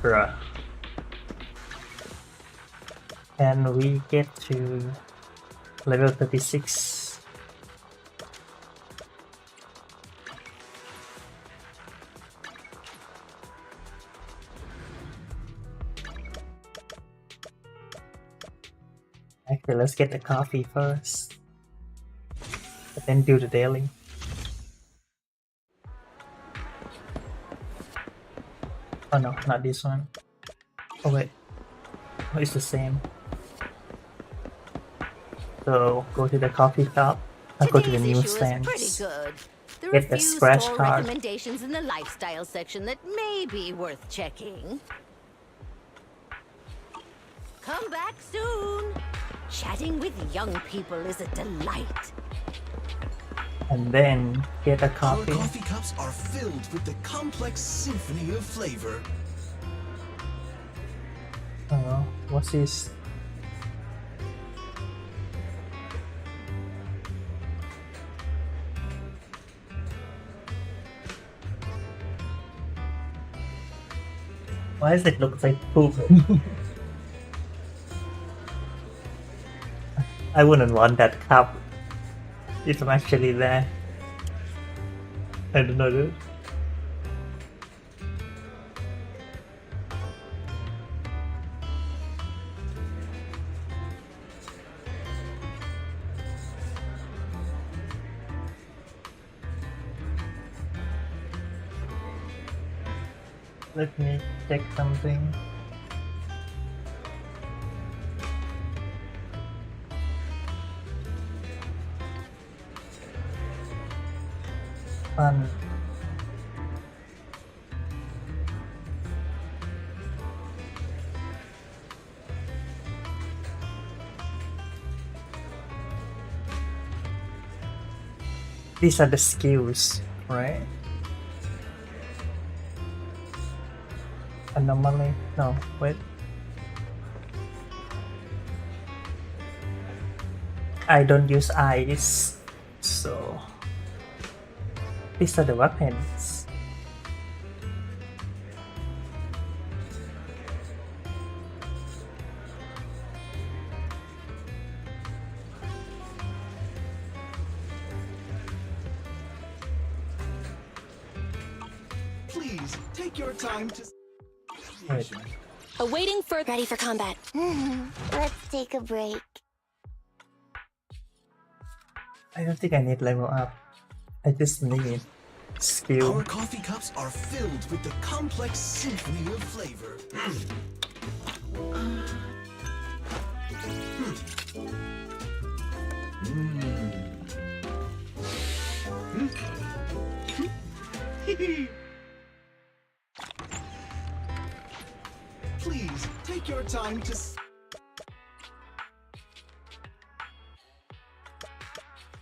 Bruh. Can we get to level 36? Actually, let's get the coffee first, but then do the daily. Oh no, not this one. Oh wait, oh, it's the same. So go to the coffee shop. I'll go to the newsstand. Get the scratch card. Recommendations in the lifestyle section that may be worth checking. Come back soon. Chatting with young people is a delight. And then get a coffee. Our coffee cups are filled with the complex symphony of flavor. Oh, what's this? Why does it look like poop? I wouldn't want that cup if I'm actually there. I don't know, dude. Let me check something. Fun. These are the skills, right? Anomaly? No, wait. I don't use eyes, so these are the weapons. Please take your time to. Wait. Awaiting for ready for combat. Let's take a break. I don't think I need level up. I just need skill. Our coffee cups are filled with the complex symphony of flavor. Please take your time to.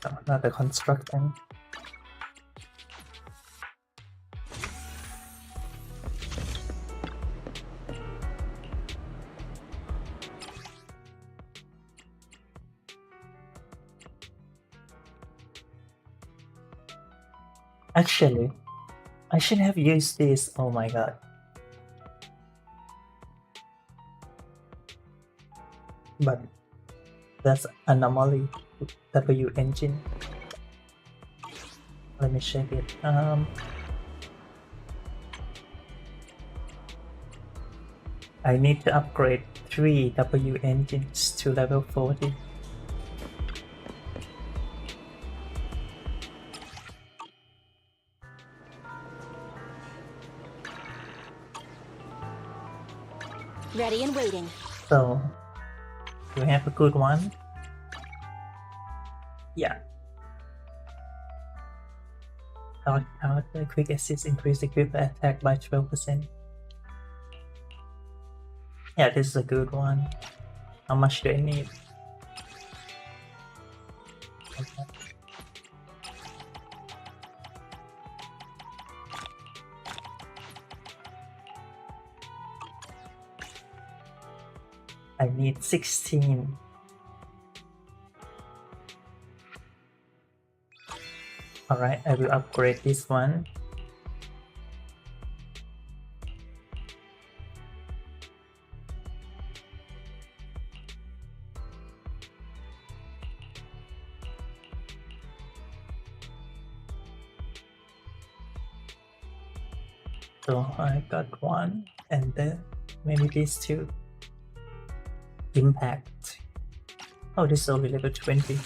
No, not the construction. Actually, I should have used this. Oh my god. But that's anomaly. W engine. Let me check it. I need to upgrade 3 W engines to level 40. Ready and waiting. So, do we have a good one? Yeah. Our quick assist increase equipment attack by 12%. Yeah, this is a good one. How much do I need? Okay. I need 16. Alright, I will upgrade this one. So I got one, and then maybe these two. Impact. Oh, this is only level 20.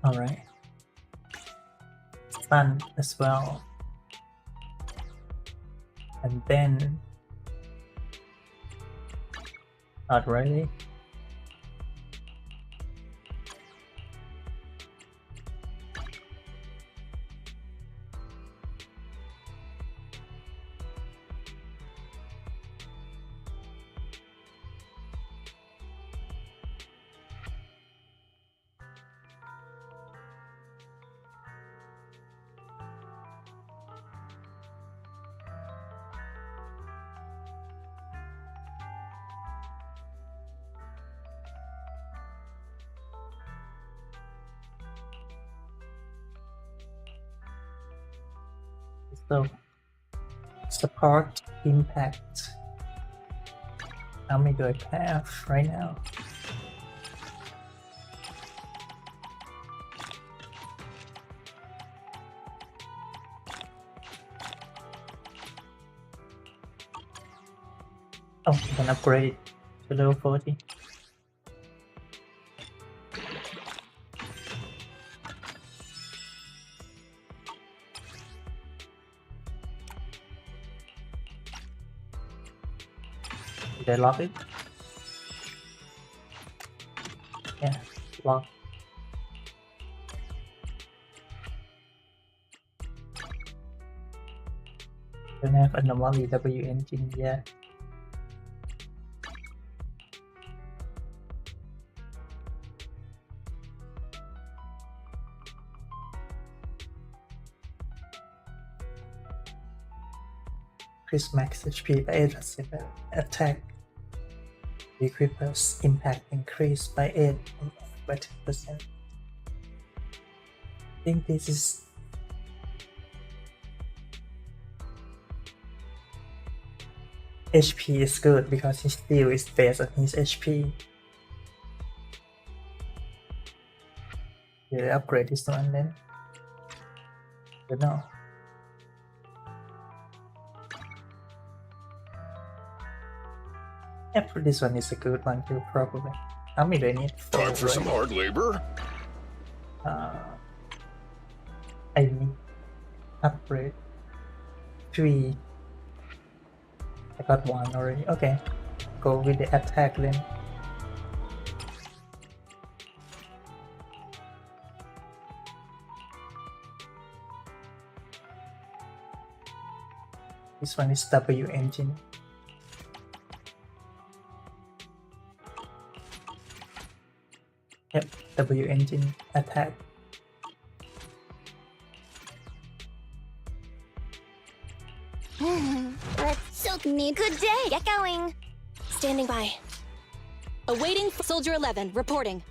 Alright. Stun as well. And then... Not really. So, support impact. How many do I have right now? Oh, I can upgrade to level 40. Did I lock it? Yeah, lock. Don't have anomaly W engine yet. Increase max HP by 8%. Attack Equippers impact increase by 8 by 10%. I think this is HP is good because his steel is based on his HP. Will I upgrade this one then? Don't know. Yeah, this one is a good one too, probably. How many do I need? Time for some hard labor? I need upgrade 3. I got one already. Okay, go with the attack then. This one is W engine. Yep, W engine attack. Let's soak me. Good day. Get going. Standing by. Awaiting Soldier 11, reporting.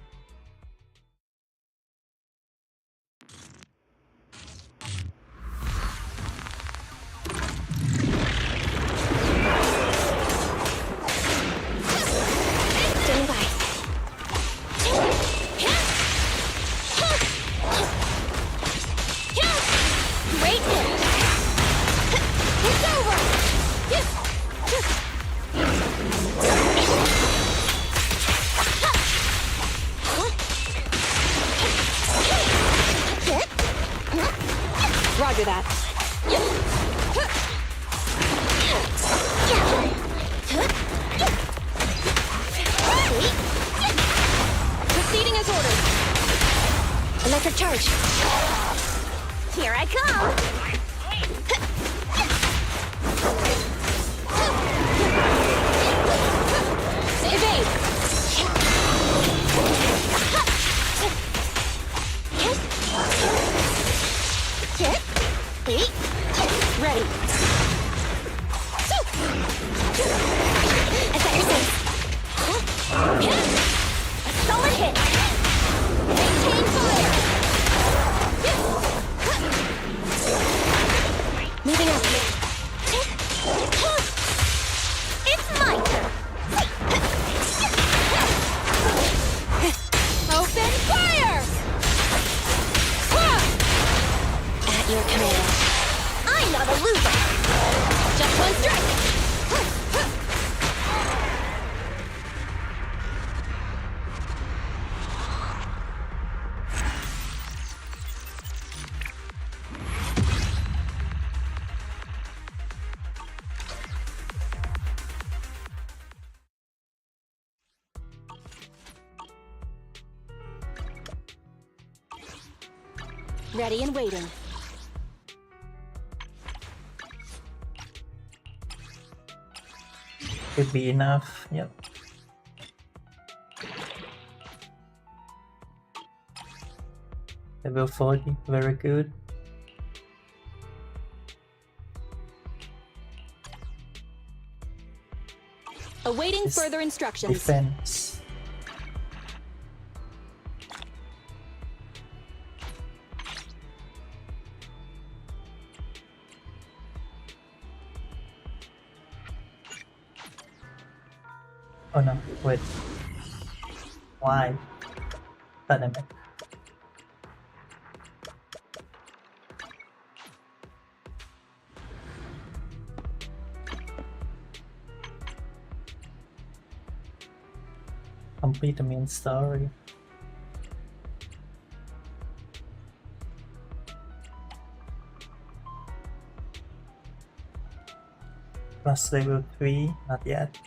Standing by. Great hit. It's over. Roger that. Proceeding as ordered. Electric charge. Here I come. Evade. Ready. I got your safe. A solid hit. Maintain fire. Ready and waiting. Could be enough. Yep. Level 40, very good. Awaiting It's further instructions. Defense. Oh no, wait. Why? Dynamic. Complete the main story. Plus level 3, not yet.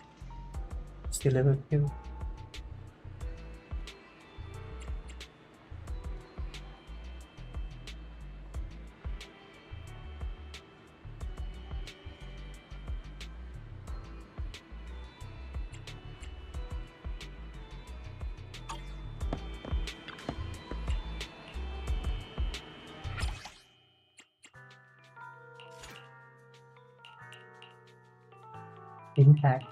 Still level 2. Impact.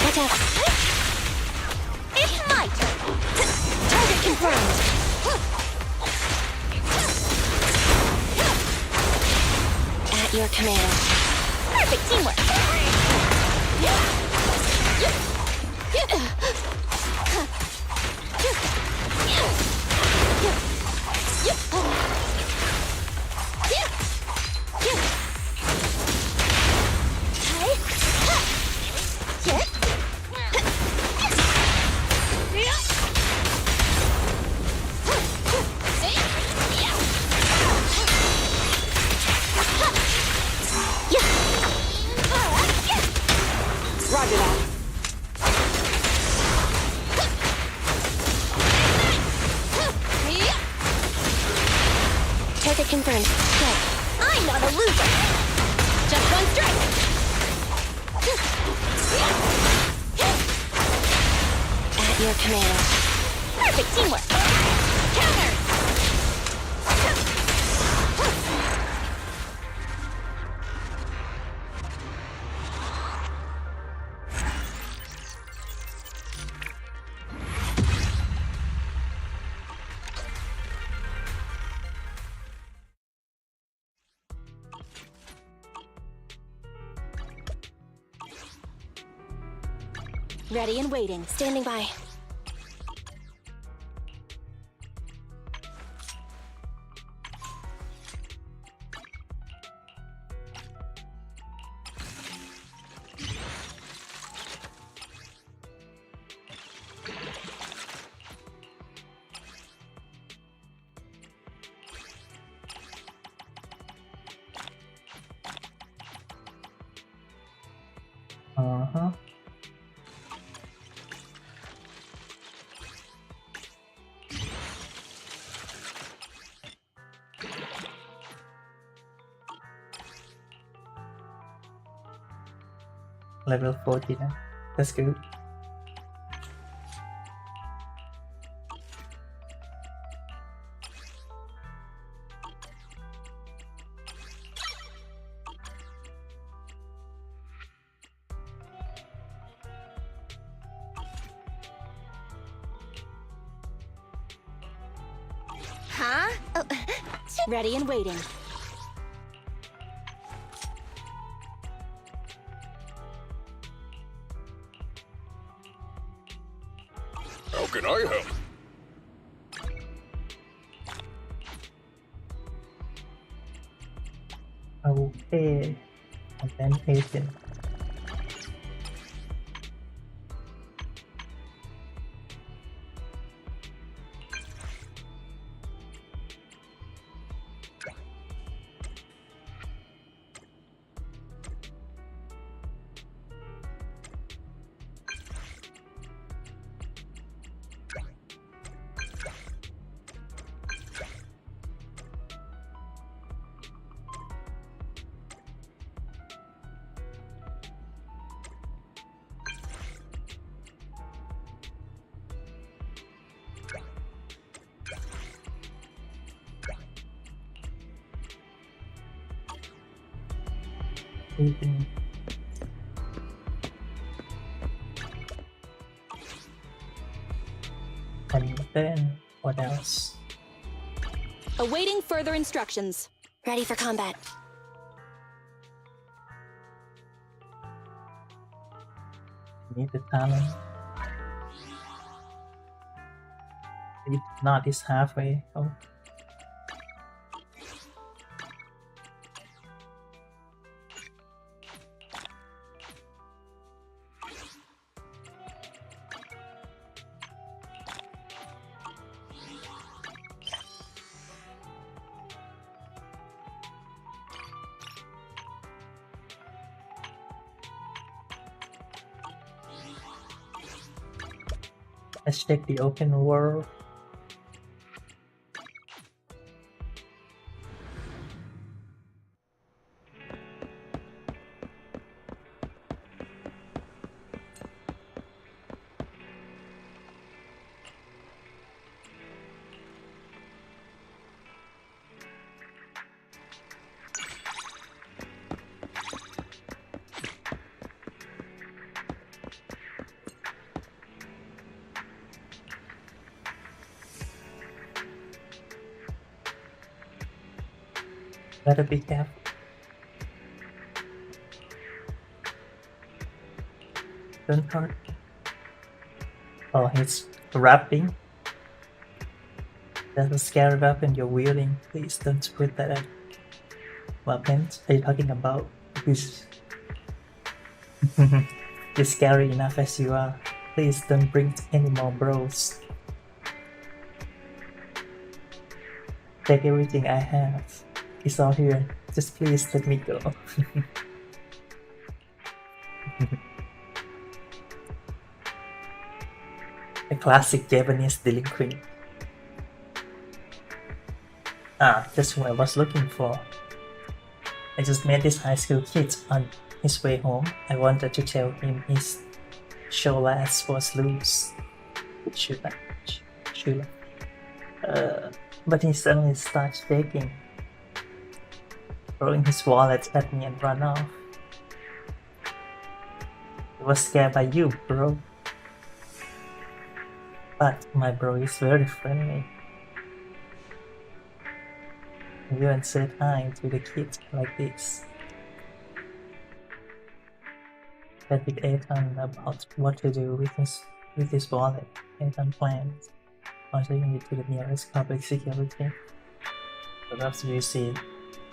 Watch out. It's my turn. Target confirmed. At your command. Perfect teamwork. Roger that. Target confirmed. Go. I'm not a loser. Just one strike. At your command. Perfect teamwork. Counter. Ready and waiting. Standing by. Uh-huh. Level 40 now. That's good. Huh? Oh, Ready and waiting. How can I help? Okay. And then agent. Even and then what else? Awaiting further instructions. Ready for combat. Need the talent. If not, it's halfway. Oh. Let's check the open world. Better be careful. Don't hurt. Oh, he's rapping. That's a scary weapon you're wielding. Please don't put that at weapons. Are you talking about? This you're scary enough as you are. Please don't bring any more bros. Take everything I have. It's all here. Just please let me go. A classic Japanese delinquent. Ah, that's who I was looking for. I just met this high school kid on his way home. I wanted to tell him his Ch3 was loose. Should but he suddenly starts shaking, throwing his wallet at me and run off. He was scared by you, bro. But my bro is very friendly. You and said hi to the kid like this. But with Ethan about what to do with his wallet, Ethan plans on taking it to the nearest public security. Perhaps you see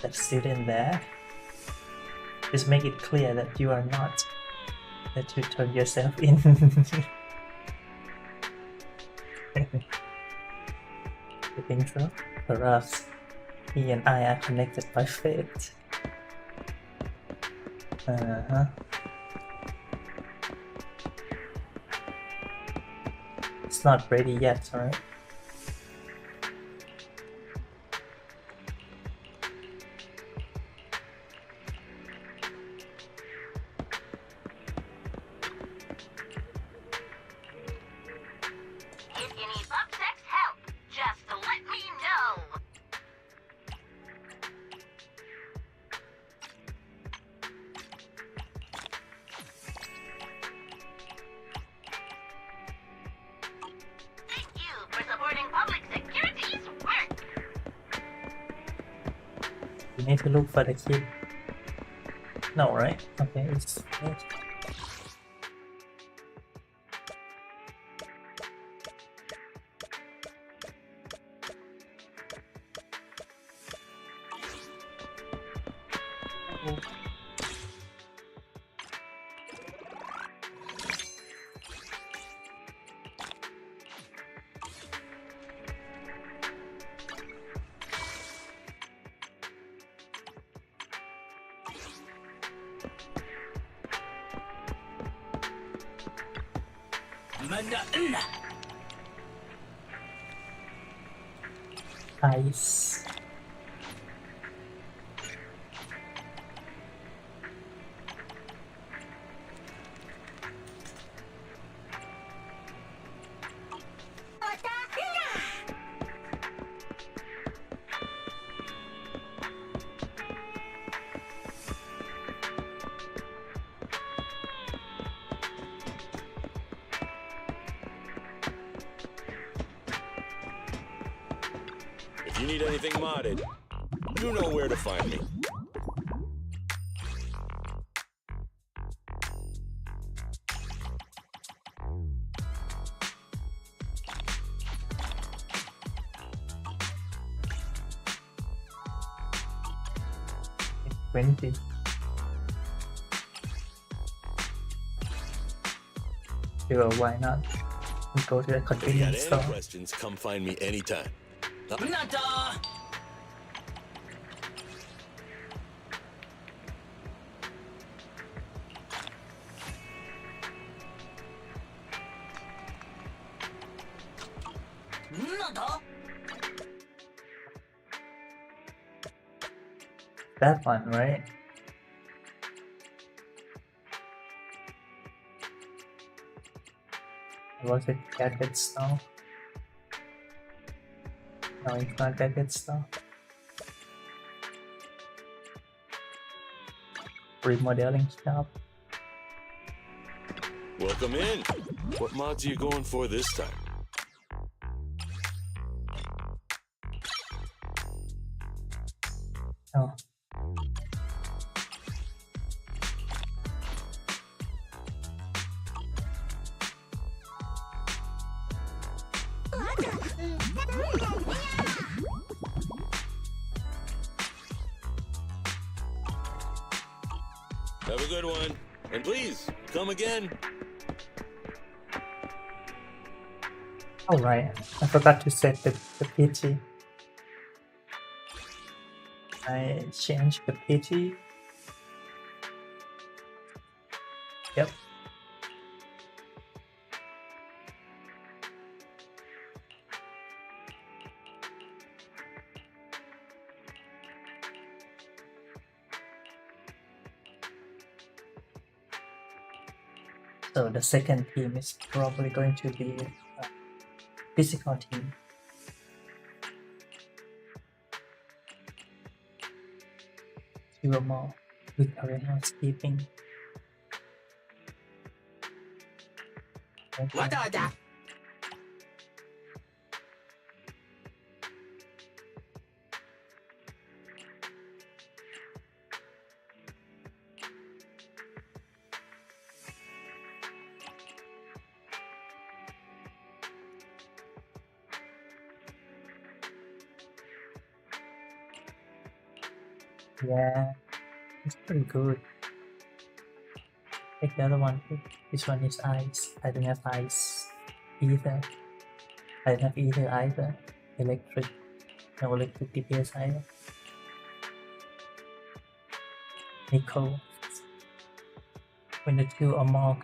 that student there. Just make it clear that you are not. That you turn yourself in. You think so? Perhaps he and I are connected by fate. It's not ready yet, alright? If you need subtext help, just let me know. Thank you for supporting public security's work. You need to look for the kid. No, right? Okay, it's ice. you need anything modded, you know where to find me. It's 20. Sure, why not? We go to the If you got convenience any store. questions, come find me anytime. That one, right? Was it gadget store? No, it's not gadget store. Remodeling shop. Welcome in. What mods are you going for this time? Oh. Have a good one. And please, come again. Alright, I forgot to set the PG. I changed the PG. Yep. So the second team is probably going to be a physical team. Two or more with area housekeeping. Yeah, it's pretty good. Take the other one. This one is ice. I don't have ice either. I don't have either. Electric. No electric DPS either. Nickel. When the two or more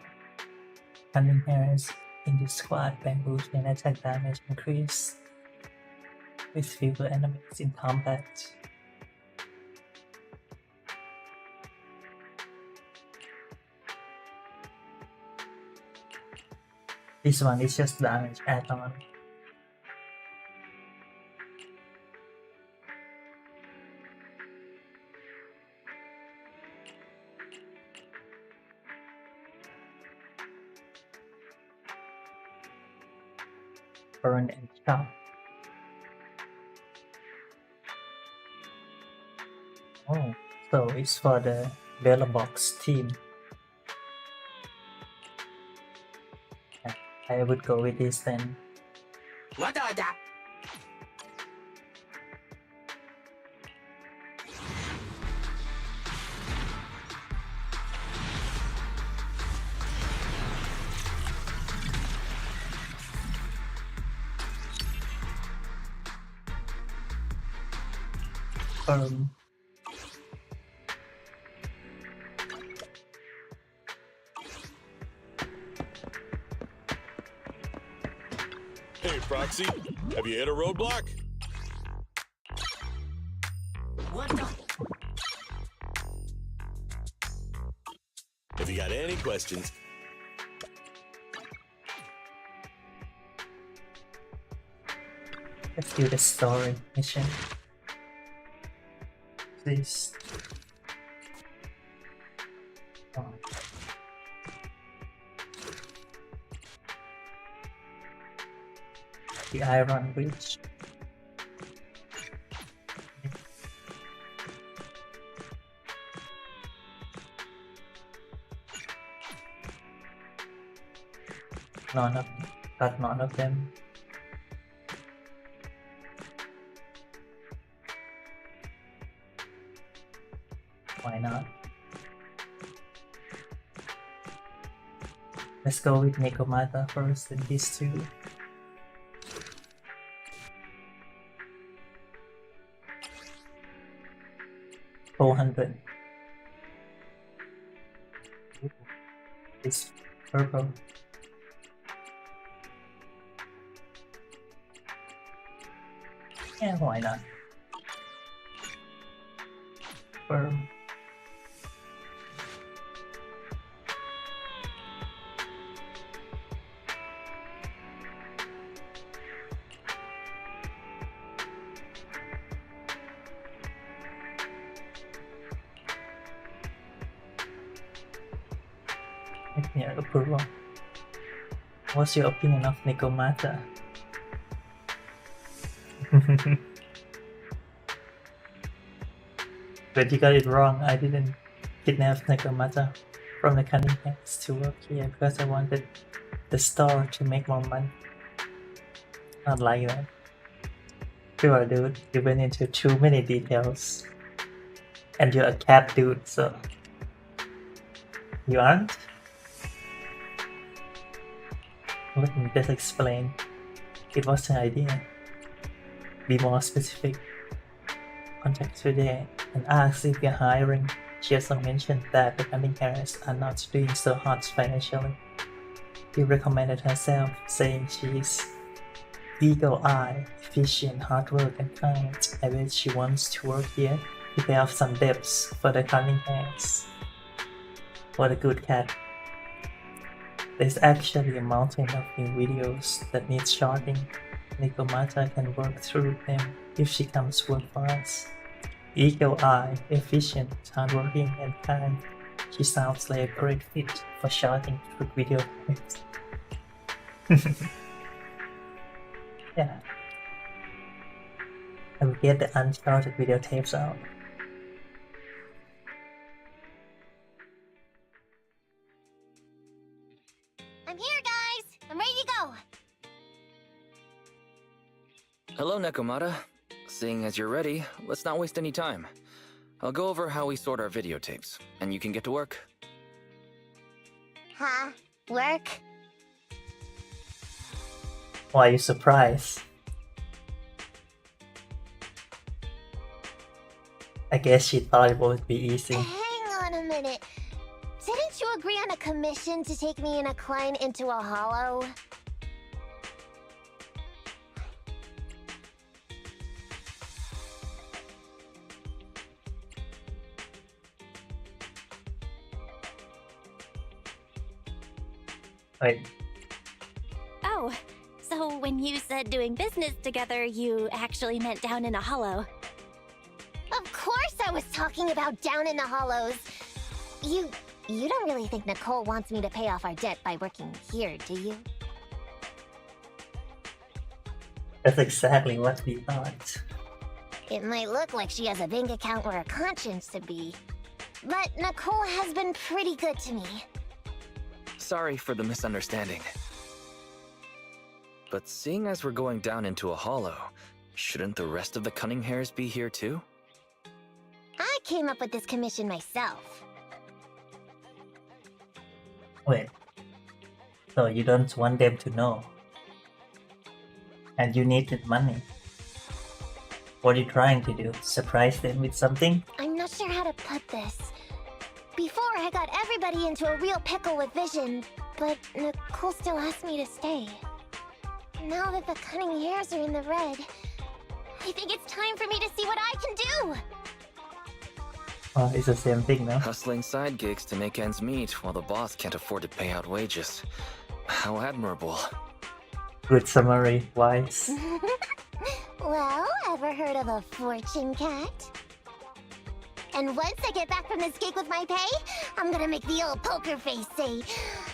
cunning hairs in the squad, bamboo and attack damage increase with fewer enemies in combat. This one is just damage add-on. Burn and chop. Oh, so it's for the Bella Box team. I would go with this then. Um, Hey, Proxy, have you hit a roadblock? If you got any questions, let's do the story mission. Please. Oh. The Iron Witch. None of got none of them. Why not? Let's go with Nekomata first and these two. $400. It's purple. Yeah, why not? Firm. Yeah, approval. What's your opinion of Nekomata? But you got it wrong. I didn't kidnap Nekomata from the Cunning Hands to work here because I wanted the store to make more money. Not like that. Sure, dude, you went into too many details. And you're a cat dude, so... You aren't? Let me just explain. It was an idea. Be more specific. Contact today and ask if you're hiring. She also mentioned that the Cunning Harris are not doing so hot financially. She recommended herself, saying she's eagle eye, efficient, hard work, and kind. I bet she wants to work here to pay off some debts for the Cunning Hands. What a good cat. There's actually a mountain of new videos that need shorting. Nekomata can work through them if she comes work for us. Eagle eye, efficient, hardworking, and kind. She sounds like a great fit for shorting through video clips. Yeah. I will get the uncharted videotapes out. I'm here, guys. I'm ready to go. Hello, Nekomata. Seeing as you're ready, let's not waste any time. I'll go over how we sort our videotapes, and you can get to work. Huh? Work? Why are you surprised? I guess she thought it would be easy. Hang on a minute. Didn't you agree on a commission to take me and a client into a hollow? Wait, Oh, so when you said doing business together, you actually meant down in a hollow. Of course I was talking about down in the hollows. You don't really think Nicole wants me to pay off our debt by working here, do you? that's exactly what we thought. It might look like she has a bank account where her conscience should be. But Nicole has been pretty good to me. Sorry for the misunderstanding. But seeing as we're going down into a hollow, shouldn't the rest of the Cunning Hairs be here too? I came up with this commission myself. Wait, so you don't want them to know? And you needed money. What are you trying to do? Surprise them with something? I'm not sure how to put this. Before, I got everybody into a real pickle with Vision, but Nicole still asked me to stay. Now that the Cunning Hairs are in the red, I think it's time for me to see what I can do! Oh, it's the same thing now. Hustling side gigs to make ends meet while the boss can't afford to pay out wages. How admirable. Good summary, wise. Well, ever heard of a fortune cat? And once I get back from this gig with my pay, I'm gonna make the old poker face say,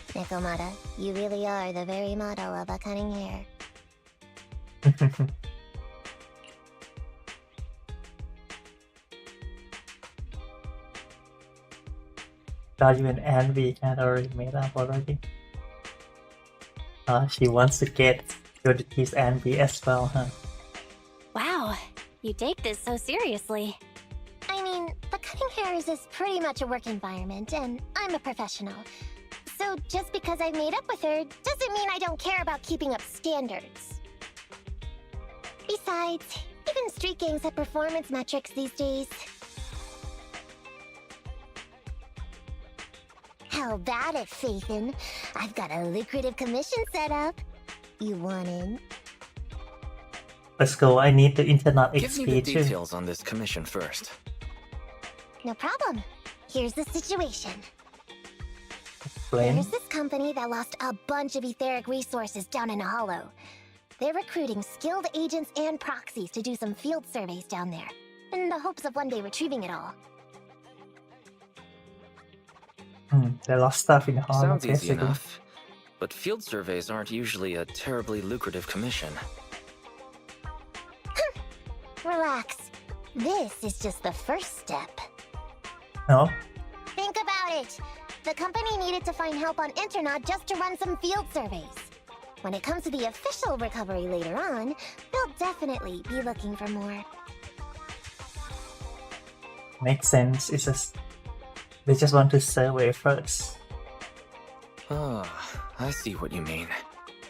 Nekomata, you really are the very model of a cunning hair. Thought you and Envy had already made up already. She wants to get good to tease Anby as well, huh? Wow, you take this so seriously. I mean, the cutting hairs is pretty much a work environment, and I'm a professional. So just because I've made up with her doesn't mean I don't care about keeping up standards. Besides, even street gangs have performance metrics these days. How about it, Faithin? I've got a lucrative commission set up. You want in? Let's go. I need the internet Give me the XP too. details on this commission first. No problem. Here's the situation. Explain. There's this company that lost a bunch of etheric resources down in a hollow. They're recruiting skilled agents and proxies to do some field surveys down there, in the hopes of one day retrieving it all. They lost stuff in the hall, Sounds easy basically. enough. But field surveys aren't usually a terribly lucrative commission. Relax. This is just the first step. No? Think about it. The company needed to find help on Internet just to run some field surveys. When it comes to the official recovery later on, they'll definitely be looking for more. Makes sense. It's just they just want to survey first. Ah, I see what you mean.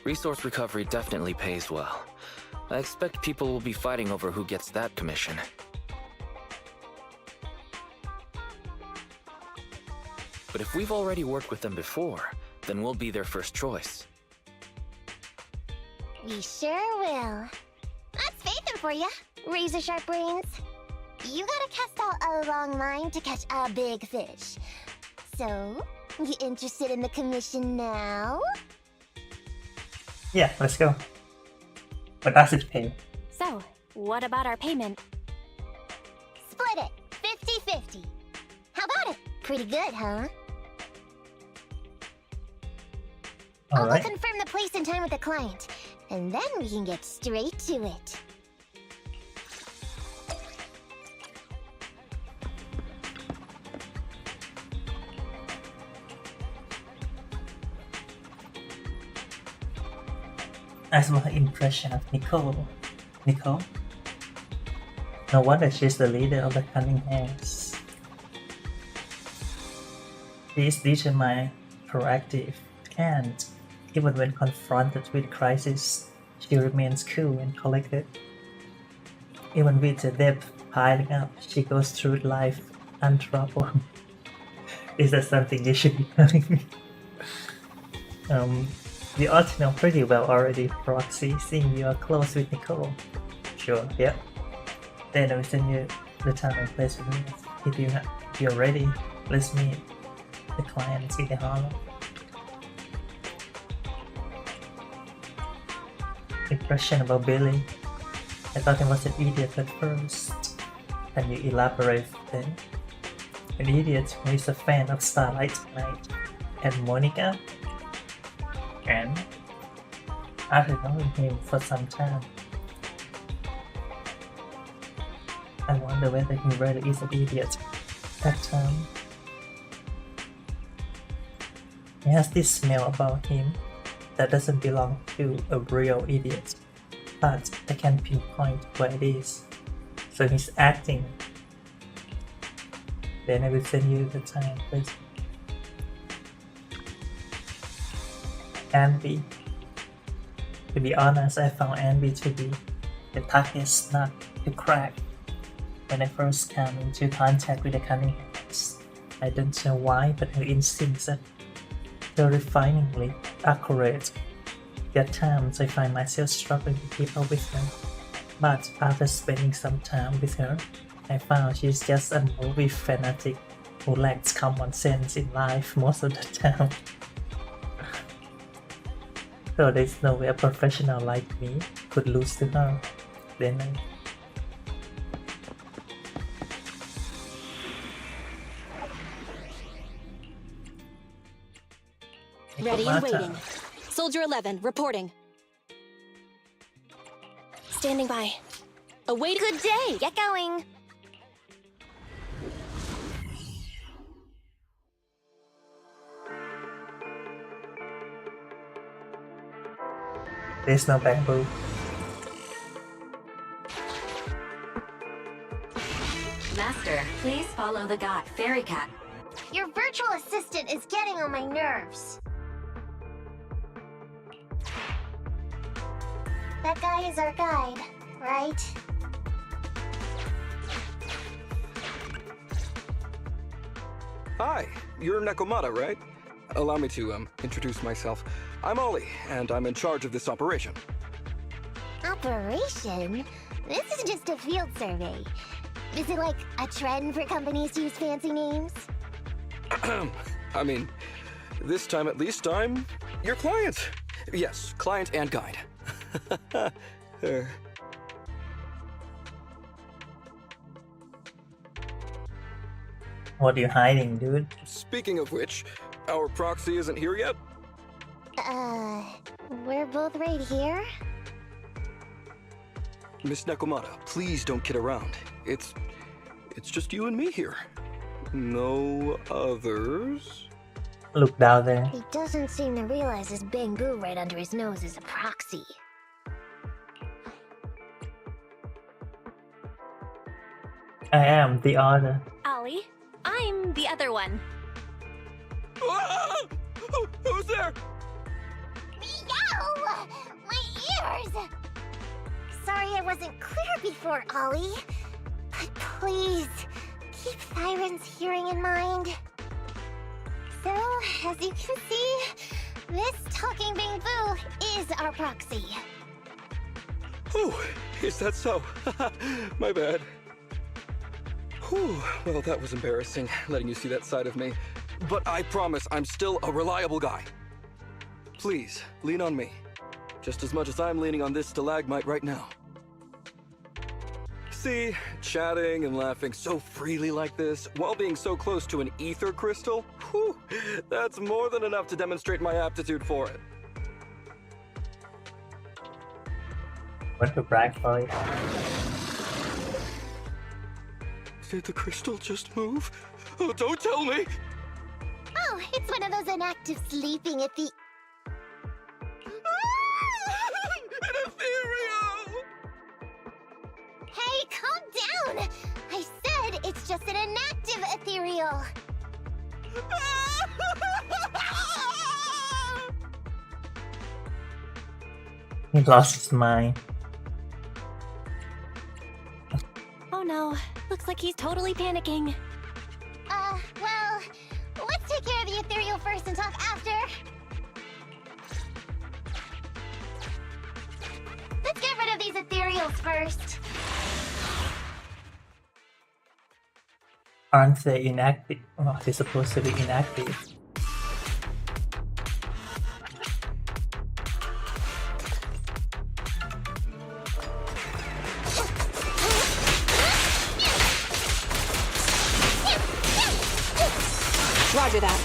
Resource recovery definitely pays well. I expect people will be fighting over who gets that commission. But if we've already worked with them before, then we'll be their first choice. We sure will. That's Faithin for ya, razor sharp brains. You gotta cast out a long line to catch a big fish. So, you interested in the commission now? Yeah, let's go. What does it pay? So, what about our payment? Split it, 50-50. How about it? Pretty good, huh? I'll Alright. go confirm the place and time with the client, and then we can get straight to it. As my impression of Nicole. Nicole? No wonder she's the leader of the Cunning Hands. She is determined, proactive, and even when confronted with crisis, she remains cool and collected. Even with the debt piling up, she goes through life untroubled. Is that something you should be telling me? You ought to know pretty well already, Roxy, seeing you are close with Nicole. Sure, yeah. Then I will send you the time and place with me. If you're ready, let's meet the clients in the hall. Impression about Billy. I thought he was an idiot at first. Can you elaborate then? An idiot who is a fan of Starlight Knight and Monica? And after knowing him for some time, I wonder whether he really is an idiot that time. He has this smell about him that doesn't belong to a real idiot, but I can't pinpoint what it is. So he's acting. Then I will send you the time, please. Anby. To be honest, I found Anby to be the toughest nut to crack. When I first came into contact with the Cunning Hands, I don't know why, but her instincts are terrifyingly accurate. There are times I find myself struggling to keep up with her, but after spending some time with her, I found she's just a movie fanatic who lacks common sense in life most of the time. So there's no way a professional like me could lose to her. Then Ready and waiting. Soldier 11, reporting. Standing by. Await. Good day! Get going! There's no bamboo. Master, please follow the god, Fairy Cat. Your virtual assistant is getting on my nerves. That guy is our guide, right? Hi, you're Nekomata, right? Allow me to, introduce myself. I'm Ollie, and I'm in charge of this operation. Operation? This is just a field survey. Is it like a trend for companies to use fancy names? I mean, this time at least I'm your client. Yes, client and guide. What are you hiding, dude? Speaking of which, our proxy isn't here yet? We're both right here? Miss Nekomata, please don't kid around. It's just you and me here. No others? Look down there. He doesn't seem to realize this bamboo right under his nose is a proxy. I am the other. Ollie, I'm the other one. Ah! Who's there? Meow! My ears! Sorry I wasn't clear before, Ollie. But please, keep Thyron's hearing in mind. So, as you can see, this talking bamboo is our proxy. Oh, is that so? My bad. Whew, well, that was embarrassing, letting you see that side of me. But I promise I'm still a reliable guy. Please, lean on me. Just as much as I'm leaning on this stalagmite right now. See, chatting and laughing so freely like this, while being so close to an ether crystal, whew, that's more than enough to demonstrate my aptitude for it. Want to brag for it? Did the crystal just move? Oh, don't tell me! Oh, it's one of those inactive sleeping at the... An ethereal! Hey, calm down! I said it's just an inactive ethereal. He lost his mind. Oh no, looks like he's totally panicking. Well, let's take care of the ethereal first and talk after. Let's get rid of these ethereals first. Aren't they inactive? Oh, they're supposed to be inactive. Roger that.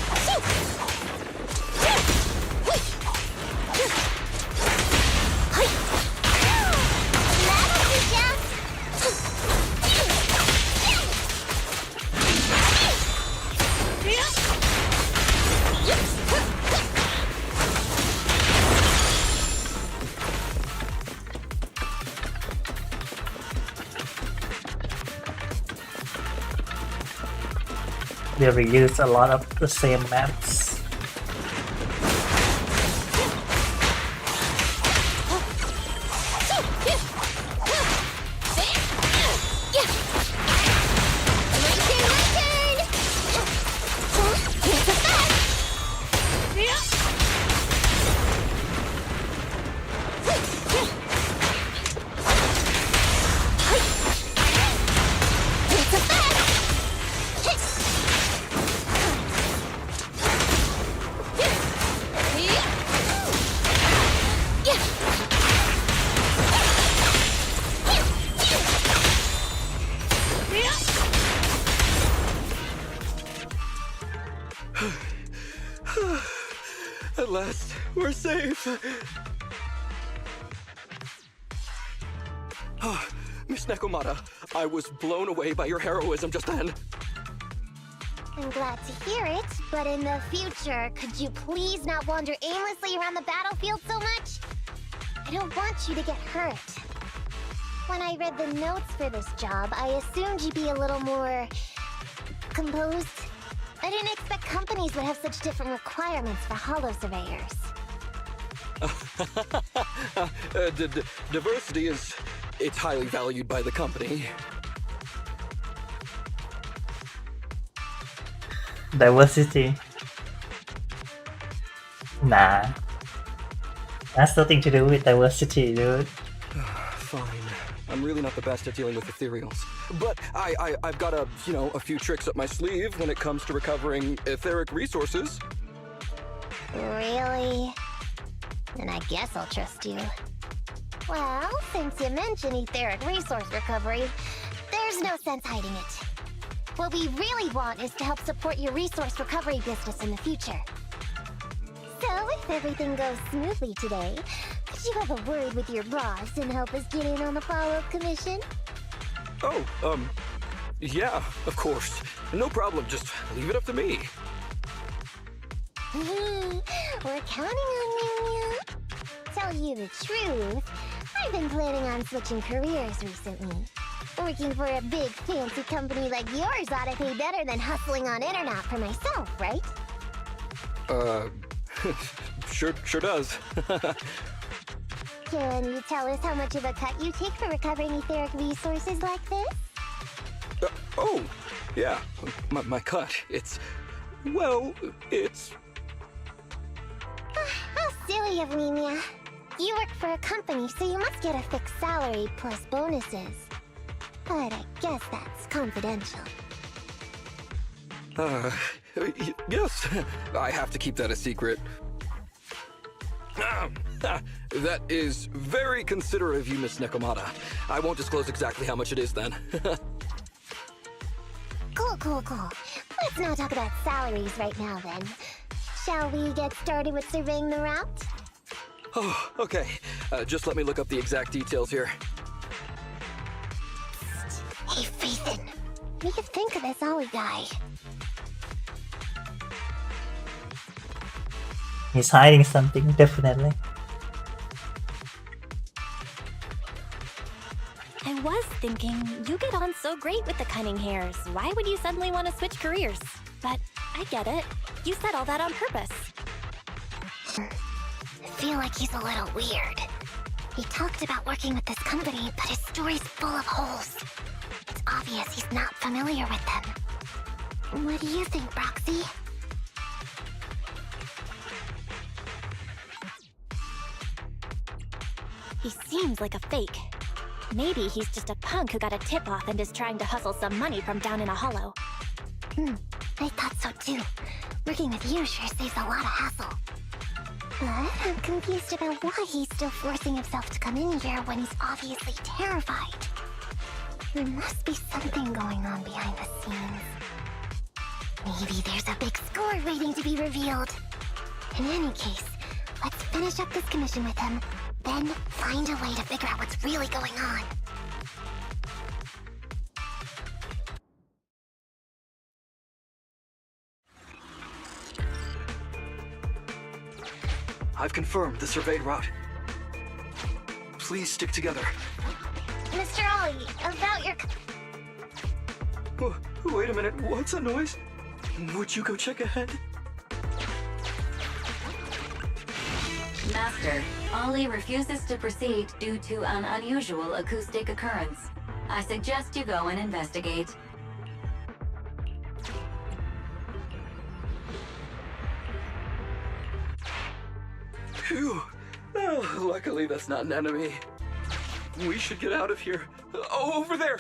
They reuse a lot of the same maps. At last, we're safe. Miss Nekomata, I was blown away by your heroism just then. I'm glad to hear it, but in the future, could you please not wander aimlessly around the battlefield so much? I don't want you to get hurt. When I read the notes for this job, I assumed you'd be a little more... composed. I didn't expect companies would have such different requirements for holo surveyors. Diversity it's highly valued by the company. Diversity. Nah. That's nothing to do with diversity, dude. Fine. I'm really not the best at dealing with ethereals. But I've got a few tricks up my sleeve when it comes to recovering etheric resources. Really? Then I guess I'll trust you. Well, since you mentioned etheric resource recovery, there's no sense hiding it. What we really want is to help support your resource recovery business in the future. So, if everything goes smoothly today, could you have a word with your boss and help us get in on the follow-up commission? Oh, yeah, of course. No problem, just leave it up to me. We're counting on you. Tell you the truth, I've been planning on switching careers recently. Working for a big fancy company like yours ought to pay better than hustling on internet for myself, right? Sure does. Can you tell us how much of a cut you take for recovering etheric resources like this? Oh, yeah, my cut, it's... How silly of me, Mia. You work for a company, so you must get a fixed salary plus bonuses. But I guess that's confidential. Yes, I have to keep that a secret. That is very considerate of you, Miss Nekomata. I won't disclose exactly how much it is then. Cool. Let's not talk about salaries right now then. Shall we get started with surveying the route? Oh, okay. Just let me look up the exact details here. Hey, Ethan. We could think of this Ollie guy. He's hiding something, definitely. I was thinking, you get on so great with the cunning hairs. Why would you suddenly want to switch careers? But I get it. You said all that on purpose. I feel like he's a little weird. He talked about working with this company, but his story's full of holes. It's obvious he's not familiar with them. What do you think, Broxy? He seems like a fake. Maybe he's just a punk who got a tip-off and is trying to hustle some money from down in a hollow. I thought so too. Working with you sure saves a lot of hassle. But I'm confused about why he's still forcing himself to come in here when he's obviously terrified. There must be something going on behind the scenes. Maybe there's a big score waiting to be revealed. In any case, let's finish up this commission with him, then find a way to figure out what's really going on. I've confirmed the surveyed route. Please stick together. Mr. Ollie, about your... Oh, wait a minute, what's that noise? Would you go check ahead? Master, Ollie refuses to proceed due to an unusual acoustic occurrence. I suggest you go and investigate. Phew. Oh, luckily that's not an enemy. We should get out of here. Oh, over there!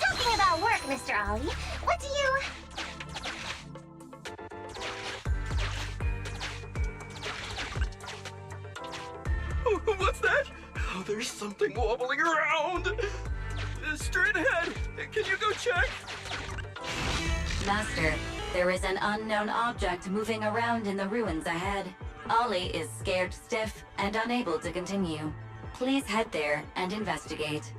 Talking about work, Mr. Ollie, what do you... What's that? Oh, there's something wobbling around! Straight ahead! Can you go check? Master, there is an unknown object moving around in the ruins ahead. Ollie is scared stiff and unable to continue. Please head there and investigate.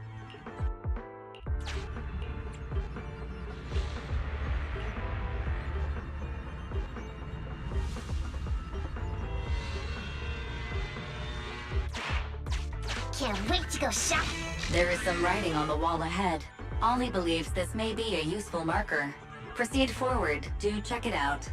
Can't wait to go shopping. There is some writing on the wall ahead. Ollie believes this may be a useful marker. Proceed forward. Do check it out.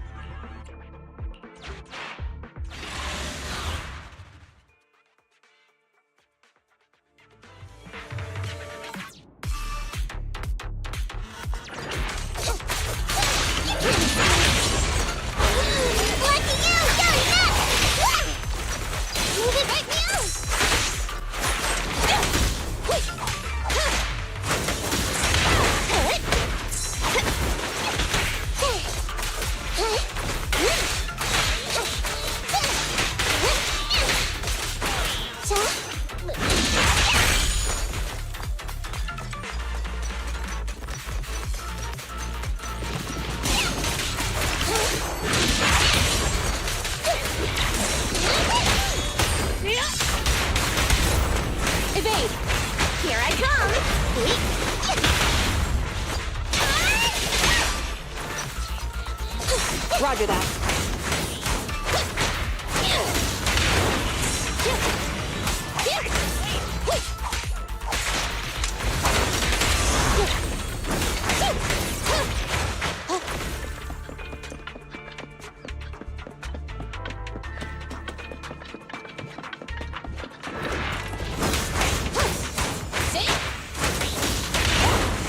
Roger that.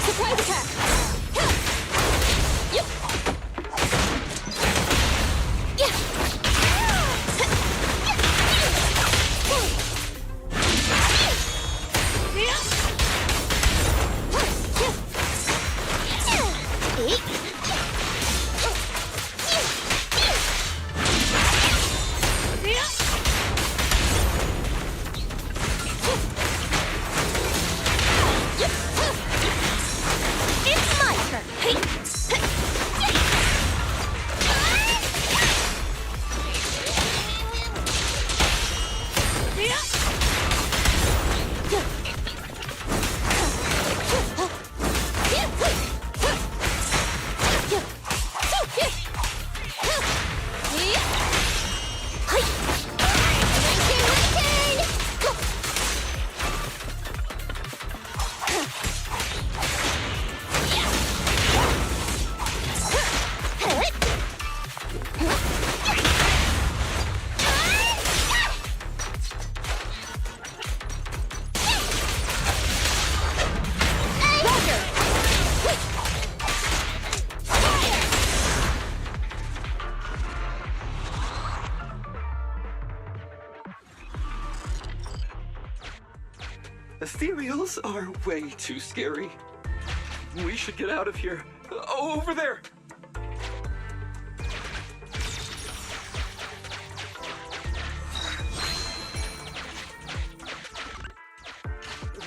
Surprise attack! Ethereals are way too scary. We should get out of here. Over there!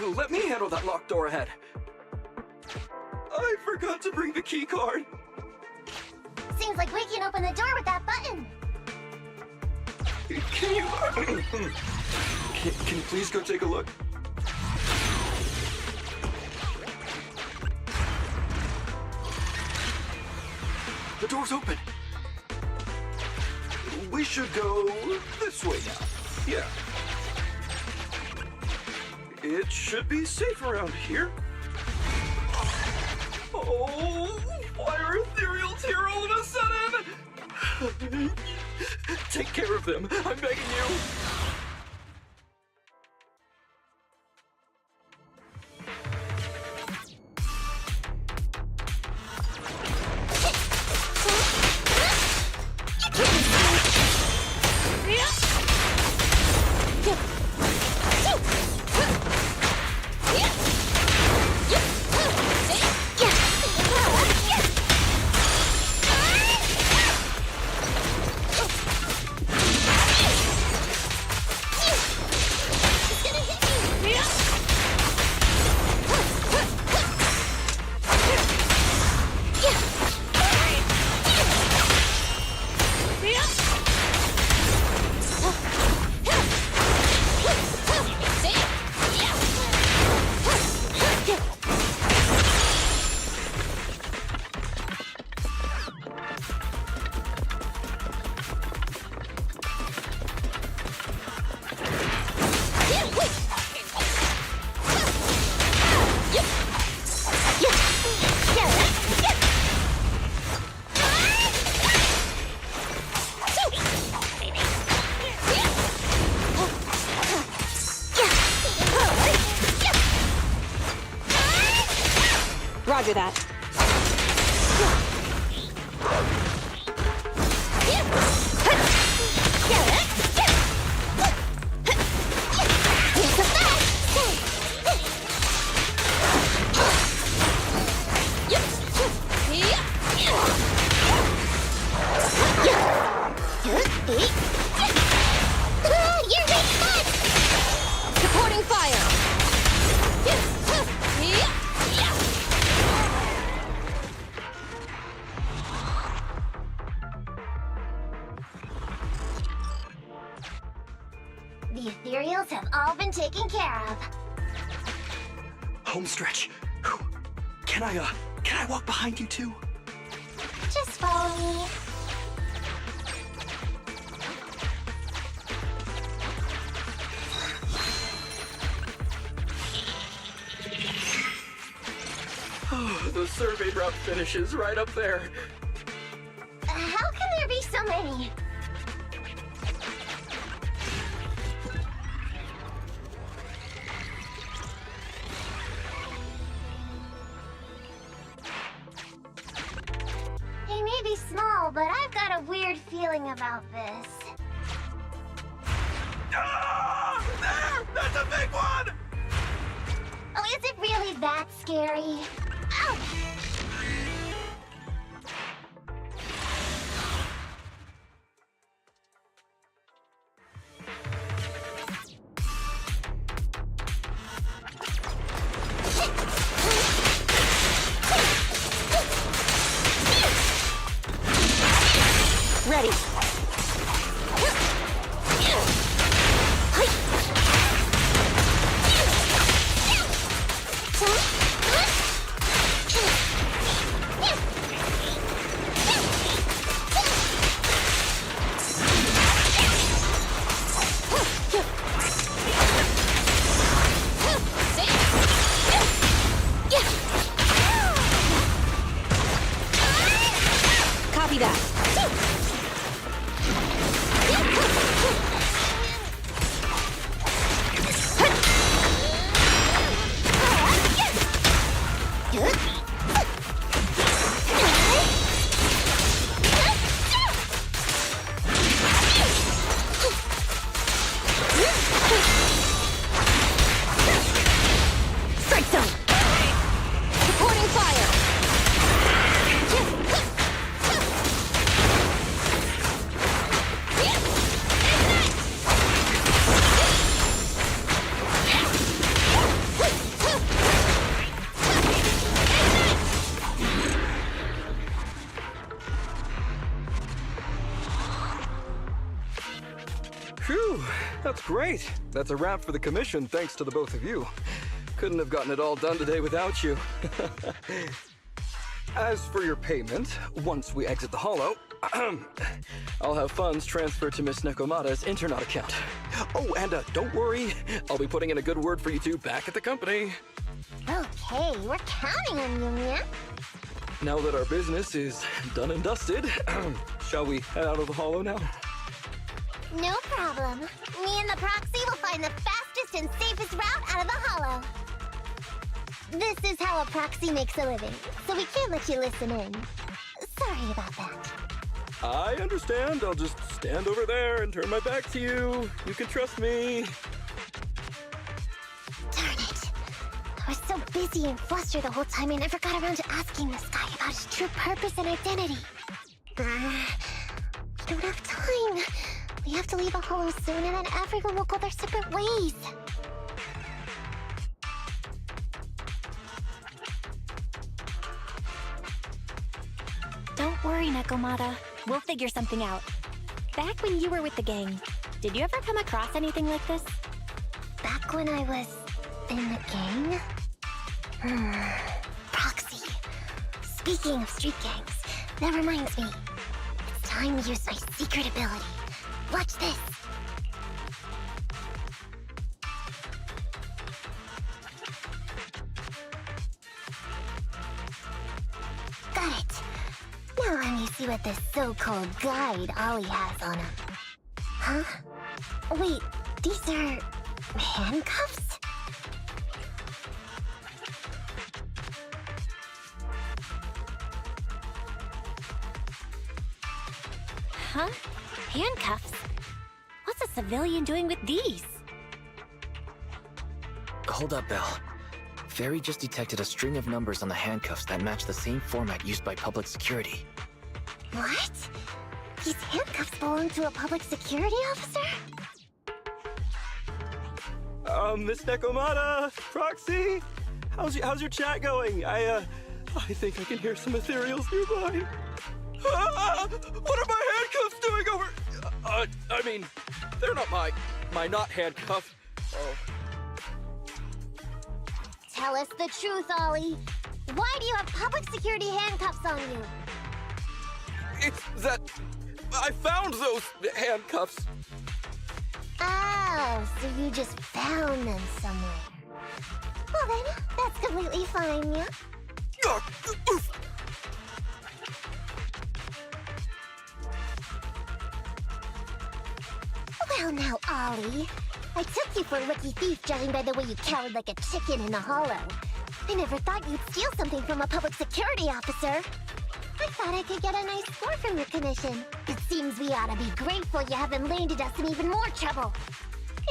Let me handle that locked door ahead. I forgot to bring the key card. Seems like we can open the door with that button. Can you... can you please go take a look? The door's open. We should go this way now. Yeah. It should be safe around here. Oh, why are ethereals here all of a sudden? Take care of them. I'm begging you. Roger that. Supporting fire. The ethereals have all been taken care of. Home stretch. Whew. Can I walk behind you too? Just follow me. Oh, the survey route finishes right up there. How can there be so many? They may be small, but I've got a weird feeling about this. Ah! There! That's a big one! Oh, is it really that scary? Ow! Ready. Copy that. Strike zone. Supporting fire. Phew, that's great. That's a wrap for the commission, thanks to the both of you. Couldn't have gotten it all done today without you. As for your payment, once we exit the Hollow, I'll have funds transferred to Miss Nekomata's Internet account. Oh, and don't worry, I'll be putting in a good word for you two back at the company. Okay, we're counting on you, Mia. Now that our business is done and dusted, shall we head out of the Hollow now? No problem. Me and the proxy will find the fastest and safest route out of the Hollow. This is how a proxy makes a living, so we can't let you listen in. Sorry about that. I understand. I'll just stand over there and turn my back to you. You can trust me. Darn it. I was so busy and flustered the whole time I never got around to asking this guy about his true purpose and identity. We don't have time. We have to leave the Hollow soon, and then everyone will go their separate ways. Don't worry, Nekomata. We'll figure something out. Back when you were with the gang, did you ever come across anything like this? Back when I was in the gang? Proxy. Speaking of street gangs, that reminds me. It's time to use my secret ability. Watch this. Got it. Now let me see what this so-called guide Ollie has on him. Huh? Wait, these are handcuffs? Huh? Handcuffs? What's a civilian doing with these? Hold up, Belle. Fairy just detected a string of numbers on the handcuffs that match the same format used by public security. What? These handcuffs belong to a public security officer? Miss Nekomata, Proxy, how's your chat going? I think I can hear some ethereals nearby. What are my handcuffs doing over? I mean, they're not my not handcuff. Oh. Tell us the truth, Ollie. Why do you have public security handcuffs on you? It's that I found those handcuffs. Oh, so you just found them somewhere. Well then, that's completely fine, yeah? Well now, Ollie. I took you for a rookie thief judging by the way you cowered like a chicken in the hollow. I never thought you'd steal something from a public security officer. I thought I could get a nice score from your commission. It seems we ought to be grateful you haven't landed us in even more trouble.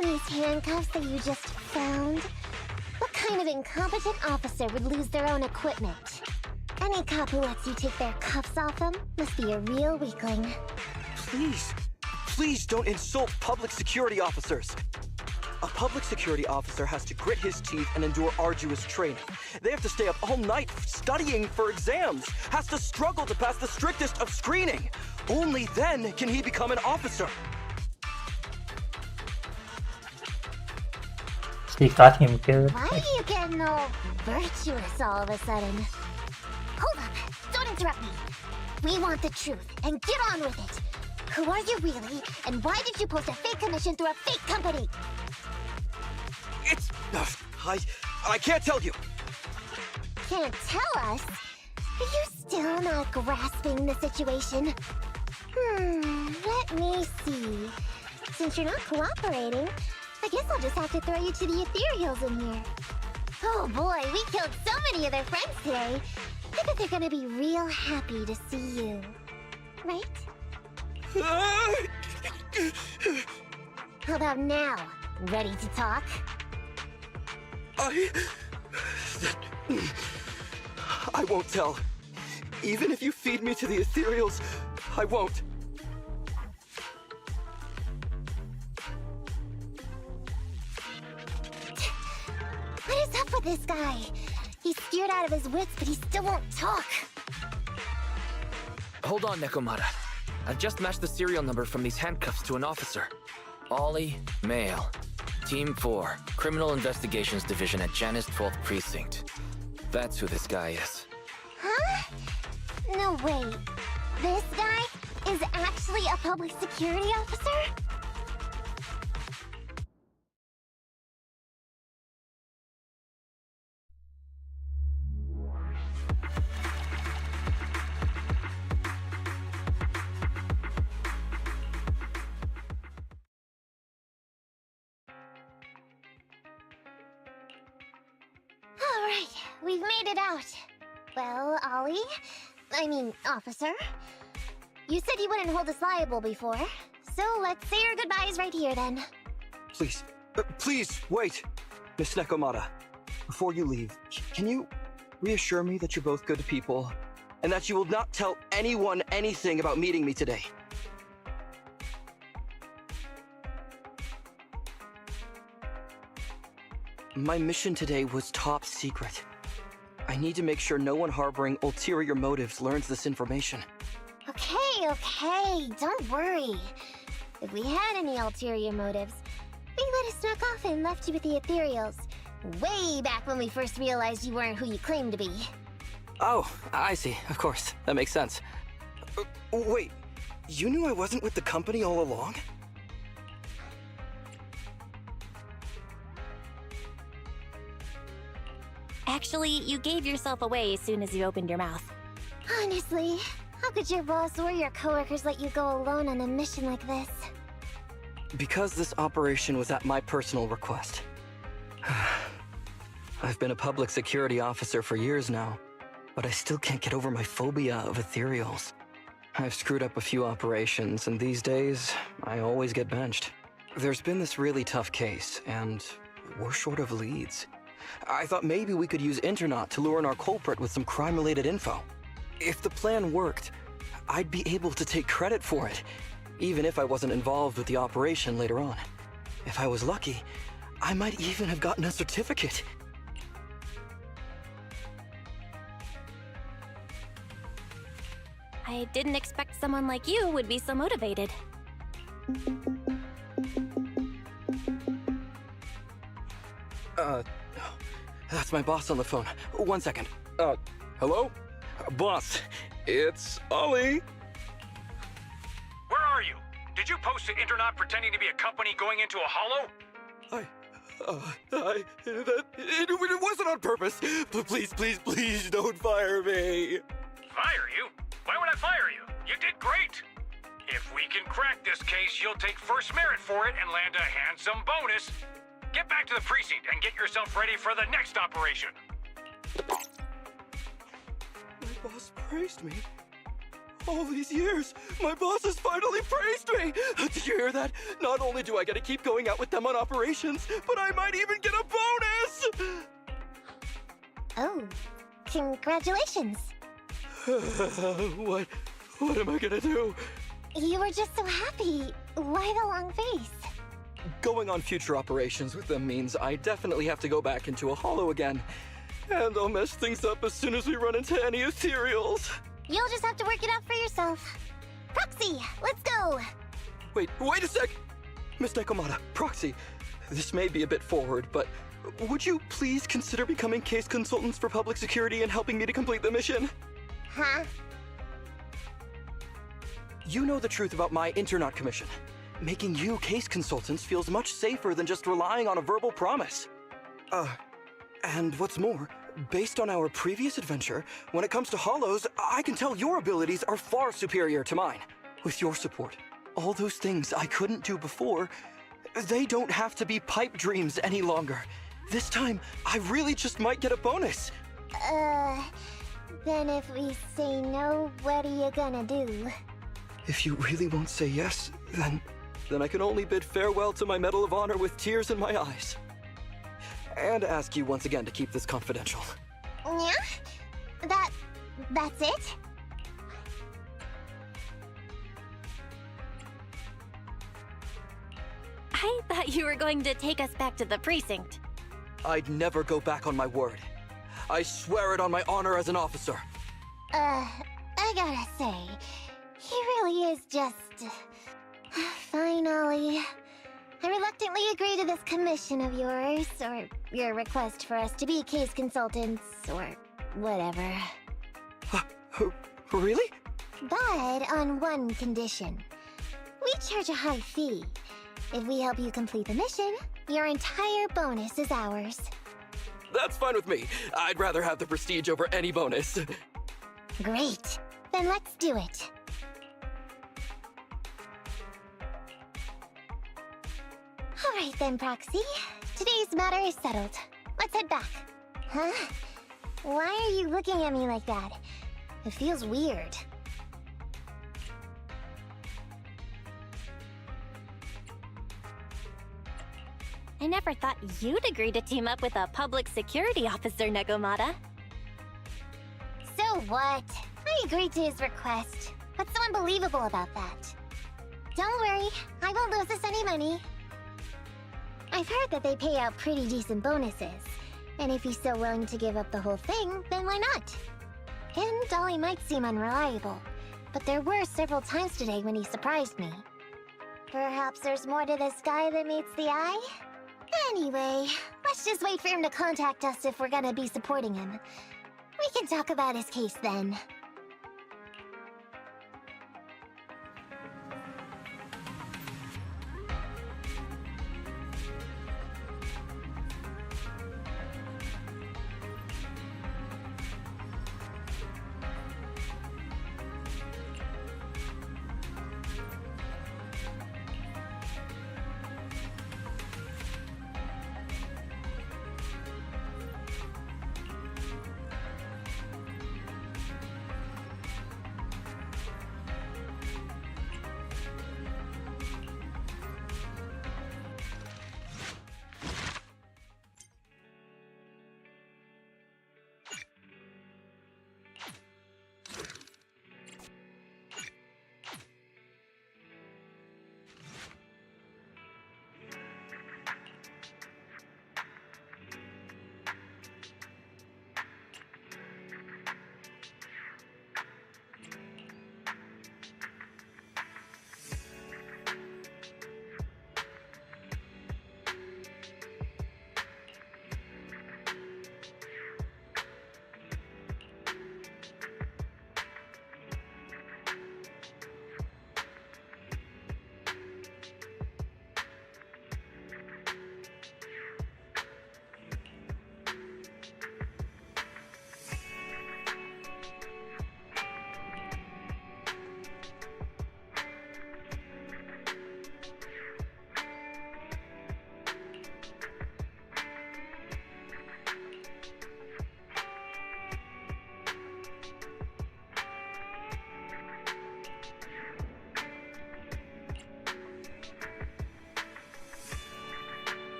And these handcuffs that you just found? What kind of incompetent officer would lose their own equipment? Any cop who lets you take their cuffs off them must be a real weakling. Please don't insult public security officers. A public security officer has to grit his teeth and endure arduous training. They have to stay up all night studying for exams, has to struggle to pass the strictest of screening. Only then can he become an officer. She got him good. Why are you getting all virtuous all of a sudden? Hold up! Don't interrupt me! We want the truth, and get on with it! Who are you really, and why did you post a fake commission through a fake company? It's... I can't tell you! Can't tell us? Are you still not grasping the situation? Let me see. Since you're not cooperating, I guess I'll just have to throw you to the ethereals in here. Oh boy, we killed so many of their friends today. I bet they're gonna be real happy to see you. Right? How about now? Ready to talk? I won't tell. Even if you feed me to the ethereals, I won't. What is up with this guy? He's scared out of his wits, but he still won't talk. Hold on, Nekomata. I've just matched the serial number from these handcuffs to an officer. Ollie, male. Team 4, Criminal Investigations Division at Janus 12th Precinct. That's who this guy is. Huh? No, wait. This guy is actually a public security officer? Alright, we've made it out. Well, officer. You said you wouldn't hold us liable before, so let's say our goodbyes right here then. Please, wait. Miss Nekomata, before you leave, can you reassure me that you're both good people, and that you will not tell anyone anything about meeting me today? My mission today was top secret. I need to make sure no one harboring ulterior motives learns this information. Okay, don't worry. If we had any ulterior motives, we would have snuck off and left you with the ethereals. Way back when we first realized you weren't who you claimed to be. Oh, I see. Of course. That makes sense. Wait, you knew I wasn't with the company all along? Actually, you gave yourself away as soon as you opened your mouth. Honestly, how could your boss or your coworkers let you go alone on a mission like this? Because this operation was at my personal request. I've been a public security officer for years now, but I still can't get over my phobia of ethereals. I've screwed up a few operations, and these days, I always get benched. There's been this really tough case, and we're short of leads. I thought maybe we could use Internaut to lure in our culprit with some crime-related info. If the plan worked, I'd be able to take credit for it, even if I wasn't involved with the operation later on. If I was lucky, I might even have gotten a certificate. I didn't expect someone like you would be so motivated. That's my boss on the phone. 1 second. Hello? Boss, it's Ollie. Where are you? Did you post to Internaut pretending to be a company going into a hollow? It wasn't on purpose. But please don't fire me. Fire you? Why would I fire you? You did great. If we can crack this case, you'll take first merit for it and land a handsome bonus. Get back to the precinct and get yourself ready for the next operation. My boss praised me. All these years, my boss has finally praised me! Did you hear that? Not only do I get to keep going out with them on operations, but I might even get a bonus! Oh, congratulations. What am I gonna do? You were just so happy. Why the long face? Going on future operations with them means I definitely have to go back into a hollow again. And I'll mess things up as soon as we run into any ethereals. You'll just have to work it out for yourself. Proxy, let's go! Wait a sec! Miss Nekomata, Proxy, this may be a bit forward, but would you please consider becoming case consultants for public security and helping me to complete the mission? Huh? You know the truth about my Internaut commission. Making you case consultants feels much safer than just relying on a verbal promise. And what's more, based on our previous adventure, when it comes to hollows, I can tell your abilities are far superior to mine. With your support, all those things I couldn't do before, they don't have to be pipe dreams any longer. This time, I really just might get a bonus. Then if we say no, what are you gonna do? If you really won't say yes, then I can only bid farewell to my Medal of Honor with tears in my eyes. And ask you once again to keep this confidential. Yeah? That's it? I thought you were going to take us back to the precinct. I'd never go back on my word. I swear it on my honor as an officer. I gotta say, he really is just... Fine, Ollie. I reluctantly agree to this commission of yours, or your request for us to be case consultants, or whatever. Really? But on one condition. We charge a high fee. If we help you complete the mission, your entire bonus is ours. That's fine with me. I'd rather have the prestige over any bonus. Great. Then let's do it. Alright then, Proxy. Today's matter is settled. Let's head back. Huh? Why are you looking at me like that? It feels weird. I never thought you'd agree to team up with a public security officer, Nekomata. So what? I agreed to his request. What's so unbelievable about that? Don't worry, I won't lose us any money. I've heard that they pay out pretty decent bonuses. And if he's so willing to give up the whole thing, then why not? And Dolly might seem unreliable, but there were several times today when he surprised me. Perhaps there's more to this guy than meets the eye? Anyway, let's just wait for him to contact us if we're gonna be supporting him. We can talk about his case then.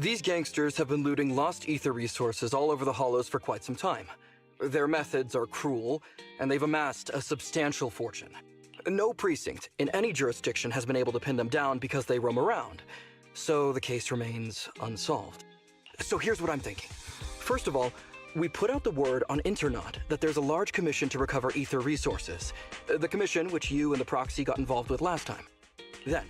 These gangsters have been looting lost ether resources all over the hollows for quite some time. Their methods are cruel, and they've amassed a substantial fortune. No precinct in any jurisdiction has been able to pin them down because they roam around, so the case remains unsolved. So here's what I'm thinking. First of all, we put out the word on Internet that there's a large commission to recover ether resources. The commission which you and the proxy got involved with last time. Then,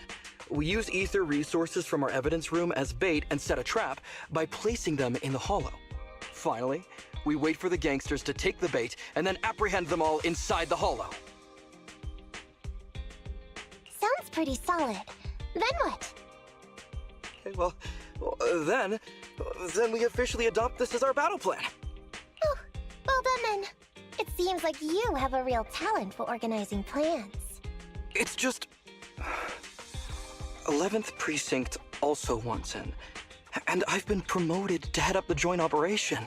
we use ether resources from our evidence room as bait and set a trap by placing them in the hollow. Finally, we wait for the gangsters to take the bait and then apprehend them all inside the hollow. Sounds pretty solid. Then what? Okay, well, then we officially adopt this as our battle plan. Oh, well done then. It seems like you have a real talent for organizing plans. It's just... 11th Precinct also wants in, and I've been promoted to head up the joint operation.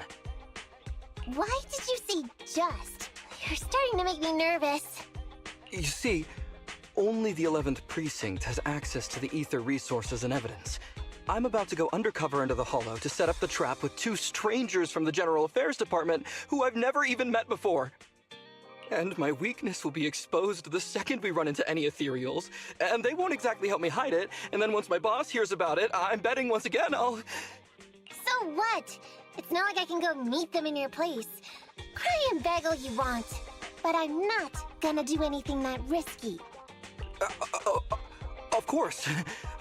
Why did you say just? You're starting to make me nervous. You see, only the 11th Precinct has access to the ether resources and evidence. I'm about to go undercover into the hollow to set up the trap with 2 strangers from the General Affairs Department who I've never even met before. And my weakness will be exposed the second we run into any ethereals, and they won't exactly help me hide it, and then once my boss hears about it, I'm betting once again I'll... So what? It's not like I can go meet them in your place. Cry and beg all you want, but I'm not gonna do anything that risky. Of course.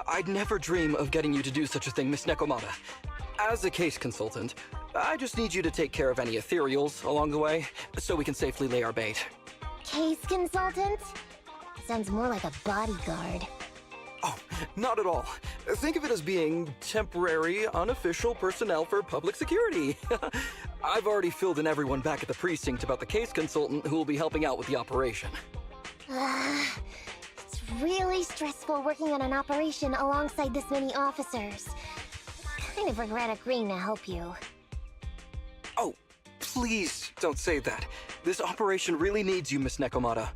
I'd never dream of getting you to do such a thing, Miss Nekomata. As a case consultant, I just need you to take care of any ethereals along the way, so we can safely lay our bait. Case consultant? Sounds more like a bodyguard. Oh, not at all. Think of it as being temporary, unofficial personnel for public security. I've already filled in everyone back at the precinct about the case consultant who will be helping out with the operation. It's really stressful working on an operation alongside this many officers. I kind of regret agreeing to help you. Oh, please don't say that. This operation really needs you, Miss Nekomata.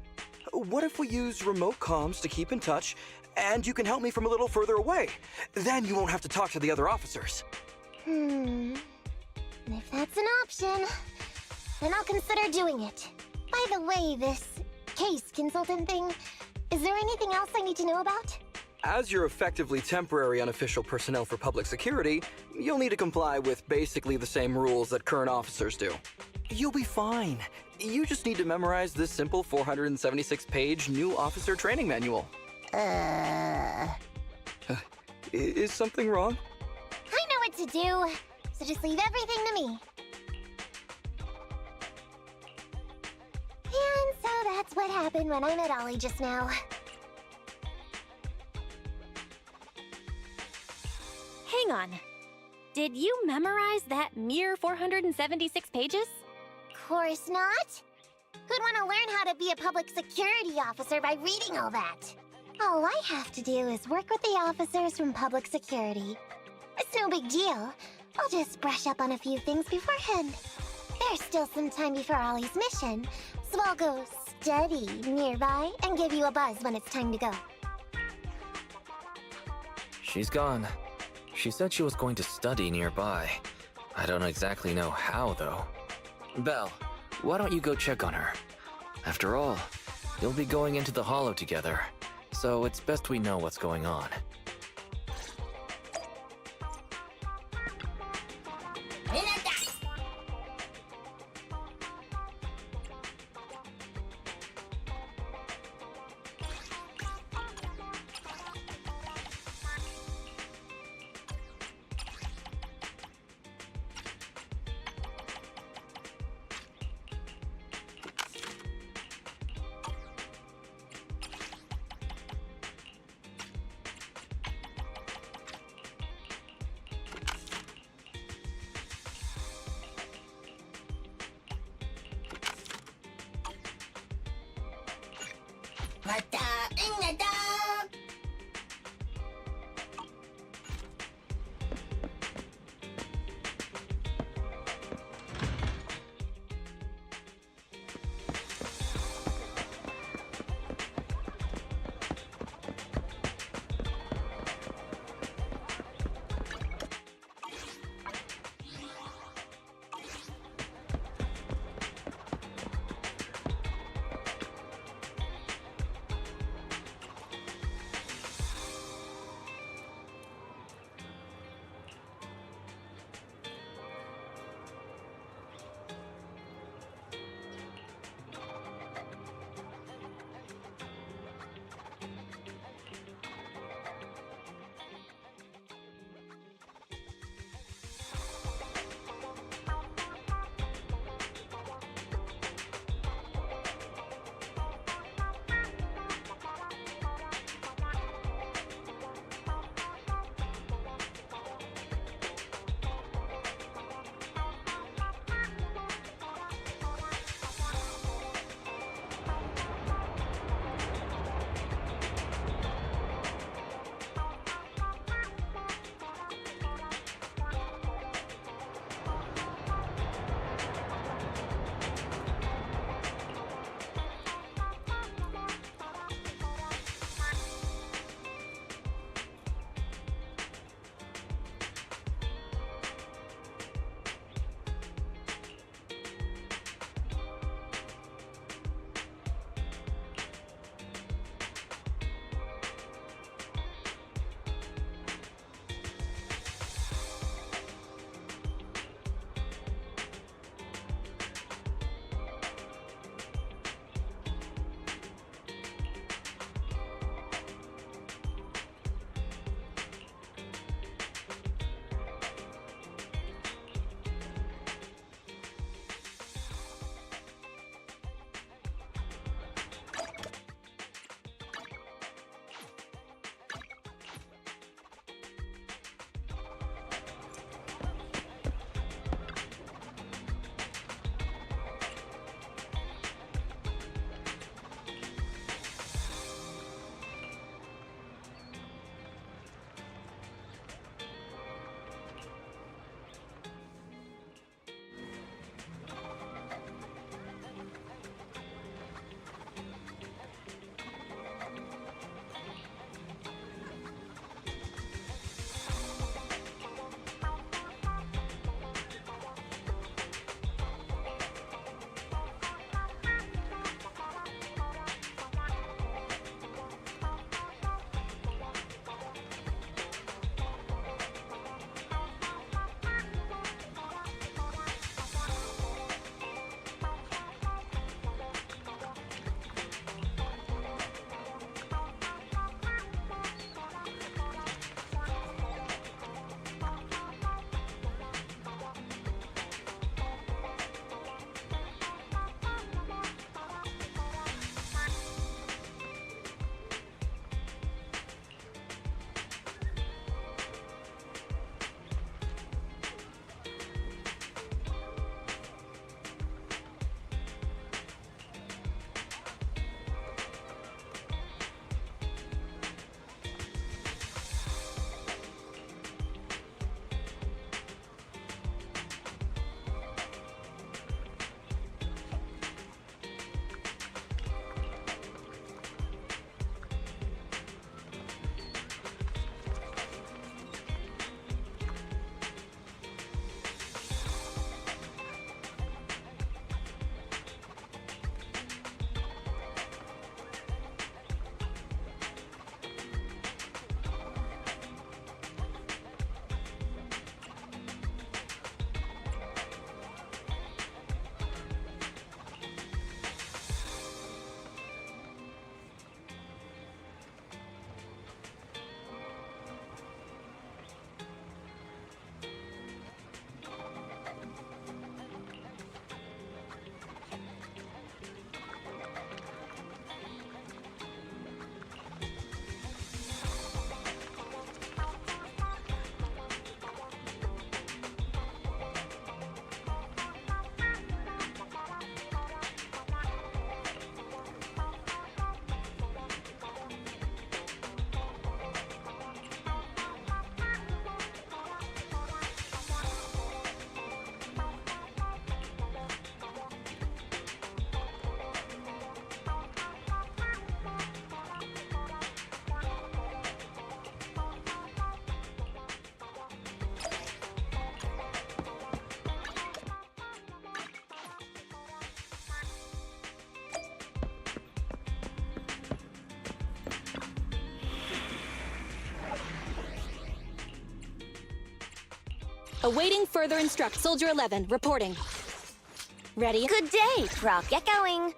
What if we use remote comms to keep in touch, and you can help me from a little further away? Then you won't have to talk to the other officers. If that's an option, then I'll consider doing it. By the way, this case consultant thing, is there anything else I need to know about? As you're effectively temporary unofficial personnel for public security, you'll need to comply with basically the same rules that current officers do. You'll be fine. You just need to memorize this simple 476-page new officer training manual. Is something wrong? I know what to do, so just leave everything to me. And so that's what happened when I met Ollie just now. Hang on. Did you memorize that mere 476 pages? Course not. Who'd want to learn how to be a public security officer by reading all that? All I have to do is work with the officers from public security. It's no big deal. I'll just brush up on a few things beforehand. There's still some time before Ollie's mission, so I'll go study nearby and give you a buzz when it's time to go. She's gone. She said she was going to study nearby. I don't exactly know how, though. Belle, why don't you go check on her? After all, you'll be going into the hollow together, so it's best we know what's going on. Awaiting further Soldier 11, reporting. Ready? Good day, Croc. Get going.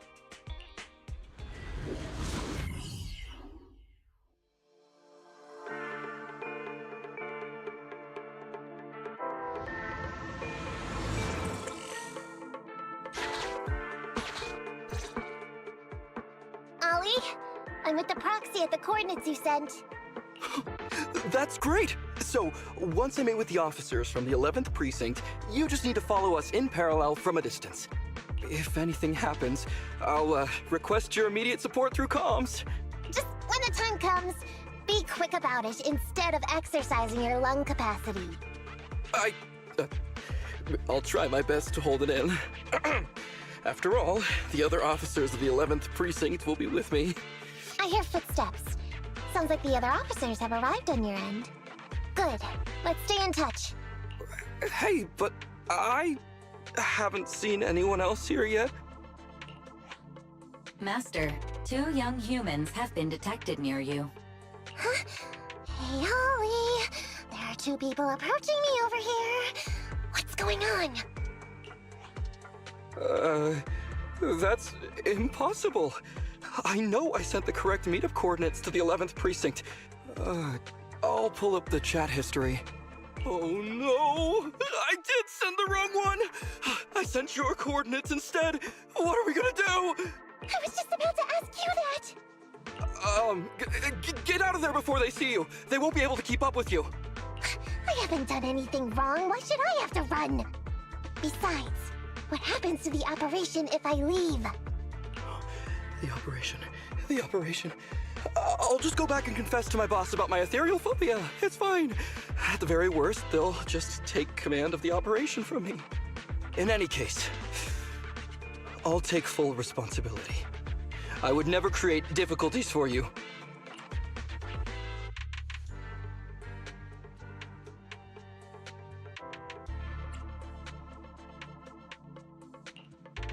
Ollie, I'm with the proxy at the coordinates you sent. That's great! So, once I meet with the officers from the 11th Precinct, you just need to follow us in parallel from a distance. If anything happens, I'll request your immediate support through comms. Just when the time comes, be quick about it instead of exercising your lung capacity. I'll try my best to hold it in. After all, the other officers of the 11th Precinct will be with me. I hear footsteps. Sounds like the other officers have arrived on your end. Good. Let's stay in touch. Hey, but I haven't seen anyone else here yet. Master, 2 young humans have been detected near you. Huh? Hey, Ollie. There are 2 people approaching me over here. What's going on? That's impossible. I know I sent the correct meetup coordinates to the 11th Precinct. I'll pull up the chat history. Oh no! I did send the wrong one! I sent your coordinates instead! What are we gonna do? I was just about to ask you that! Get out of there before they see you! They won't be able to keep up with you! I haven't done anything wrong. Why should I have to run? Besides, what happens to the operation if I leave? The operation. I'll just go back and confess to my boss about my ethereal phobia. It's fine. At the very worst, they'll just take command of the operation from me. In any case, I'll take full responsibility. I would never create difficulties for you.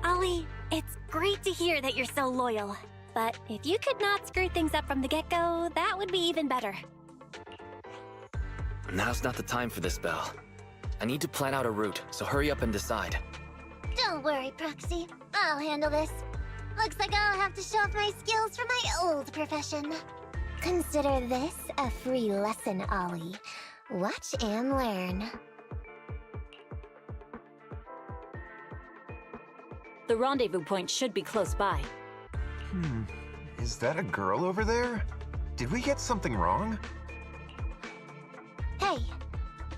Ollie, it's great to hear that you're so loyal. But if you could not screw things up from the get-go, that would be even better. Now's not the time for this, Belle. I need to plan out a route, so hurry up and decide. Don't worry, Proxy. I'll handle this. Looks like I'll have to show off my skills from my old profession. Consider this a free lesson, Ollie. Watch and learn. The rendezvous point should be close by. Is that a girl over there? Did we get something wrong? Hey,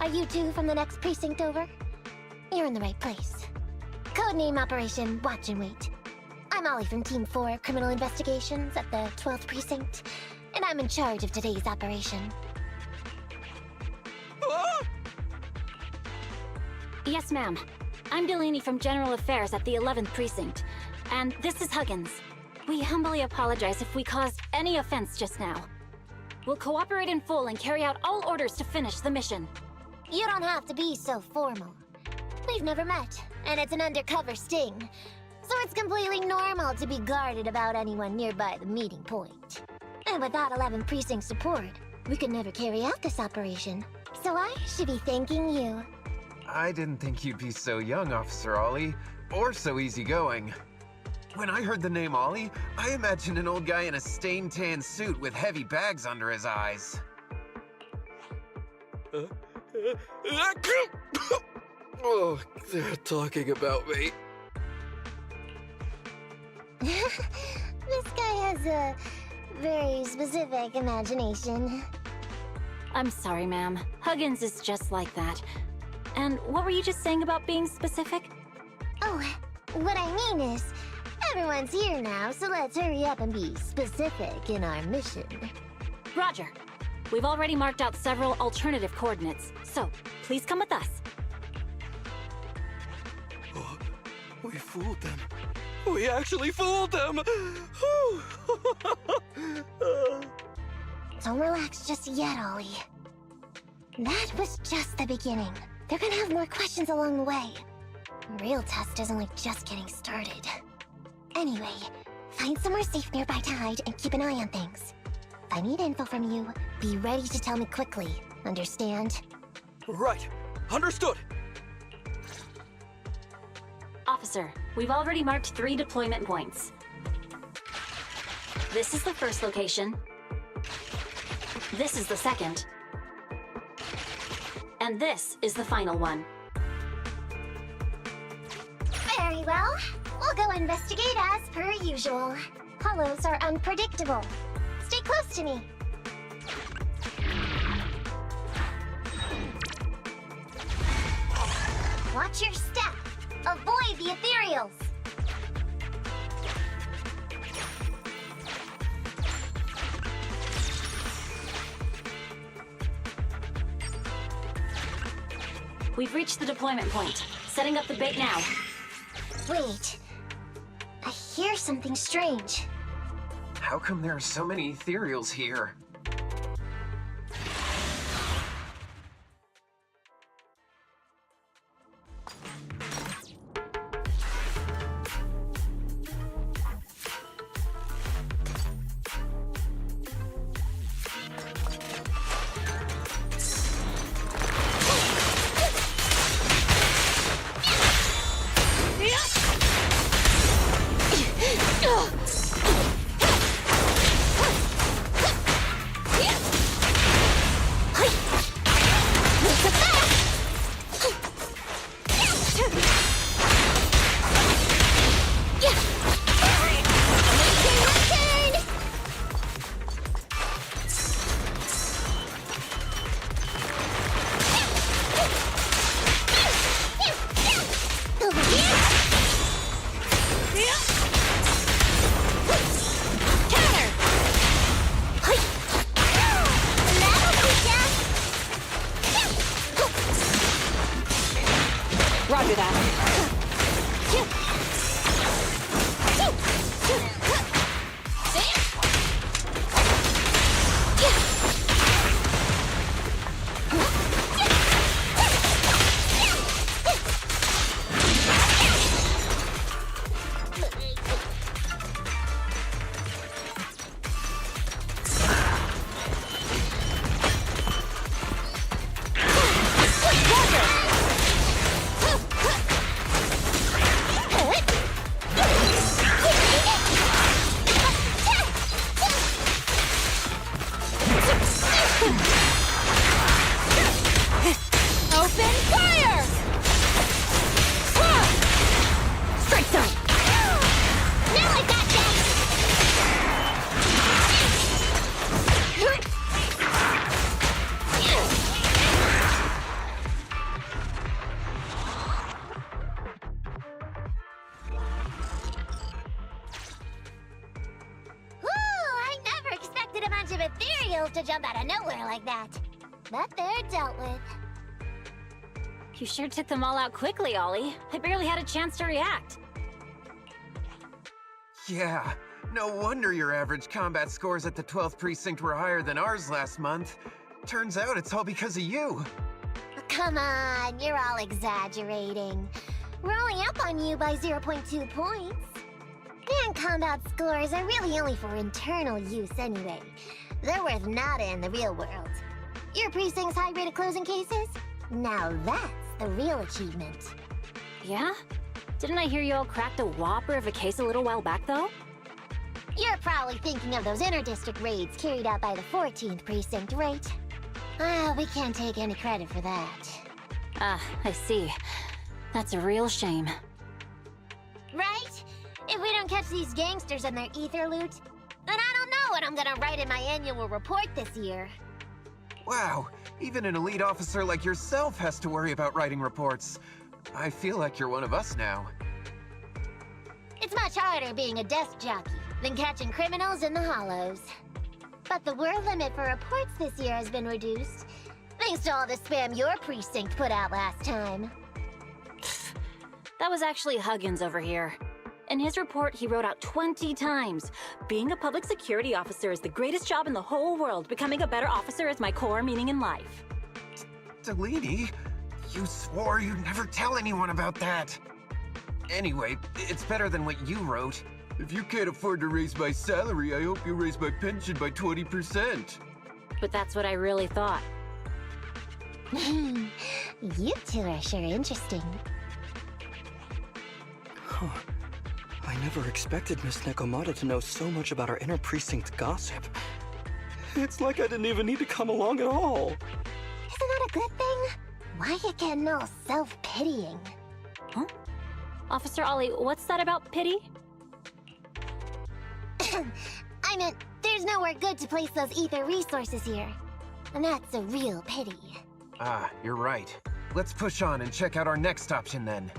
are you 2 from the next precinct over? You're in the right place. Codename Operation Watch and Wait. I'm Ollie from Team 4 Criminal Investigations at the 12th Precinct, and I'm in charge of today's operation. Yes, ma'am. I'm Delaney from General Affairs at the 11th Precinct, and this is Huggins. We humbly apologize if we caused any offense just now. We'll cooperate in full and carry out all orders to finish the mission. You don't have to be so formal. We've never met, and it's an undercover sting. So it's completely normal to be guarded about anyone nearby the meeting point. And without 11 Precinct support, we could never carry out this operation. So I should be thanking you. I didn't think you'd be so young, Officer Ollie, or so easygoing. When I heard the name Ollie, I imagined an old guy in a stained tan suit with heavy bags under his eyes. Oh, they're talking about me. This guy has a very specific imagination. I'm sorry, ma'am. Huggins is just like that. And what were you just saying about being specific? Oh, what I mean is, everyone's here now, so let's hurry up and be specific in our mission. Roger. We've already marked out several alternative coordinates, so please come with us. Oh, we fooled them. We actually fooled them! Don't relax just yet, Ollie. That was just the beginning. They're gonna have more questions along the way. Real test is only just getting started. Anyway, find somewhere safe nearby to hide and keep an eye on things. If I need info from you, be ready to tell me quickly. Understand? Right. Understood! Officer, we've already marked 3 deployment points. This is the first location. This is the second. And this is the final one. Very well. We'll go investigate as per usual. Hollows are unpredictable. Stay close to me. Watch your step. Avoid the ethereals. We've reached the deployment point. Setting up the bait now. Wait. I hear something strange. How come there are so many ethereals here? Roger that. Open fire! Strike zone! Now I got that! Woo! I never expected a bunch of ethereals to jump out of nowhere like that. But they're dealt with. You sure took them all out quickly, Ollie. I barely had a chance to react. Yeah, no wonder your average combat scores at the 12th precinct were higher than ours last month. Turns out it's all because of you. Come on, you're all exaggerating. We're only up on you by 0.2 points. And combat scores are really only for internal use anyway. They're worth nada in the real world. Your precinct's high rate of closing cases? Now that's the real achievement. Yeah? Didn't I hear you all cracked a whopper of a case a little while back, though? You're probably thinking of those inter-district raids carried out by the 14th precinct, right? Ah, we can't take any credit for that. Ah, I see. That's a real shame. Right? If we don't catch these gangsters and their ether loot, then I don't know what I'm gonna write in my annual report this year. Wow, even an elite officer like yourself has to worry about writing reports. I feel like you're one of us now. It's much harder being a desk jockey than catching criminals in the hollows. But the word limit for reports this year has been reduced, thanks to all the spam your precinct put out last time. That was actually Huggins over here. In his report, he wrote out 20 times. Being a public security officer is the greatest job in the whole world. Becoming a better officer is my core meaning in life. Delaney, you swore you'd never tell anyone about that. Anyway, it's better than what you wrote. If you can't afford to raise my salary, I hope you raise my pension by 20%. But that's what I really thought. You two are sure interesting. Huh. I never expected Miss Nekomata to know so much about our inner precinct gossip. It's like I didn't even need to come along at all. Isn't that a good thing? Why you getting all self-pitying? Huh? Officer Ollie, what's that about pity? I meant, there's nowhere good to place those ether resources here. And that's a real pity. Ah, you're right. Let's push on and check out our next option then.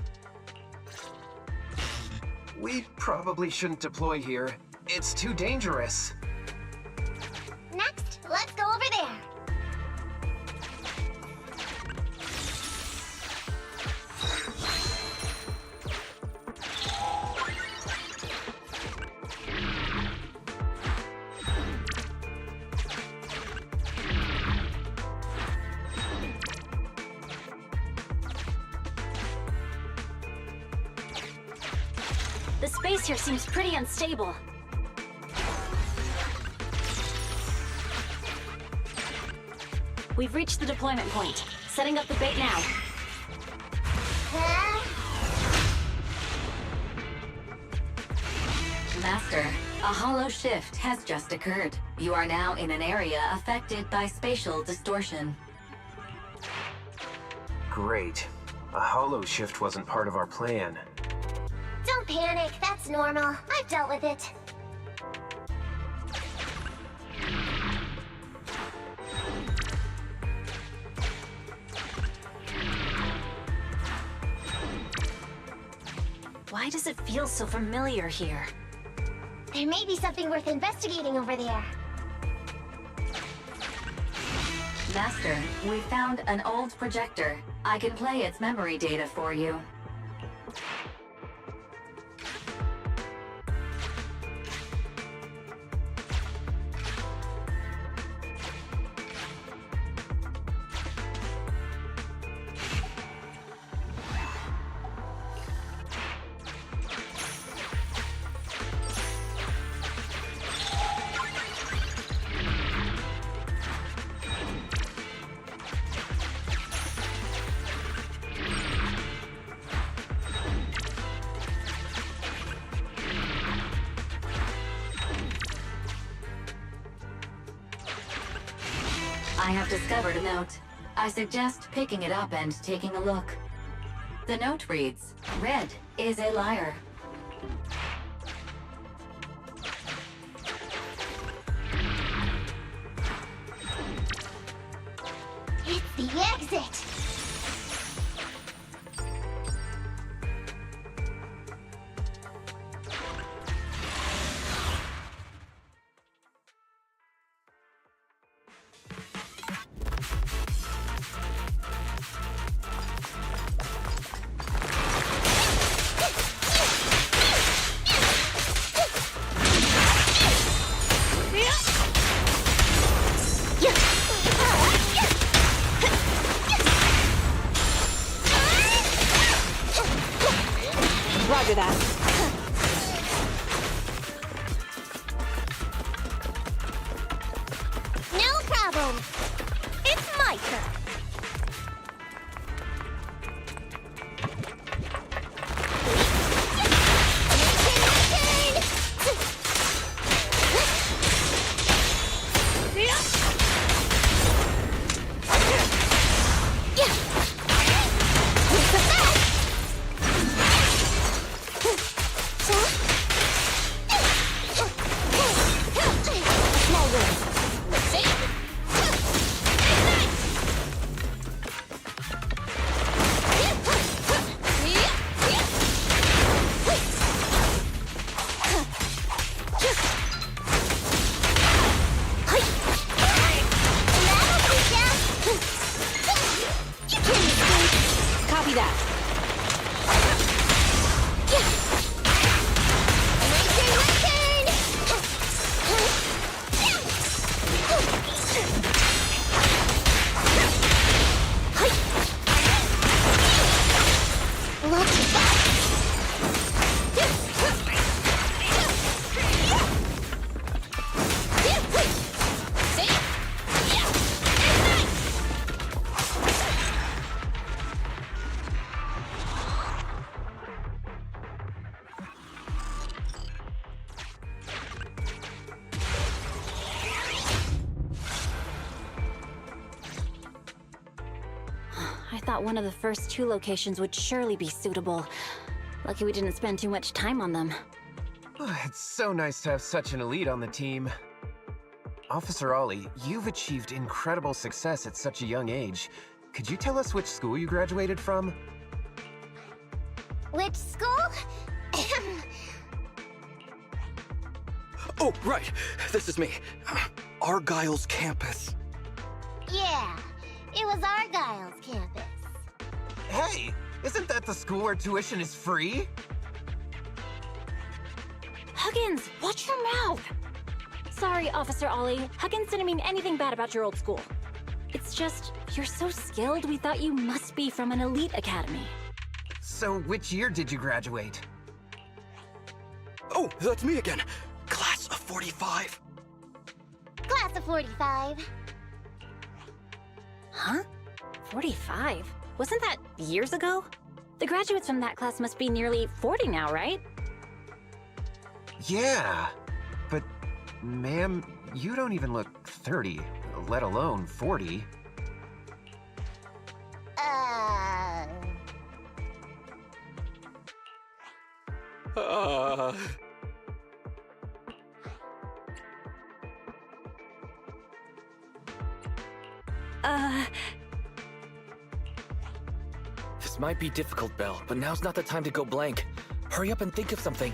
We probably shouldn't deploy here. It's too dangerous. Next, let's go over there. The space here seems pretty unstable. We've reached the deployment point. Setting up the bait now. Master, a hollow shift has just occurred. You are now in an area affected by spatial distortion. Great. A hollow shift wasn't part of our plan. Don't panic, that's normal. I've dealt with it. Why does it feel so familiar here? There may be something worth investigating over there. Master, we found an old projector. I can play its memory data for you. I have discovered a note. I suggest picking it up and taking a look. The note reads, "Red is a liar." It's the exit! Roger that. No problem! It's my turn. thought one of the first 2 locations would surely be suitable. Lucky we didn't spend too much time on them. It's so nice to have such an elite on the team. Officer Ollie, you've achieved incredible success at such a young age. Could you tell us which school you graduated from? Which school? Oh, right. This is me. Argyle's campus. Yeah, it was Argyle's campus. Hey, isn't that the school where tuition is free? Huggins, watch your mouth! Sorry, Officer Ollie. Huggins didn't mean anything bad about your old school. It's just, you're so skilled, we thought you must be from an elite academy. So, which year did you graduate? Oh, that's me again. Class of 45. Class of 45. Huh? 45? Wasn't that years ago? The graduates from that class must be nearly 40 now, right? Yeah, but ma'am, you don't even look 30, let alone 40. This might be difficult, Belle, but now's not the time to go blank. Hurry up and think of something.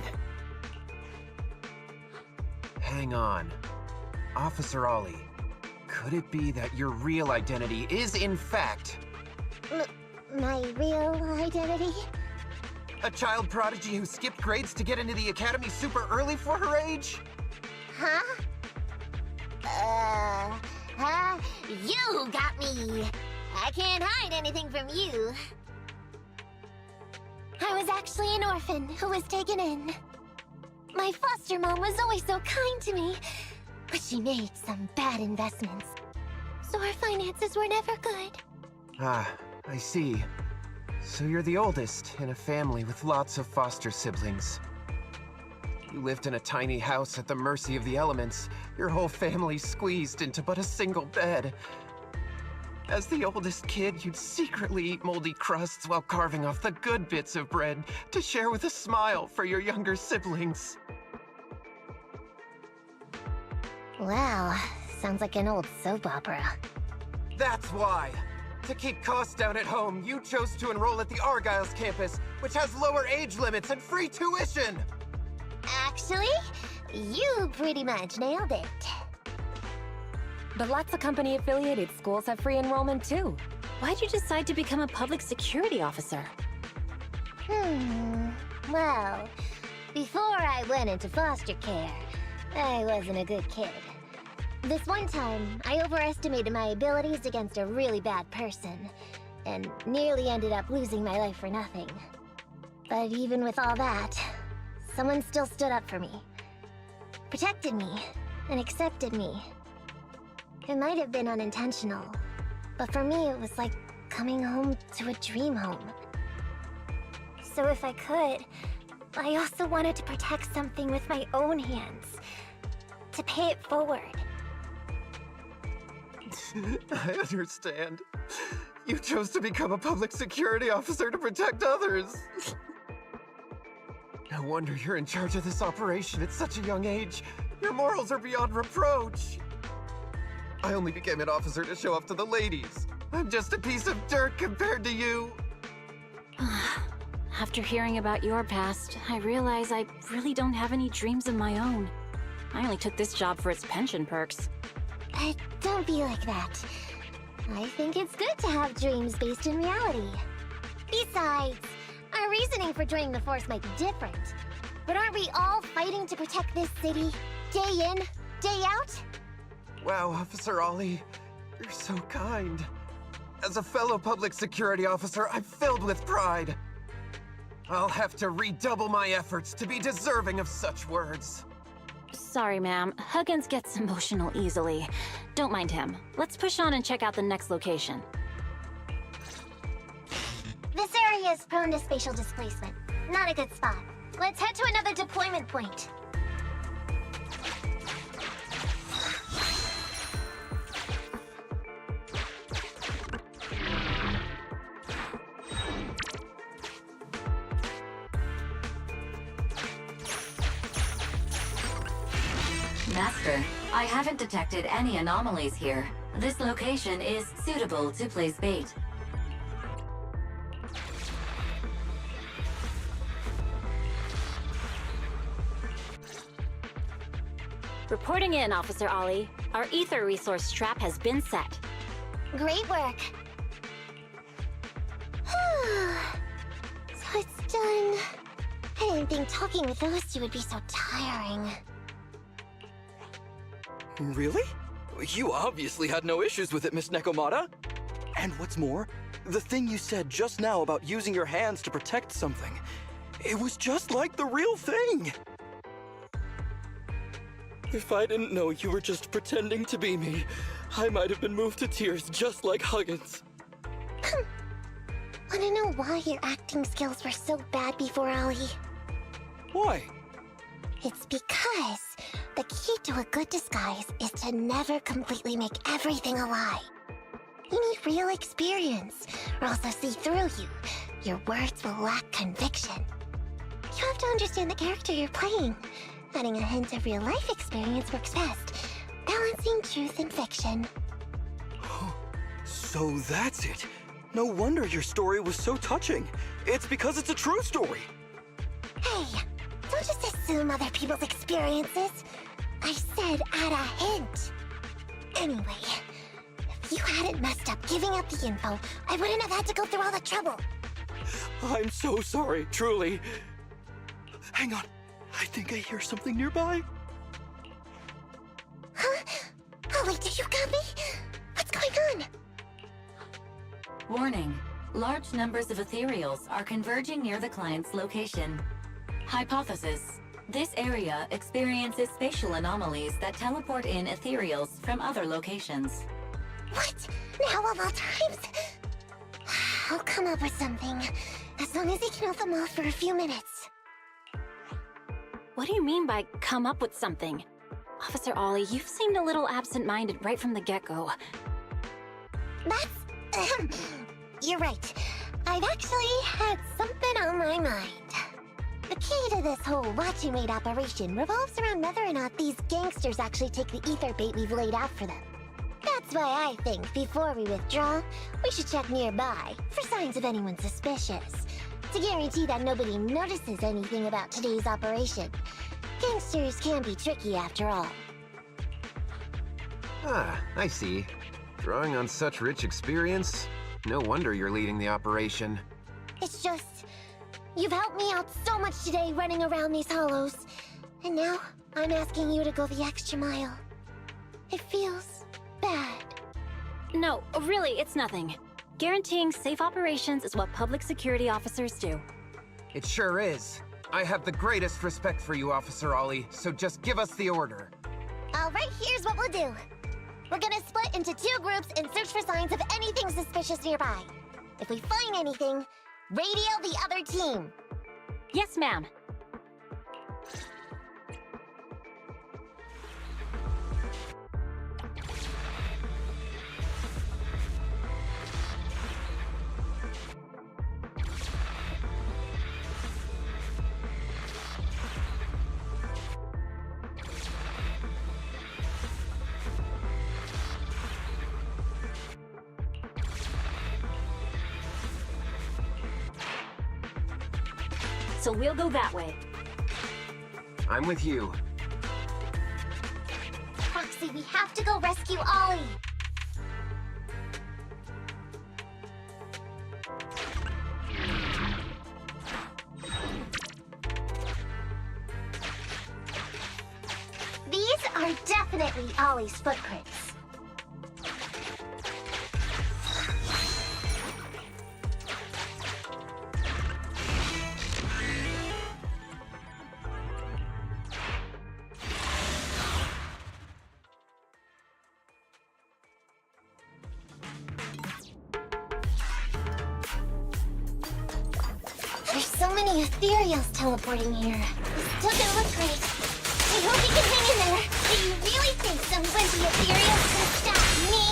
Hang on. Officer Ollie, could it be that your real identity is, in fact... My real identity? a child prodigy who skipped grades to get into the academy super early for her age? Huh? You got me! I can't hide anything from you. I was actually an orphan who was taken in. My foster mom was always so kind to me, but she made some bad investments. So our finances were never good. Ah, I see. So you're the oldest in a family with lots of foster siblings. You lived in a tiny house at the mercy of the elements, your whole family squeezed into but a single bed. As the oldest kid, you'd secretly eat moldy crusts while carving off the good bits of bread to share with a smile for your younger siblings. Wow, sounds like an old soap opera. That's why! To keep costs down at home, you chose to enroll at the Argyle's campus, which has lower age limits and free tuition! Actually, you pretty much nailed it. But lots of company-affiliated schools have free enrollment too. Why'd you decide to become a public security officer? Well, before I went into foster care, I wasn't a good kid. This one time, I overestimated my abilities against a really bad person, and nearly ended up losing my life for nothing. But even with all that, someone still stood up for me, protected me, and accepted me. It might have been unintentional, but for me it was like coming home to a dream home. So if I could, I also wanted to protect something with my own hands, to pay it forward. I understand. You chose to become a public security officer to protect others. No wonder you're in charge of this operation at such a young age. Your morals are beyond reproach. I only became an officer to show off to the ladies. I'm just a piece of dirt compared to you. After hearing about your past, I realize I really don't have any dreams of my own. I only took this job for its pension perks. Don't be like that. I think it's good to have dreams based in reality. Besides, our reasoning for joining the Force might be different. But aren't we all fighting to protect this city, day in, day out? Wow, Officer Ollie, you're so kind. As a fellow public security officer, I'm filled with pride. I'll have to redouble my efforts to be deserving of such words. Sorry, ma'am. Huggins gets emotional easily. Don't mind him. Let's push on and check out the next location. This area is prone to spatial displacement. Not a good spot. Let's head to another deployment point. Master, I haven't detected any anomalies here. This location is suitable to place bait. Reporting in, Officer Ollie. Our ether resource trap has been set. Great work. So it's done. I didn't think talking with those two would be so tiring. Really? You obviously had no issues with it, Miss Nekomata. And what's more, the thing you said just now about using your hands to protect something, it was just like the real thing. If I didn't know you were just pretending to be me, I might have been moved to tears just like Huggins. Wanna know why your acting skills were so bad before, Ollie? Why? It's because the key to a good disguise is to never completely make everything a lie. You need real experience, or else they'll see through you. Your words will lack conviction. You have to understand the character you're playing. Adding a hint of real-life experience works best, balancing truth and fiction. So that's it. No wonder your story was so touching. It's because it's a true story. Hey, don't just assume other people's experiences. I said add a hint. Anyway, if you hadn't messed up giving up the info, I wouldn't have had to go through all the trouble. I'm so sorry, truly. Hang on. I think I hear something nearby. Huh? Ollie, do you copy? What's going on? Warning. Large numbers of ethereals are converging near the client's location. Hypothesis. This area experiences spatial anomalies that teleport in ethereals from other locations. What? Now of all times? I'll come up with something, as long as he can hold them off for a few minutes. What do you mean by come up with something? Officer Ollie, you've seemed a little absent-minded right from the get-go. That's... You're right. I've actually had something on my mind. The key to this whole watching wait operation revolves around whether or not these gangsters actually take the ether bait we've laid out for them. That's why I think before we withdraw, we should check nearby for signs of anyone suspicious, to guarantee that nobody notices anything about today's operation. Gangsters can be tricky after all. Ah, I see. Drawing on such rich experience, no wonder you're leading the operation. It's just, you've helped me out so much today running around these hollows, and now I'm asking you to go the extra mile. It feels bad. No, really, it's nothing. Guaranteeing safe operations is what public security officers do. It sure is. I have the greatest respect for you, Officer Ollie, so just give us the order. Alright, here's what we'll do. We're gonna split into 2 groups and search for signs of anything suspicious nearby. If we find anything, radio the other team. Yes, ma'am. So we'll go that way. I'm with you. Foxy, we have to go rescue Ollie. These are definitely Ollie's footprints. There's so many ethereals teleporting here. This doesn't look great. I hope you can hang in there. Do you really think some wimpy ethereals can stop me?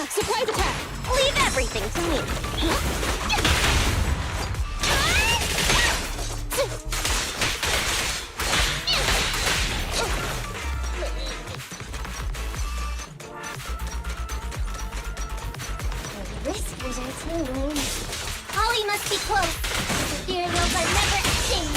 Surprise attack! Leave everything to me. must be close. The ethereals are never ending.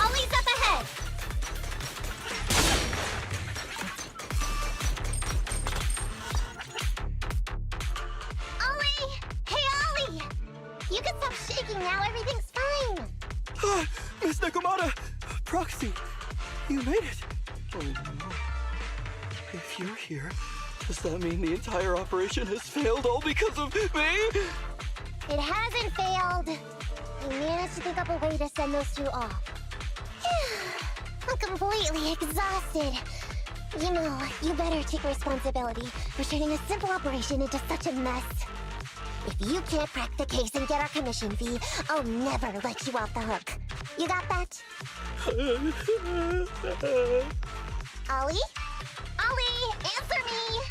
Ollie's up ahead. Ollie! Hey, Ollie! You can stop shaking now. Everything's fine. Ah, Miss Nakamata! Proxy, you made it. Oh no. If you're here, does that mean the entire operation has failed all because of me? It hasn't failed. I managed to think up a way to send those two off. I'm completely exhausted. You know, you better take responsibility for turning a simple operation into such a mess. If you can't crack the case and get our commission fee, I'll never let you off the hook. You got that? Ollie? Ollie, answer me!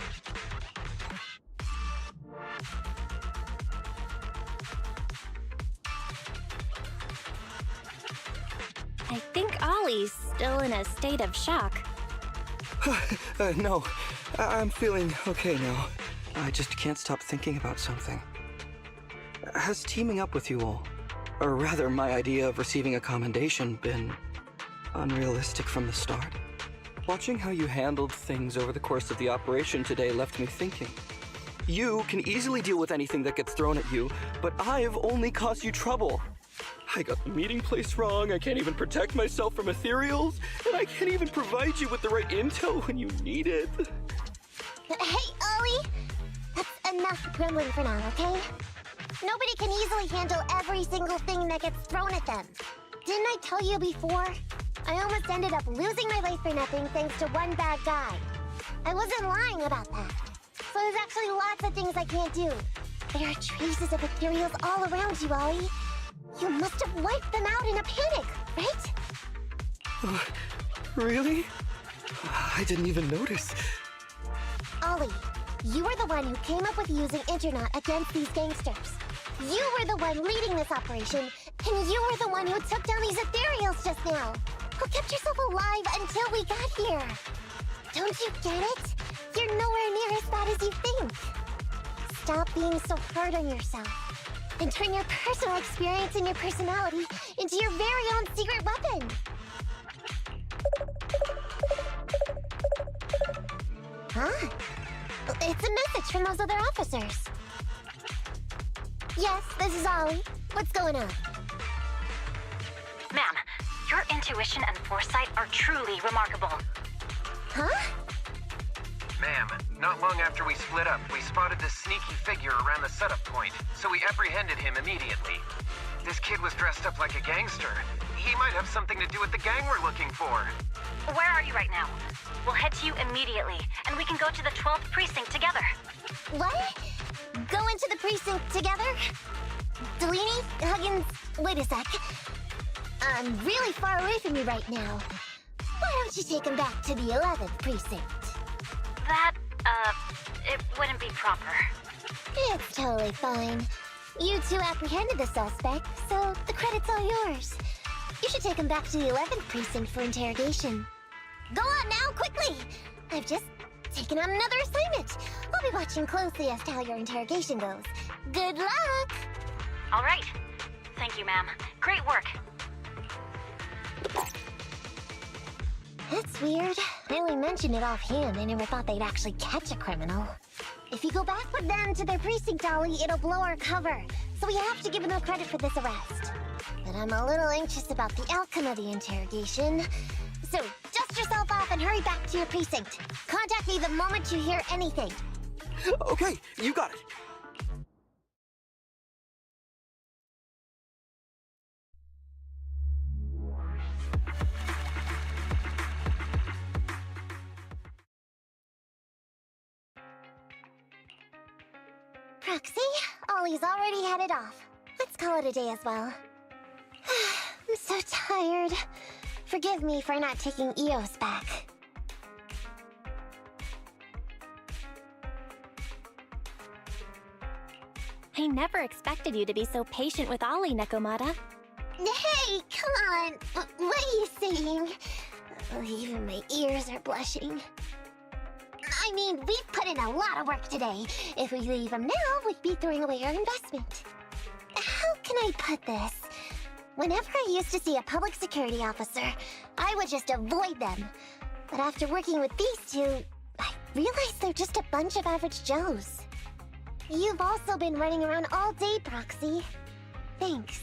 I think Ollie's still in a state of shock. No, I'm feeling okay now. I just can't stop thinking about something. Has teaming up with you all, or rather my idea of receiving a commendation, been unrealistic from the start? Watching how you handled things over the course of the operation today left me thinking. You can easily deal with anything that gets thrown at you, but I've only caused you trouble. I got the meeting place wrong, I can't even protect myself from ethereals, and I can't even provide you with the right intel when you need it. Hey, Ollie! That's enough grumbling for now, okay? Nobody can easily handle every single thing that gets thrown at them. Didn't I tell you before? I almost ended up losing my life for nothing thanks to one bad guy. I wasn't lying about that. So there's actually lots of things I can't do. There are traces of ethereals all around you, Ollie. You must have wiped them out in a panic, right? Really? I didn't even notice. Ollie, you were the one who came up with using Internet against these gangsters. You were the one leading this operation, and you were the one who took down these ethereals just now. Who kept yourself alive until we got here. Don't you get it? You're nowhere near as bad as you think. Stop being so hard on yourself. And turn your personal experience and your personality into your very own secret weapon. Huh? It's a message from those other officers. Yes, this is Ollie. What's going on? Ma'am, your intuition and foresight are truly remarkable. Huh? Ma'am, not long after we split up, we spotted this sneaky figure around the setup point, so we apprehended him immediately. This kid was dressed up like a gangster. He might have something to do with the gang we're looking for. Where are you right now? We'll head to you immediately, and we can go to the 12th precinct together. What? Go into the precinct together? Delaney? Huggins? Wait a sec. I'm really far away from you right now. Why don't you take him back to the 11th precinct? That, it wouldn't be proper. It's totally fine. You two apprehended the suspect, so the credit's all yours. You should take him back to the 11th precinct for interrogation. Go on now, quickly! I've just taken on another assignment. I'll be watching closely as to how your interrogation goes. Good luck! All right. Thank you, ma'am. Great work. That's weird. I only mentioned it offhand. I never thought they'd actually catch a criminal. If you go back with them to their precinct, Ollie, it'll blow our cover. So we have to give them credit for this arrest. But I'm a little anxious about the outcome of the interrogation. So dust yourself off and hurry back to your precinct. Contact me the moment you hear anything. Okay, you got it. Proxy, Ollie's already headed off. Let's call it a day as well. I'm so tired. Forgive me for not taking EOS back. I never expected you to be so patient with Ollie, Nekomata. Hey, come on! What are you saying? Even my ears are blushing. I mean, we've put in a lot of work today. If we leave them now, we'd be throwing away our investment. How can I put this? Whenever I used to see a public security officer, I would just avoid them. But after working with these two, I realized they're just a bunch of average Joes. You've also been running around all day, Proxy. Thanks.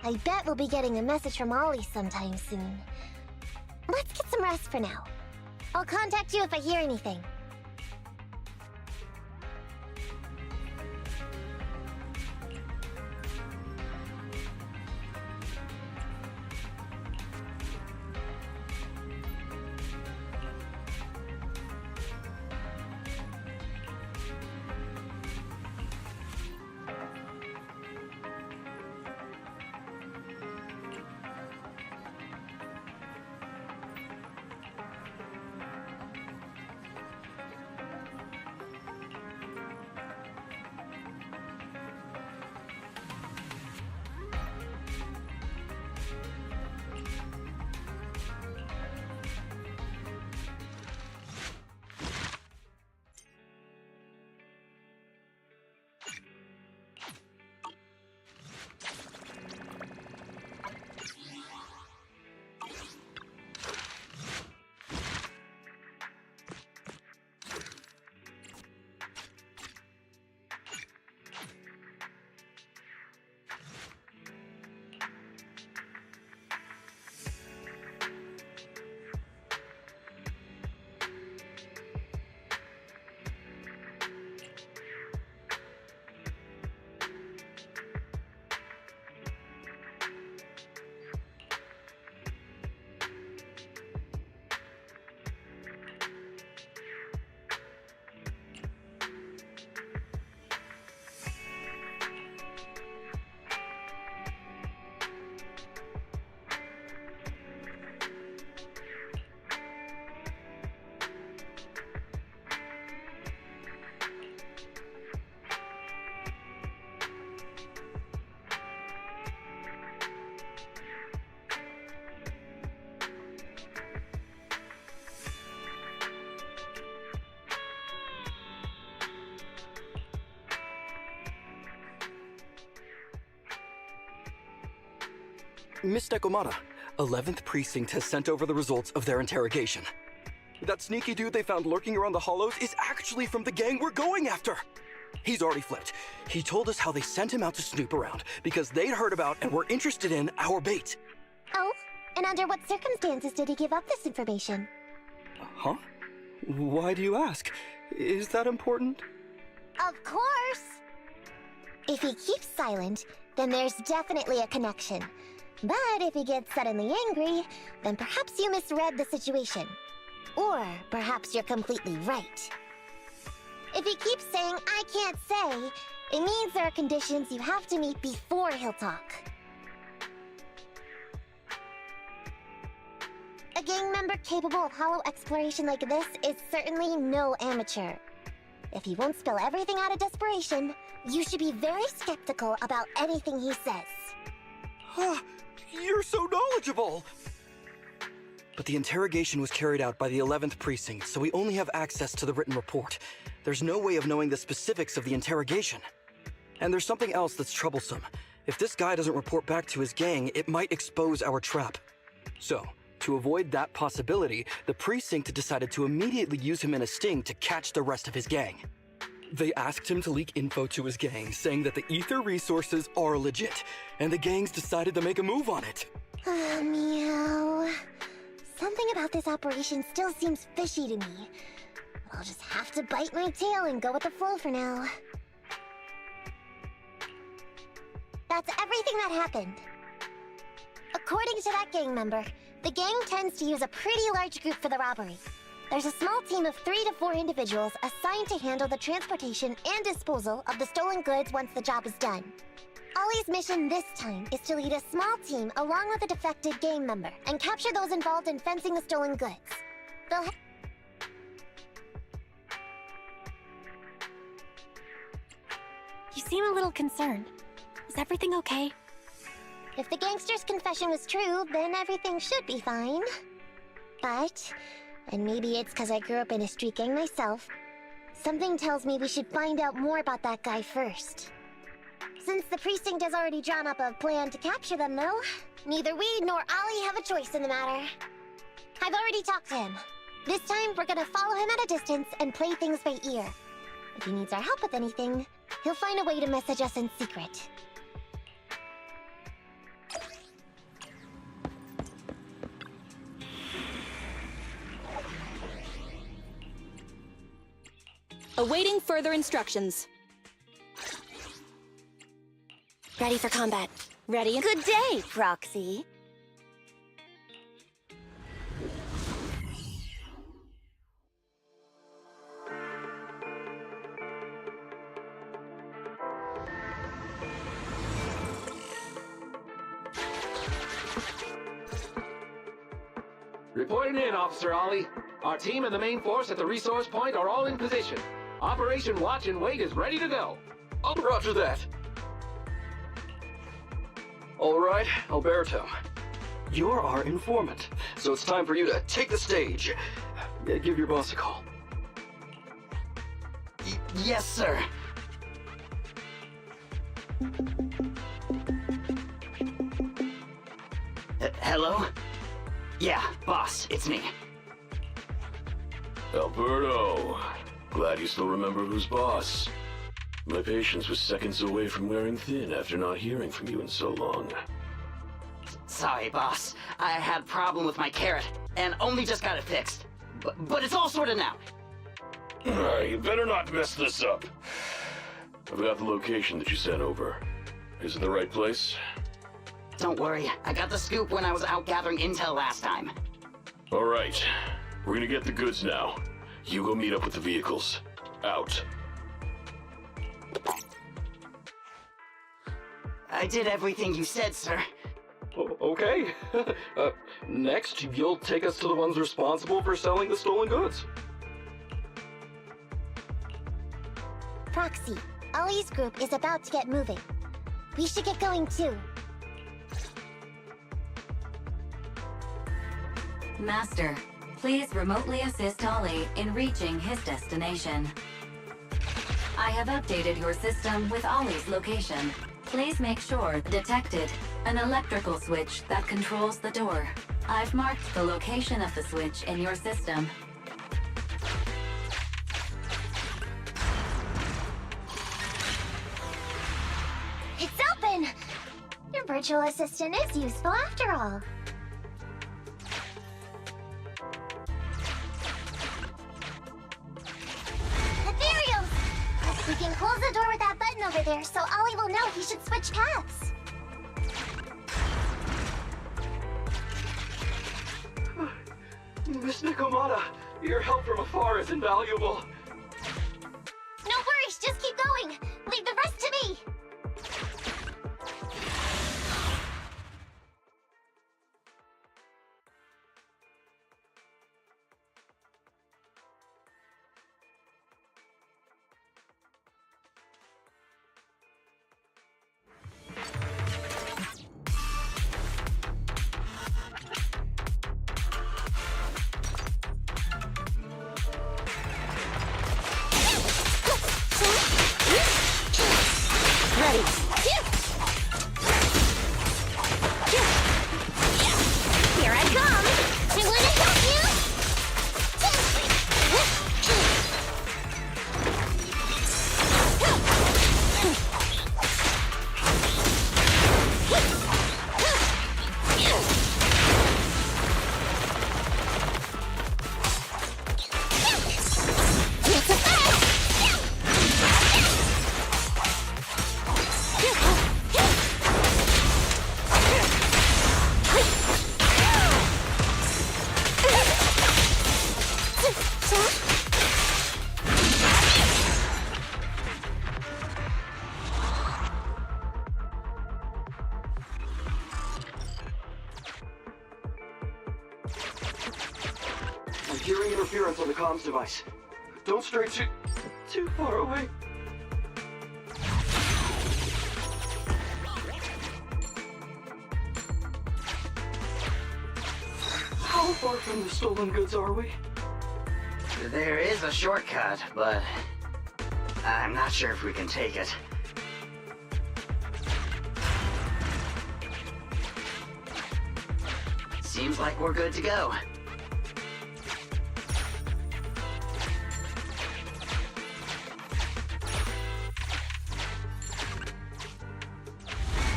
I bet we'll be getting a message from Ollie sometime soon. Let's get some rest for now. I'll contact you if I hear anything. Miss Nekomata, 11th Precinct has sent over the results of their interrogation. That sneaky dude they found lurking around the hollows is actually from the gang we're going after! He's already flipped. He told us how they sent him out to snoop around because they'd heard about and were interested in our bait. Oh? And under what circumstances did he give up this information? Huh? Why do you ask? Is that important? Of course! If he keeps silent, then there's definitely a connection. But if he gets suddenly angry, then perhaps you misread the situation. Or perhaps you're completely right. If he keeps saying, "I can't say," it means there are conditions you have to meet before he'll talk. A gang member capable of hollow exploration like this is certainly no amateur. If he won't spill everything out of desperation, you should be very skeptical about anything he says. You're so knowledgeable! But the interrogation was carried out by the 11th Precinct, so we only have access to the written report. There's no way of knowing the specifics of the interrogation. And there's something else that's troublesome. If this guy doesn't report back to his gang, it might expose our trap. So, to avoid that possibility, the Precinct decided to immediately use him in a sting to catch the rest of his gang. They asked him to leak info to his gang, saying that the ether resources are legit, and the gangs decided to make a move on it. Meow. Something about this operation still seems fishy to me. I'll just have to bite my tail and go with the flow for now. That's everything that happened. According to that gang member, the gang tends to use a pretty large group for the robbery. There's a small team of 3 to 4 individuals assigned to handle the transportation and disposal of the stolen goods once the job is done. Ollie's mission this time is to lead a small team along with a defected gang member and capture those involved in fencing the stolen goods. They'll You seem a little concerned. Is everything okay? If the gangster's confession was true, then everything should be fine. But, and maybe it's because I grew up in a street gang myself, something tells me we should find out more about that guy first. Since the precinct has already drawn up a plan to capture them, though, neither we nor Ollie have a choice in the matter. I've already talked to him. This time, we're gonna follow him at a distance and play things by ear. If he needs our help with anything, he'll find a way to message us in secret. Awaiting further instructions. Ready for combat. Ready? Good day, Proxy. Reporting in, Officer Ollie. Our team and the main force at the resource point are all in position. Operation Watch and Wait is ready to go. Oh, roger that. All right, Alberto. You're our informant, so it's time for you to take the stage. Give your boss a call. Yes, sir. Hello? Yeah, boss, it's me. Alberto, glad you still remember who's boss. My patience was seconds away from wearing thin after not hearing from you in so long. Sorry, boss. I had a problem with my carrot, and only just got it fixed. But it's all sorted now. You better not mess this up. I've got the location that you sent over. Is it the right place? Don't worry, I got the scoop when I was out gathering intel last time. All right, we're gonna get the goods now. You go meet up with the vehicles. Out. I did everything you said, sir. Okay. Next, you'll take us to the ones responsible for selling the stolen goods. Proxy, Ollie's group is about to get moving. We should get going too. Master, please remotely assist Ollie in reaching his destination. I have updated your system with Ollie's location. Please make sure detected an electrical switch that controls the door. I've marked the location of the switch in your system. It's open! Your virtual assistant is useful after all. Ethereals! We can close the door with that button over there so Ollie will know he should switch paths. Miss Nikomata, your help from afar is invaluable. No worries, just keep going. Leave the rest to me. Here I come! I'm going to help you! I'm hearing interference on the comms device. Don't stray too far away. far from the stolen goods are we? There is a shortcut, but I'm not sure if we can take it. Seems like we're good to go.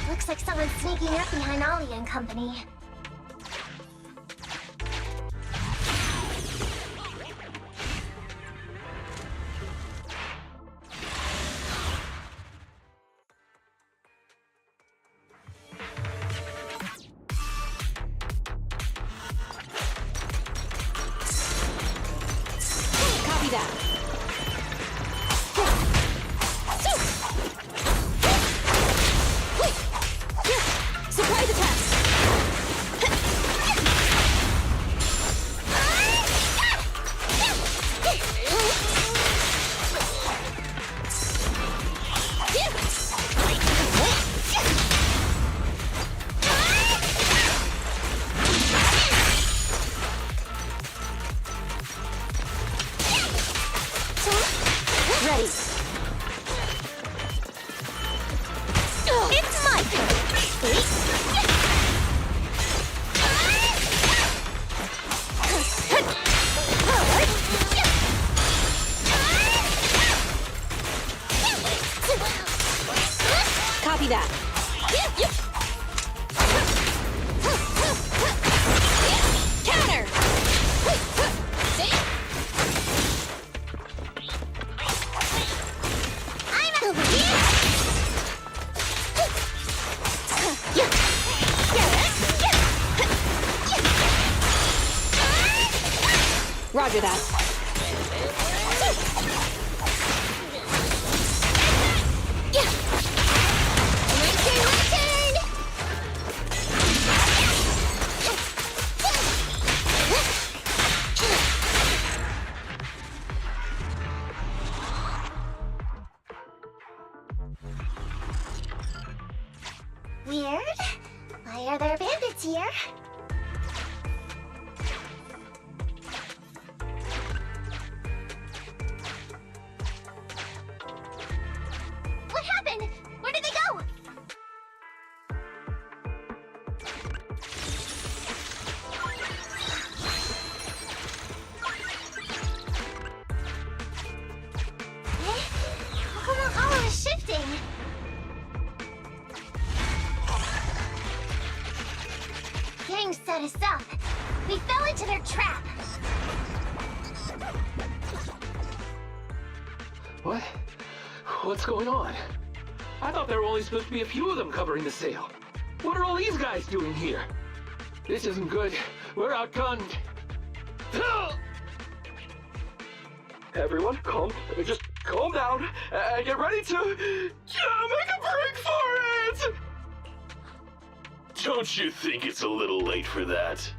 Looks like someone's sneaking up behind Ollie and company. Copy that. Surprise attack! Ready. It's Copy that. Counter! I'm over here! Roger that. Weird. Why are there bandits here? What happened? Where did they go? How come the hollow is shifting? Gang set us up. We fell into their trap. What? What's going on? I thought there were only supposed to be a few of them covering the sale. What are all these guys doing here? This isn't good. We're outgunned. Everyone, just calm down and get ready to make a break for it! Don't you think it's a little late for that?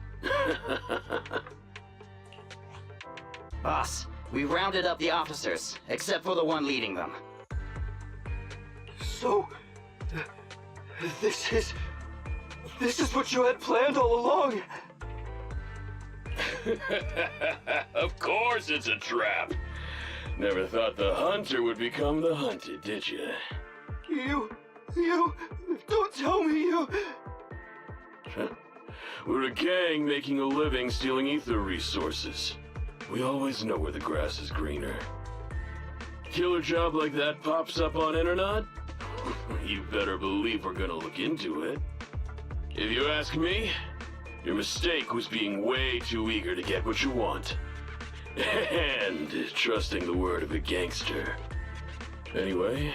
Boss, we rounded up the officers, except for the one leading them. So, this is what you had planned all along? Of course it's a trap. Never thought the hunter would become the hunted, did you? You, don't tell me you... We're a gang making a living stealing ether resources. We always know where the grass is greener. Killer job like that pops up on internet? You better believe we're gonna look into it. If you ask me, your mistake was being way too eager to get what you want. And trusting the word of a gangster. Anyway,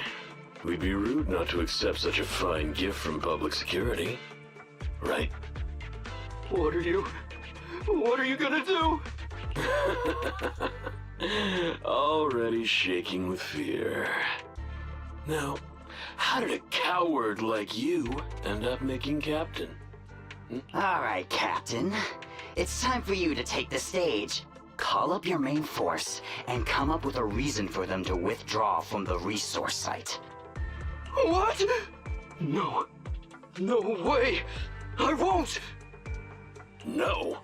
we'd be rude not to accept such a fine gift from public security. Right? What are you gonna do? Already shaking with fear. Now, how did a coward like you end up making captain? All right, Captain. It's time for you to take the stage. Call up your main force and come up with a reason for them to withdraw from the resource site. What? No way! I won't! No?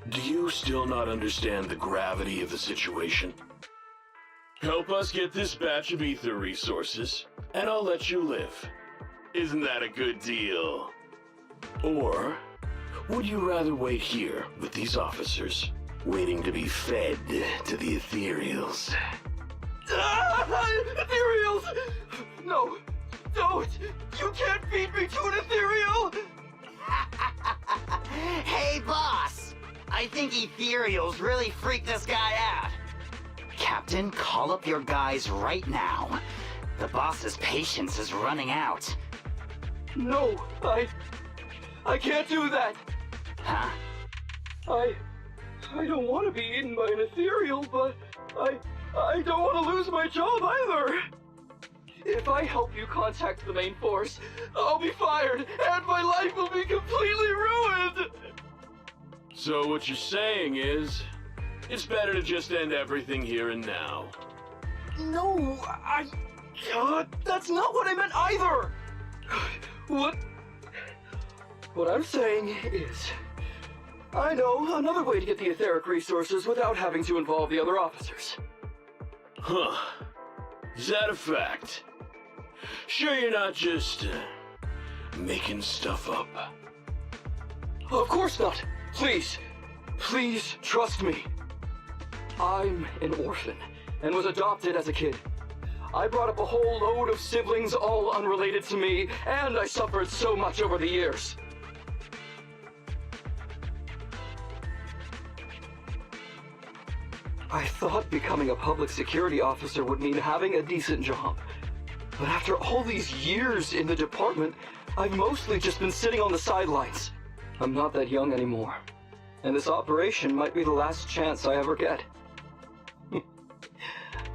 Do you still not understand the gravity of the situation? Help us get this batch of ether resources, and I'll let you live. Isn't that a good deal? Or would you rather wait here with these officers, waiting to be fed to the ethereals? Ethereals! No, don't! You can't feed me to an ethereal! Hey, boss! I think ethereals really freaked this guy out. Captain, call up your guys right now. The boss's patience is running out. No, I can't do that. Huh? I don't want to be eaten by an ethereal, but I don't want to lose my job either. If I help you contact the main force, I'll be fired, and my life will be completely ruined! So what you're saying is, it's better to just end everything here and now. No, that's not what I meant either! What I'm saying is, I know another way to get the etheric resources without having to involve the other officers. Huh. Is that a fact? Sure you're not just, making stuff up? Of course not! Please, please trust me. I'm an orphan, and was adopted as a kid. I brought up a whole load of siblings, all unrelated to me, and I suffered so much over the years. I thought becoming a public security officer would mean having a decent job. But after all these years in the department, I've mostly just been sitting on the sidelines. I'm not that young anymore, and this operation might be the last chance I ever get.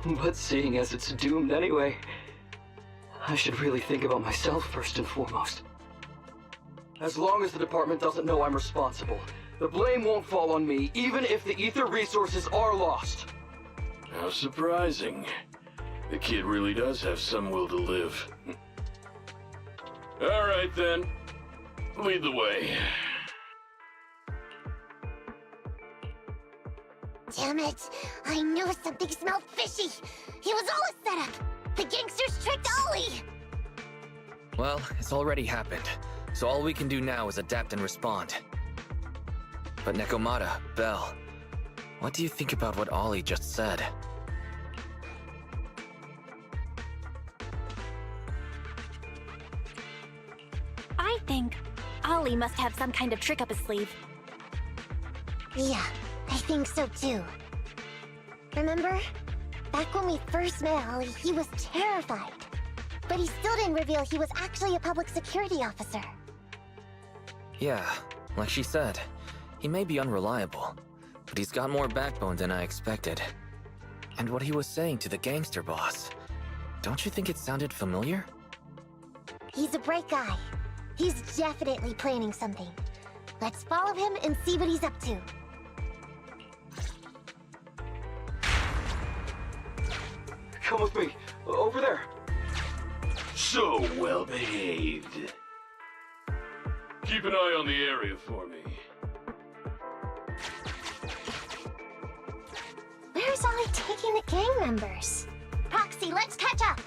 But seeing as it's doomed anyway, I should really think about myself first and foremost. As long as the department doesn't know I'm responsible, the blame won't fall on me, even if the ether resources are lost. How surprising. The kid really does have some will to live. All right then, lead the way. Damn it! I knew something smelled fishy! It was all a setup! The gangsters tricked Ollie! Well, it's already happened, so all we can do now is adapt and respond. But Nekomata, Belle, what do you think about what Ollie just said? I think Ollie must have some kind of trick up his sleeve. Yeah, I think so too. Remember? Back when we first met Ollie, he was terrified. But he still didn't reveal he was actually a public security officer. Yeah, like she said, he may be unreliable, but he's got more backbone than I expected. And what he was saying to the gangster boss, don't you think it sounded familiar? He's a bright guy. He's definitely planning something. Let's follow him and see what he's up to. Come with me. Over there. So well behaved. Keep an eye on the area for me. Where's Ollie taking the gang members? Proxy, let's catch up!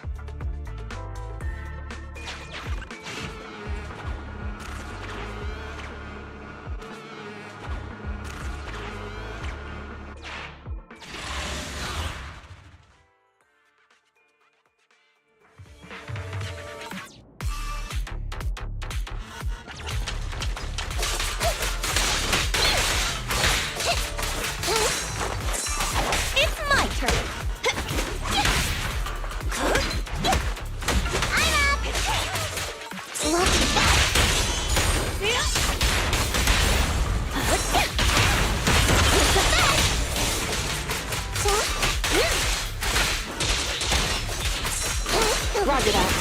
Roger that.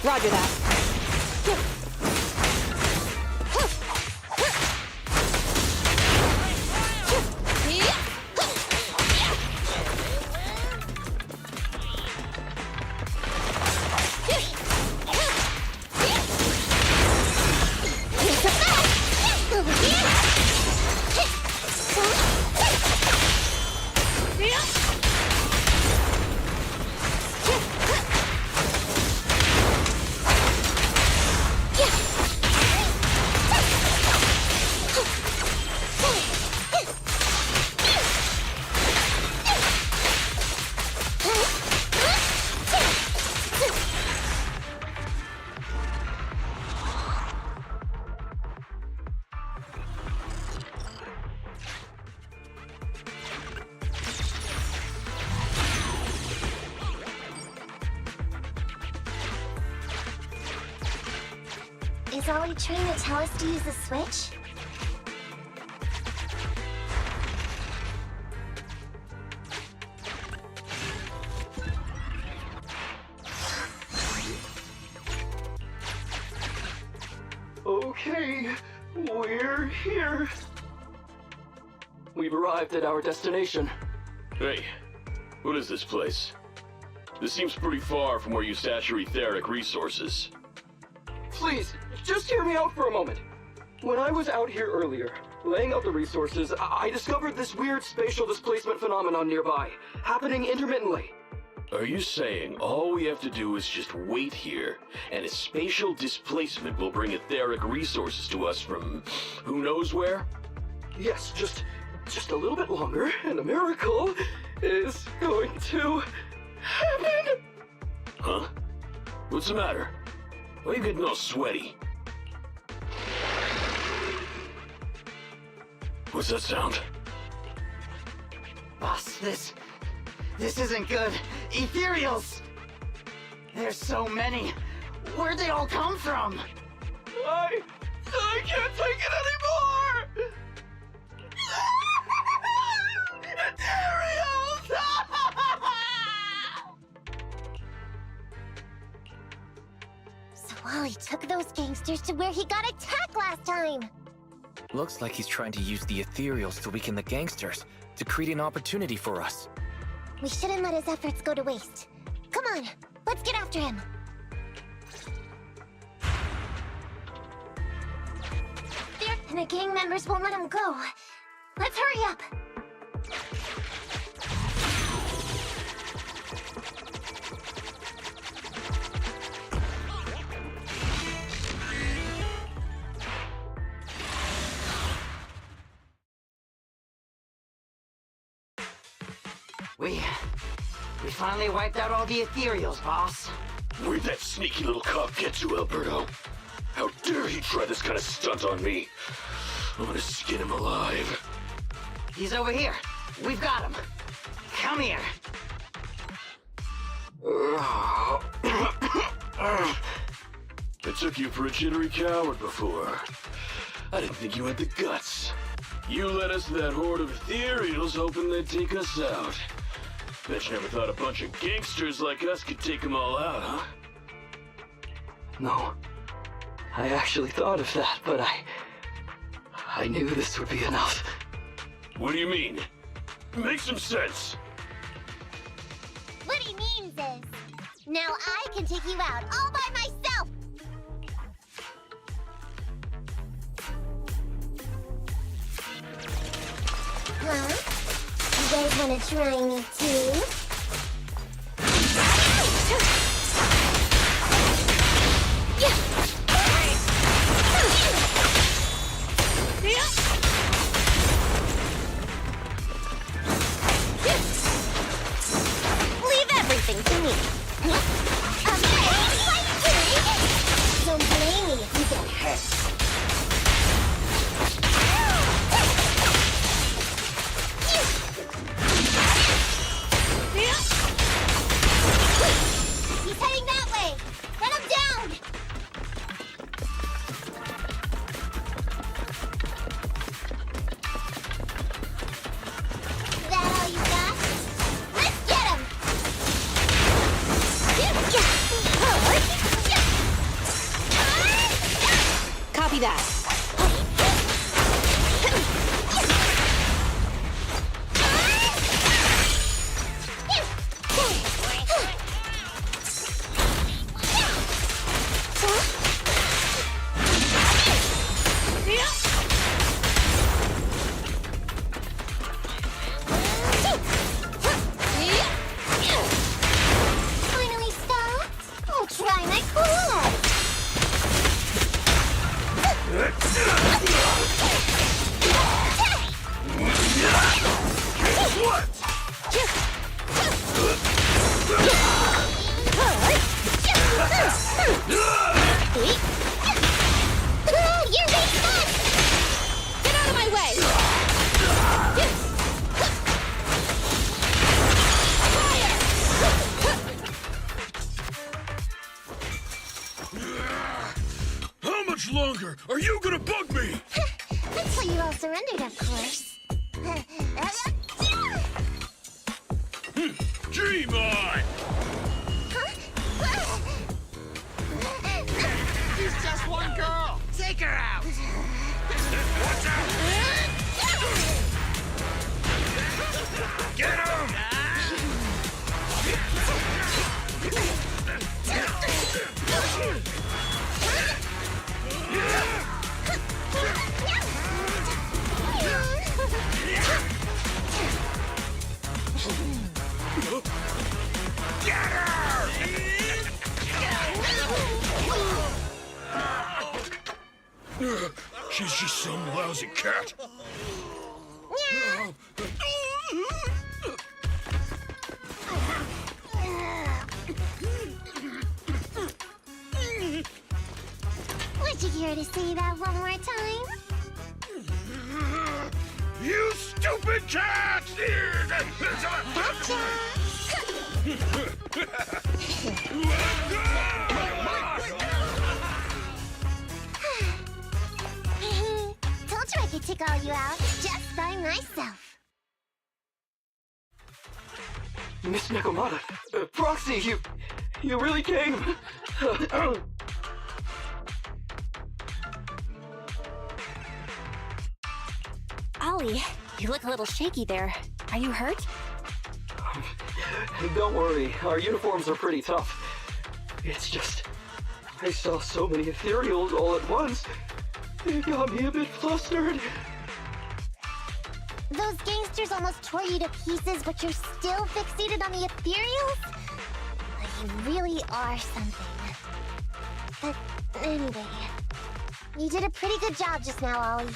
Roger that. Is Ollie trying to tell us to use the switch? Okay, we're here. We've arrived at our destination. Hey, what is this place? This seems pretty far from where you stash your etheric resources. Please, just hear me out for a moment. When I was out here earlier, laying out the resources, I discovered this weird spatial displacement phenomenon nearby, happening intermittently. Are you saying all we have to do is just wait here, and a spatial displacement will bring etheric resources to us from who knows where? Yes, just a little bit longer, and a miracle is going to happen! Huh? What's the matter? Why are you getting all sweaty? What's that sound? Boss, this isn't good. Ethereals! There's so many. Where'd they all come from? I can't take it anymore! Ethereals! So Ollie took those gangsters to where he got attacked last time! Looks like he's trying to use the ethereals to weaken the gangsters, to create an opportunity for us. We shouldn't let his efforts go to waste. Come on, let's get after him. And the gang members won't let him go. Let's hurry up. We finally wiped out all the ethereals, boss. Where'd that sneaky little cop get to, Alberto? How dare he try this kind of stunt on me? I'm gonna skin him alive. He's over here. We've got him. Come here. I took you for a jittery coward before. I didn't think you had the guts. You led us to that horde of ethereals hoping they'd take us out. Bet you never thought a bunch of gangsters like us could take them all out, huh? No. I actually thought of that, but I knew this would be enough. What do you mean? Make some sense. What he means is, now I can take you out all by myself! Huh? You guys wanna try me too? Leave everything to me. Don't blame me if you get hurt. that! Finally stopped? I'll try my coolest. You're mixed up! Get out of my way! How much longer are you gonna bug me? Until you all surrendered, of course. Dream on! She's just one girl. Take her out. Watch out! Get him! Get her! She's just some lousy cat. Would you care to say that one more time? You stupid cat! Told you I could take all you out just by myself. Miss Nekomata, Proxy, you really came. Ollie, you look a little shaky there. Are you hurt? Don't worry, our uniforms are pretty tough. It's just, I saw so many ethereals all at once. It got me a bit flustered. Those gangsters almost tore you to pieces, but you're still fixated on the ethereals? You really are something. But anyway, you did a pretty good job just now, Ollie.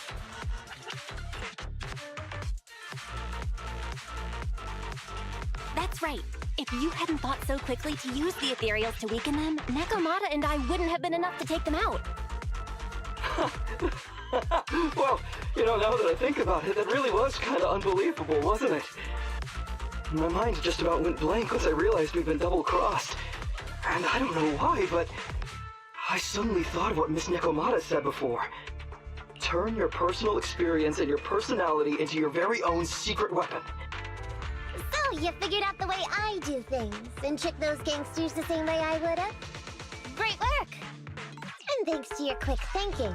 That's right. If you hadn't thought so quickly to use the ethereals to weaken them, Nekomata and I wouldn't have been enough to take them out. Well, now that I think about it, that really was kind of unbelievable, wasn't it? My mind just about went blank once I realized we'd been double-crossed. And I don't know why, but I suddenly thought of what Miss Nekomata said before. Turn your personal experience and your personality into your very own secret weapon. So, you figured out the way I do things, and tricked those gangsters the same way I would've? Great work! And thanks to your quick thinking,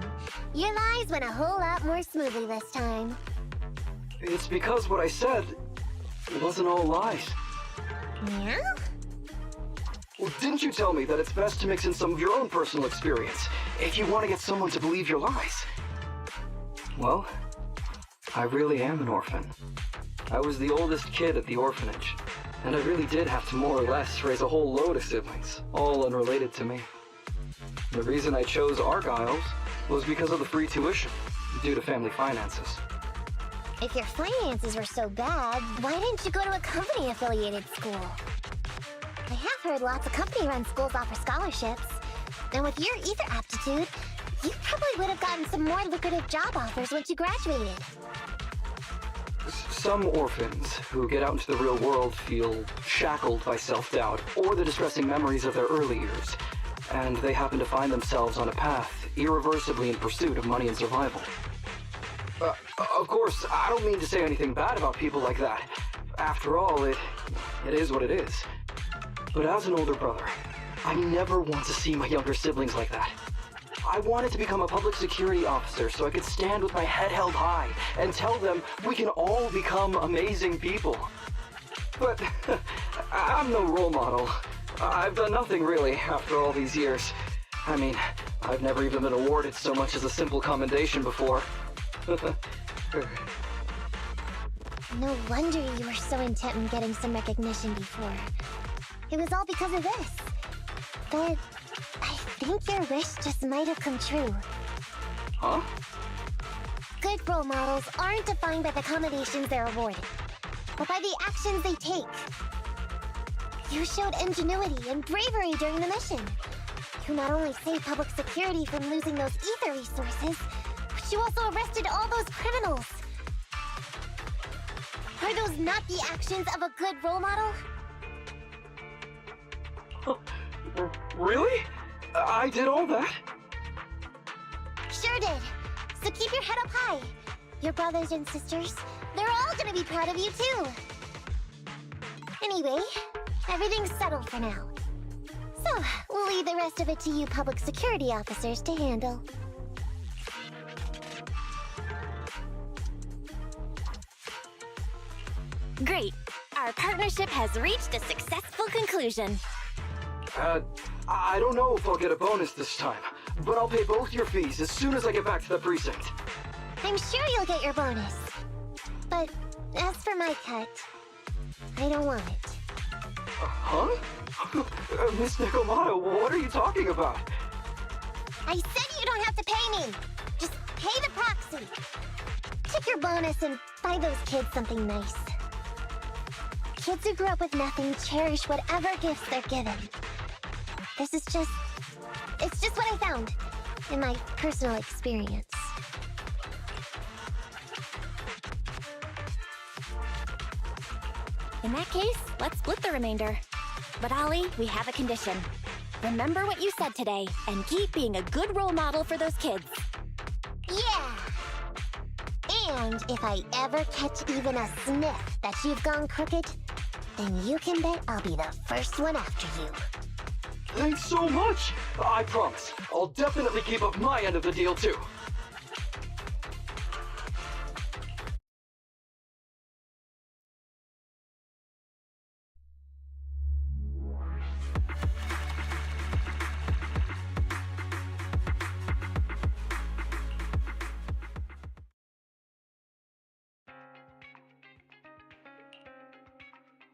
your lies went a whole lot more smoothly this time. It's because what I said wasn't all lies. Yeah? Well, didn't you tell me that it's best to mix in some of your own personal experience if you want to get someone to believe your lies? Well, I really am an orphan. I was the oldest kid at the orphanage, and I really did have to more or less raise a whole load of siblings, all unrelated to me. The reason I chose Argyle's was because of the free tuition, due to family finances. If your finances were so bad, why didn't you go to a company-affiliated school? I have heard lots of company-run schools offer scholarships. And with your ether aptitude, you probably would have gotten some more lucrative job offers once you graduated. Some orphans who get out into the real world feel shackled by self-doubt or the distressing memories of their early years, and they happen to find themselves on a path irreversibly in pursuit of money and survival. Of course, I don't mean to say anything bad about people like that. After all, it is what it is. But as an older brother, I never want to see my younger siblings like that. I wanted to become a public security officer so I could stand with my head held high and tell them we can all become amazing people. But I'm no role model. I've done nothing really after all these years. I mean, I've never even been awarded so much as a simple commendation before. No wonder you were so intent on getting some recognition before. It was all because of this. But I think your wish just might have come true. Huh? Good role models aren't defined by the accommodations they're awarded, but by the actions they take. You showed ingenuity and bravery during the mission. You not only saved public security from losing those ether resources, but you also arrested all those criminals. Are those not the actions of a good role model? Really? I did all that? Sure did. So keep your head up high. Your brothers and sisters, they're all gonna be proud of you too. Anyway, everything's settled for now. So, we'll leave the rest of it to you public security officers to handle. Great. Our partnership has reached a successful conclusion. I don't know if I'll get a bonus this time, but I'll pay both your fees as soon as I get back to the precinct. I'm sure you'll get your bonus. But as for my cut, I don't want it. Huh? Miss Nekomata, what are you talking about? I said you don't have to pay me! Just pay the proxy! Take your bonus and buy those kids something nice. Kids who grew up with nothing cherish whatever gifts they're given. This is just... it's just what I found in my personal experience. In that case, let's split the remainder. But Ollie, we have a condition. Remember what you said today, and keep being a good role model for those kids. Yeah! And if I ever catch even a sniff that you've gone crooked, then you can bet I'll be the first one after you. Thanks so much! I promise, I'll definitely keep up my end of the deal too.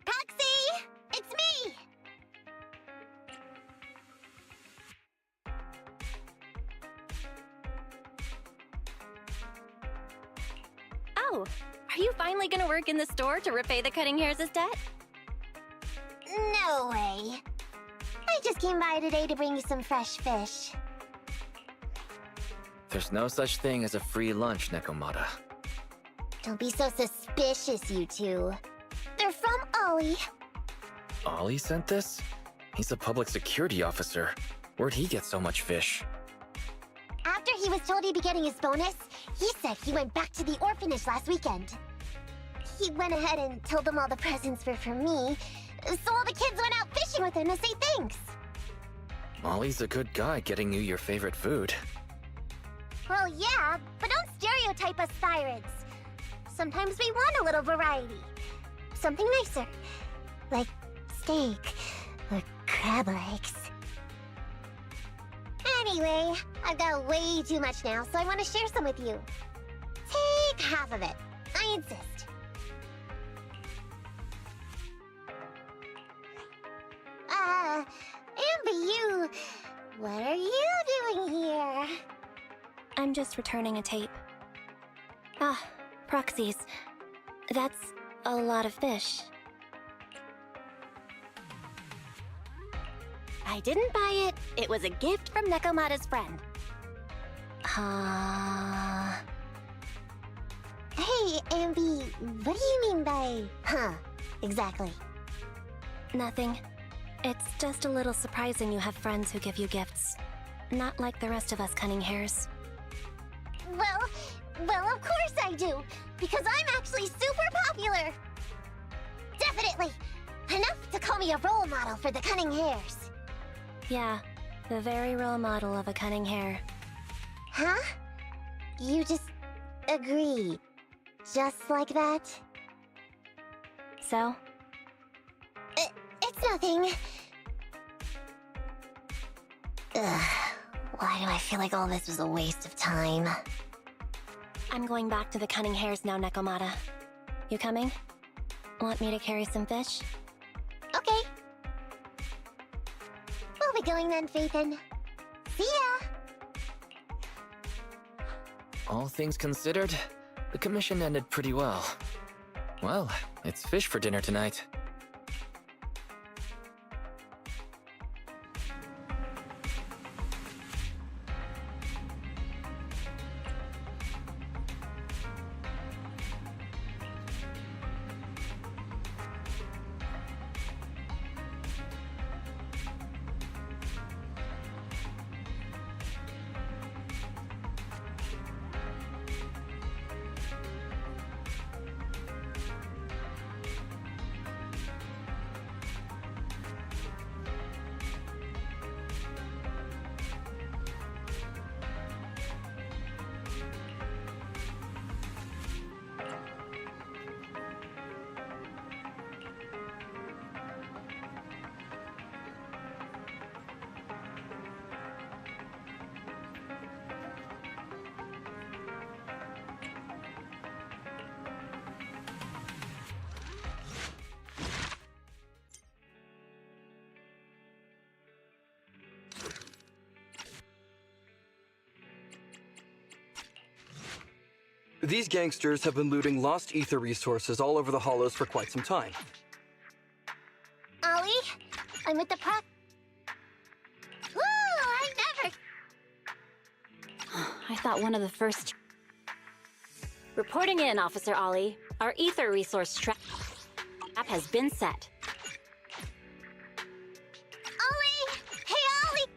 Proxy! It's me! Oh, are you finally gonna work in the store to repay the Cutting Hairs' debt? No way. I just came by today to bring you some fresh fish. There's no such thing as a free lunch, Nekomata. Don't be so suspicious, you two. They're from Ollie. Ollie sent this? He's a public security officer. Where'd he get so much fish? After he was told he'd be getting his bonus, he said he went back to the orphanage last weekend. He went ahead and told them all the presents were for me, so all the kids went out fishing with him to say thanks. Ollie's a good guy getting you your favorite food. Well, yeah, but don't stereotype us Thyrids. Sometimes we want a little variety. Something nicer. Like steak or crab legs. Anyway, I've got way too much now, so I want to share some with you. Take half of it. I insist. Amber, what are you doing here? I'm just returning a tape. Ah, proxies. That's a lot of fish. I didn't buy it. It was a gift from Nekomata's friend. Hey, Ambi, what do you mean by, exactly? Nothing. It's just a little surprising you have friends who give you gifts. Not like the rest of us Cunning Hairs. Well, of course I do, because I'm actually super popular. Definitely. Enough to call me a role model for the Cunning Hairs. Yeah, the very role model of a Cunning Hair. Huh? You just agree. Just like that? So? It's nothing. Ugh. Why do I feel like all this was a waste of time? I'm going back to the Cunning Hares now, Nekomata. You coming? Want me to carry some fish? Okay. We'll be going then, Phaethon. See ya! All things considered, the commission ended pretty well. Well, it's fish for dinner tonight. These gangsters have been looting lost ether resources all over the hollows for quite some time. Ollie, I'm with the pro- Woo! I never- I thought one of the first... Reporting in, Officer Ollie. Our ether resource trap has been set. Ollie! Hey, Ollie!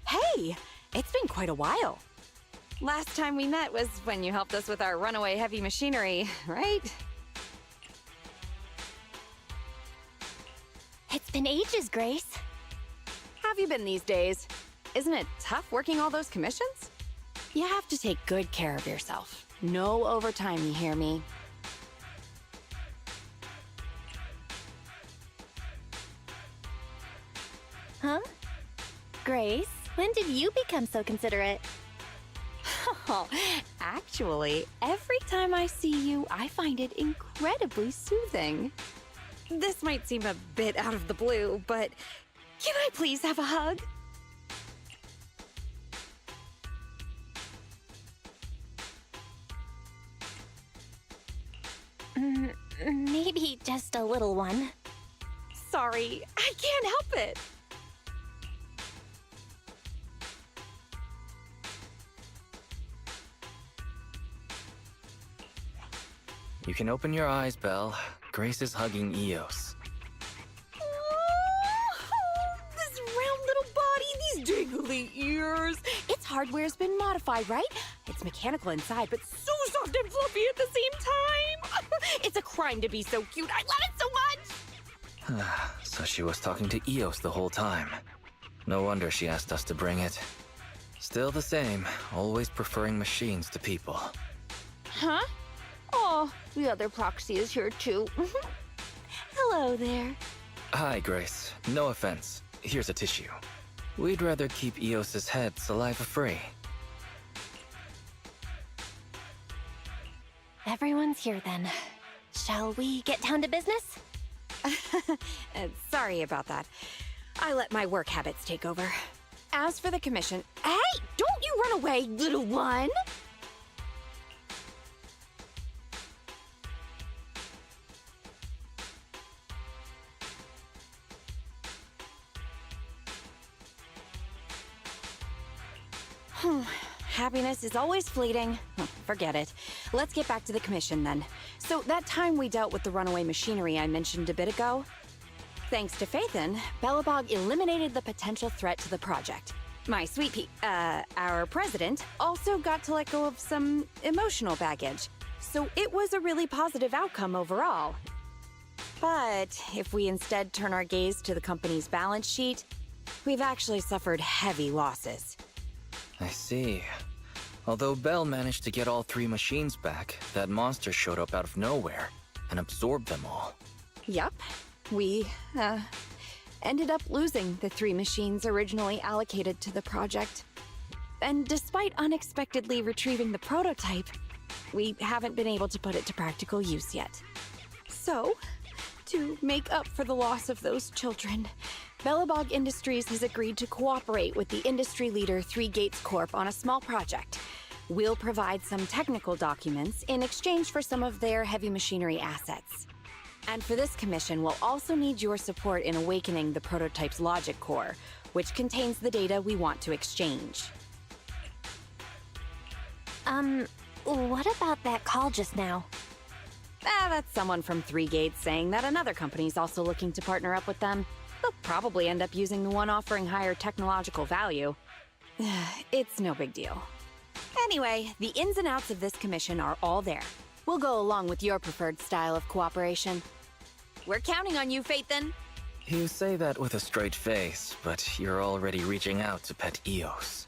Hey, it's been quite a while. Last time we met was when you helped us with our runaway heavy machinery, right? been ages, Grace. Have you been these days? Isn't it tough working all those commissions? You have to take good care of yourself. No overtime, you hear me? Huh? Grace, when did you become so considerate? Oh, actually, every time I see you, I find it incredibly soothing. This might seem a bit out of the blue, but can I please have a hug? Maybe just a little one. Sorry, I can't help it. You can open your eyes, Belle. Grace is hugging Eos. This round little body, these dangly ears. Its hardware's been modified, right? It's mechanical inside, but so soft and fluffy at the same time. It's a crime to be so cute. I love it so much. So she was talking to Eos the whole time. No wonder she asked us to bring it. Still the same, always preferring machines to people. Huh? Oh, the other proxy is here too. Hello there. Hi, Grace. No offense. Here's a tissue. We'd rather keep Eos's head saliva-free. Everyone's here then. Shall we get down to business? Sorry about that. I let my work habits take over. As for the commission... Hey! Don't you run away, little one! Happiness is always fleeting. Forget it. Let's get back to the commission then. So that time we dealt with the runaway machinery I mentioned a bit ago, thanks to Phaethon, Belobog eliminated the potential threat to the project. My sweet our president also got to let go of some emotional baggage. So it was a really positive outcome overall. But if we instead turn our gaze to the company's balance sheet, we've actually suffered heavy losses. I see. Although Belle managed to get all 3 machines back, that monster showed up out of nowhere and absorbed them all. Yup. We, ended up losing the 3 machines originally allocated to the project. And despite unexpectedly retrieving the prototype, we haven't been able to put it to practical use yet. So, to make up for the loss of those children, Belobog Industries has agreed to cooperate with the industry leader 3 Gates Corp on a small project. We'll provide some technical documents in exchange for some of their heavy machinery assets. And for this commission, we'll also need your support in awakening the prototype's logic core, which contains the data we want to exchange. What about that call just now? That's someone from 3 Gates saying that another company's also looking to partner up with them. They'll probably end up using the one offering higher technological value. It's no big deal. Anyway, the ins and outs of this commission are all there. We'll go along with your preferred style of cooperation. We're counting on you, Phaethon. You say that with a straight face, but you're already reaching out to pet Eos.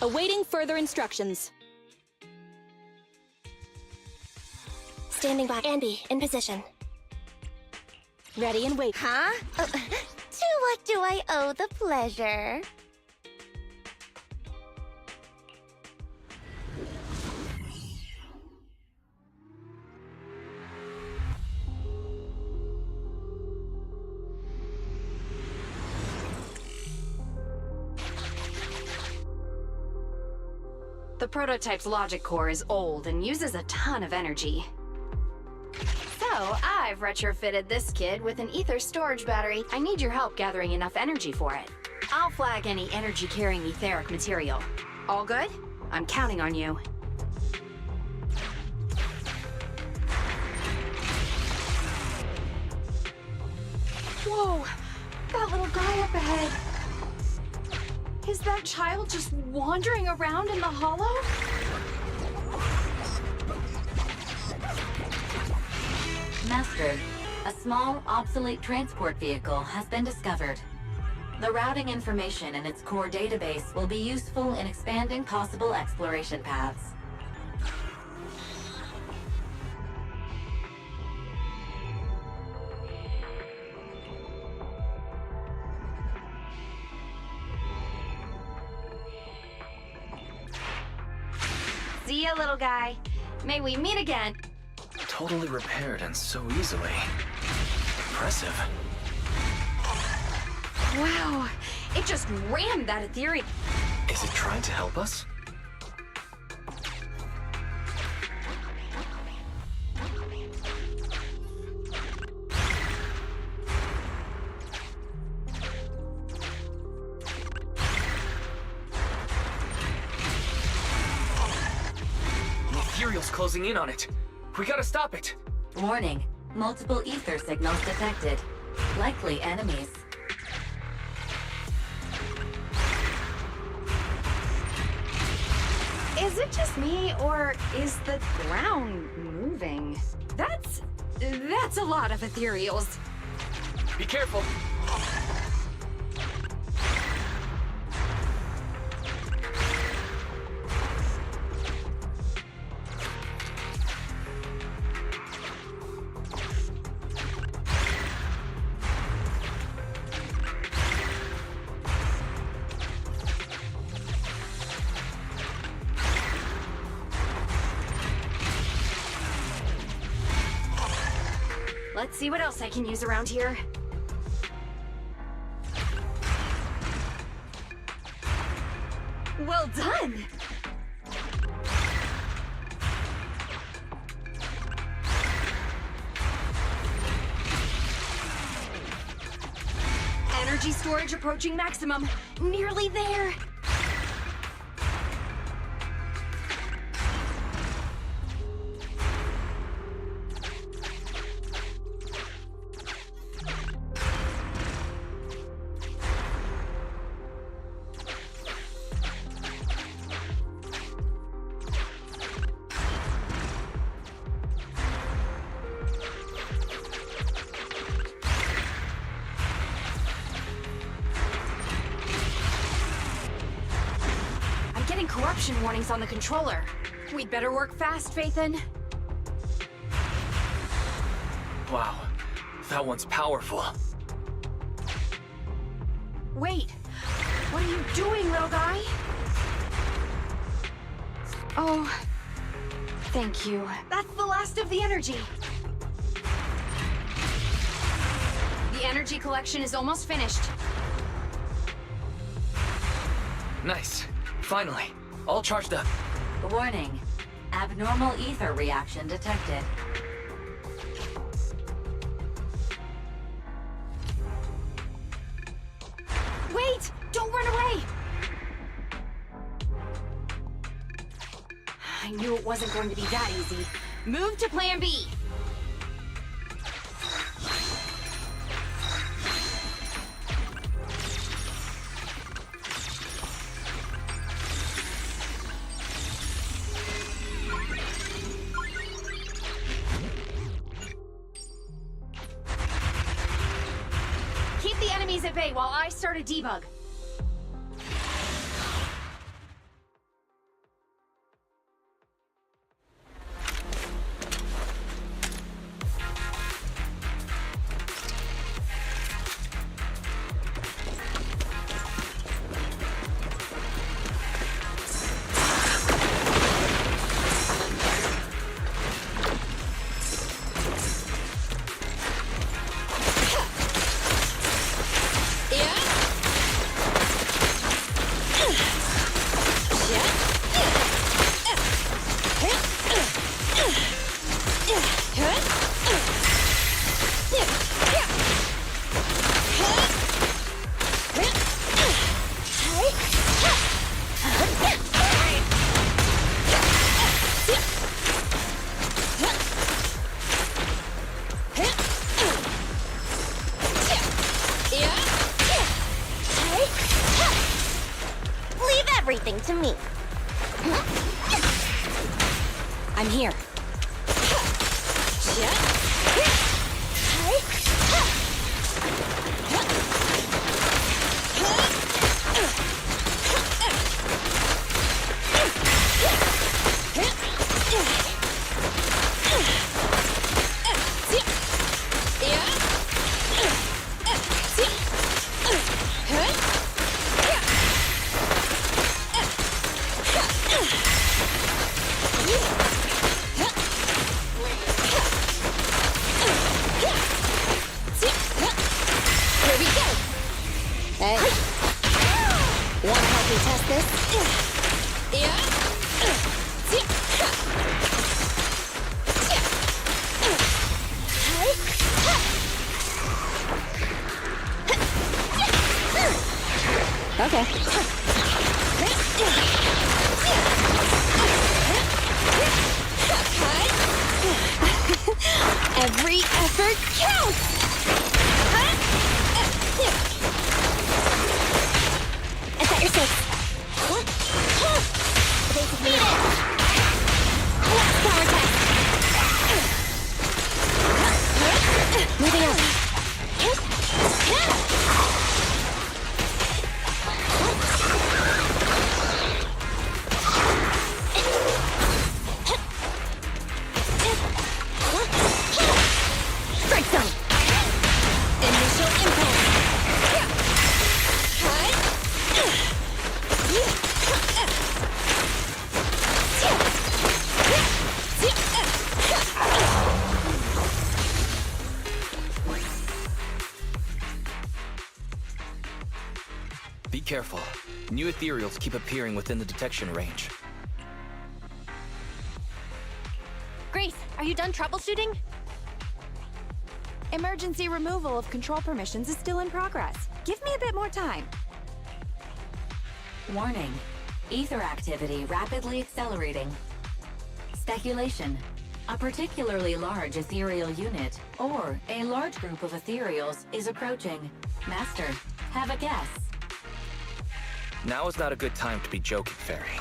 Awaiting further instructions. Standing by. Andy, in position. Ready and wait. Huh? To what do I owe the pleasure? The prototype's logic core is old and uses a ton of energy. So, I've retrofitted this kid with an ether storage battery. I need your help gathering enough energy for it. I'll flag any energy-carrying etheric material. All good? I'm counting on you. Whoa! That little guy up ahead! Is that child just wandering around in the hollow? Master, a small, obsolete transport vehicle has been discovered. The routing information in its core database will be useful in expanding possible exploration paths. See ya, little guy. May we meet again. Totally repaired and so easily. Impressive. Wow, it just rammed that ethereal. Is it trying to help us? The ethereal's closing in on it. We gotta stop it. Warning, multiple ether signals detected. Likely enemies. Is it just me, or is the ground moving? That's a lot of ethereals. Be careful. Let's see what else I can use around here. Well done! Energy storage approaching maximum. Nearly there. Corruption warnings on the controller. We'd better work fast, Phaethon. Wow, that one's powerful. Wait, what are you doing, little guy? Oh, thank you. That's the last of the energy. The energy collection is almost finished. Nice. Finally. All charged up. Warning, abnormal ether reaction detected. Wait! Don't run away! I knew it wasn't going to be that easy. Move to Plan B! At bay while I start a debug. everything to me. I'm here. Hey. Wanna help me test this? Okay. Every effort counts! I got your six. Basic unit. Last power test. Moving on. Strike zone. Initial impulse. Be careful. New ethereals keep appearing within the detection range. Grace, are you done troubleshooting? Emergency removal of control permissions is still in progress. Give me a bit more time. Warning. Ether activity rapidly accelerating. Speculation. A particularly large ethereal unit, or a large group of ethereals, is approaching. Master, have a guess. Now is not a good time to be joking, Fairy.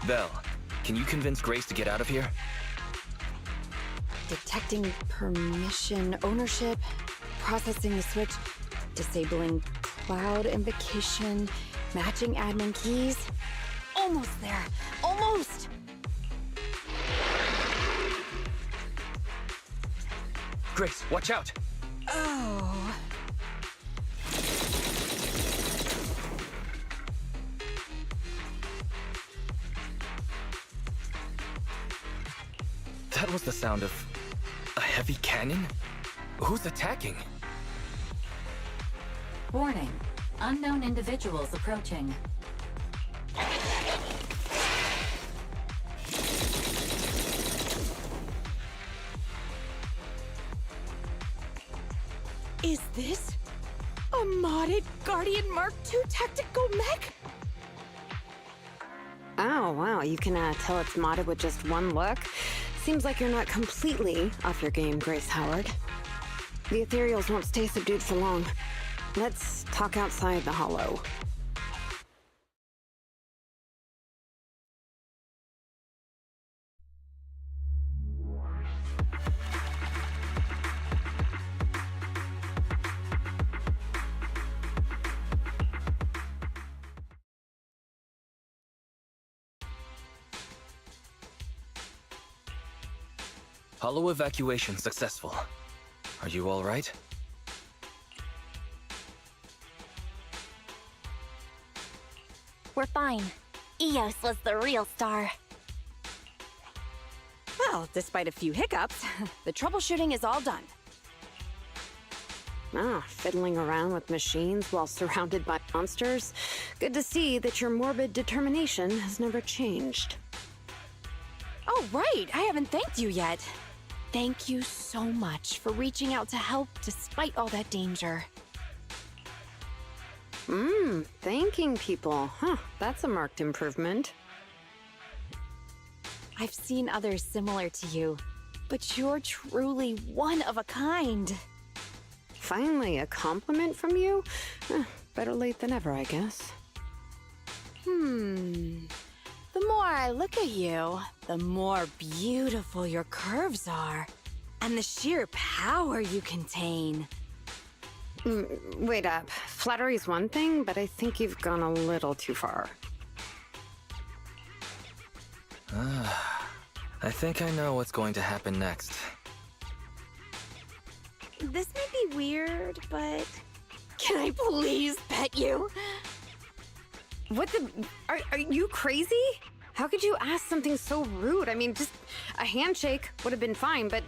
Belle, can you convince Grace to get out of here? Detecting permission ownership, processing the switch, disabling cloud invocation, matching admin keys. Almost there. Almost! Grace, watch out! Oh. That was the sound of a heavy cannon? Who's attacking? Warning. Unknown individuals approaching. Is this a modded Guardian Mark II tactical mech? Oh, wow, you can tell it's modded with just one look. Seems like you're not completely off your game, Grace Howard. The ethereals won't stay subdued for long. Let's talk outside the hollow. Hollow evacuation successful. Are you all right? We're fine. Eos was the real star. Well, despite a few hiccups, the troubleshooting is all done. Fiddling around with machines while surrounded by monsters. Good to see that your morbid determination has never changed. Oh, right! I haven't thanked you yet. Thank you so much for reaching out to help despite all that danger. Thanking people. Huh, that's a marked improvement. I've seen others similar to you, but you're truly one of a kind. Finally, a compliment from you? Better late than ever, I guess. The more I look at you, the more beautiful your curves are. And the sheer power you contain. Wait up. Flattery's one thing, but I think you've gone a little too far. I think I know what's going to happen next. This may be weird, but can I please pet you? What the? Are you crazy? How could you ask something so rude? I mean, just a handshake would have been fine, but...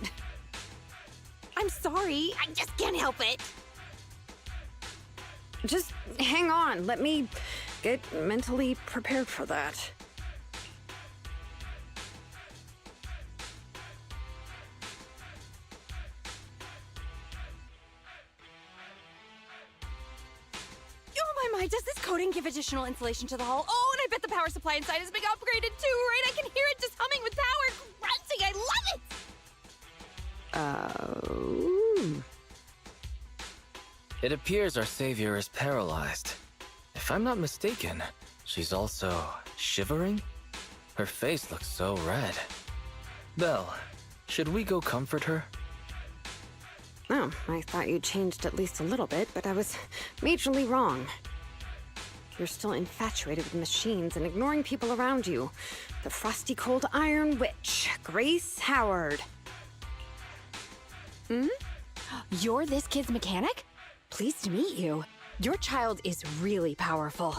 I'm sorry, I just can't help it. Just hang on. Let me get mentally prepared for that. Oh my, does this coating give additional insulation to the hull? Oh, and I bet the power supply inside has been upgraded too, right? I can hear it just humming with power, grunting. I love it! It appears our savior is paralyzed. If I'm not mistaken, she's also shivering? Her face looks so red. Belle, should we go comfort her? Oh, I thought you changed at least a little bit, but I was majorly wrong. You're still infatuated with machines and ignoring people around you. The frosty cold iron witch, Grace Howard. You're this kid's mechanic? Pleased to meet you. Your child is really powerful.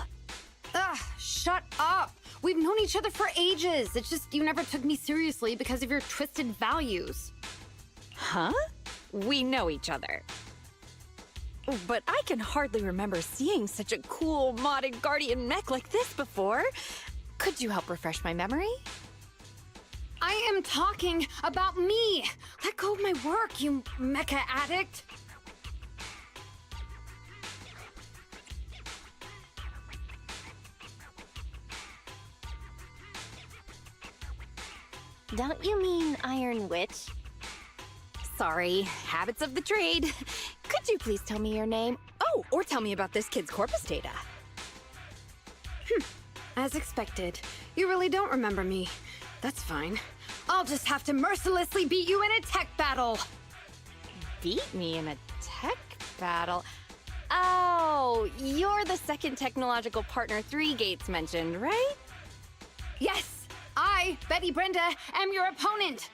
Ugh, shut up! We've known each other for ages. It's just you never took me seriously because of your twisted values. Huh? We know each other. But I can hardly remember seeing such a cool modded guardian mech like this before. Could you help refresh my memory? I am talking about me! Let go of my work, you mecha addict! Don't you mean Iron Witch? Sorry, habits of the trade. Could you please tell me your name? Oh, or tell me about this kid's corpus data. As expected. You really don't remember me. That's fine. I'll just have to mercilessly beat you in a tech battle! Beat me in a tech battle? Oh, you're the second technological partner 3 Gates mentioned, right? Yes! I, Betty Brenda, am your opponent!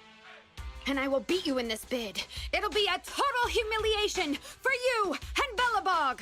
And I will beat you in this bid. It'll be a total humiliation for you and Bellabog!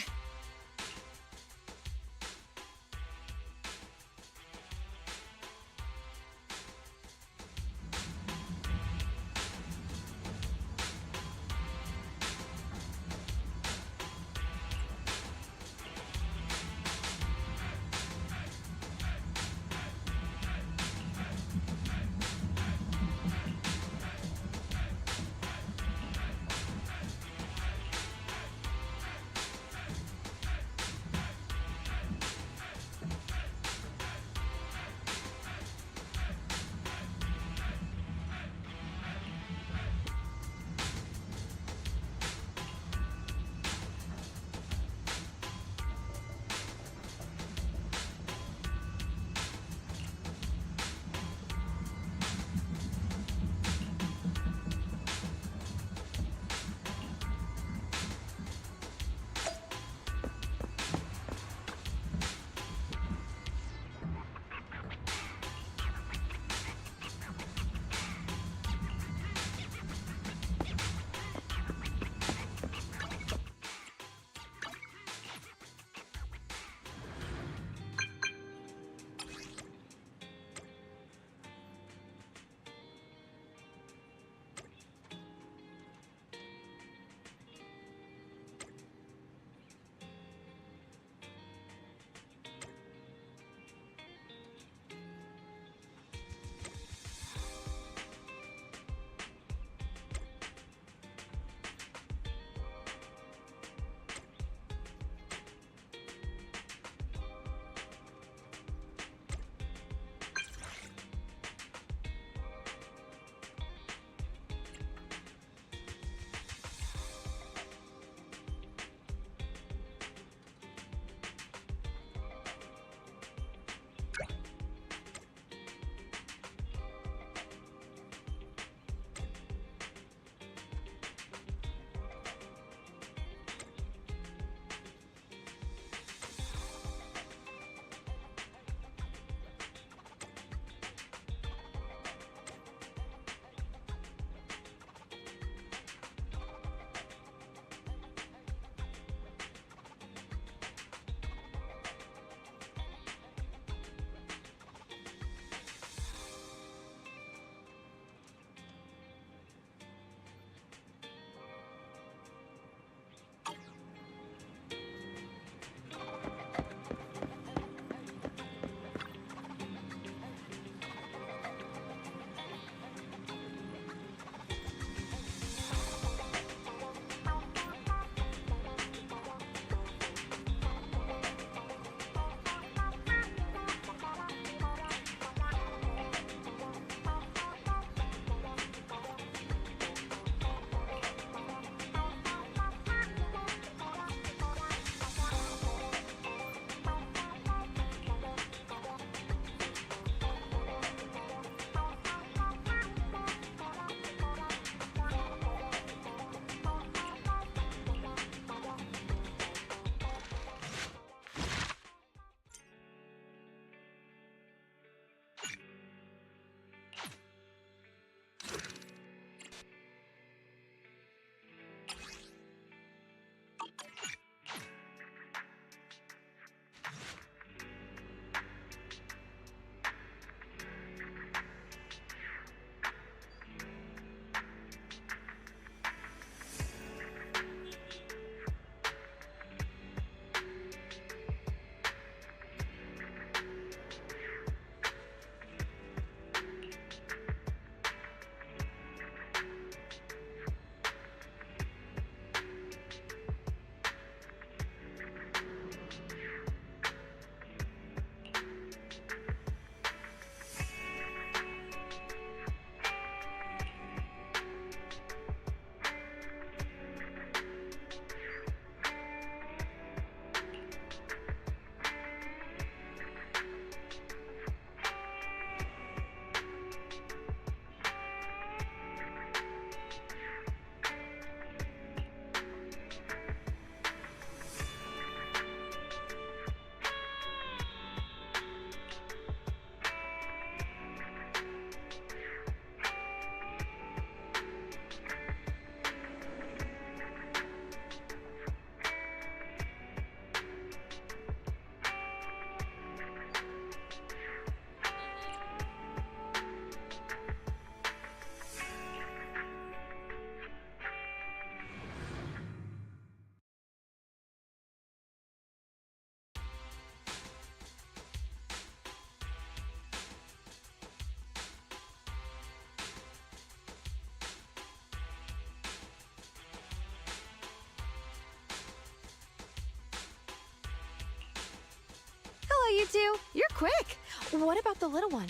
two? You're quick. What about the little one?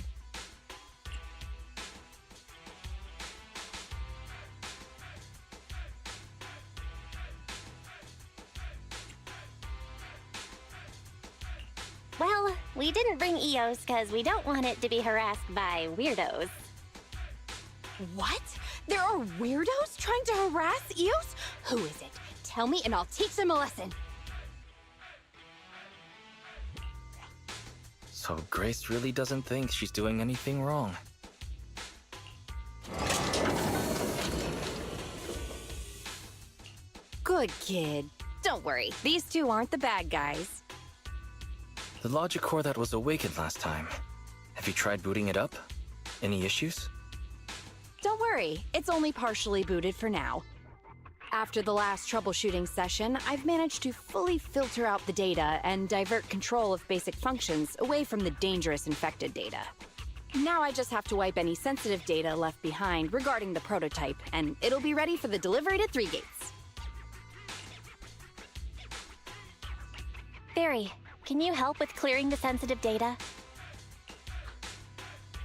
Well, we didn't bring Eos because we don't want it to be harassed by weirdos. What? There are weirdos trying to harass Eos? Who is it? Tell me and I'll teach them a lesson. So Grace really doesn't think she's doing anything wrong. Good kid. Don't worry, these two aren't the bad guys. The logic core that was awakened last time. Have you tried booting it up? Any issues? Don't worry, it's only partially booted for now. After the last troubleshooting session, I've managed to fully filter out the data and divert control of basic functions away from the dangerous infected data. Now I just have to wipe any sensitive data left behind regarding the prototype, and it'll be ready for the delivery to 3 gates. Barry, can you help with clearing the sensitive data?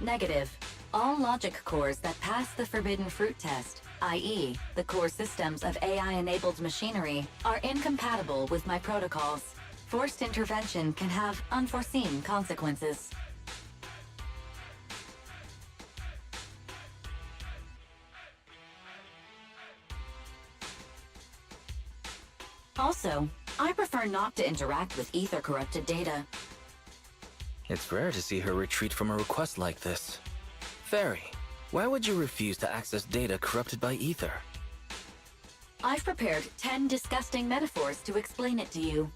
Negative. All logic cores that pass the forbidden fruit test, i.e., the core systems of AI-enabled machinery, are incompatible with my protocols. Forced intervention can have unforeseen consequences. Also, I prefer not to interact with ether-corrupted data. It's rare to see her retreat from a request like this. Fairy, why would you refuse to access data corrupted by ether? I've prepared 10 disgusting metaphors to explain it to you.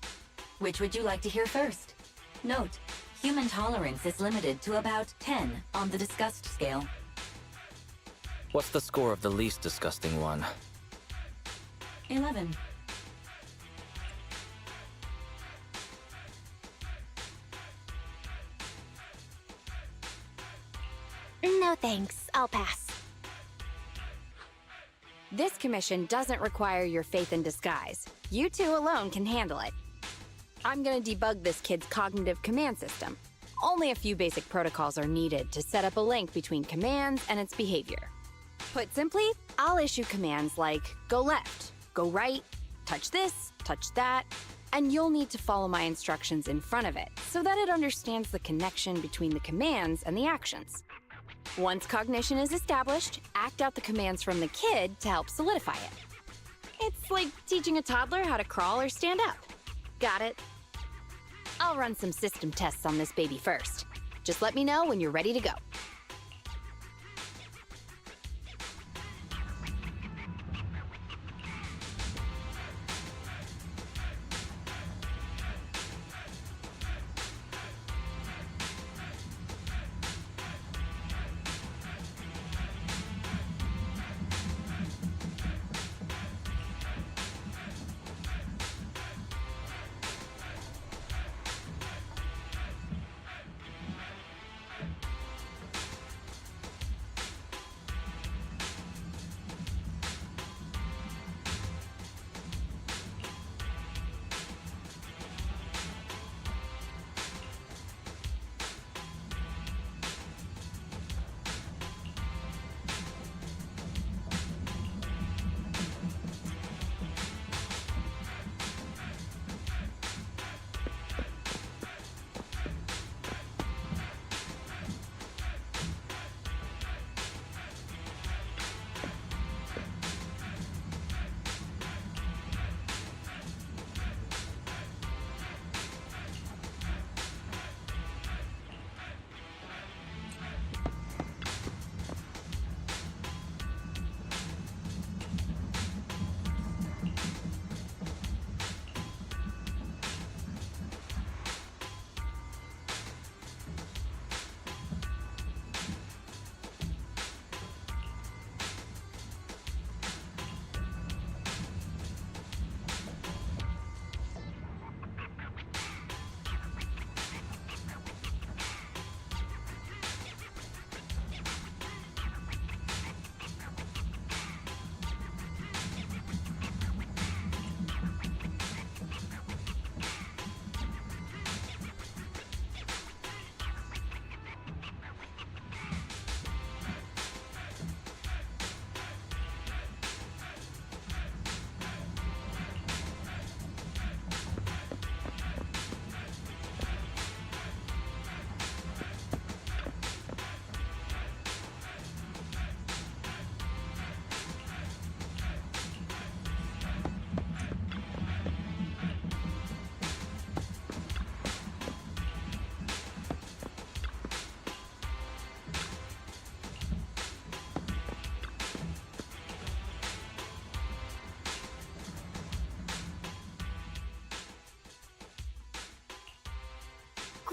Which would you like to hear first? Note, human tolerance is limited to about 10 on the disgust scale. What's the score of the least disgusting one? 11. No thanks, I'll pass. This commission doesn't require your faith in disguise. You two alone can handle it. I'm gonna debug this kid's cognitive command system. Only a few basic protocols are needed to set up a link between commands and its behavior. Put simply, I'll issue commands like go left, go right, touch this, touch that, and you'll need to follow my instructions in front of it so that it understands the connection between the commands and the actions. Once cognition is established, act out the commands from the kid to help solidify it. It's like teaching a toddler how to crawl or stand up. Got it? I'll run some system tests on this baby first. Just let me know when you're ready to go.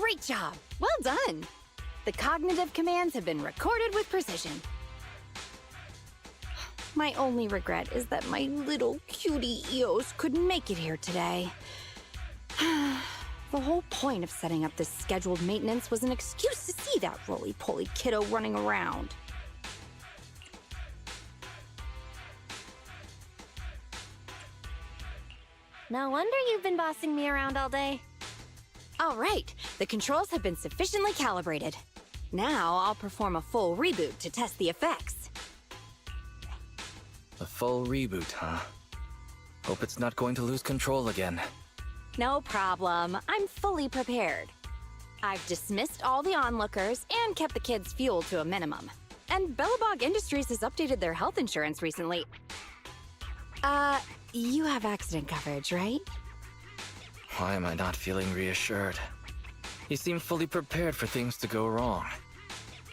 Great job! Well done! The cognitive commands have been recorded with precision. My only regret is that my little cutie Eos couldn't make it here today. The whole point of setting up this scheduled maintenance was an excuse to see that roly-poly kiddo running around. No wonder you've been bossing me around all day. All right, the controls have been sufficiently calibrated. Now I'll perform a full reboot to test the effects. A full reboot, huh? Hope it's not going to lose control again. No problem. I'm fully prepared. I've dismissed all the onlookers and kept the kids' fuel to a minimum. And Bellabog Industries has updated their health insurance recently. You have accident coverage, right? Why am I not feeling reassured? You seem fully prepared for things to go wrong.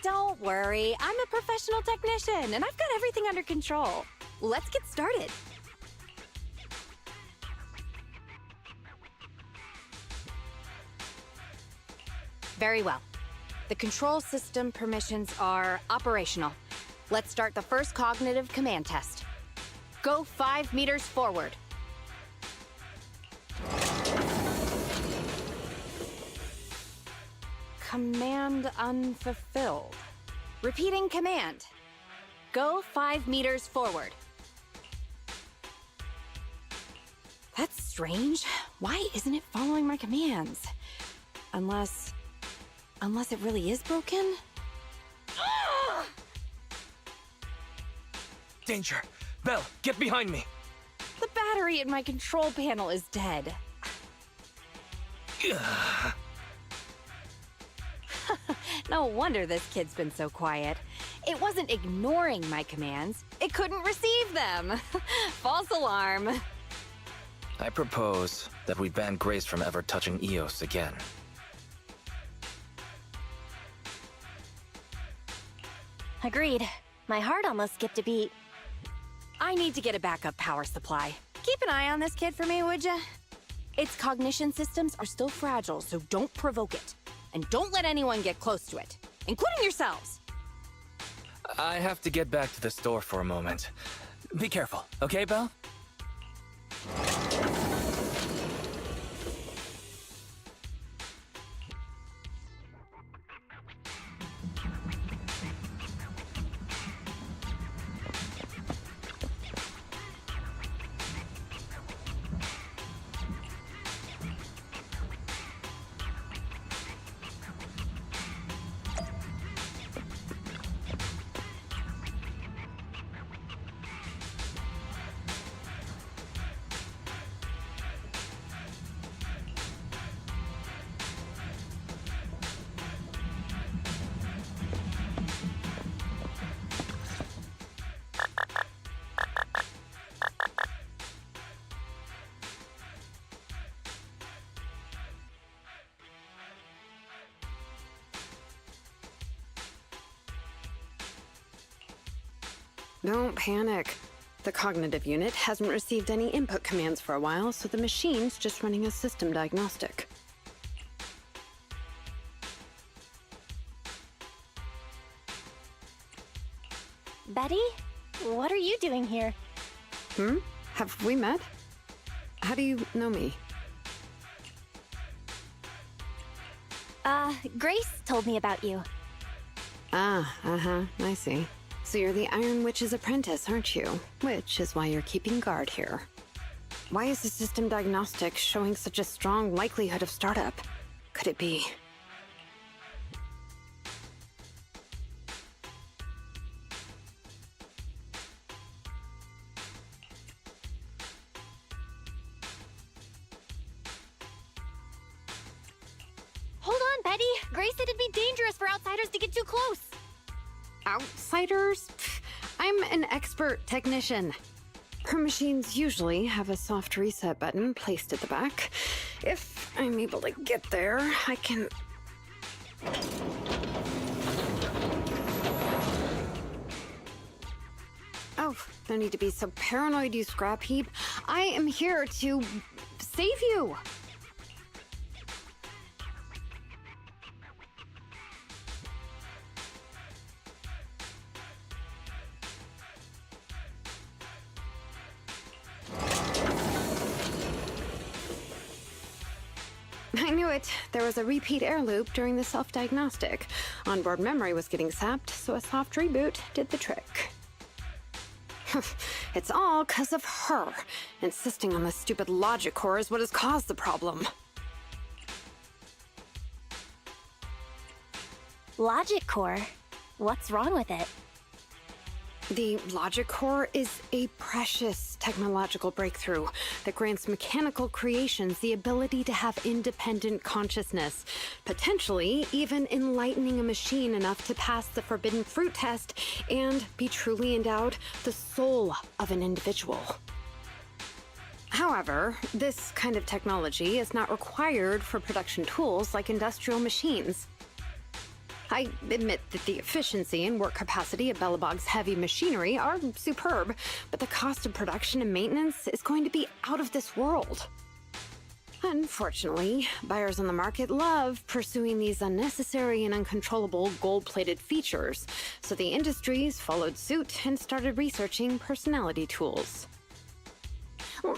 Don't worry, I'm a professional technician, and I've got everything under control. Let's get started. Very well. The control system permissions are operational. Let's start the first cognitive command test. Go 5 meters forward. Command unfulfilled. Repeating command. Go 5 meters forward. That's strange. Why isn't it following my commands? Unless it really is broken? Danger! Belle, get behind me! The battery in my control panel is dead. No wonder this kid's been so quiet. It wasn't ignoring my commands. It couldn't receive them. False alarm. I propose that we ban Grace from ever touching Eos again. Agreed. My heart almost skipped a beat. I need to get a backup power supply. Keep an eye on this kid for me, would ya? Its cognition systems are still fragile, so don't provoke it. And don't let anyone get close to it, including yourselves. I have to get back to the store for a moment. Be careful, okay, Belle? Don't panic. The cognitive unit hasn't received any input commands for a while, so the machine's just running a system diagnostic. Betty? What are you doing here? Have we met? How do you know me? Grace told me about you. I see. So you're the Iron Witch's apprentice, aren't you? Which is why you're keeping guard here. Why is the system diagnostic showing such a strong likelihood of startup? Could it be? Hold on, Betty! Grace said it'd be dangerous for outsiders to get too close! Outsiders? Pfft, I'm an expert technician. Her machines usually have a soft reset button placed at the back. If I'm able to get there, I can... Oh, no need to be so paranoid, you scrap heap. I am here to save you. it, there was a repeat air loop during the self-diagnostic. Onboard memory was getting sapped, so a soft reboot did the trick. It's all 'cause of her. Insisting on the stupid logic core is what has caused the problem. Logic core? What's wrong with it? The logic core is a precious technological breakthrough that grants mechanical creations the ability to have independent consciousness, potentially even enlightening a machine enough to pass the forbidden fruit test and be truly endowed the soul of an individual. However, this kind of technology is not required for production tools like industrial machines. I admit that the efficiency and work capacity of Belobog's heavy machinery are superb, but the cost of production and maintenance is going to be out of this world. Unfortunately, buyers on the market love pursuing these unnecessary and uncontrollable gold-plated features, so the industries followed suit and started researching personality tools.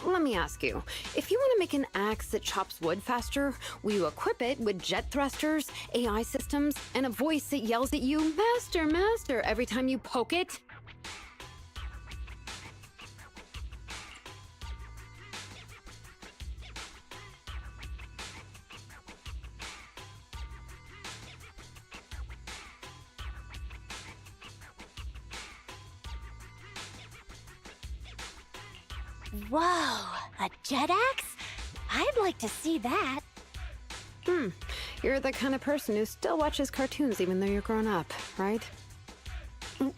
Let me ask you, if you want to make an axe that chops wood faster, will you equip it with jet thrusters, AI systems, and a voice that yells at you, "Master, Master," every time you poke it? Whoa, a jet axe? I'd like to see that. You're the kind of person who still watches cartoons even though you're grown up, right?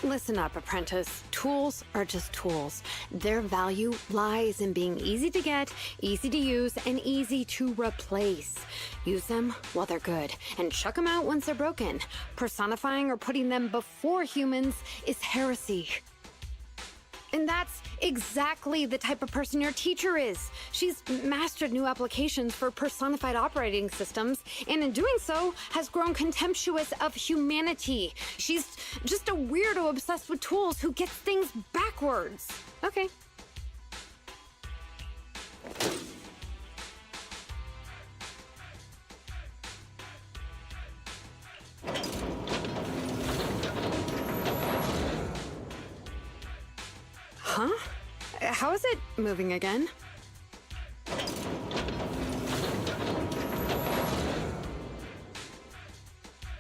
Listen up, apprentice. Tools are just tools. Their value lies in being easy to get, easy to use, and easy to replace. Use them while they're good, and chuck them out once they're broken. Personifying or putting them before humans is heresy. And that's exactly the type of person your teacher is. She's mastered new applications for personified operating systems, and in doing so, has grown contemptuous of humanity. She's just a weirdo obsessed with tools who gets things backwards. Okay. Huh? How is it moving again?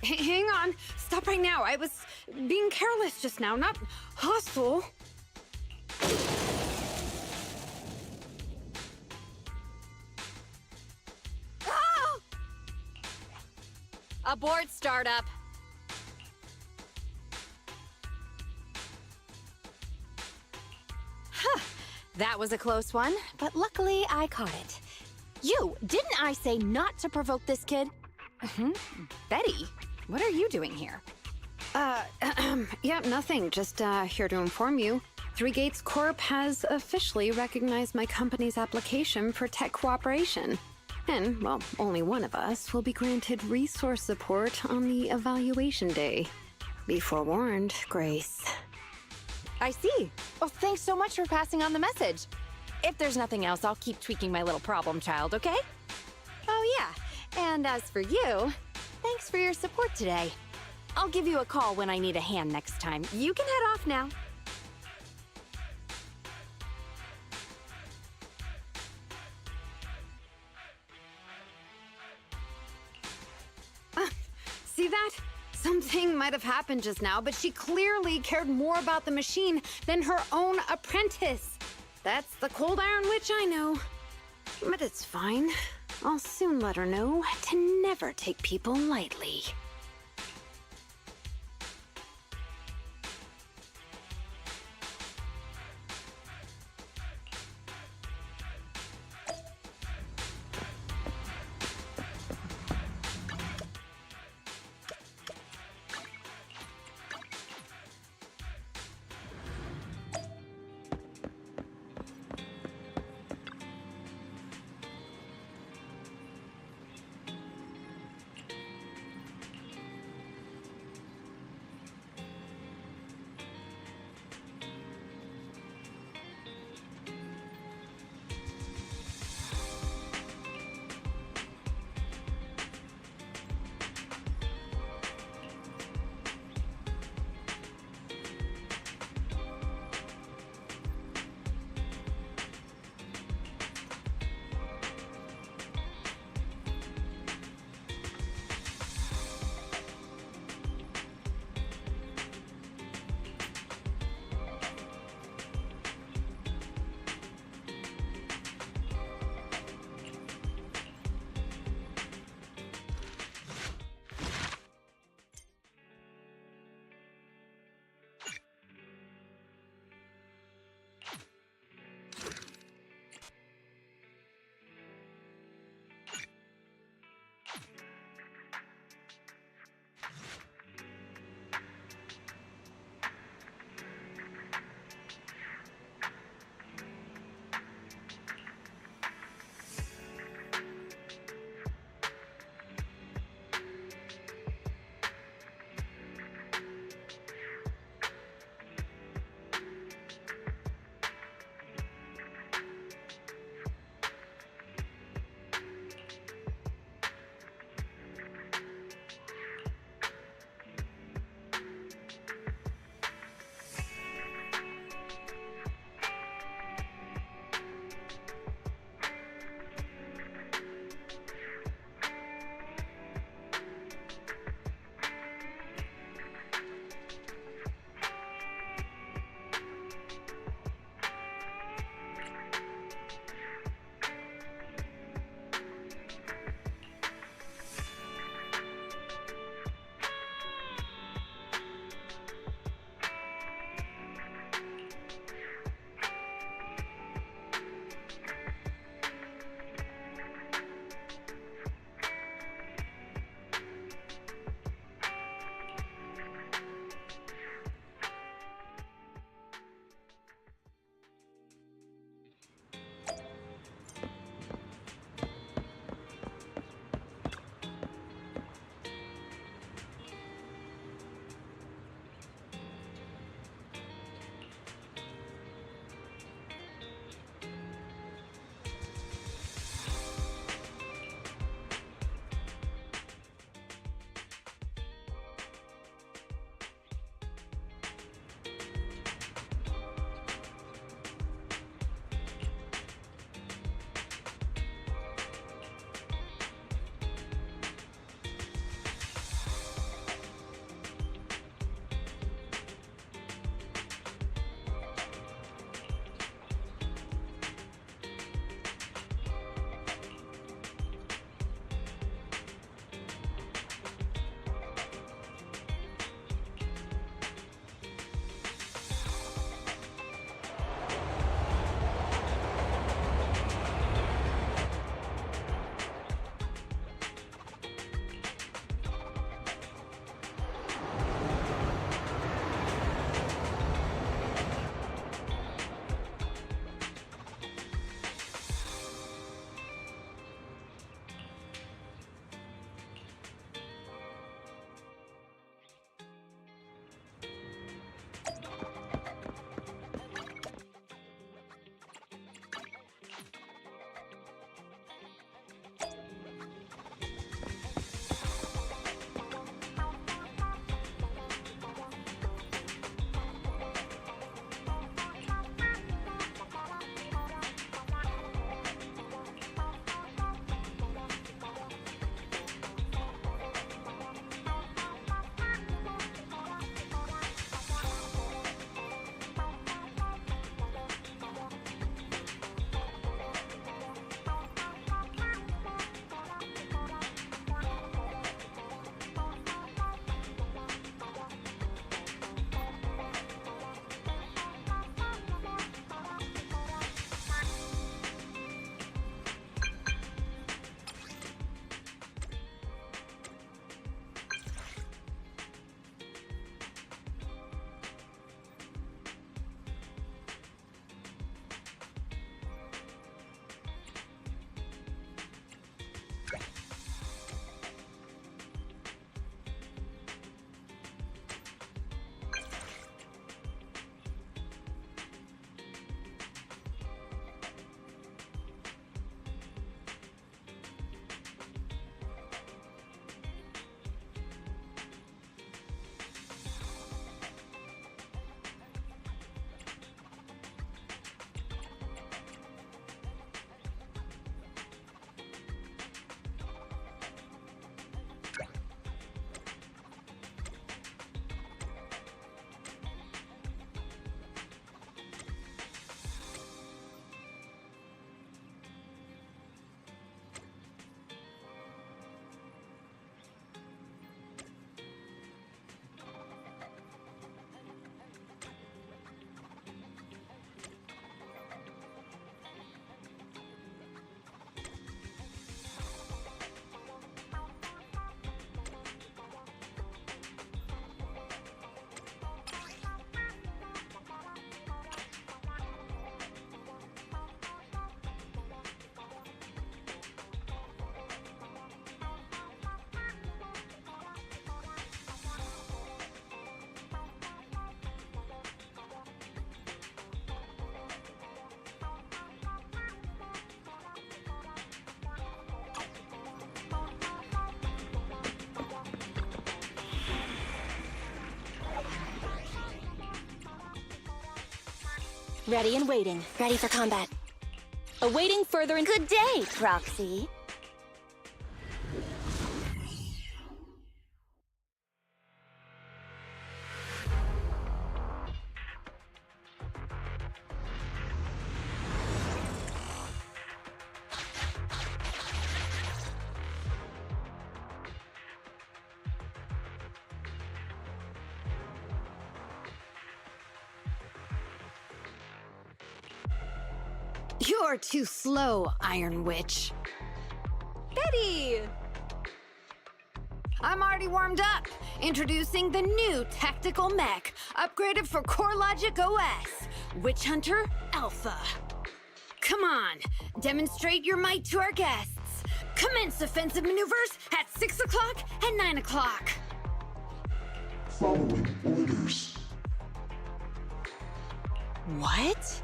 Hang on. Stop right now. I was being careless just now, not hostile. Ah! Abort startup. That was a close one, but luckily I caught it. You, didn't I say not to provoke this kid? Betty, what are you doing here? Yeah, nothing. Just here to inform you. Three Gates Corp has officially recognized my company's application for tech cooperation. And, well, only one of us will be granted resource support on the evaluation day. Be forewarned, Grace. I see. Well, thanks so much for passing on the message. If there's nothing else, I'll keep tweaking my little problem child, okay? Oh, yeah. And as for you, thanks for your support today. I'll give you a call when I need a hand next time. You can head off now. See that? Something might have happened just now, but she clearly cared more about the machine than her own apprentice. That's the cold iron witch I know. But it's fine. I'll soon let her know to never take people lightly. Ready and waiting. Ready for combat. Awaiting further in— Good day, Proxy. You're too slow, Iron Witch. Betty! I'm already warmed up. Introducing the new tactical mech, upgraded for CoreLogic OS, Witch Hunter Alpha. Come on, demonstrate your might to our guests. Commence offensive maneuvers at 6 o'clock and 9 o'clock. Following orders. What?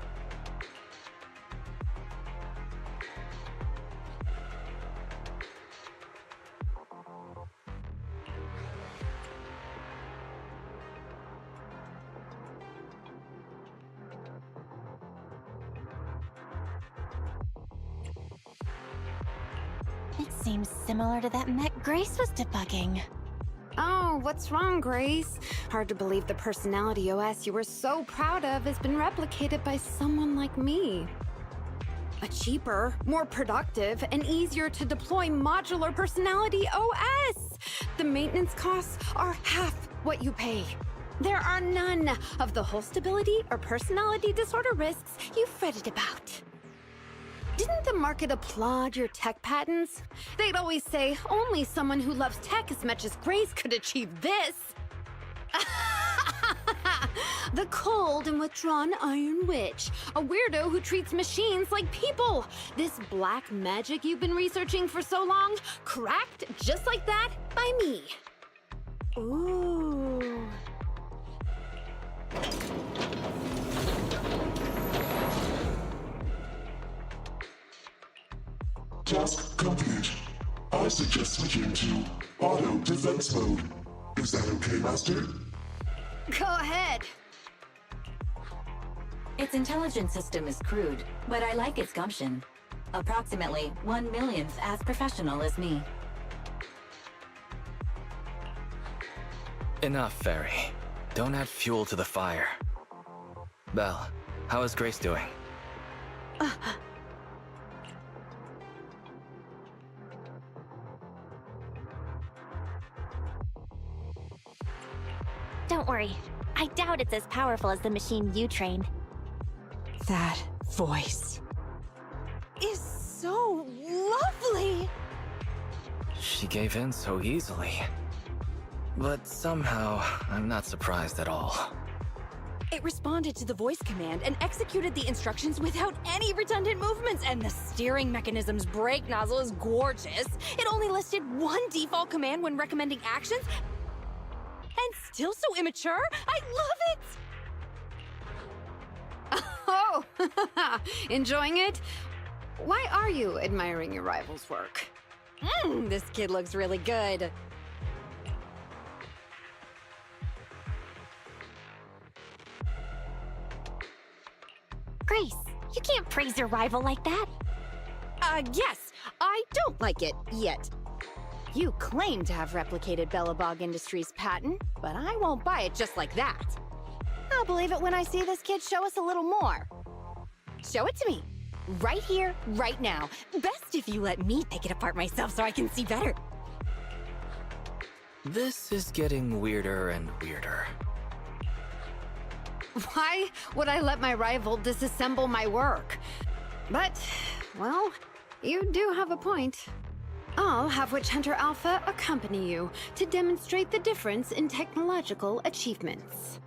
It seems similar to that mech Grace was debugging. Oh, what's wrong, Grace? Hard to believe the personality OS you were so proud of has been replicated by someone like me. A cheaper, more productive, and easier to deploy modular personality OS! The maintenance costs are half what you pay. There are none of the whole stability or personality disorder risks you fretted about. Didn't the market applaud your tech patents? They'd always say only someone who loves tech as much as Grace could achieve this. The cold and withdrawn Iron Witch, a weirdo who treats machines like people. This black magic you've been researching for so long, cracked just like that by me. Ooh. Task complete. I suggest switching to auto defense mode. Is that okay, Master? Go ahead. Its intelligence system is crude, but I like its gumption. Approximately 1/1,000th as professional as me. Enough, Fairy. Don't add fuel to the fire. Belle, how is Grace doing? Don't worry. I doubt it's as powerful as the machine you trained. That voice is so lovely! She gave in so easily. But somehow, I'm not surprised at all. It responded to the voice command and executed the instructions without any redundant movements, and the steering mechanism's brake nozzle is gorgeous. It only listed one default command when recommending actions, and still so immature? I love it! Oh, enjoying it? Why are you admiring your rival's work? This kid looks really good. Grace, you can't praise your rival like that. Yes, I don't like it yet. You claim to have replicated Bellabog Industries' patent, but I won't buy it just like that. I'll believe it when I see this kid show us a little more. Show it to me. Right here, right now. Best if you let me pick it apart myself so I can see better. This is getting weirder and weirder. Why would I let my rival disassemble my work? But, well, you do have a point. I'll have Witch Hunter Alpha accompany you to demonstrate the difference in technological achievements.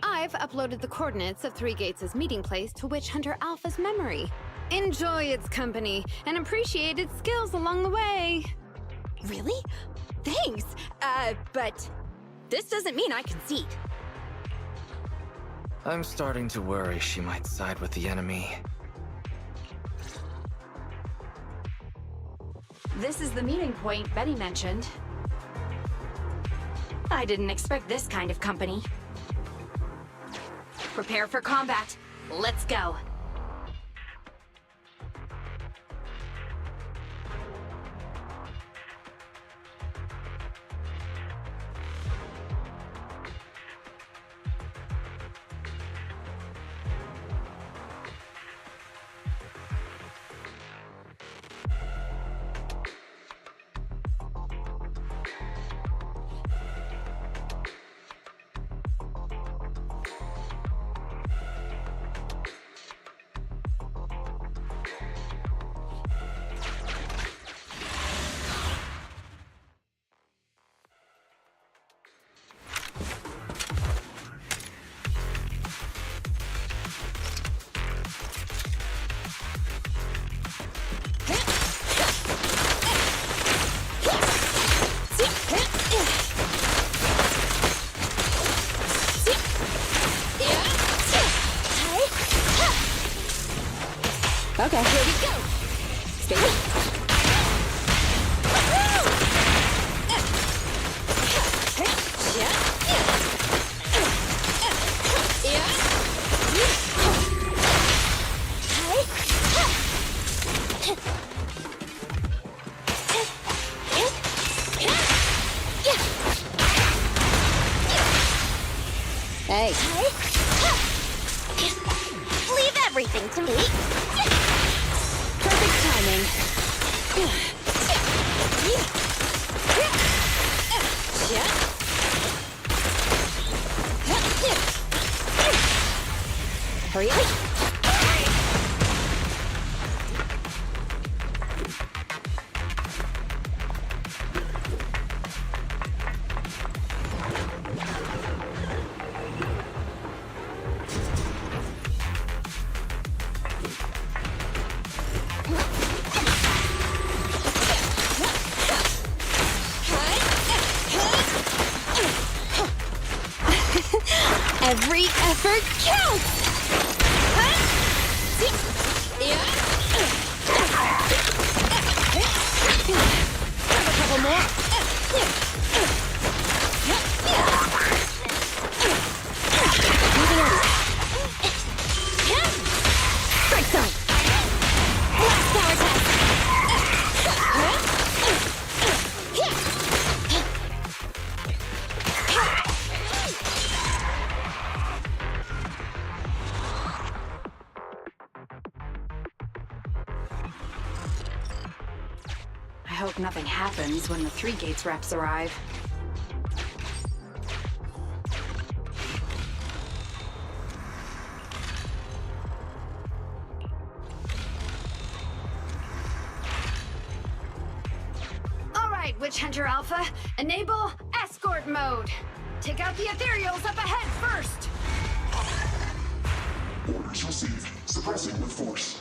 I've uploaded the coordinates of Three Gates' meeting place to Witch Hunter Alpha's memory. Enjoy its company and appreciate its skills along the way. Really? Thanks. But this doesn't mean I concede. I'm starting to worry she might side with the enemy. This is the meeting point Betty mentioned. I didn't expect this kind of company. Prepare for combat. Let's go. Okay. Here we go. Stay with. Hey. Leave everything to me. Perfect timing. Hurry up. Every effort counts! Have a couple more. Strike zone! Blast power test. I hope nothing happens when the 3 Gates reps arrive. All right, Witch Hunter Alpha, enable escort mode. Take out the ethereals up ahead first. Orders received. Suppressing with force.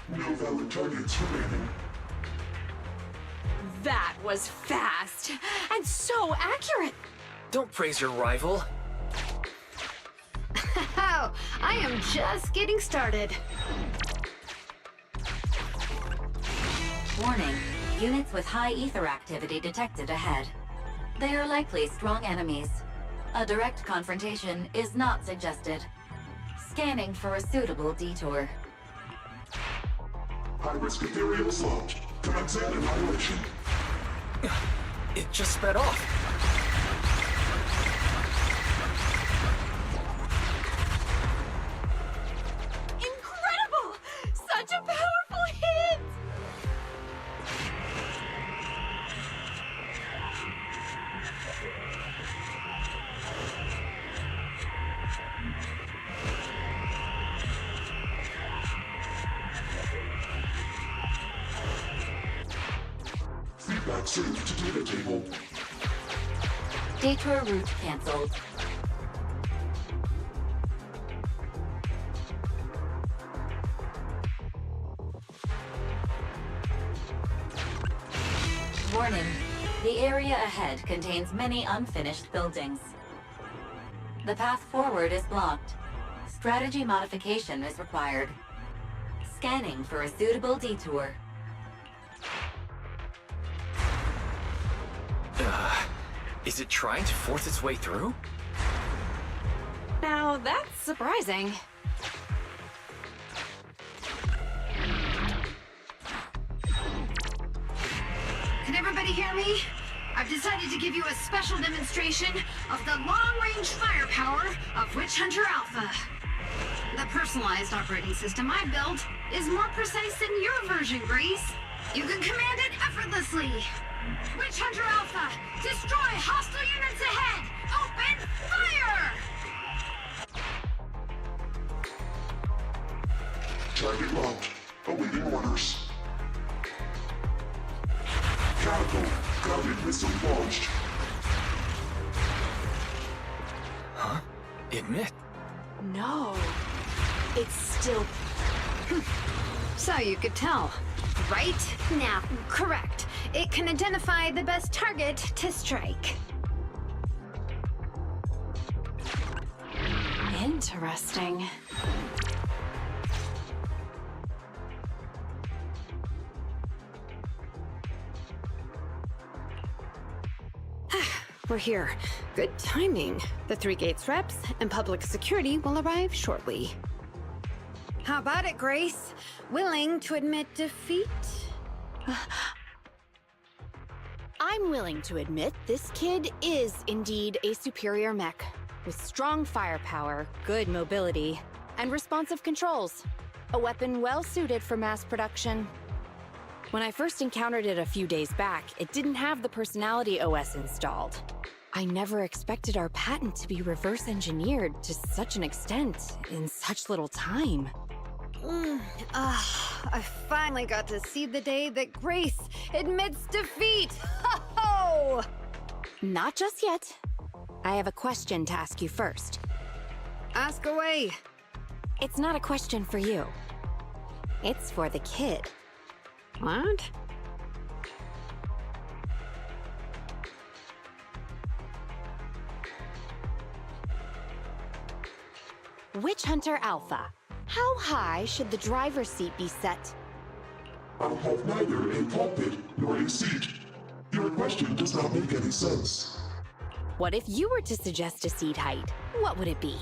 No valid targets remaining. That was fast and so accurate. Don't praise your rival. Oh, I am just getting started. Warning. Units with high ether activity detected ahead. They are likely strong enemies. A direct confrontation is not suggested. Scanning for a suitable detour. High-risk ethereals launched. Commencing annihilation. It just sped off. Incredible! Such a powerful hit! Feedback saved to data table. Detour route cancelled. Warning. The area ahead contains many unfinished buildings. The path forward is blocked. Strategy modification is required. Scanning for a suitable detour. Is it trying to force its way through? Now, that's surprising. Can everybody hear me? I've decided to give you a special demonstration of the long-range firepower of Witch Hunter Alpha. The personalized operating system I built is more precise than your version, Grace. You can command it effortlessly. Witch Hunter Alpha, destroy hostile units ahead! Open fire! Target locked. Awaiting orders. Catapult. Guided missile launched. Huh? Admit. No. It's still... So you could tell, right? Now, correct. It can identify the best target to strike. Interesting. We're here. Good timing. The 3 Gates reps and public security will arrive shortly. How about it, Grace? Willing to admit defeat? I'm willing to admit this kid is indeed a superior mech, with strong firepower, good mobility, and responsive controls. A weapon well suited for mass production. When I first encountered it a few days back, it didn't have the personality OS installed. I never expected our patent to be reverse engineered to such an extent in such little time. I finally got to see the day that Grace admits defeat! Ho-ho! Not just yet. I have a question to ask you first. Ask away. It's not a question for you. It's for the kid. What? Witch Hunter Alpha. How high should the driver's seat be set? I have neither a cockpit nor a seat. Your question does not make any sense. What if you were to suggest a seat height? What would it be?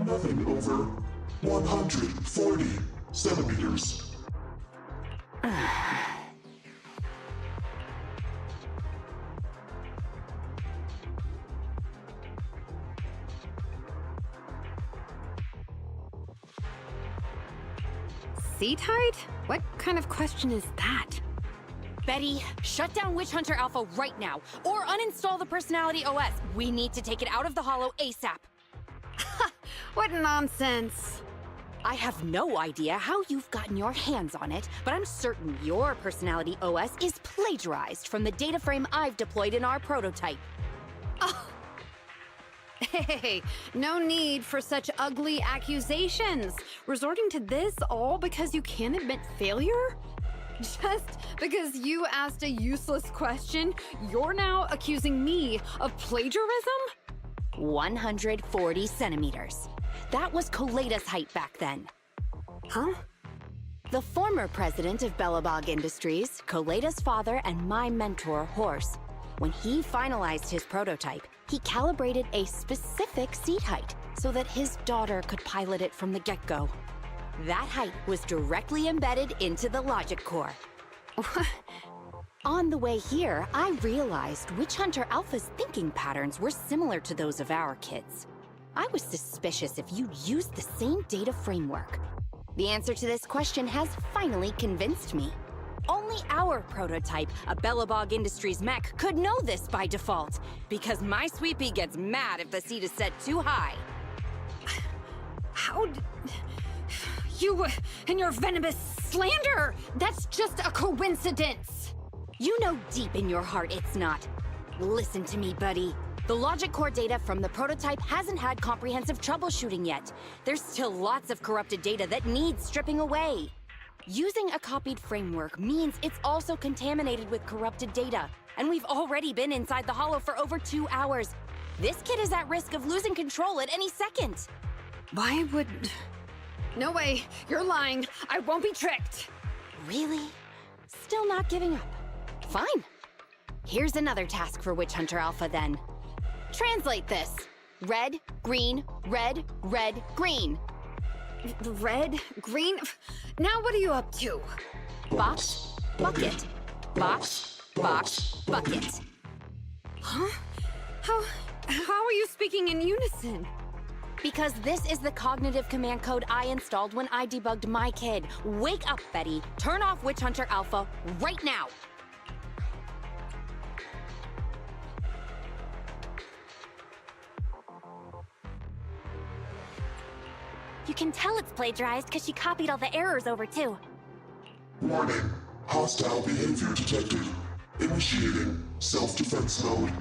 Nothing over 140 centimeters. Seat height? What kind of question is that? Betty, shut down Witch Hunter Alpha right now, or uninstall the Personality OS. We need to take it out of the Holo ASAP. What nonsense! I have no idea how you've gotten your hands on it, but I'm certain your Personality OS is plagiarized from the data frame I've deployed in our prototype. Oh. Hey, no need for such ugly accusations. Resorting to this all because you can't admit failure? Just because you asked a useless question, you're now accusing me of plagiarism? 140 centimeters. That was Koleda's height back then. Huh? The former president of Bellabog Industries, Koleda's father, and my mentor, Horse, when he finalized his prototype, he calibrated a specific seat height so that his daughter could pilot it from the get-go. That height was directly embedded into the logic core. On the way here, I realized Witch Hunter Alpha's thinking patterns were similar to those of our kids. I was suspicious if you'd used the same data framework. The answer to this question has finally convinced me. Only our prototype, a Bellabog Industries mech, could know this by default, because my sweet pea gets mad if the seat is set too high. How you and your venomous slander! That's just a coincidence! You know deep in your heart it's not. Listen to me, buddy. The logic core data from the prototype hasn't had comprehensive troubleshooting yet. There's still lots of corrupted data that needs stripping away. Using a copied framework means it's also contaminated with corrupted data, and we've already been inside the Holo for over 2 hours. This kid is at risk of losing control at any second. Why would... No way. You're lying. I won't be tricked. Really? Still not giving up. Fine. Here's another task for Witch Hunter Alpha then. Translate this. Red, green, red, red, green. Red, green? Now what are you up to? Box, bucket. Box, box, bucket. Huh? How are you speaking in unison? Because this is the cognitive command code I installed when I debugged my kid. Wake up, Betty. Turn off Witch Hunter Alpha right now. You can tell it's plagiarized because she copied all the errors over too. Warning. Hostile behavior detected. Initiating self-defense mode.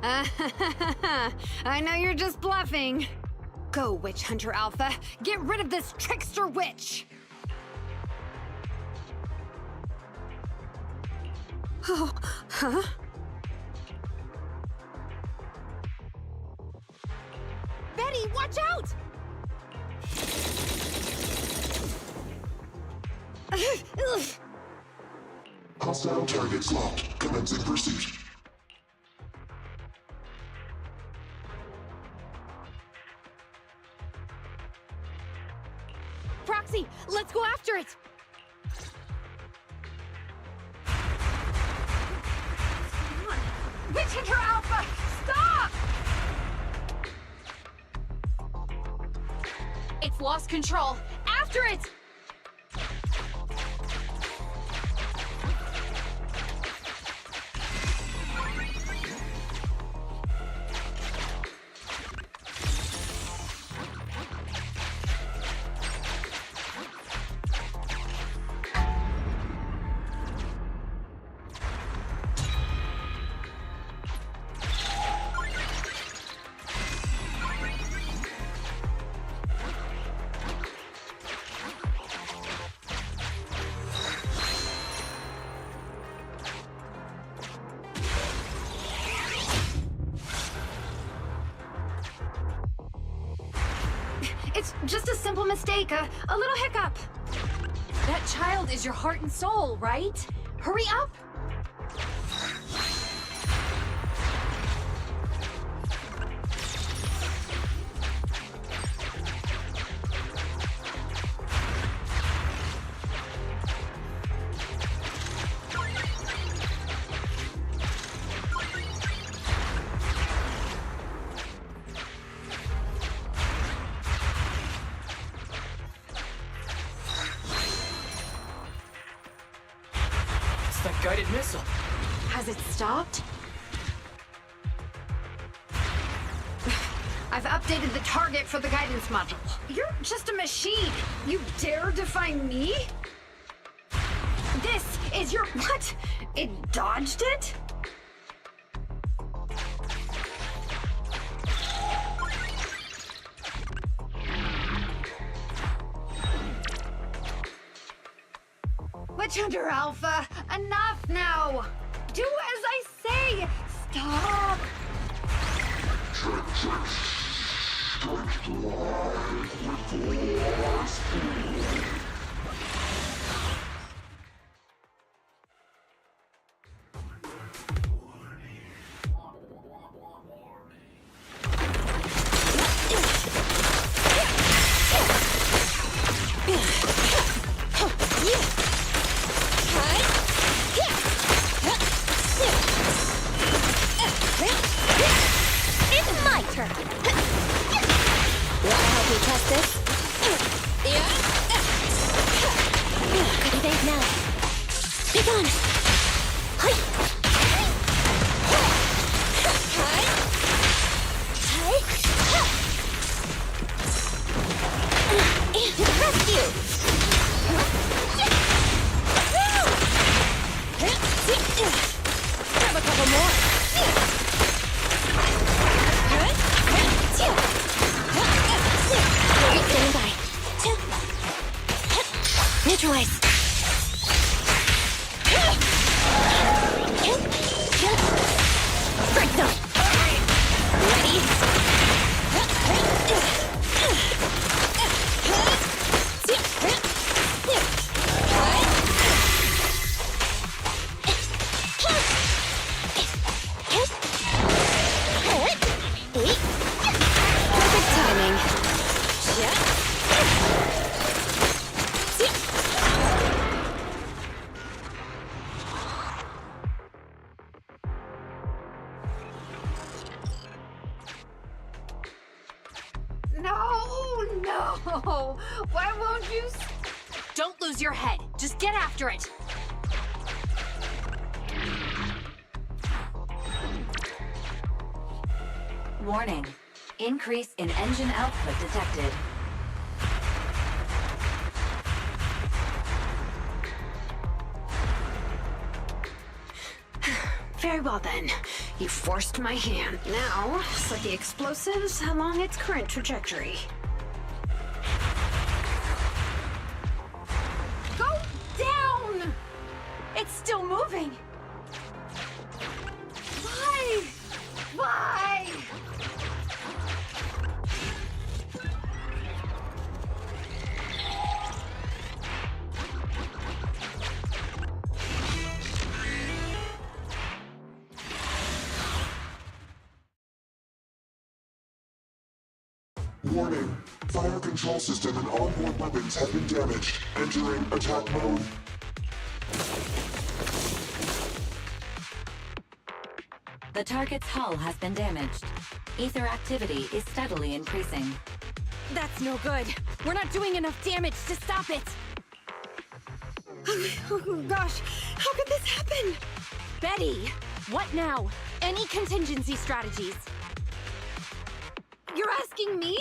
I know you're just bluffing. Go, Witch Hunter Alpha. Get rid of this trickster witch. Oh, huh? Betty, watch out! Hostile targets locked. Commencing pursuit. Proxy, let's go after it! Witch Hunter Alpha, stop! It's lost control. After it! It's just a simple mistake, a little hiccup. That child is your heart and soul, right? Hurry up! That guided missile. Has it stopped? I've updated the target for the guidance module. You're just a machine. You dare defy me? This is your... What? It dodged it? Witch Hunter Alpha, enough now! Do as I say! Stop! It's my turn. Wanna help me test this? Could evade now. Be gone. Hi. To the rescue! Grab a couple more. Stand by. Neutralize. Strike zone. Ready? No! Why won't you? Don't lose your head. Just get after it. Warning. Increase in engine output detected. Very well then. You forced my hand. Now, set the explosives along its current trajectory. Go down! It's still moving. Why? Why? Warning. Fire control system and onboard weapons have been damaged. Entering attack mode. The target's hull has been damaged. Ether activity is steadily increasing. That's no good. We're not doing enough damage to stop it. Oh gosh, how could this happen? Betty, what now? Any contingency strategies? You're asking me?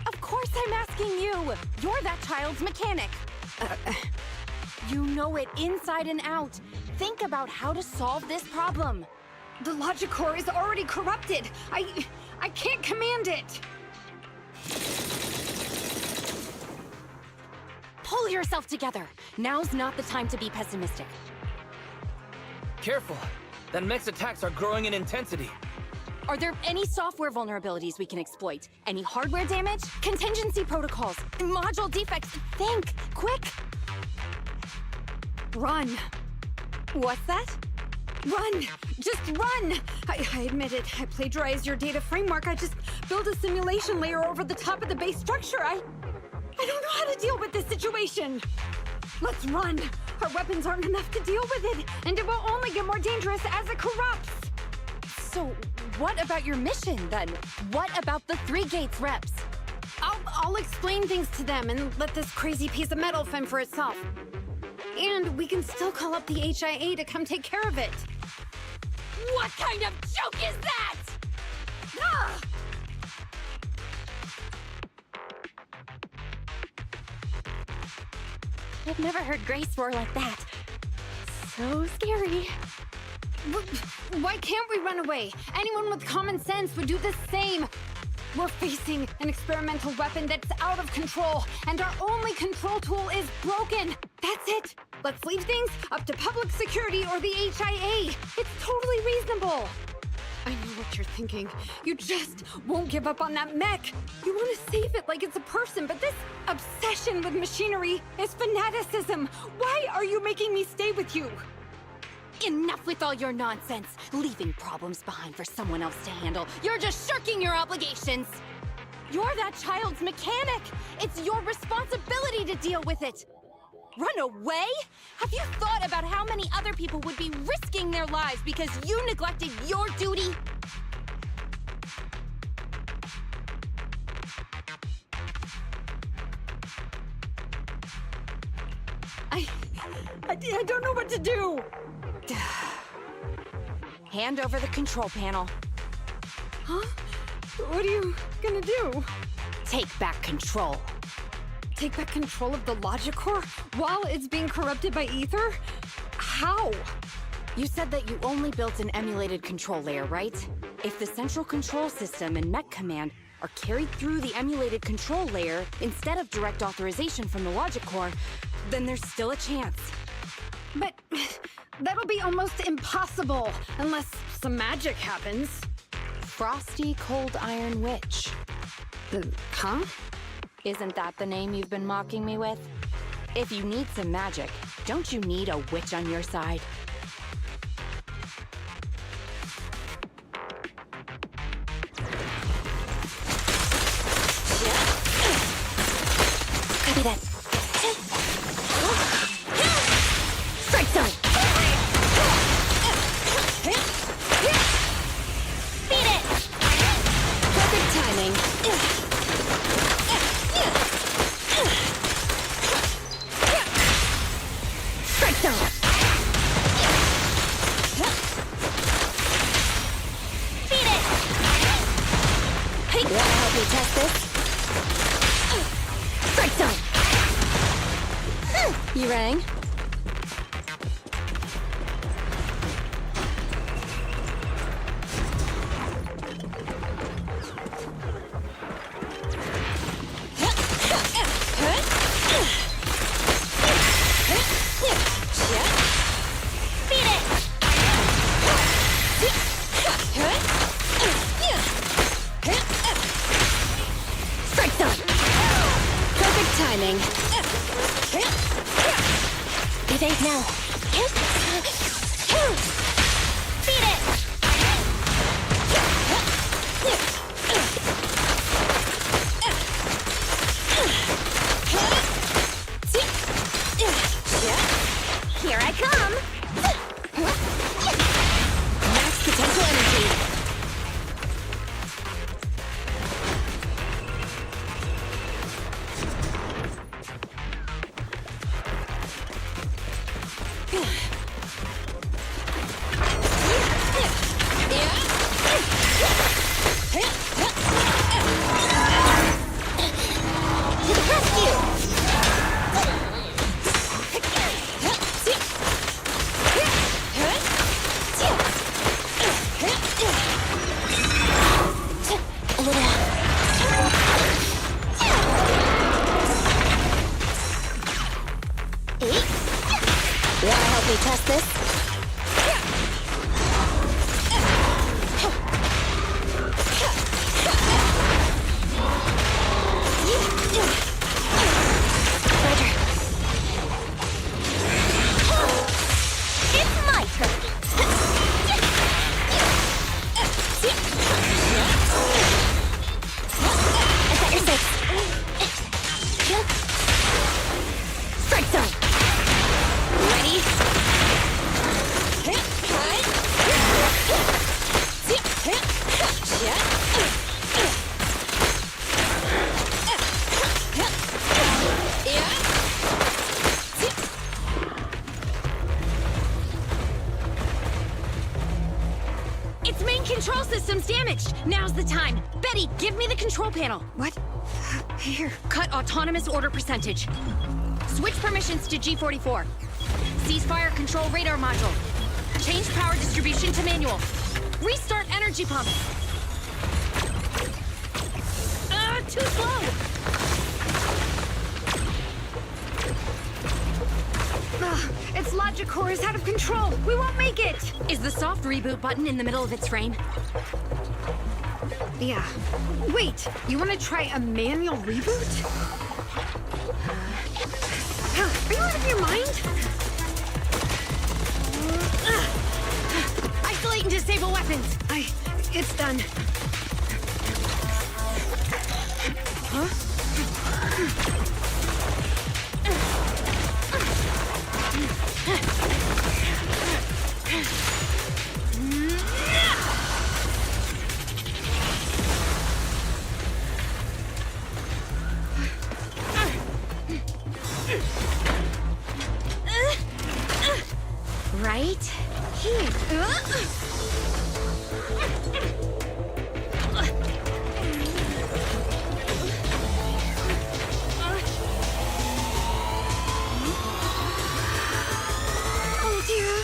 Of course I'm asking you. You're that child's mechanic. You know it inside and out. Think about how to solve this problem. The logic core is already corrupted. I can't command it. Pull yourself together. Now's not the time to be pessimistic. Careful. That mech's attacks are growing in intensity. Are there any software vulnerabilities we can exploit? Any hardware damage? Contingency protocols? Module defects? Think! Quick! Run. What's that? Run! Just run! I admit it. I plagiarized your data framework. I just built a simulation layer over the top of the base structure. I don't know how to deal with this situation. Let's run. Our weapons aren't enough to deal with it, and it will only get more dangerous as it corrupts. So, what about your mission, then? What about the 3 Gates reps? I'll explain things to them and let this crazy piece of metal fend for itself. And we can still call up the HIA to come take care of it. What kind of joke is that? Ah! I've never heard Grace roar like that. So scary. Why can't we run away? Anyone with common sense would do the same. We're facing an experimental weapon that's out of control, and our only control tool is broken. That's it. Let's leave things up to public security or the HIA. It's totally reasonable. I know what you're thinking. You just won't give up on that mech. You want to save it like it's a person, but this obsession with machinery is fanaticism. Why are you making me stay with you? Enough with all your nonsense. Leaving problems behind for someone else to handle. You're just shirking your obligations. You're that child's mechanic. It's your responsibility to deal with it. Run away? Have you thought about how many other people would be risking their lives because you neglected your duty? I don't know what to do. Hand over the control panel. Huh? What are you gonna do? Take back control. Take back control of the logic core while it's being corrupted by ether? How? You said that you only built an emulated control layer, right? If the central control system and mech command are carried through the emulated control layer instead of direct authorization from the logic core, then there's still a chance. But that'll be almost impossible unless some magic happens. Frosty Cold Iron Witch. Huh? Isn't that the name you've been mocking me with? If you need some magic, don't you need a witch on your side? Copy that. Strike zone! Beat it! Perfect timing. You rang? Timing. Evade now. Beat it! Here I come! Max potential energy. Test this. Roger. It's my turn. I got your six. Strike zone. Ready? Its main control system's damaged. Now's the time. Betty, give me the control panel. What? Here. Cut autonomous order percentage. Switch permissions to G44. Ceasefire control radar module. Change power distribution to manual. Restart energy pump. Too slow. Its logic core is out of control. We won't make it. Is the soft reboot button in the middle of its frame? Yeah. Wait, you want to try a manual reboot? Are you out of your mind? Isolate and disable weapons. It's done. Huh? Right here. Oh dear.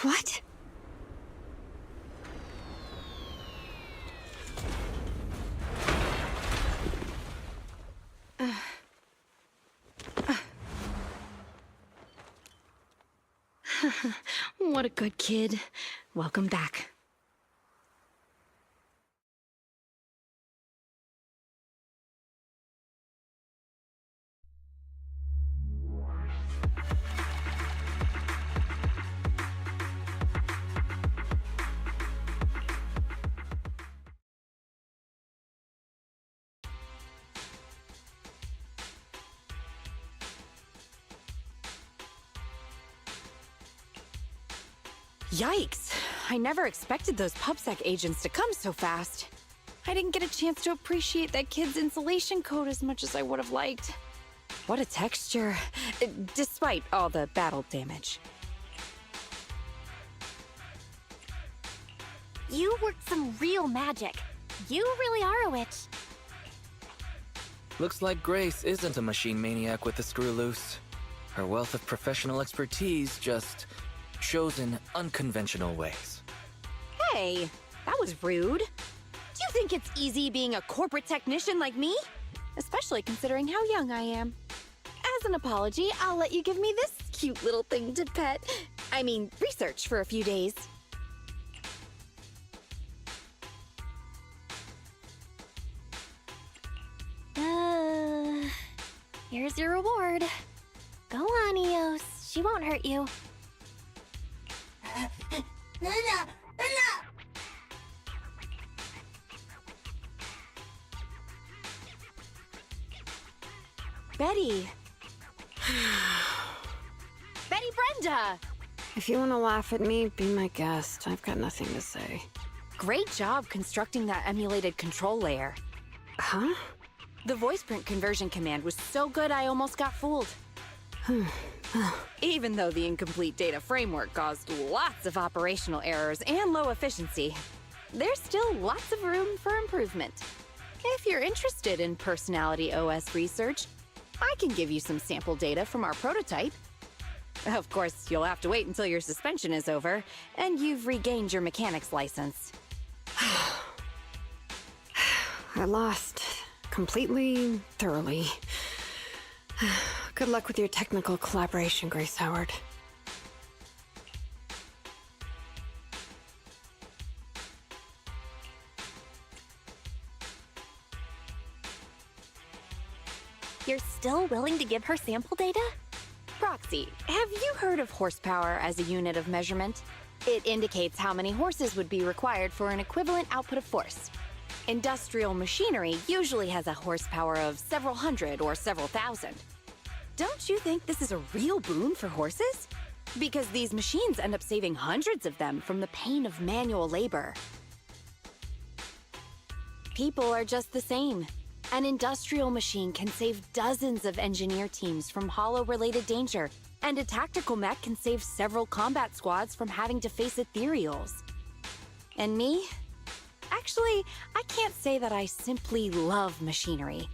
What? What a good kid. Welcome back. Yikes! I never expected those PubSec agents to come so fast. I didn't get a chance to appreciate that kid's insulation coat as much as I would have liked. What a texture, despite all the battle damage. You worked some real magic. You really are a witch. Looks like Grace isn't a machine maniac with the screw loose. Her wealth of professional expertise just shows in unconventional ways. Hey, that was rude. Do you think it's easy being a corporate technician like me? Especially considering how young I am. As an apology, I'll let you give me this cute little thing to pet. I mean, research for a few days. Here's your reward. Go on, Eos. She won't hurt you. Betty. Betty Brenda! If you want to laugh at me, be my guest. I've got nothing to say. Great job constructing that emulated control layer. Huh? The voice print conversion command was so good I almost got fooled. Even though the incomplete data framework caused lots of operational errors and low efficiency, there's still lots of room for improvement. If you're interested in Personality OS research, I can give you some sample data from our prototype. Of course, you'll have to wait until your suspension is over and you've regained your mechanics license. I lost. Completely, thoroughly. Good luck with your technical collaboration, Grace Howard. You're still willing to give her sample data? Proxy, have you heard of horsepower as a unit of measurement? It indicates how many horses would be required for an equivalent output of force. Industrial machinery usually has a horsepower of several hundred or several thousand. Don't you think this is a real boon for horses? Because these machines end up saving hundreds of them from the pain of manual labor. People are just the same. An industrial machine can save dozens of engineer teams from hollow-related danger, and a tactical mech can save several combat squads from having to face ethereals. And me? Actually, I can't say that I simply love machinery.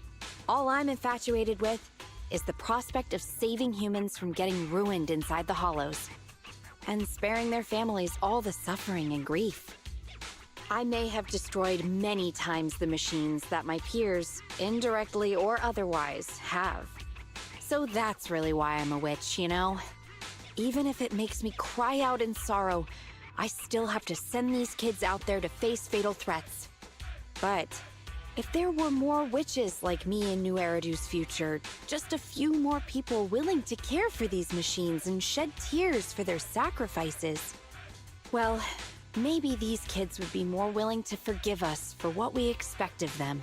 All I'm infatuated with is the prospect of saving humans from getting ruined inside the hollows, and sparing their families all the suffering and grief. I may have destroyed many times the machines that my peers, indirectly or otherwise, have. So that's really why I'm a witch, you know? Even if it makes me cry out in sorrow, I still have to send these kids out there to face fatal threats. But if there were more witches like me in New Eridu's future, just a few more people willing to care for these machines and shed tears for their sacrifices, well, maybe these kids would be more willing to forgive us for what we expect of them.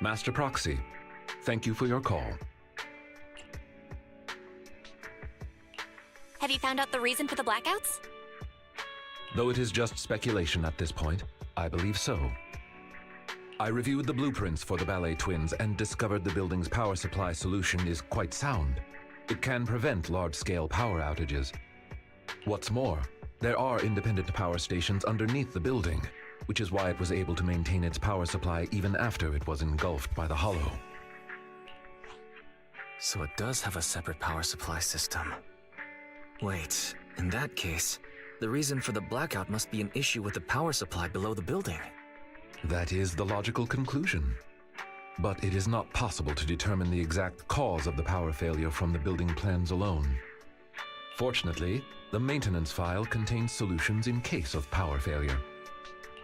Master Proxy, thank you for your call. Have you found out the reason for the blackouts? Though it is just speculation at this point, I believe so. I reviewed the blueprints for the ballet twins and discovered the building's power supply solution is quite sound. It can prevent large-scale power outages. What's more, there are independent power stations underneath the building, which is why it was able to maintain its power supply even after it was engulfed by the hollow. So it does have a separate power supply system. Wait, in that case, the reason for the blackout must be an issue with the power supply below the building. That is the logical conclusion. But it is not possible to determine the exact cause of the power failure from the building plans alone. Fortunately, the maintenance file contains solutions in case of power failure.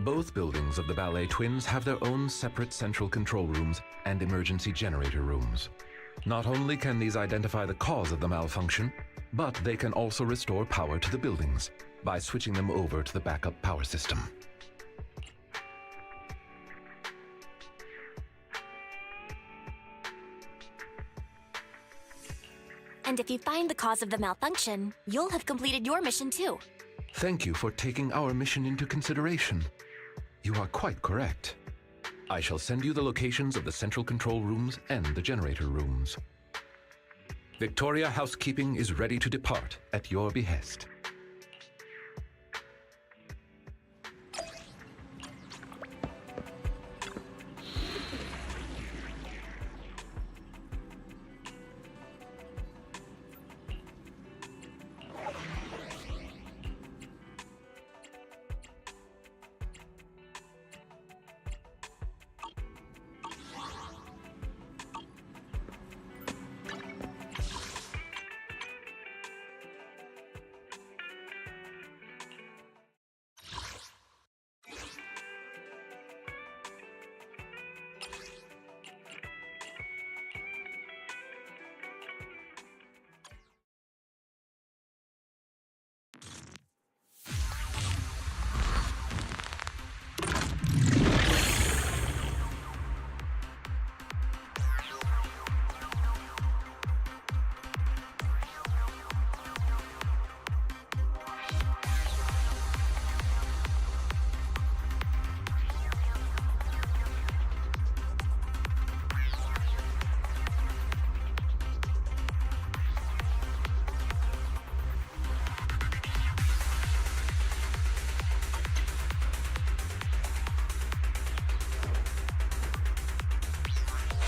Both buildings of the ballet twins have their own separate central control rooms and emergency generator rooms. Not only can these identify the cause of the malfunction, but they can also restore power to the buildings by switching them over to the backup power system. And if you find the cause of the malfunction, you'll have completed your mission too. Thank you for taking our mission into consideration. You are quite correct. I shall send you the locations of the central control rooms and the generator rooms. Victoria Housekeeping is ready to depart at your behest.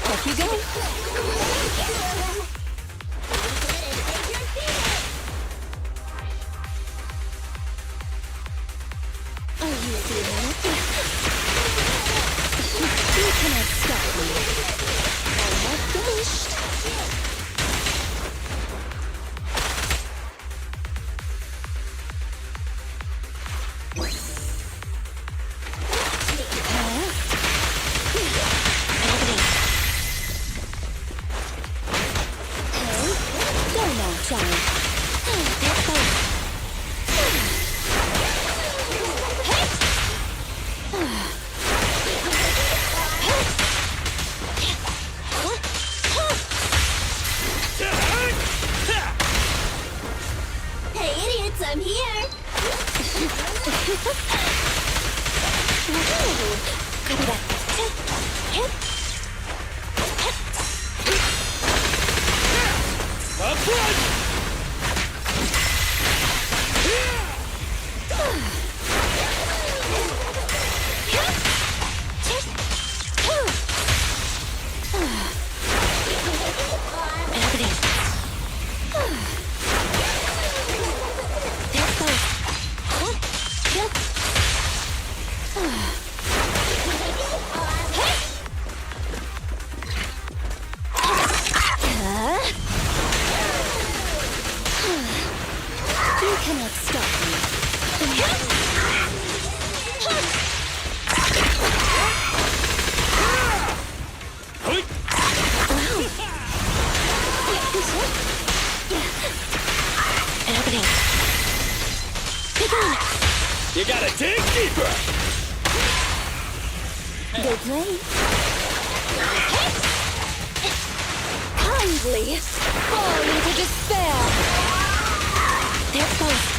Off you go. Are you feeling it? You cannot stop me. Almost finished. Hey, idiots, I'm here! You cannot stop me. You gotta dig deeper! Good play. Kindly fall into despair. They're both.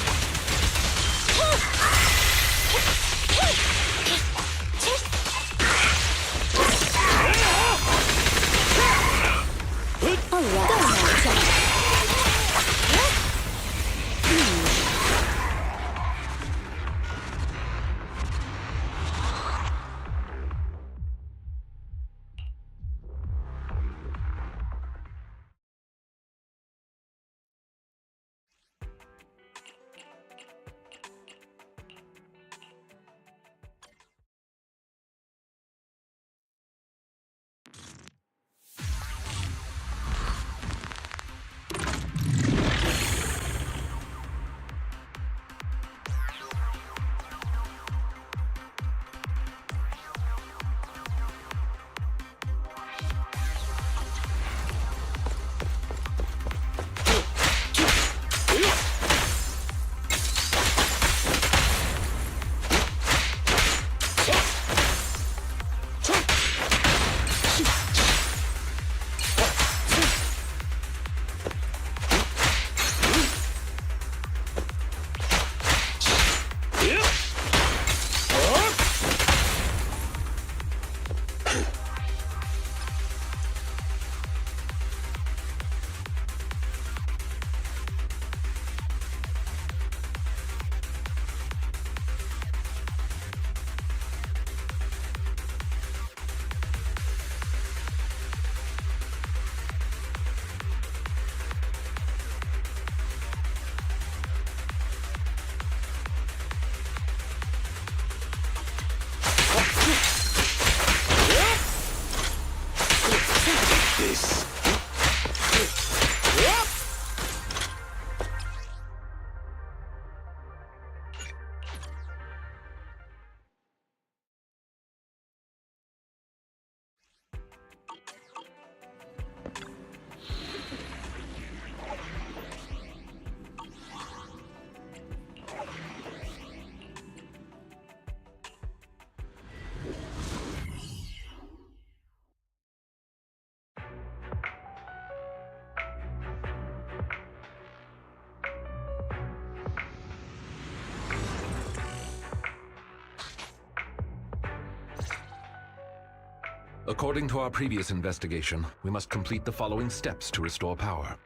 According to our previous investigation, we must complete the following steps to restore power.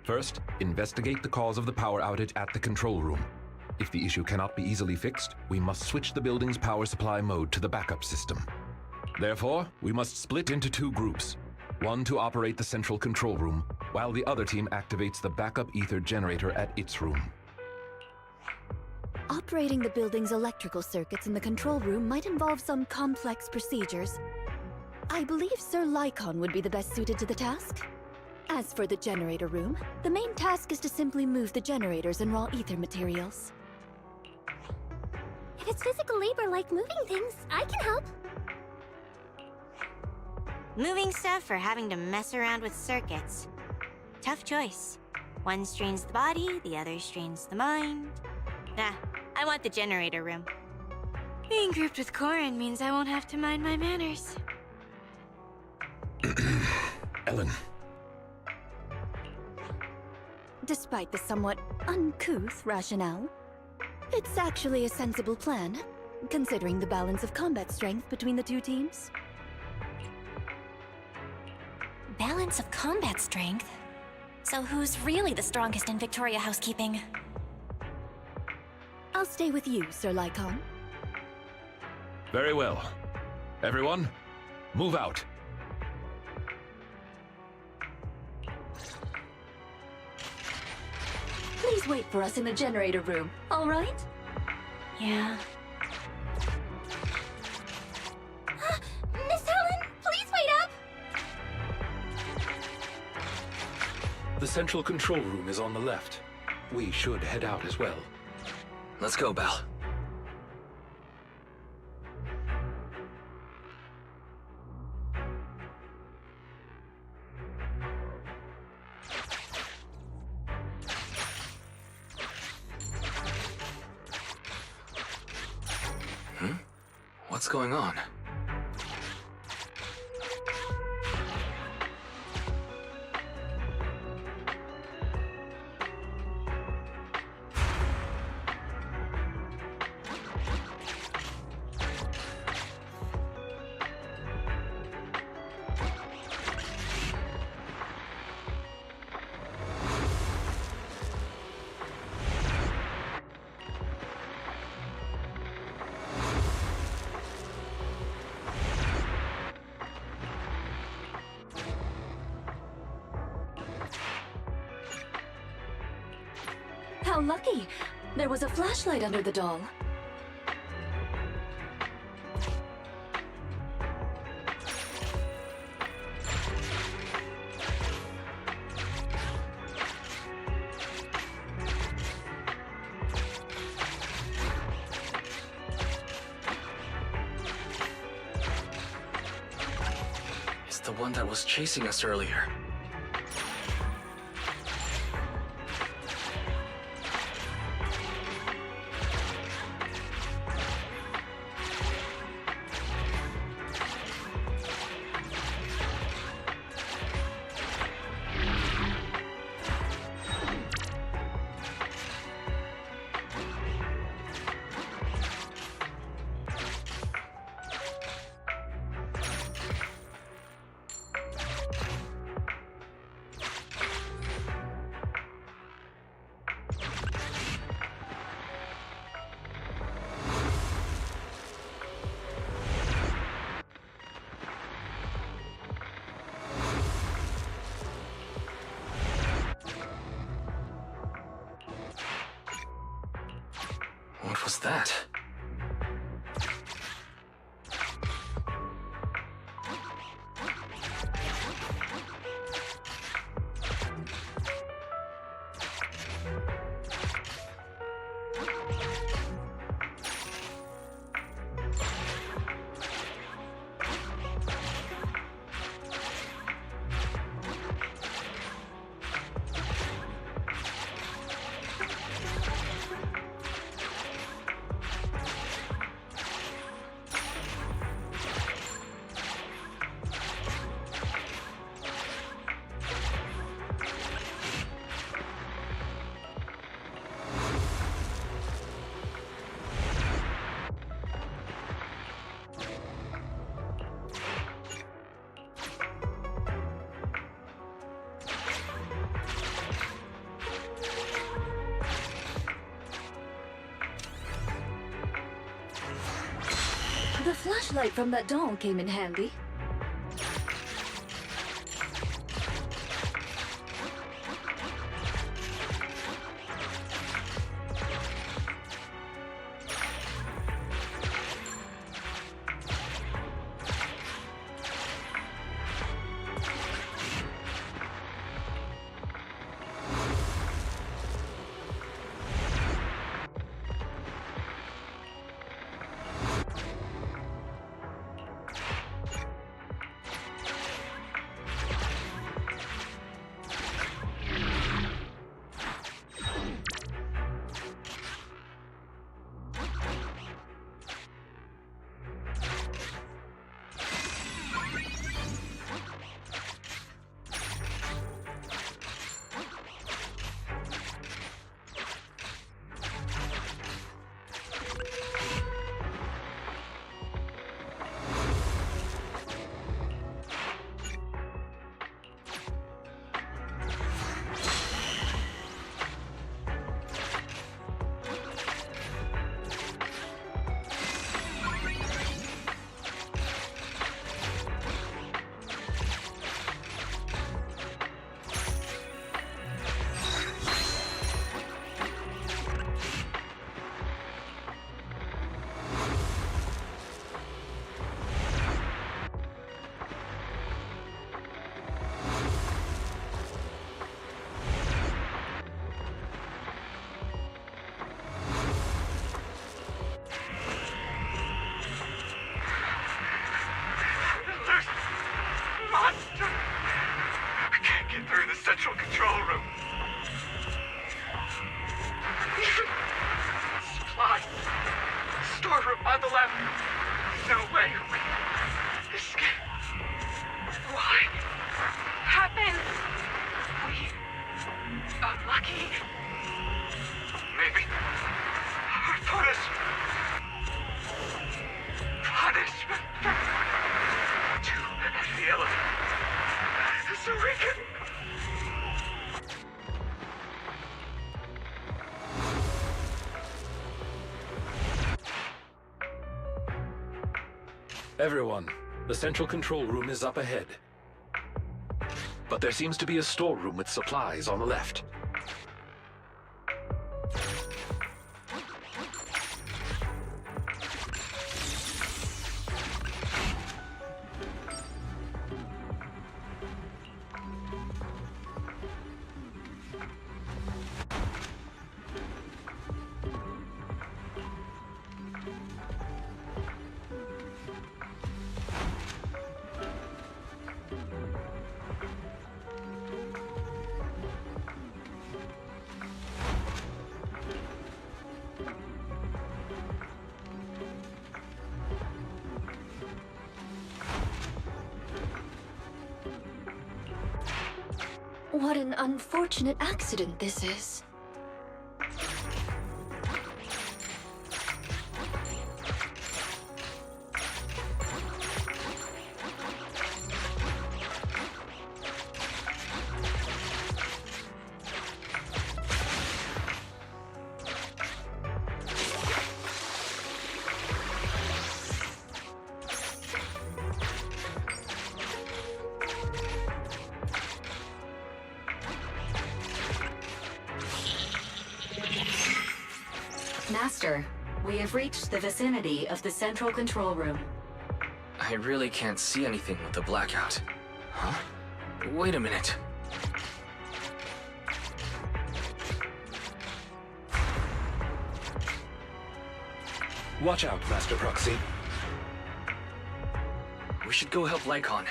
First, investigate the cause of the power outage at the control room. If the issue cannot be easily fixed, we must switch the building's power supply mode to the backup system. Therefore, we must split into two groups. One to operate the central control room, while the other team activates the backup ether generator at its room. Operating the building's electrical circuits in the control room might involve some complex procedures. I believe Sir Lycon would be the best suited to the task. As for the generator room, the main task is to simply move the generators and raw ether materials. If it's physical labor like moving things, I can help. Moving stuff or having to mess around with circuits. Tough choice. One strains the body, the other strains the mind. Nah, I want the generator room. Being grouped with Corin means I won't have to mind my manners. Ellen. Despite the somewhat uncouth rationale, it's actually a sensible plan, considering the balance of combat strength between the two teams. Balance of combat strength? So who's really the strongest in Victoria housekeeping? I'll stay with you, Sir Lycon. Very well. Everyone, move out. Please wait for us in the generator room, all right? Yeah. Miss Helen, please wait up! The central control room is on the left. We should head out as well. Let's go, Belle. What's going on? How lucky! There was a flashlight under the doll. It's the one that was chasing us earlier. What was that? The flashlight from that doll came in handy. Central control room. Supply. Storeroom on the left. No way. Escape. Why? Happened. We unlucky. Maybe our punishment. To the elephant. So we can. Everyone, the central control room is up ahead. But there seems to be a storeroom with supplies on the left. What an unfortunate accident this is. Master, we have reached the vicinity of the central control room. I really can't see anything with the blackout. Huh? Wait a minute. Watch out, Master Proxy. We should go help Lycon.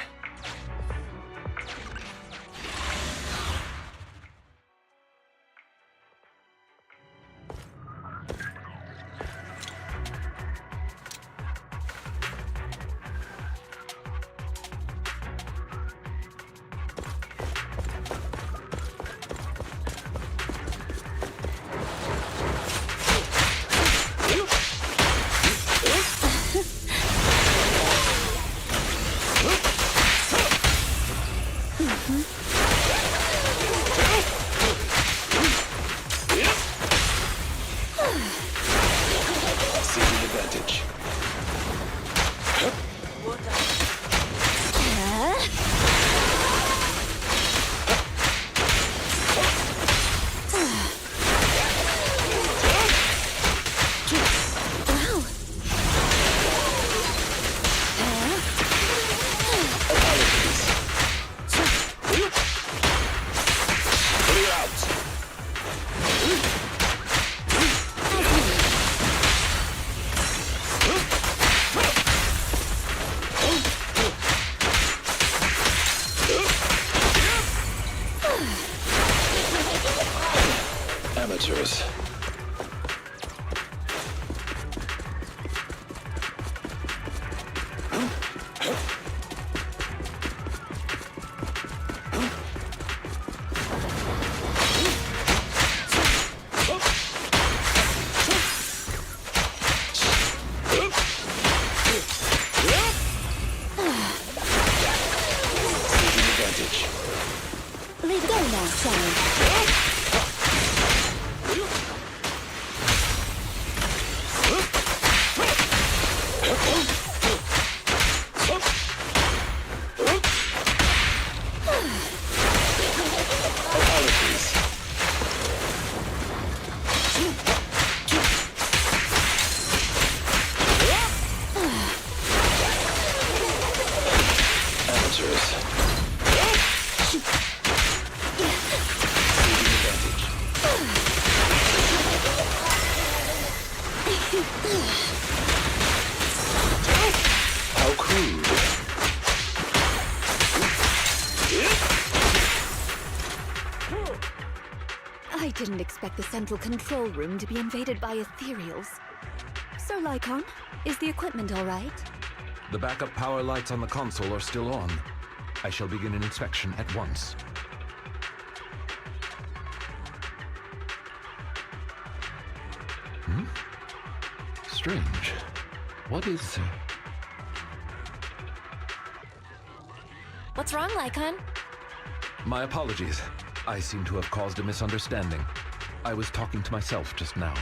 Amateurs. Let go now, child. How crude. I didn't expect the central control room to be invaded by ethereals. Sir Lycon, is the equipment all right? The backup power lights on the console are still on. I shall begin an inspection at once. Strange. What is... What's wrong, Lycon? My apologies. I seem to have caused a misunderstanding. I was talking to myself just now.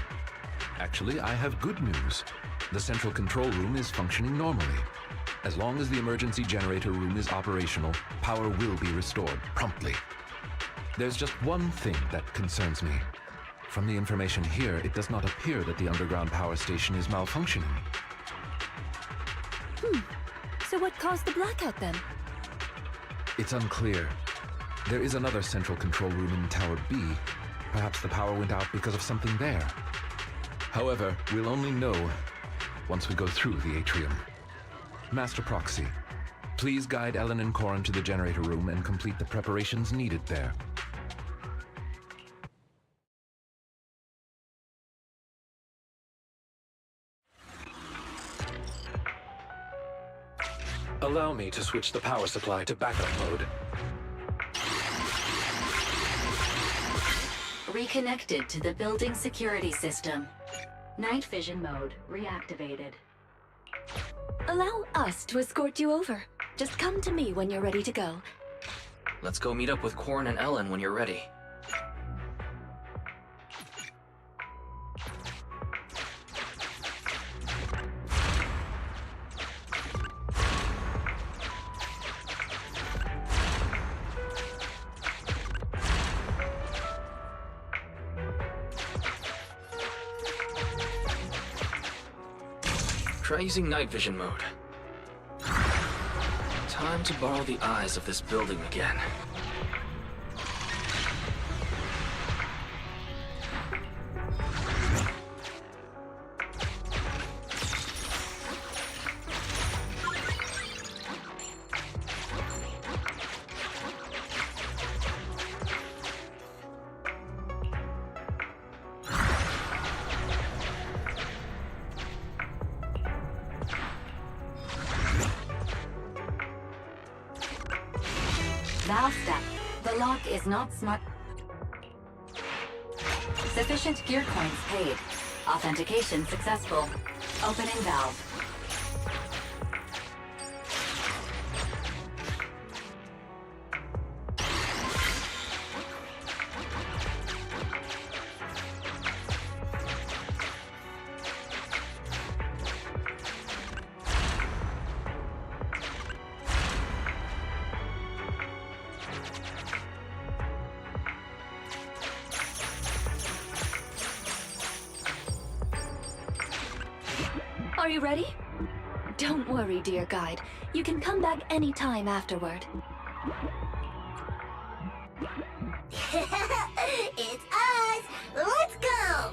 Actually, I have good news. The central control room is functioning normally. As long as the emergency generator room is operational, power will be restored promptly. There's just one thing that concerns me. From the information here, it does not appear that the underground power station is malfunctioning. So what caused the blackout then? It's unclear. There is another central control room in Tower B. Perhaps the power went out because of something there. However, we'll only know once we go through the atrium. Master Proxy, please guide Ellen and Corrin to the generator room and complete the preparations needed there. Allow me to switch the power supply to backup mode. Reconnected to the building security system. Night vision mode reactivated. Allow us to escort you over. Just come to me when you're ready to go. Let's go meet up with Corin and Ellen when you're ready. Try using night vision mode. Time to borrow the eyes of this building again. Valve step. The lock is not smart. Sufficient gear coins paid. Authentication successful. Opening valve. Are you ready? Don't worry, dear guide. You can come back anytime afterward. It's us! Let's go!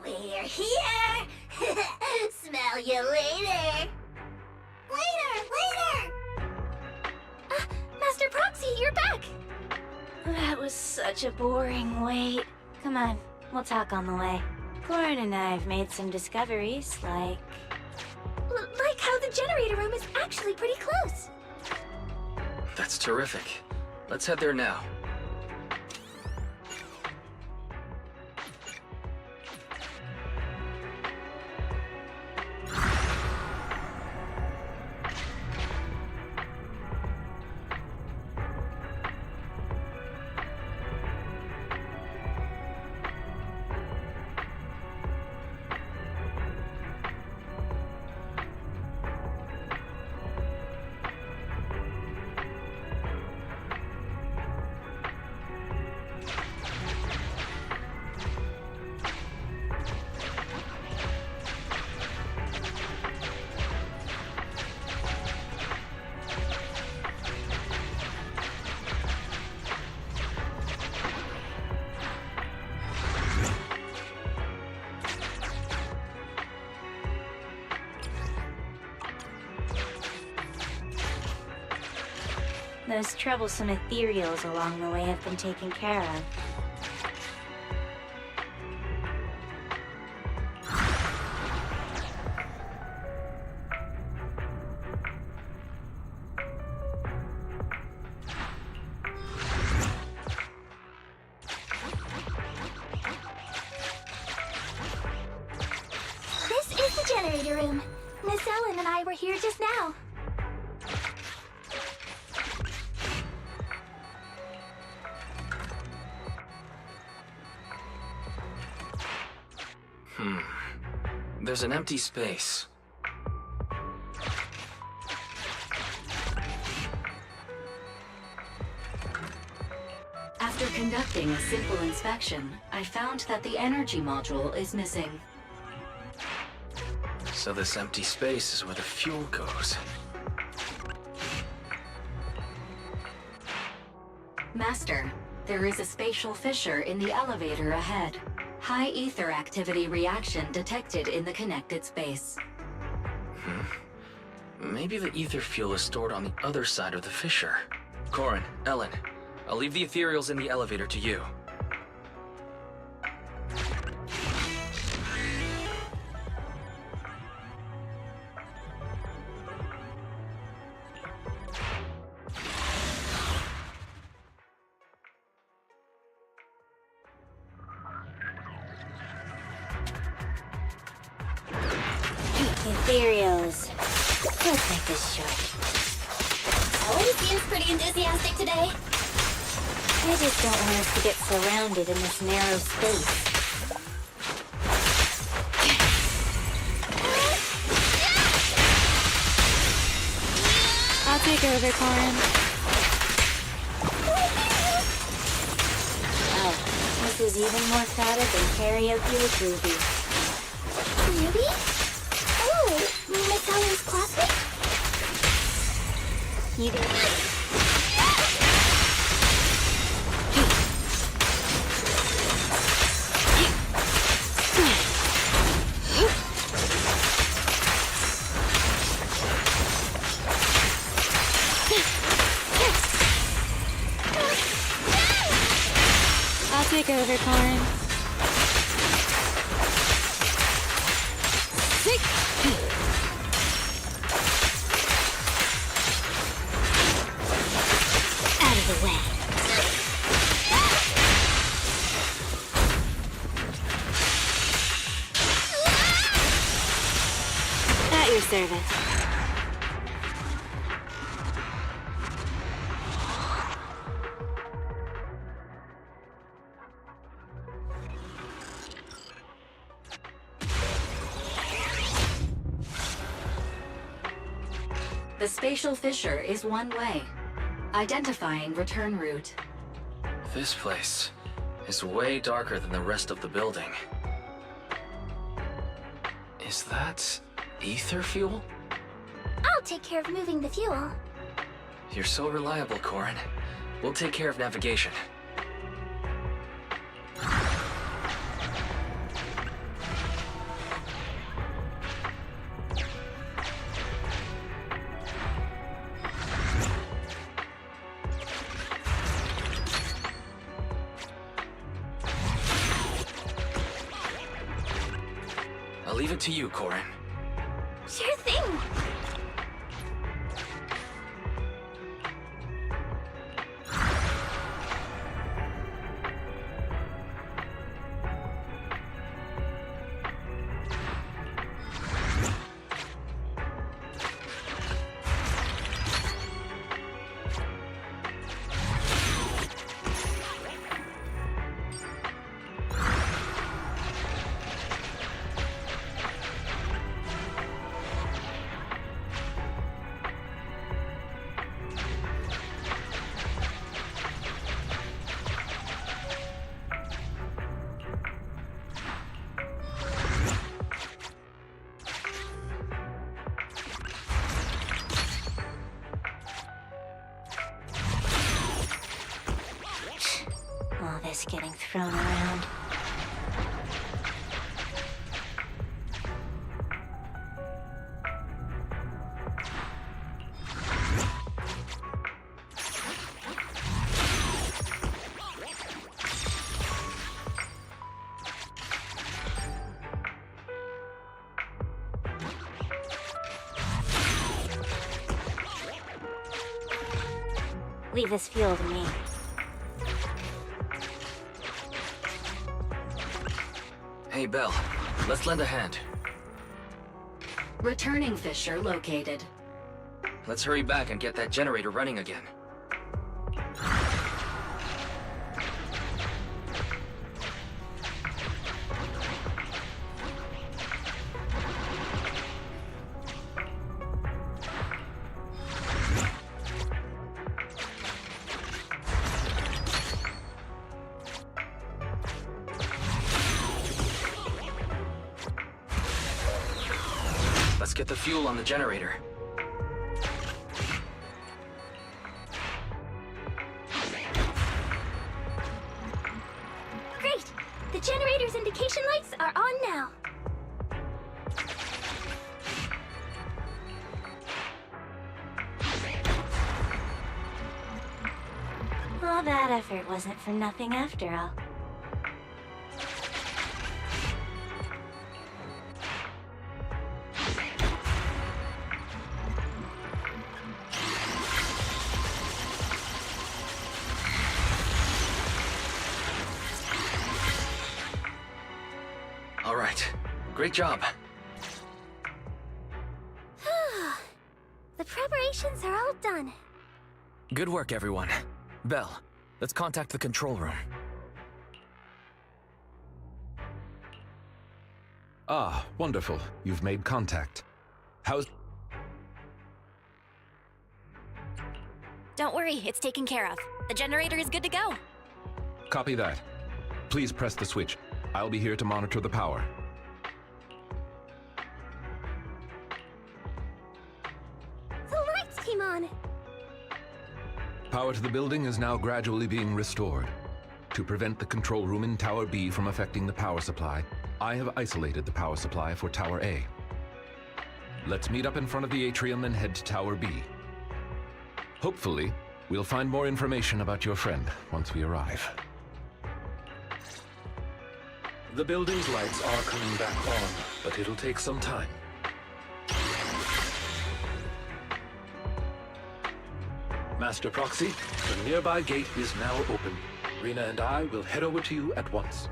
We're here! Smell you later! Later! Master Proxy, you're back! That was such a boring wait. Come on, we'll talk on the way. Corin and I have made some discoveries, like Like how the generator room is actually pretty close. That's terrific. Let's head there now. those troublesome ethereals along the way have been taken care of. This is the generator room. Miss Ellen and I were here just now. There's an empty space. After conducting a simple inspection, I found that the energy module is missing. So this empty space is where the fuel goes. Master, there is a spatial fissure in the elevator ahead. High ether activity reaction detected in the connected space. Maybe the ether fuel is stored on the other side of the fissure. Corin, Ellen, I'll leave the ethereals in the elevator to you. Ethereals. Let's make this short. Ellie seems pretty enthusiastic today. I just don't want us to get surrounded in this narrow space. I'll take over, Corin. Oh, this is even more crowded than karaoke with Ruby. Ruby? Oh, Miss Helen's classmate? You did. I'll take over, Corin. Out of the way. At your service. The spatial fissure is one way. Identifying return route. This place is way darker than the rest of the building. Is that ether fuel? I'll take care of moving the fuel. You're so reliable, Corin. We'll take care of navigation. I'll leave it to you, Corin. Sure thing. All this getting thrown around. Leave this fuel to me. Hey, Belle. Let's lend a hand. Returning fissure located. Let's hurry back and get that generator running again. Let's get the fuel on the generator. Great! The generator's indication lights are on now. All that effort wasn't for nothing after all. All right. Great job. The preparations are all done. Good work, everyone. Belle, let's contact the control room. Ah, wonderful. You've made contact. How's... Don't worry, it's taken care of. The generator is good to go. Copy that. Please press the switch. I'll be here to monitor the power. The lights came on. Power to the building is now gradually being restored. To prevent the control room in Tower B from affecting the power supply, I have isolated the power supply for Tower A. Let's meet up in front of the atrium and head to Tower B. Hopefully, we'll find more information about your friend once we arrive. The building's lights are coming back on, but it'll take some time. Master Proxy, the nearby gate is now open. Rena and I will head over to you at once.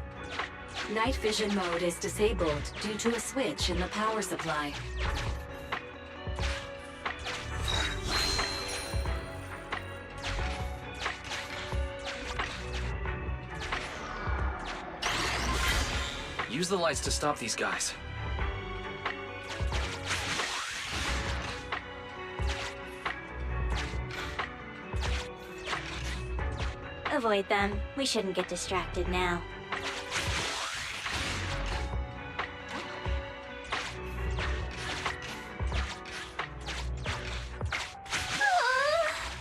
Night vision mode is disabled due to a switch in the power supply. Use the lights to stop these guys. Avoid them. We shouldn't get distracted now.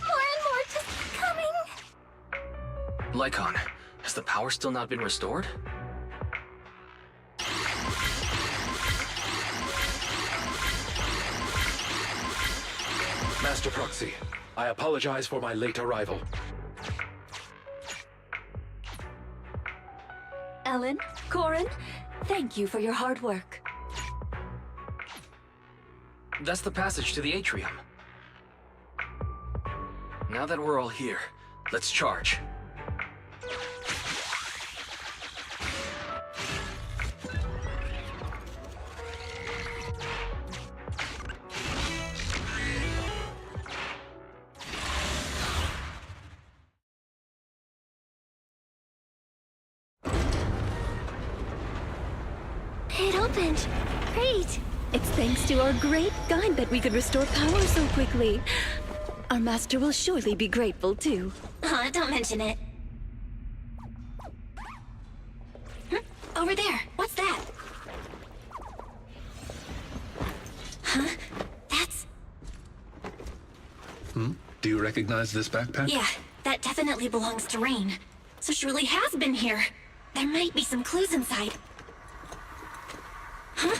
More and more just coming. Lycon, has the power still not been restored? Master Proxy, I apologize for my late arrival. Ellen, Corin, thank you for your hard work. That's the passage to the atrium. Now that we're all here, let's charge. It opened. Great. It's thanks to our great guide that we could restore power so quickly. Our master will surely be grateful, too. Don't mention it. Over there. What's that? Huh? That's... Do you recognize this backpack? Yeah, that definitely belongs to Rain. So she really has been here. There might be some clues inside. Huh?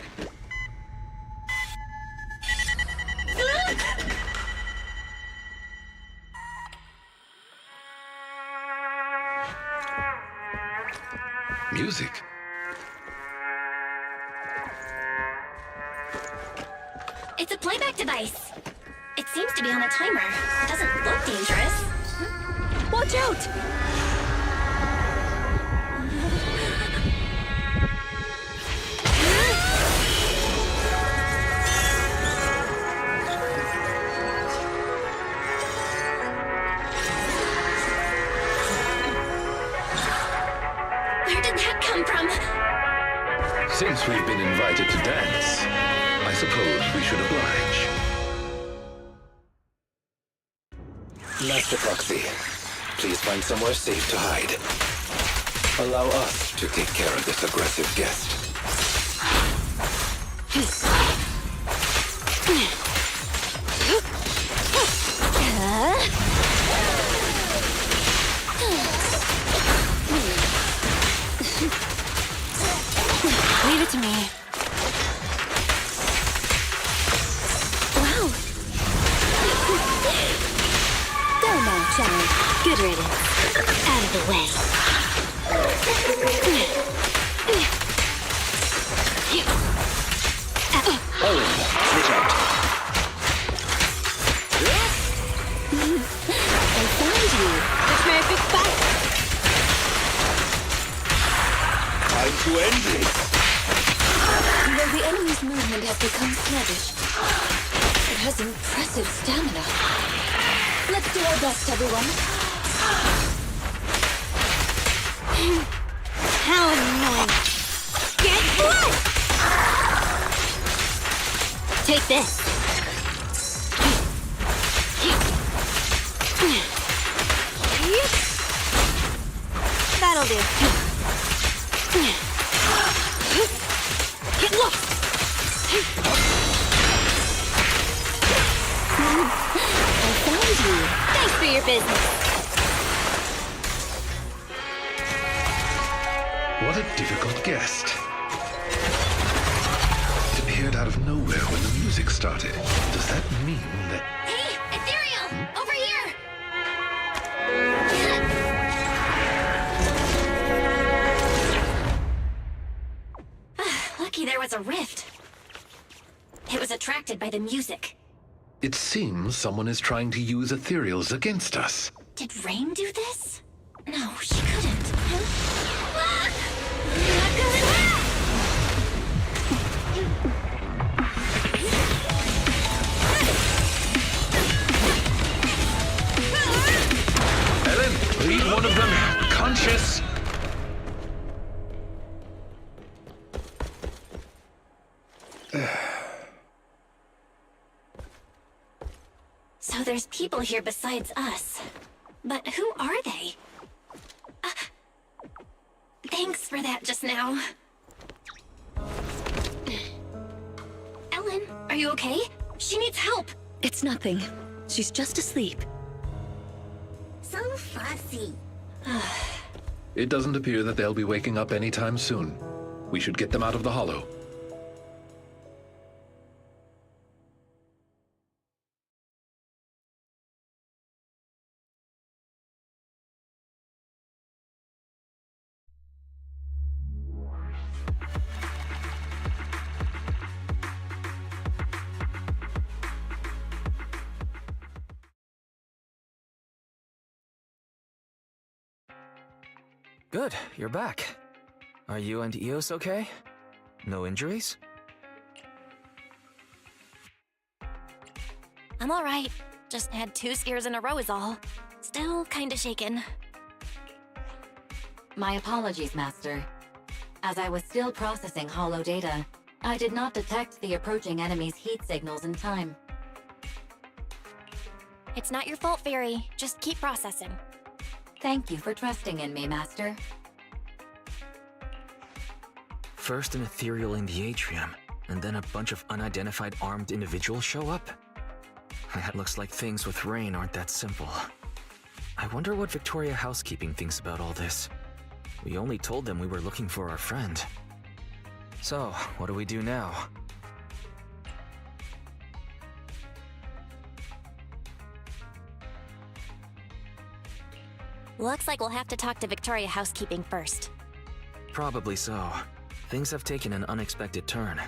Music. It's a playback device. It seems to be on a timer. It doesn't look dangerous. Watch out! Where did that come from? Since we've been invited to dance, I suppose we should oblige. Master Proxy, please find somewhere safe to hide. Allow us to take care of this aggressive guest. Leave it to me. Wow! Go now, child. Good riddance. Out of the way. Owen, switch out. I found you. This may be back. Time to end this. Though the enemy's movement has become sluggish, has impressive stamina. Let's do our best, everyone. How annoying. Get blood! Take this. That'll do. Get lost! I found you. Thanks for your business. What a difficult guest. It appeared out of nowhere when the music started. Does that mean that... Hey, Ethereal! Over here! Lucky there was a rift. It was attracted by the music. It seems someone is trying to use ethereals against us. Did Rain do this? No, she couldn't. Ellen, leave one of them conscious. So there's people here besides us. But who are they? Thanks for that just now. Ellen, are you okay? She needs help. It's nothing. She's just asleep. So fussy. It doesn't appear that they'll be waking up anytime soon. We should get them out of the hollow. Good, you're back. Are you and Eos okay? No injuries? I'm alright. Just had 2 scares in a row is all. Still kinda shaken. My apologies, Master. As I was still processing holo data, I did not detect the approaching enemy's heat signals in time. It's not your fault, Fairy. Just keep processing. Thank you for trusting in me, Master. First an ethereal in the atrium, and then a bunch of unidentified armed individuals show up? That looks like things with Rain aren't that simple. I wonder what Victoria Housekeeping thinks about all this. We only told them we were looking for our friend. So, what do we do now? Looks like we'll have to talk to Victoria Housekeeping first. Probably so. Things have taken an unexpected turn.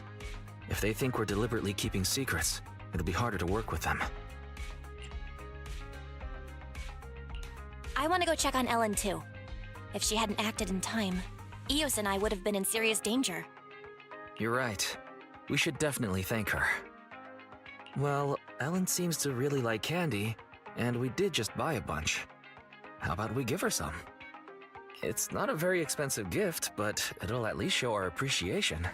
If they think we're deliberately keeping secrets, it'll be harder to work with them. I want to go check on Ellen too. If she hadn't acted in time, Eos and I would have been in serious danger. You're right. We should definitely thank her. Well, Ellen seems to really like candy, and we did just buy a bunch. How about we give her some? It's not a very expensive gift, but it'll at least show our appreciation.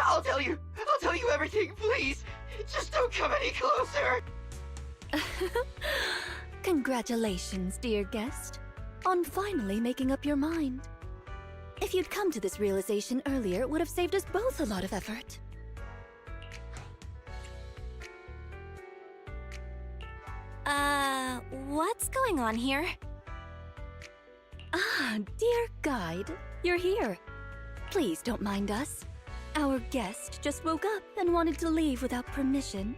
I'll tell you everything, please. Just don't come any closer. Congratulations, dear guest, on finally making up your mind. If you'd come to this realization earlier, it would have saved us both a lot of effort. What's going on here? Ah, Dear guide, you're here. Please don't mind us. Our guest just woke up and wanted to leave without permission.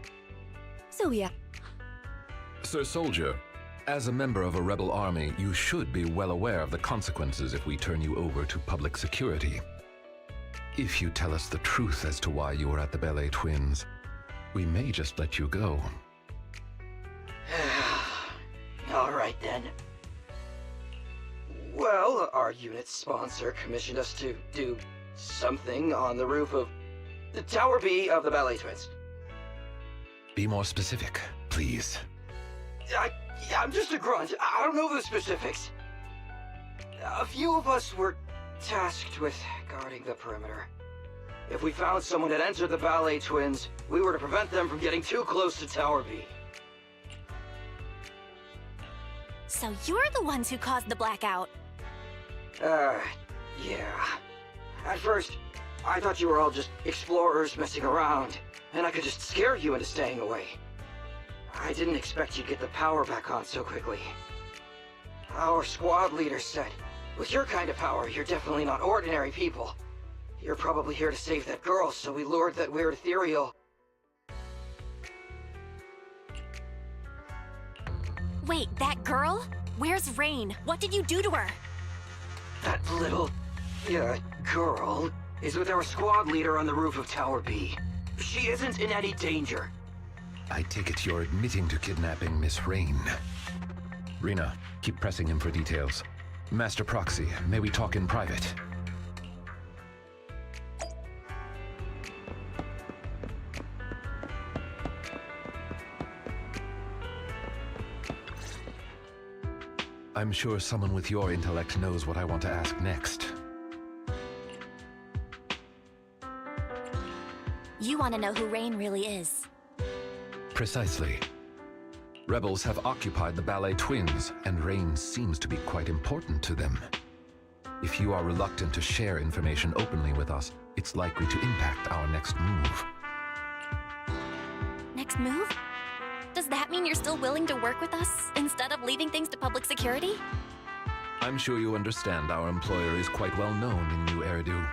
So yeah. Sir Soldier, as a member of a rebel army, you should be well aware of the consequences if we turn you over to public security. If you tell us the truth as to why you were at the Ballet Twins, we may just let you go. Alright then. Well, our unit's sponsor commissioned us to do something on the roof of the Tower B of the Ballet Twins. Be more specific, please. I'm just a grunt. I don't know the specifics. A few of us were tasked with guarding the perimeter. If we found someone had entered the Ballet Twins, we were to prevent them from getting too close to Tower B. So you're the ones who caused the blackout. Yeah. At first, I thought you were all just explorers messing around, and I could just scare you into staying away. I didn't expect you'd get the power back on so quickly. Our squad leader said, with your kind of power, you're definitely not ordinary people. You're probably here to save that girl, so we lured that weird ethereal. Wait, that girl? Where's Rain? What did you do to her? That little, girl is with our squad leader on the roof of Tower B. She isn't in any danger. I take it you're admitting to kidnapping Miss Rain. Rena, keep pressing him for details. Master Proxy, may we talk in private? I'm sure someone with your intellect knows what I want to ask next. You want to know who Rain really is. Precisely. Rebels have occupied the Ballet Twins, and Rain seems to be quite important to them. If you are reluctant to share information openly with us, it's likely to impact our next move. Next move? Does that mean you're still willing to work with us, instead of leaving things to public security? I'm sure you understand our employer is quite well known in New Eridu.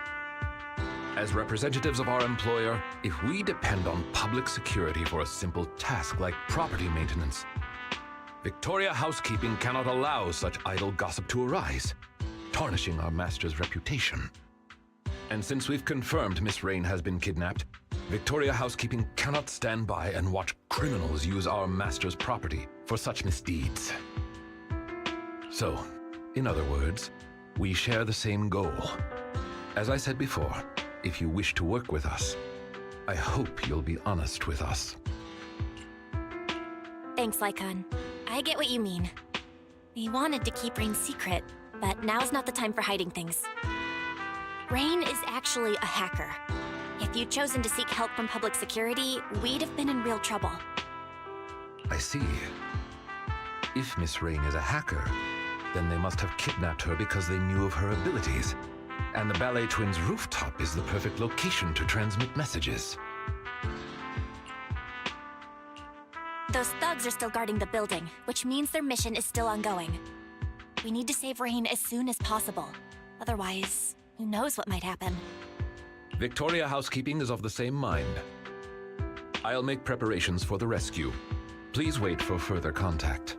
As representatives of our employer, if we depend on public security for a simple task like property maintenance, Victoria Housekeeping cannot allow such idle gossip to arise, tarnishing our master's reputation. And since we've confirmed Miss Rain has been kidnapped, Victoria Housekeeping cannot stand by and watch criminals use our master's property for such misdeeds. So, in other words, we share the same goal. As I said before, if you wish to work with us, I hope you'll be honest with us. Thanks, Lycon. I get what you mean. We wanted to keep Rain secret, but now's not the time for hiding things. Rain is actually a hacker. If you'd chosen to seek help from public security, we'd have been in real trouble. I see. If Miss Rain is a hacker, then they must have kidnapped her because they knew of her abilities. And the Ballet Twins' rooftop is the perfect location to transmit messages. Those thugs are still guarding the building, which means their mission is still ongoing. We need to save Rain as soon as possible. Otherwise, who knows what might happen. Victoria Housekeeping is of the same mind. I'll make preparations for the rescue. Please wait for further contact.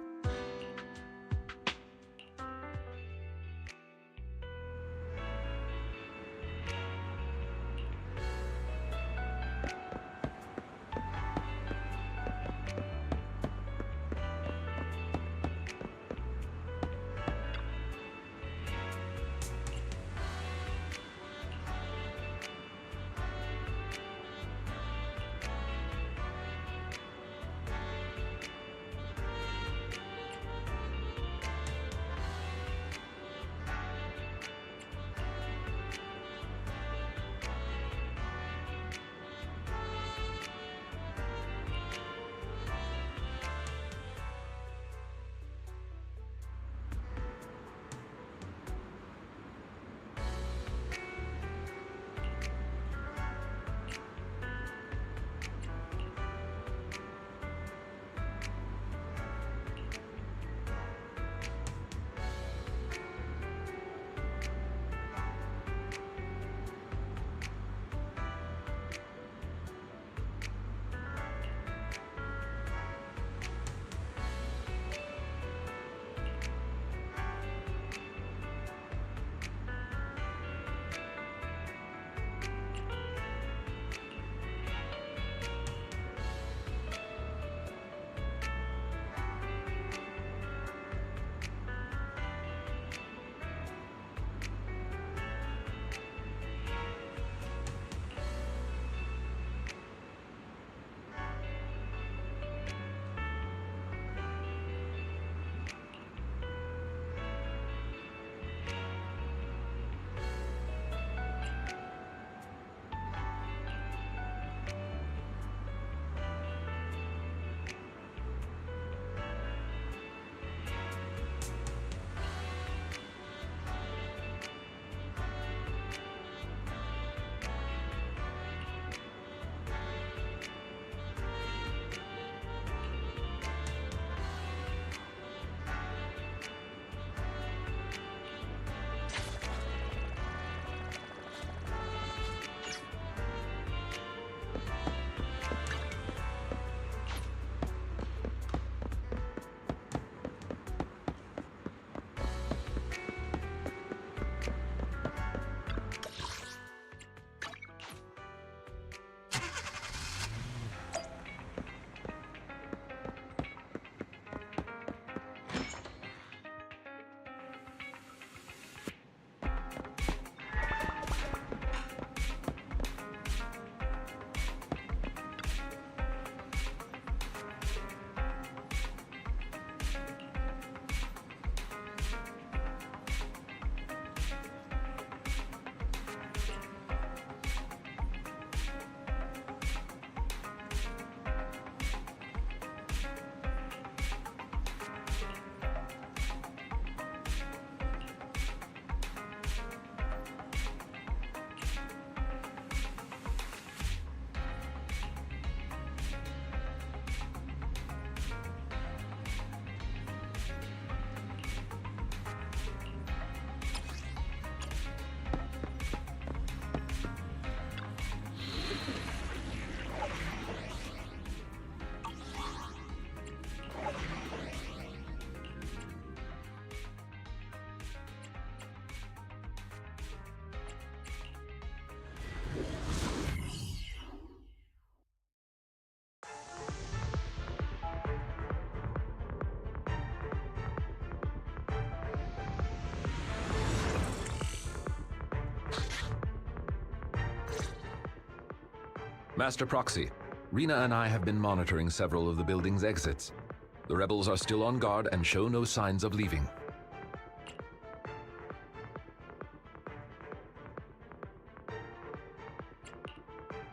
Master Proxy, Rena and I have been monitoring several of the building's exits. The rebels are still on guard and show no signs of leaving.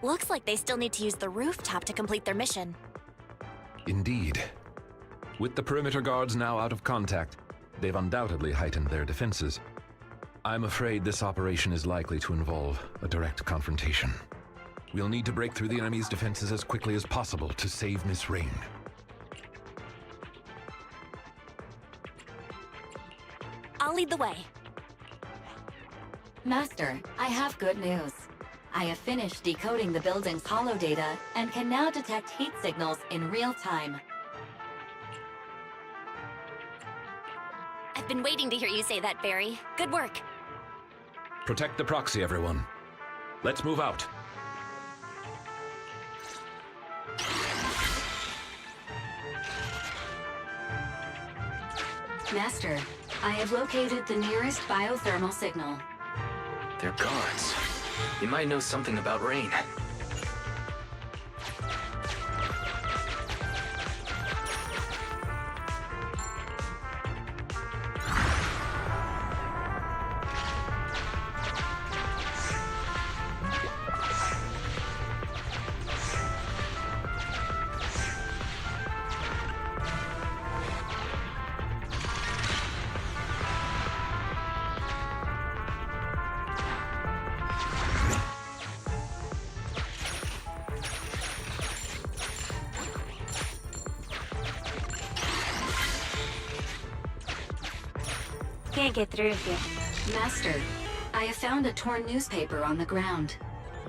Looks like they still need to use the rooftop to complete their mission. Indeed. With the perimeter guards now out of contact, they've undoubtedly heightened their defenses. I'm afraid this operation is likely to involve a direct confrontation. We'll need to break through the enemy's defenses as quickly as possible to save Miss Rain. I'll lead the way. Master, I have good news. I have finished decoding the building's hollow data and can now detect heat signals in real time. I've been waiting to hear you say that, Barry. Good work. Protect the proxy, everyone. Let's move out. Master, I have located the nearest biothermal signal. They're guards. They might know something about Rain. Can't get through here. Master, I have found a torn newspaper on the ground.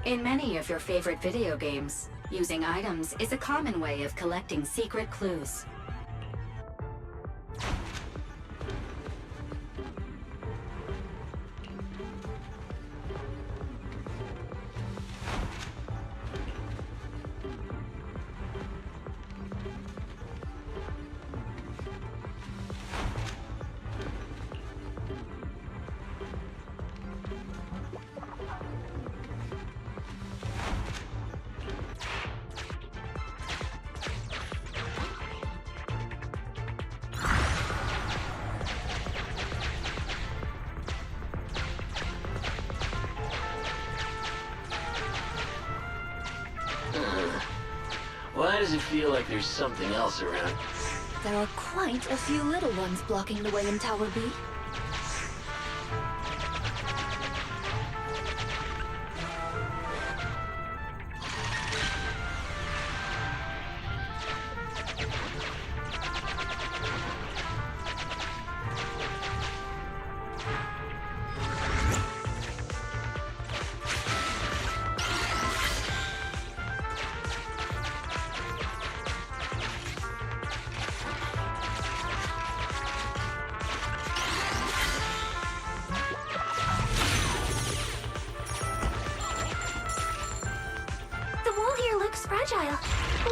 In many of your favorite video games, using items is a common way of collecting secret clues. Why does it feel like there's something else around? There are quite a few little ones blocking the way in Tower B. Fragile.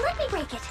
Let me break it.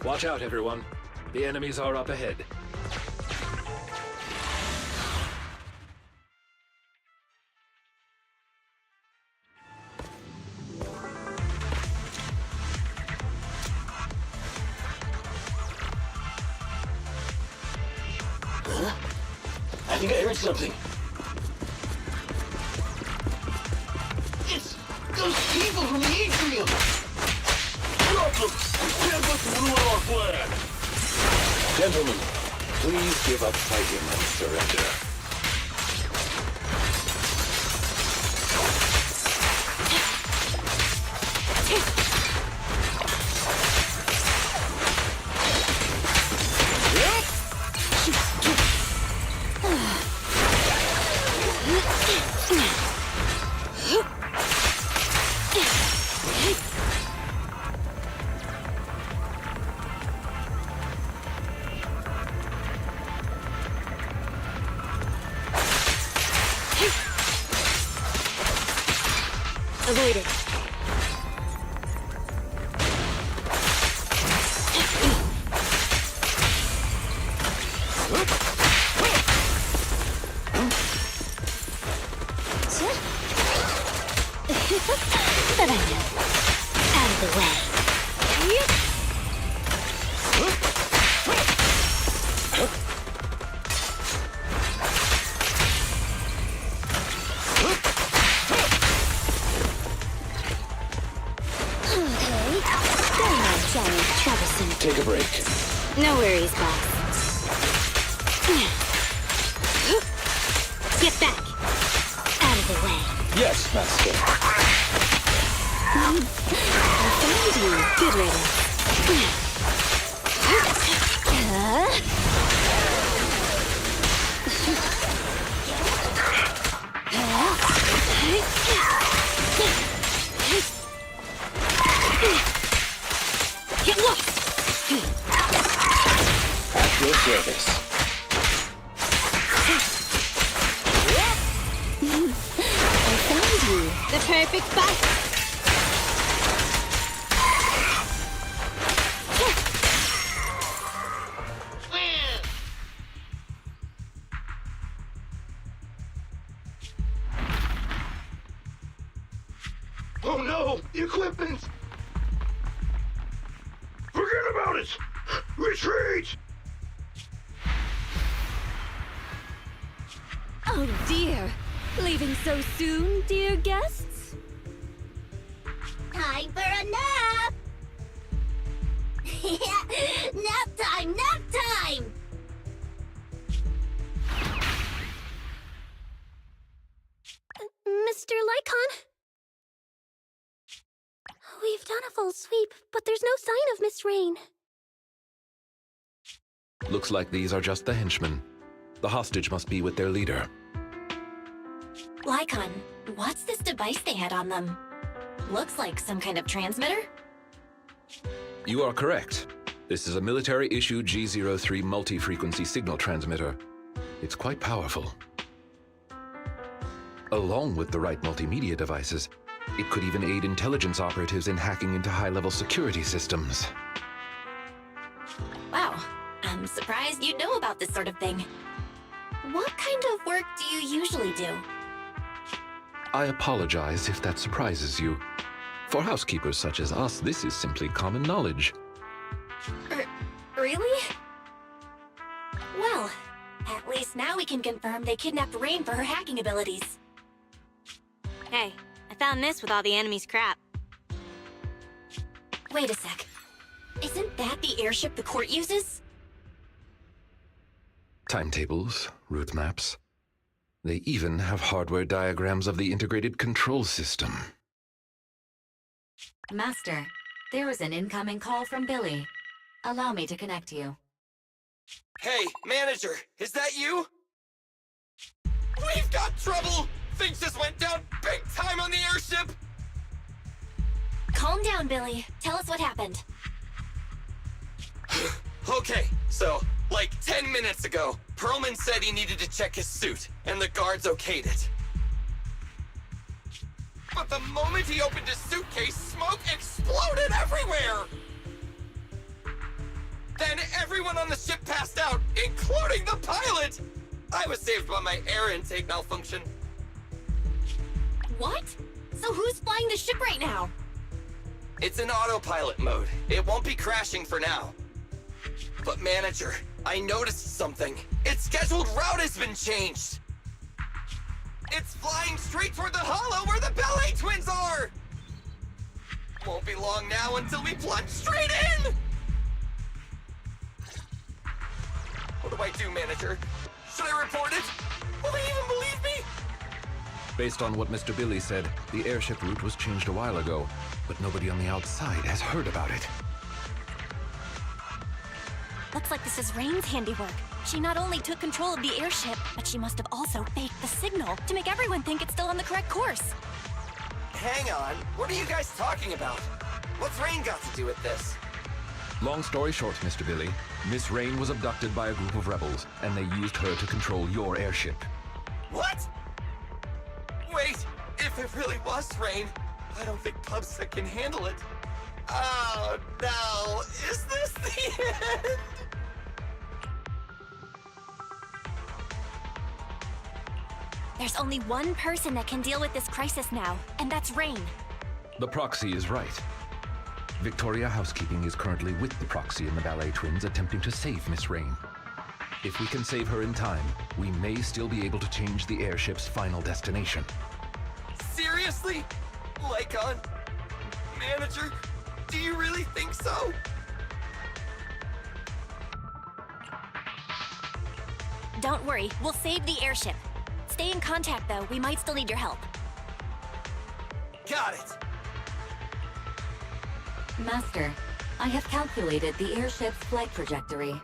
Watch out, everyone. The enemies are up ahead. Huh? I think I heard something. It's those people Blew our plan! Gentlemen, please give up fighting and surrender. Avoid it. But I know. Out of the way. Take a break. No worries, boss. Get back. Out of the way. Yes, Master. I found you. Good riddance. Get lost. At your service. I found you. The perfect fight. Oh no! The equipment! Forget about it! Retreat! Oh dear. Leaving so soon, dear guests? Time for a nap! Nap time! Nap time! Mr. Lycon? We've done a full sweep, but there's no sign of Miss Rain. Looks like these are just the henchmen. The hostage must be with their leader. Lycon, what's this device they had on them? Looks like some kind of transmitter? You are correct. This is a military-issued G03 multi-frequency signal transmitter. It's quite powerful. Along with the right multimedia devices, it could even aid intelligence operatives in hacking into high-level security systems. Wow, I'm surprised you know about this sort of thing. What kind of work do you usually do? I apologize if that surprises you. For housekeepers such as us, this is simply common knowledge. Really? Well, at least now we can confirm they kidnapped Rain for her hacking abilities. Hey, I found this with all the enemy's crap. Wait a sec. Isn't that the airship the court uses? Timetables, route maps. They even have hardware diagrams of the integrated control system. Master, there is an incoming call from Billy. Allow me to connect you. Hey, manager, is that you? We've got trouble! Things just went down big time on the airship! Calm down, Billy. Tell us what happened. Okay, so, like 10 minutes ago, Perlman said he needed to check his suit, and the guards okayed it. But the moment he opened his suitcase, smoke exploded everywhere! Then everyone on the ship passed out, including the pilot! I was saved by my air intake malfunction. What? So who's flying the ship right now? It's in autopilot mode. It won't be crashing for now. But manager, I noticed something. Its scheduled route has been changed. It's flying straight toward the hollow where the Ballet Twins are! Won't be long now until we plunge straight in! I do, Manager? Should I report it? Will they even believe me? Based on what Mr. Billy said, the airship route was changed a while ago, but nobody on the outside has heard about it. Looks like this is Rain's handiwork. She not only took control of the airship, but she must have also faked the signal to make everyone think it's still on the correct course. Hang on, what are you guys talking about? What's Rain got to do with this? Long story short, Mr. Billy, Miss Rain was abducted by a group of rebels, and they used her to control your airship. What? Wait, if it really was Rain, I don't think Pubsec can handle it. Oh no, is this the end? There's only one person that can deal with this crisis now, and that's Rain. The proxy is right. Victoria Housekeeping is currently with the proxy and the Ballet Twins attempting to save Miss Rain. If we can save her in time, we may still be able to change the airship's final destination. Seriously? Lycon? Manager? Do you really think so? Don't worry, we'll save the airship. Stay in contact, though. We might still need your help. Got it! Master, I have calculated the airship's flight trajectory.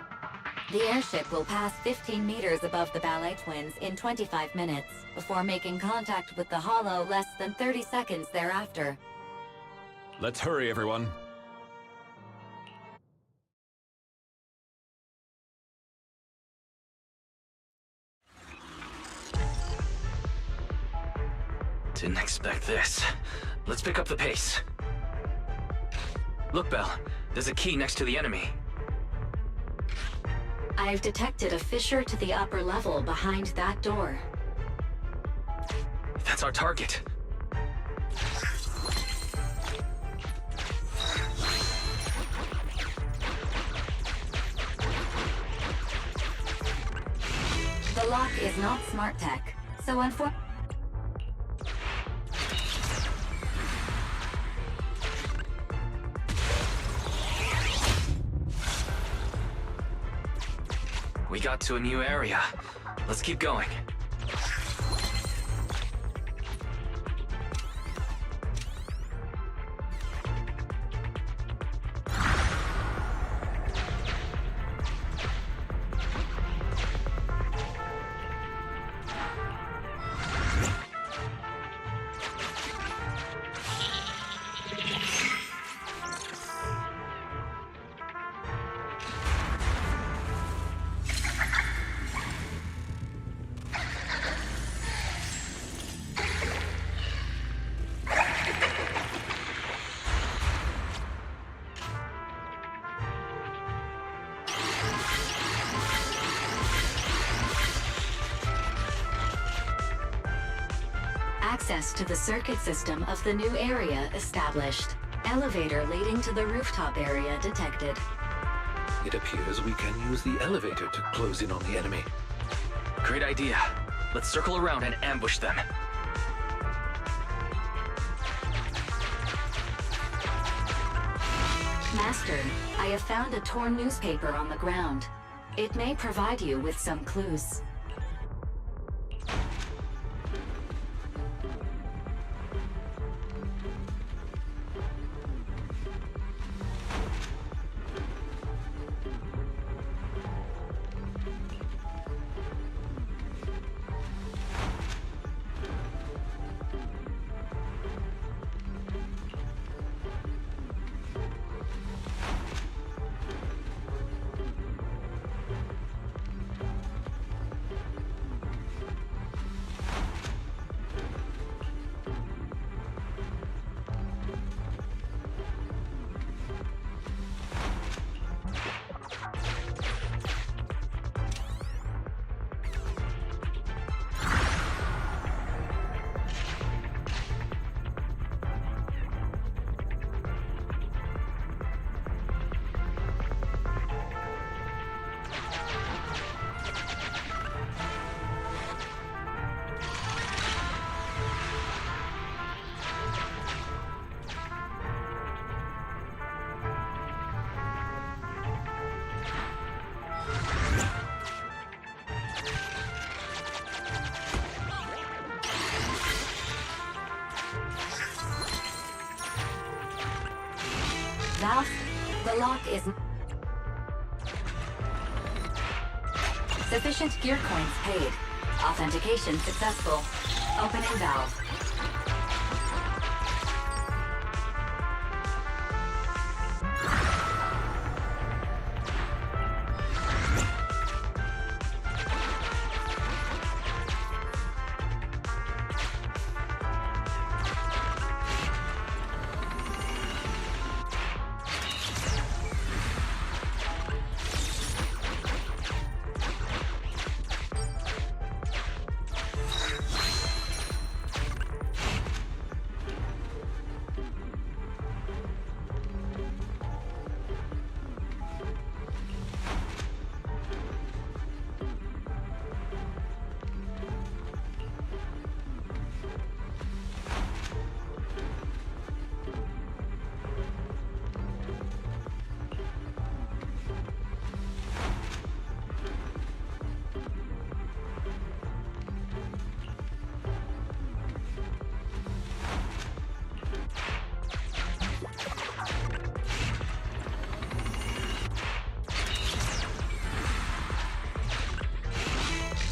The airship will pass 15 meters above the Ballet Twins in 25 minutes, before making contact with the Hollow less than 30 seconds thereafter. Let's hurry, everyone. Didn't expect this. Let's pick up the pace. Look, Belle. There's a key next to the enemy. I've detected a fissure to the upper level behind that door. That's our target. The lock is not smart tech, so unfortunately... We got to a new area. Let's keep going. Access to the circuit system of the new area established. Elevator leading to the rooftop area detected. It appears we can use the elevator to close in on the enemy. Great idea. Let's circle around and ambush them. Master, I have found a torn newspaper on the ground. It may provide you with some clues. Valve, the lock is... Sufficient gear coins paid. Authentication successful. Opening valve.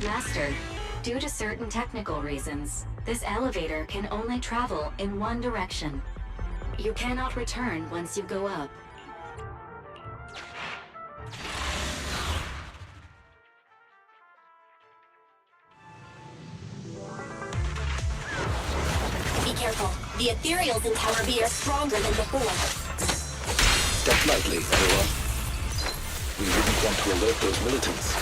Master, due to certain technical reasons, this elevator can only travel in one direction. You cannot return once you go up. Be careful. The ethereals in Tower B are stronger than before. Step lightly, everyone. We wouldn't want to alert those militants.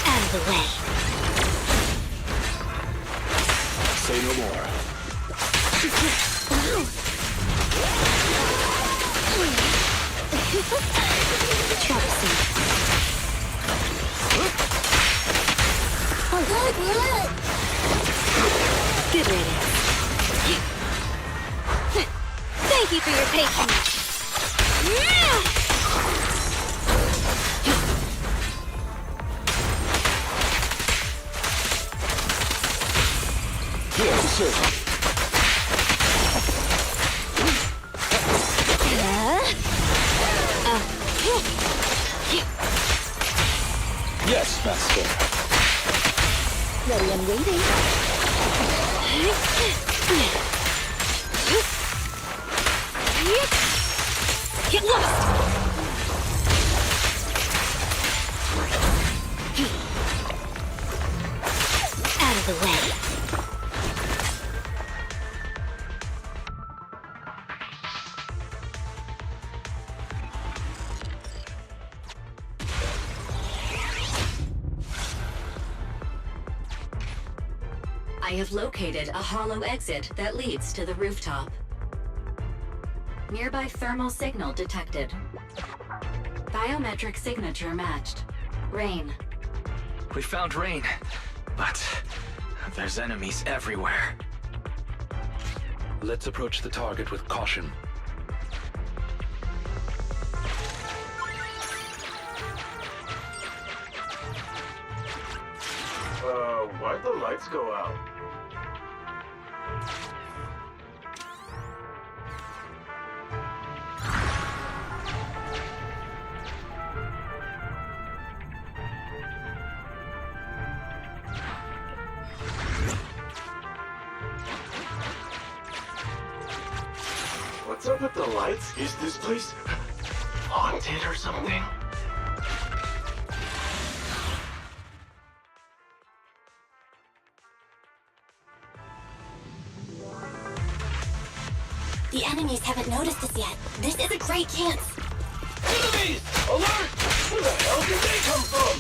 Out of the way. Say no more. Troublesome. Good riddance. Thank you for your patience. Here to serve you. Yes, Master. Ready and waiting. Get lost! Out of the way. I have located a hollow exit that leads to the rooftop. Nearby thermal signal detected. Biometric signature matched. Rain. We found Rain, but there's enemies everywhere. Let's approach the target with caution. Why'd the lights go out? What's up with the lights? Is this place haunted or something? The enemies haven't noticed us yet. This is a great chance. Enemies! Alert! Where the hell did they come from?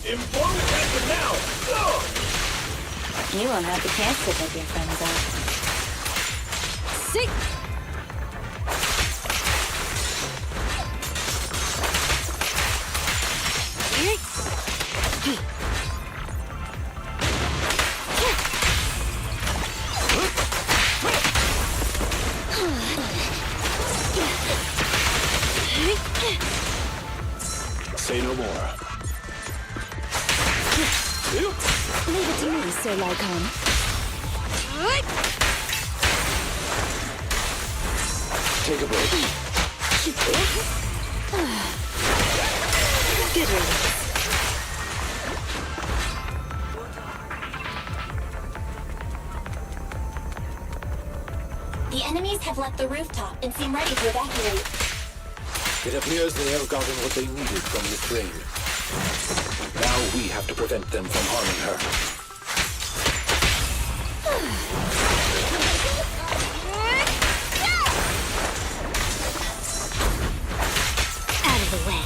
Inform the captain now! No! You won't have the chance to pick your friends up. Sick! Say no more. Leave it to me, Sir Lycon. Take a break. Good riddance. The enemies have left the rooftop and seem ready to evacuate. It appears they have gotten what they needed from the train. Now we have to prevent them from harming her. Out of the way.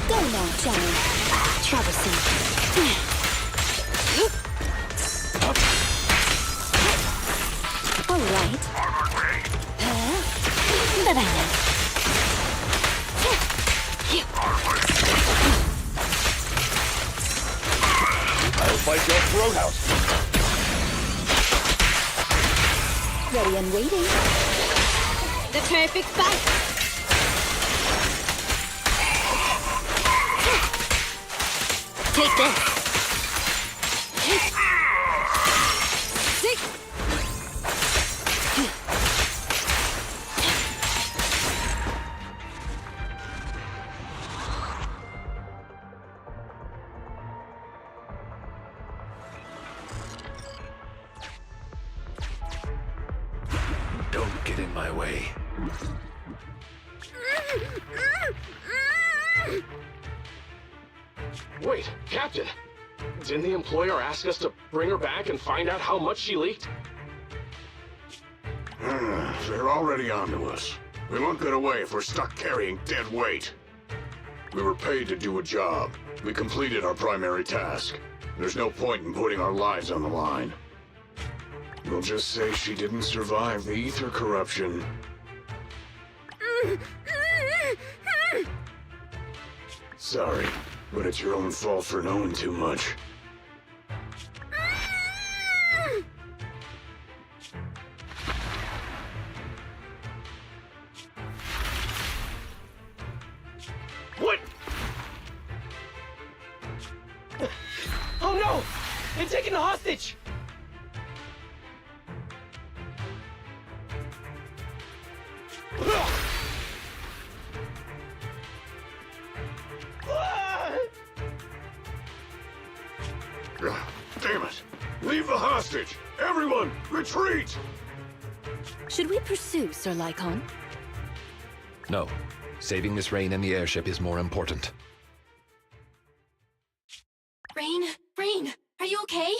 Go now, Johnny. Troublesome. All right. Banana. I'll fight your throat out. Ready and waiting. The perfect fight. Take this. Don't get in my way. Wait, Captain! Didn't the employer ask us to bring her back and find out how much she leaked? They're already onto us. We won't get away if we're stuck carrying dead weight. We were paid to do a job. We completed our primary task. There's no point in putting our lives on the line. We'll just say she didn't survive the ether corruption. Sorry, but it's your own fault for knowing too much. What? Oh no! They're taking the hostage! Damn it! Leave the hostage! Everyone, retreat! Should we pursue, Sir Lycon? No. Saving Miss Rain and the airship is more important. Rain? Rain, are you okay?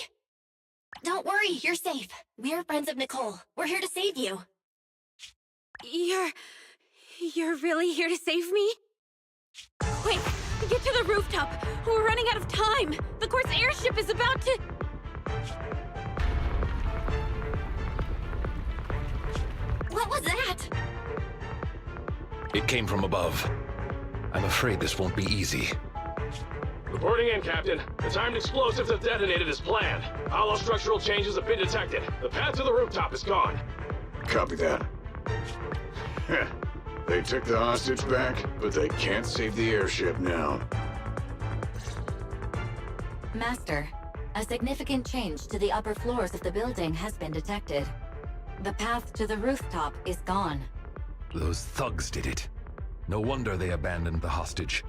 Don't worry, you're safe. We're friends of Nicole. We're here to save you. You're really here to save me? Quick, get to the rooftop. We're running out of time. The course airship is about to... What was that? It came from above. I'm afraid this won't be easy. Reporting in, Captain. The timed explosives have detonated as planned. Hollow structural changes have been detected. The path to the rooftop is gone. Copy that. Heh. They took the hostage back, but they can't save the airship now. Master, a significant change to the upper floors of the building has been detected. The path to the rooftop is gone. Those thugs did it. No wonder they abandoned the hostage.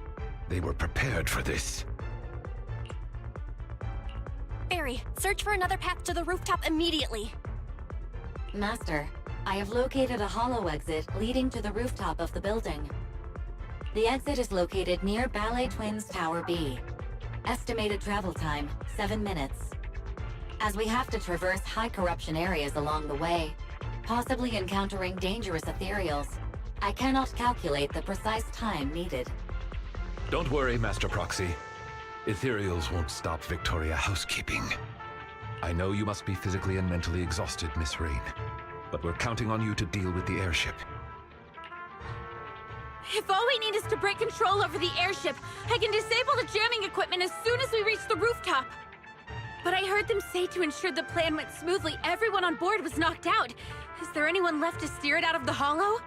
They were prepared for this. Barry, search for another path to the rooftop immediately. Master, I have located a hollow exit leading to the rooftop of the building. The exit is located near Ballet Twins Tower B. Estimated travel time, 7 minutes. As we have to traverse high corruption areas along the way, possibly encountering dangerous ethereals, I cannot calculate the precise time needed. Don't worry, Master Proxy. Ethereals won't stop Victoria housekeeping. I know you must be physically and mentally exhausted, Miss Rain, but we're counting on you to deal with the airship. If all we need is to break control over the airship, I can disable the jamming equipment as soon as we reach the rooftop. But I heard them say to ensure the plan went smoothly, everyone on board was knocked out. Is there anyone left to steer it out of the hollow?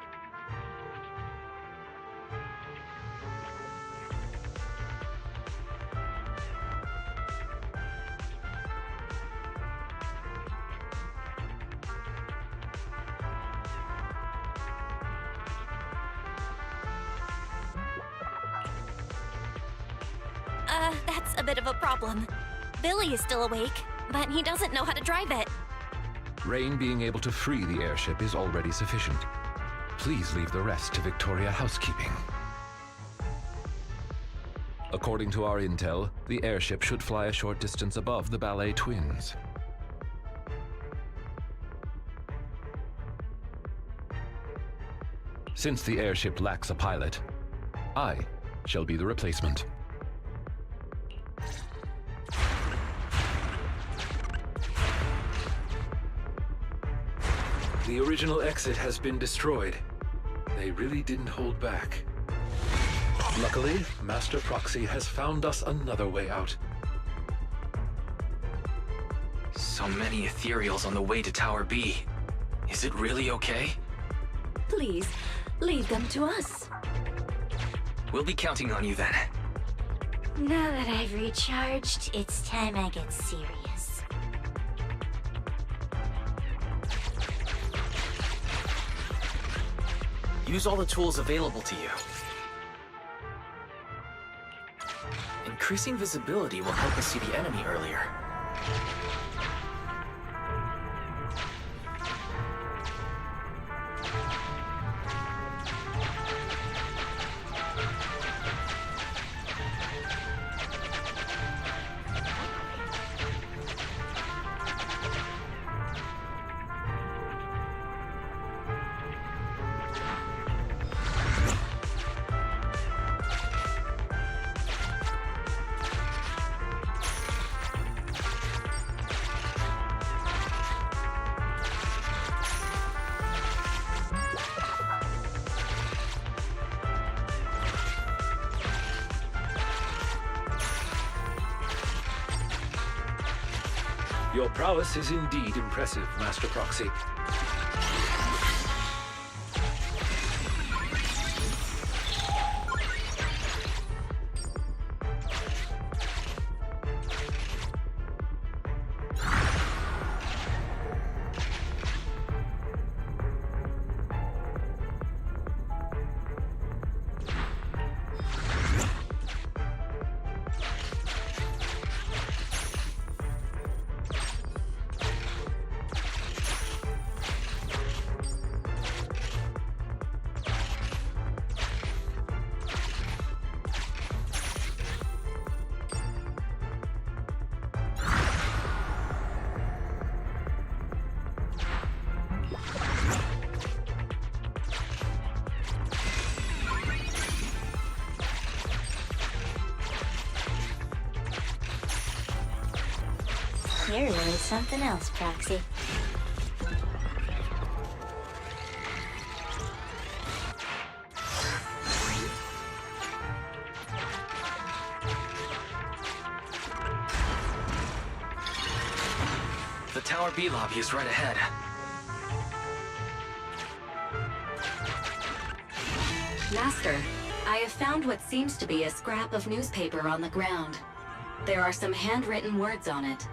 That's a bit of a problem. Billy is still awake, but he doesn't know how to drive it. Rain being able to free the airship is already sufficient. Please leave the rest to Victoria Housekeeping. According to our intel, the airship should fly a short distance above the ballet twins. Since the airship lacks a pilot, I shall be the replacement. The original exit has been destroyed. They really didn't hold back. Luckily, Master Proxy has found us another way out. So many ethereals on the way to Tower B. Is it really okay? Please, leave them to us. We'll be counting on you then. Now that I've recharged, it's time I get serious. Use all the tools available to you. Increasing visibility will help us see the enemy earlier. Your prowess is indeed impressive, Master Proxy. You're really something else, Proxy. The Tower B lobby is right ahead. Master, I have found what seems to be a scrap of newspaper on the ground. There are some handwritten words on it.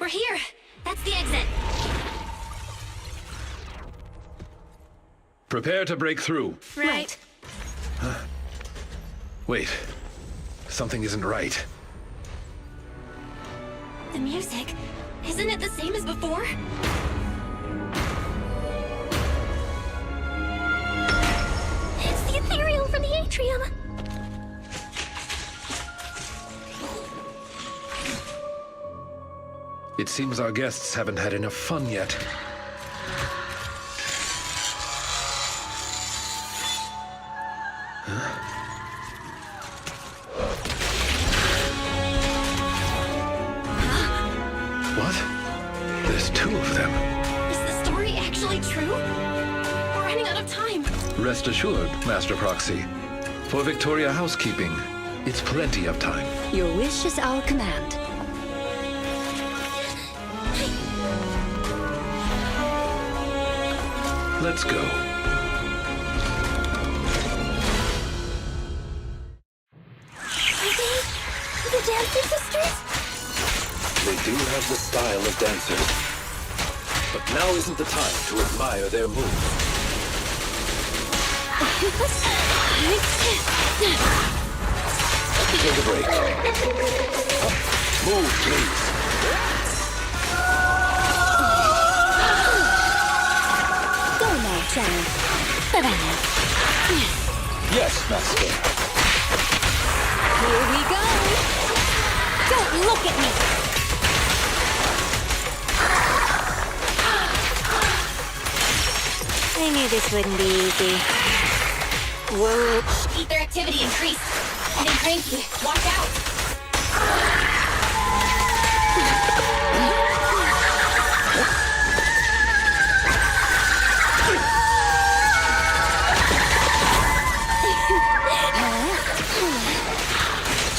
We're here! That's the exit! Prepare to break through. Right. Wait. Something isn't right. The music, isn't it the same as before? It's the ethereal from the atrium! It seems our guests haven't had enough fun yet. What? There's two of them. Is the story actually true? We're running out of time. Rest assured, Master Proxy. For Victoria housekeeping, it's plenty of time. Your wish is our command. Let's go. The dancing sisters? They do have the style of dancers. But now isn't the time to admire their moves. Take a break. Move, please. Go now, Ch3. Yes, Master. Here we go! Don't look at me! I knew this wouldn't be easy. Whoa. Ether activity increased. Getting cranky. Watch out.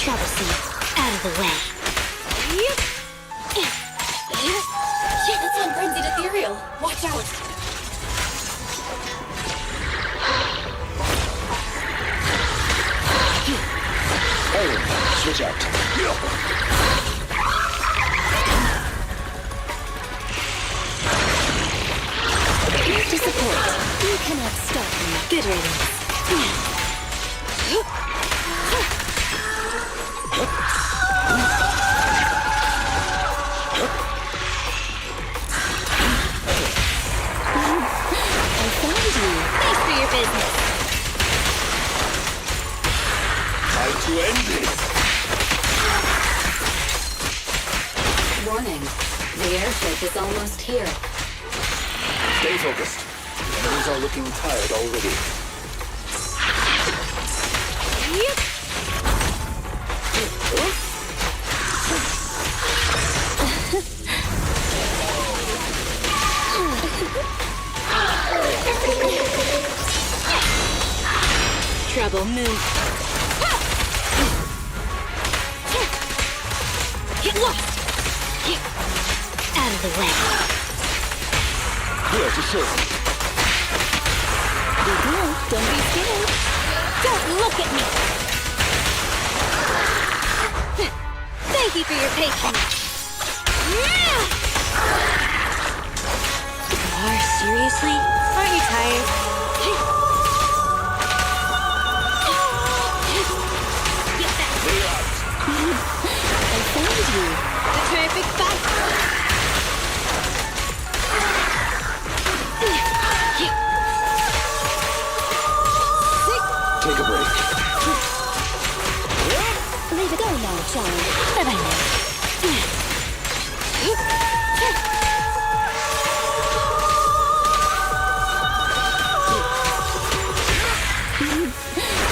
Troublesome. Out of the way. Shit, that's on frenzied ethereal. Watch out. Oh, switch out. Here to support. You cannot stop me. Good riddance. I found you. Thanks for your business. Time to end this. Warning. The airship is almost here. Stay focused. The enemies are looking tired already. Trouble, move. Get lost. Out of the way. Here to serve. We go. Don't be scared. Don't look at me. Thank you for your patience. Seriously? Aren't you tired? I found you. The terrific fight. Take a break. Leave it go now, Ch3. Bye-bye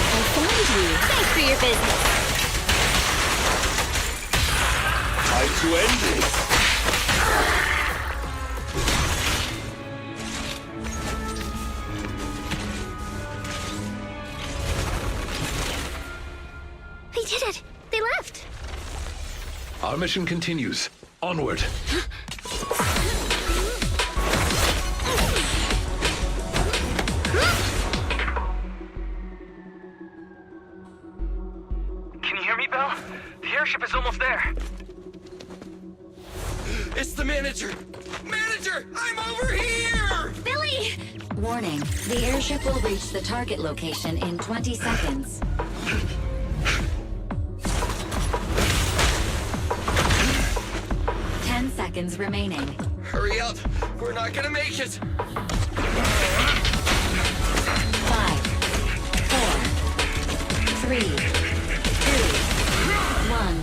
I found you. Thanks for your business. Time to end this. They did it! They left! Our mission continues. Onward. Can you hear me, Belle? The airship is almost there. It's the manager! Manager, I'm over here! Billy! Warning, the airship will reach the target location in 20 seconds. Seconds remaining. Hurry up! We're not gonna make it! 5, 4, 3, 2, 1.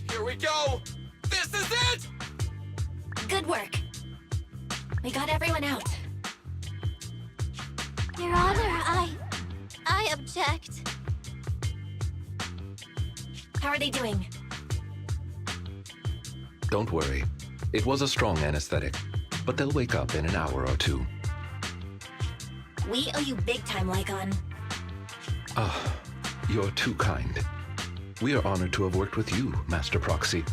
Here we go! This is it! Good work. We got everyone out. Your Honor, I object. How are they doing? Don't worry. It was a strong anesthetic, but they'll wake up in an hour or two. We owe you big time, Lycon. Ah, you're too kind. We are honored to have worked with you, Master Proxy.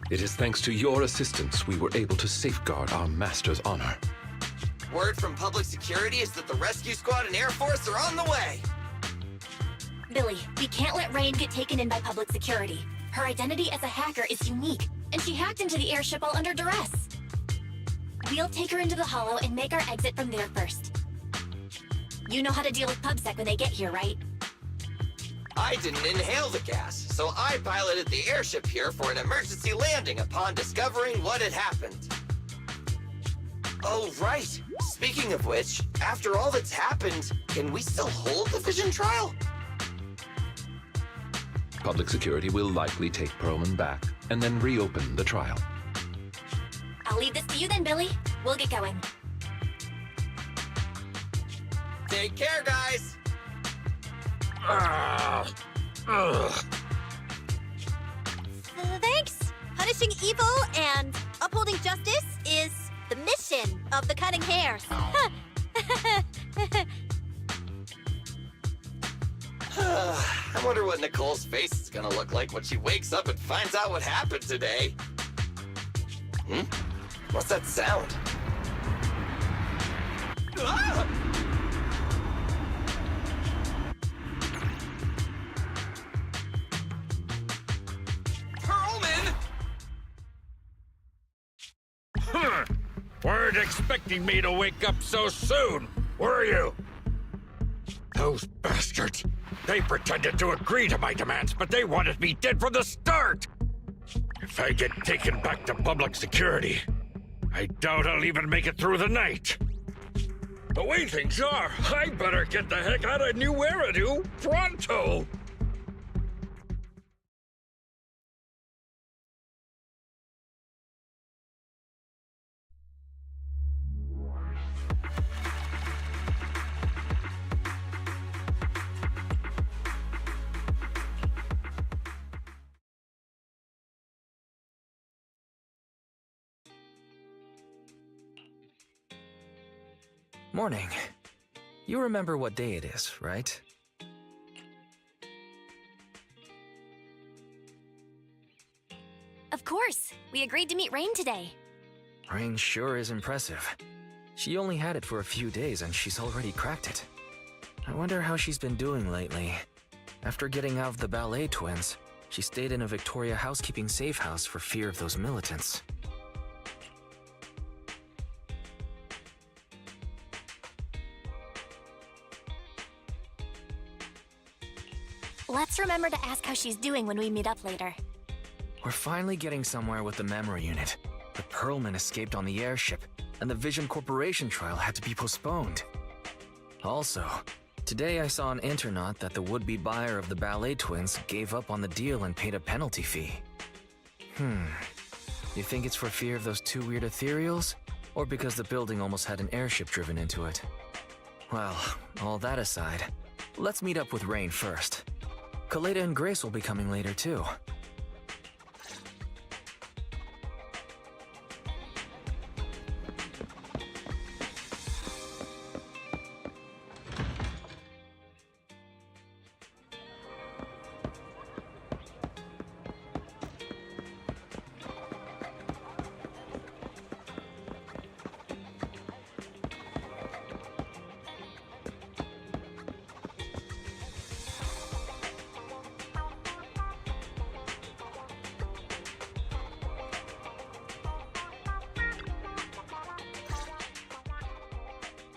It is thanks to your assistance we were able to safeguard our Master's honor. Word from public security is that the rescue squad and Air Force are on the way! Billy, we can't let Rain get taken in by public security. Her identity as a hacker is unique, and she hacked into the airship while under duress. We'll take her into the Hollow and make our exit from there first. You know how to deal with PubSec when they get here, right? I didn't inhale the gas, so I piloted the airship here for an emergency landing upon discovering what had happened. Oh, right. Speaking of which, after all that's happened, can we still hold the Vision trial? Public security will likely take Perlman back and then reopen the trial. I'll leave this to you then, Billy. We'll get going. Take care, guys! Thanks! Punishing evil and upholding justice is the mission of the Cutting Hairs. I wonder what Nicole's face is gonna look like when she wakes up and finds out what happened today. What's that sound? Ah! Weren't expecting me to wake up so soon, were you? Those bastards. They pretended to agree to my demands, but they wanted me dead from the start. If I get taken back to public security, I doubt I'll even make it through the night. The way things are, I better get the heck out of New Eridu pronto. Morning. You remember what day it is, right? Of course. We agreed to meet Rain today. Rain sure is impressive. She only had it for a few days and she's already cracked it. I wonder how she's been doing lately. After getting out of the ballet twins, she stayed in a Victoria housekeeping safe house for fear of those militants. Let's remember to ask how she's doing when we meet up later. We're finally getting somewhere with the memory unit. The Perlman escaped on the airship, and the Vision Corporation trial had to be postponed. Also, today I saw an internaut that the would-be buyer of the ballet twins gave up on the deal and paid a penalty fee. You think it's for fear of those two weird ethereals? Or because the building almost had an airship driven into it? Well, all that aside, let's meet up with Rain first. Kaleda and Grace will be coming later too.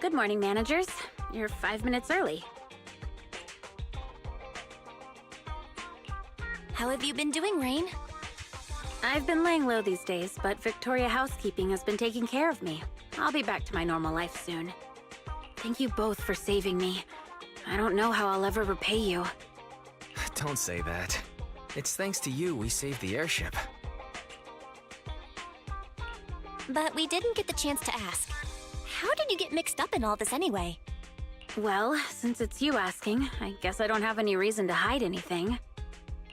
Good morning, managers. You're 5 minutes early. How have you been doing, Rain? I've been laying low these days, but Victoria Housekeeping has been taking care of me. I'll be back to my normal life soon. Thank you both for saving me. I don't know how I'll ever repay you. Don't say that. It's thanks to you we saved the airship. But we didn't get the chance to ask. How did you get mixed up in all this anyway? Well, since it's you asking, I guess I don't have any reason to hide anything.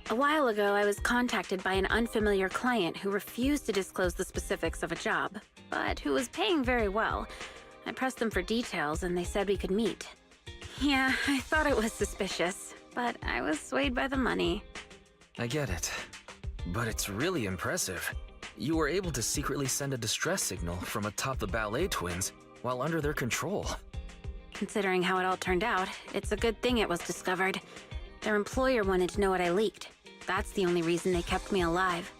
A while ago, I was contacted by an unfamiliar client who refused to disclose the specifics of a job, but who was paying very well. I pressed them for details and they said we could meet. Yeah, I thought it was suspicious, but I was swayed by the money. I get it. But it's really impressive. You were able to secretly send a distress signal from atop the ballet twins while under their control. Considering how it all turned out, it's a good thing it was discovered. Their employer wanted to know what I leaked. That's the only reason they kept me alive.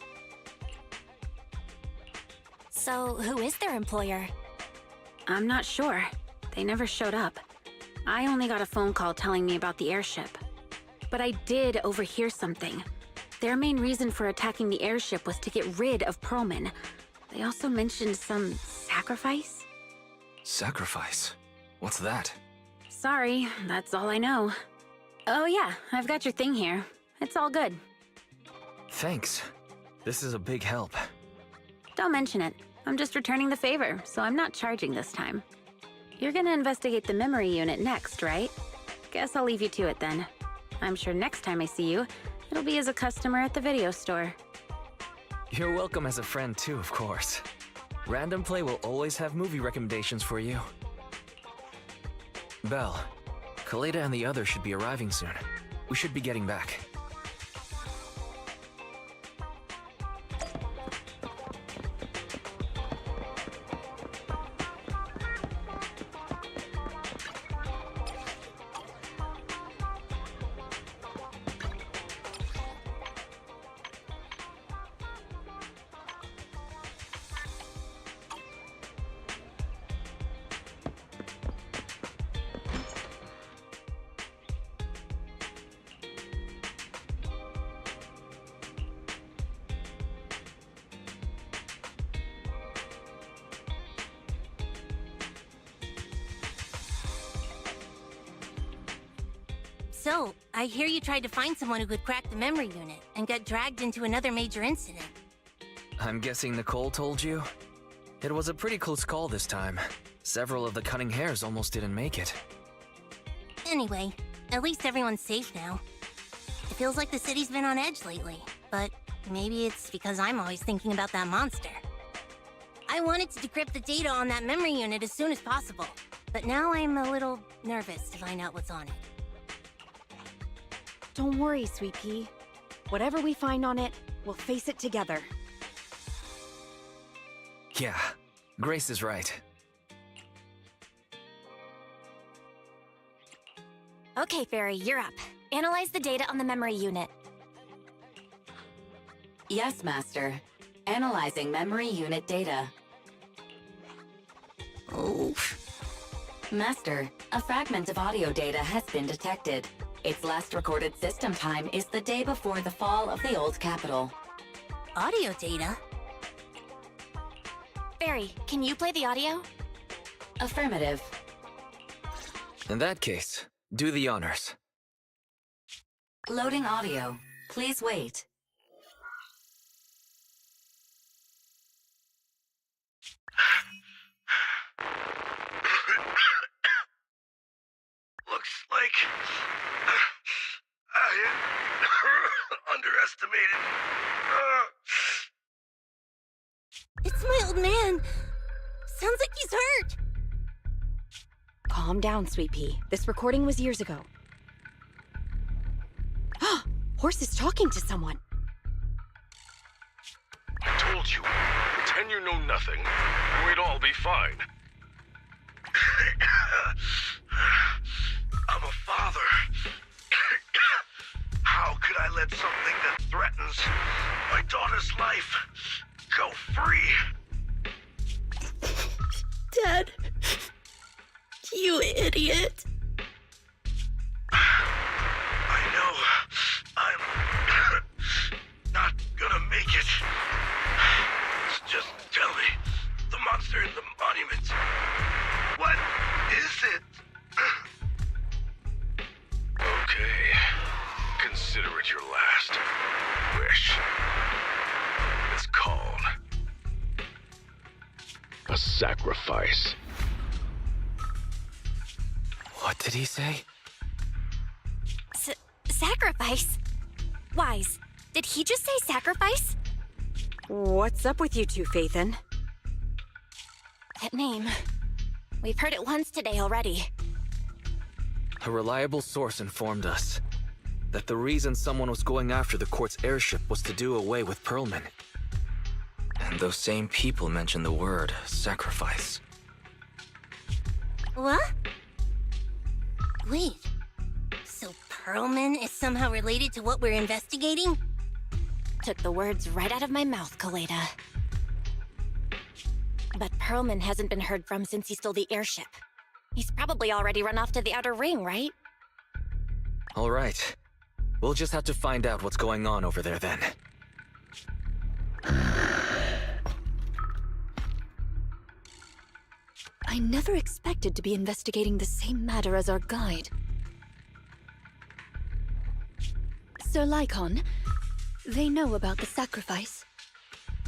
So, who is their employer? I'm not sure. They never showed up. I only got a phone call telling me about the airship. But I did overhear something. Their main reason for attacking the airship was to get rid of Pearlman. They also mentioned some sacrifice? Sacrifice? What's that? Sorry, that's all I know. Oh yeah, I've got your thing here. It's all good. Thanks. This is a big help. Don't mention it. I'm just returning the favor, so I'm not charging this time. You're gonna investigate the memory unit next, right? Guess I'll leave you to it then. I'm sure next time I see you, it'll be as a customer at the video store. You're welcome as a friend too, of course. Random Play will always have movie recommendations for you. Belle, Kaleda and the others should be arriving soon. We should be getting back. So, I hear you tried to find someone who could crack the memory unit and got dragged into another major incident. I'm guessing Nicole told you? It was a pretty close call this time. Several of the cunning hairs almost didn't make it. Anyway, at least everyone's safe now. It feels like the city's been on edge lately, but maybe it's because I'm always thinking about that monster. I wanted to decrypt the data on that memory unit as soon as possible, but now I'm a little nervous to find out what's on it. Don't worry, Sweet Pea. Whatever we find on it, we'll face it together. Yeah, Grace is right. Okay, Fairy, you're up. Analyze the data on the memory unit. Yes, Master. Analyzing memory unit data. Oh. Master, a fragment of audio data has been detected. Its last recorded system time is the day before the fall of the old capital. Audio data? Fairy, can you play the audio? Affirmative. In that case, do the honors. Loading audio. Please wait. Looks like I underestimated. It's my old man. Sounds like he's hurt. Calm down, Sweet Pea. This recording was years ago. Horse is talking to someone. I told you, pretend you know nothing, and we'd all be fine. I'm a father. How could I let something that threatens my daughter's life go free? Dad, You idiot. I know. I'm not gonna make it. Just tell me. The monster in the monument. What is it? Okay. Consider it your last wish. It's called a sacrifice. What did he say? Sacrifice? Wise, did he just say sacrifice? What's up with you two, Phaethon? That name. We've heard it once today already. A reliable source informed us that the reason someone was going after the court's airship was to do away with Pearlman. And those same people mentioned the word sacrifice. What? Wait. So Pearlman is somehow related to what we're investigating? Took the words right out of my mouth, Kaleda. But Pearlman hasn't been heard from since he stole the airship. He's probably already run off to the Outer Ring, right? All right. We'll just have to find out what's going on over there then. I never expected to be investigating the same matter as our guide. Sir Lycon, they know about the sacrifice.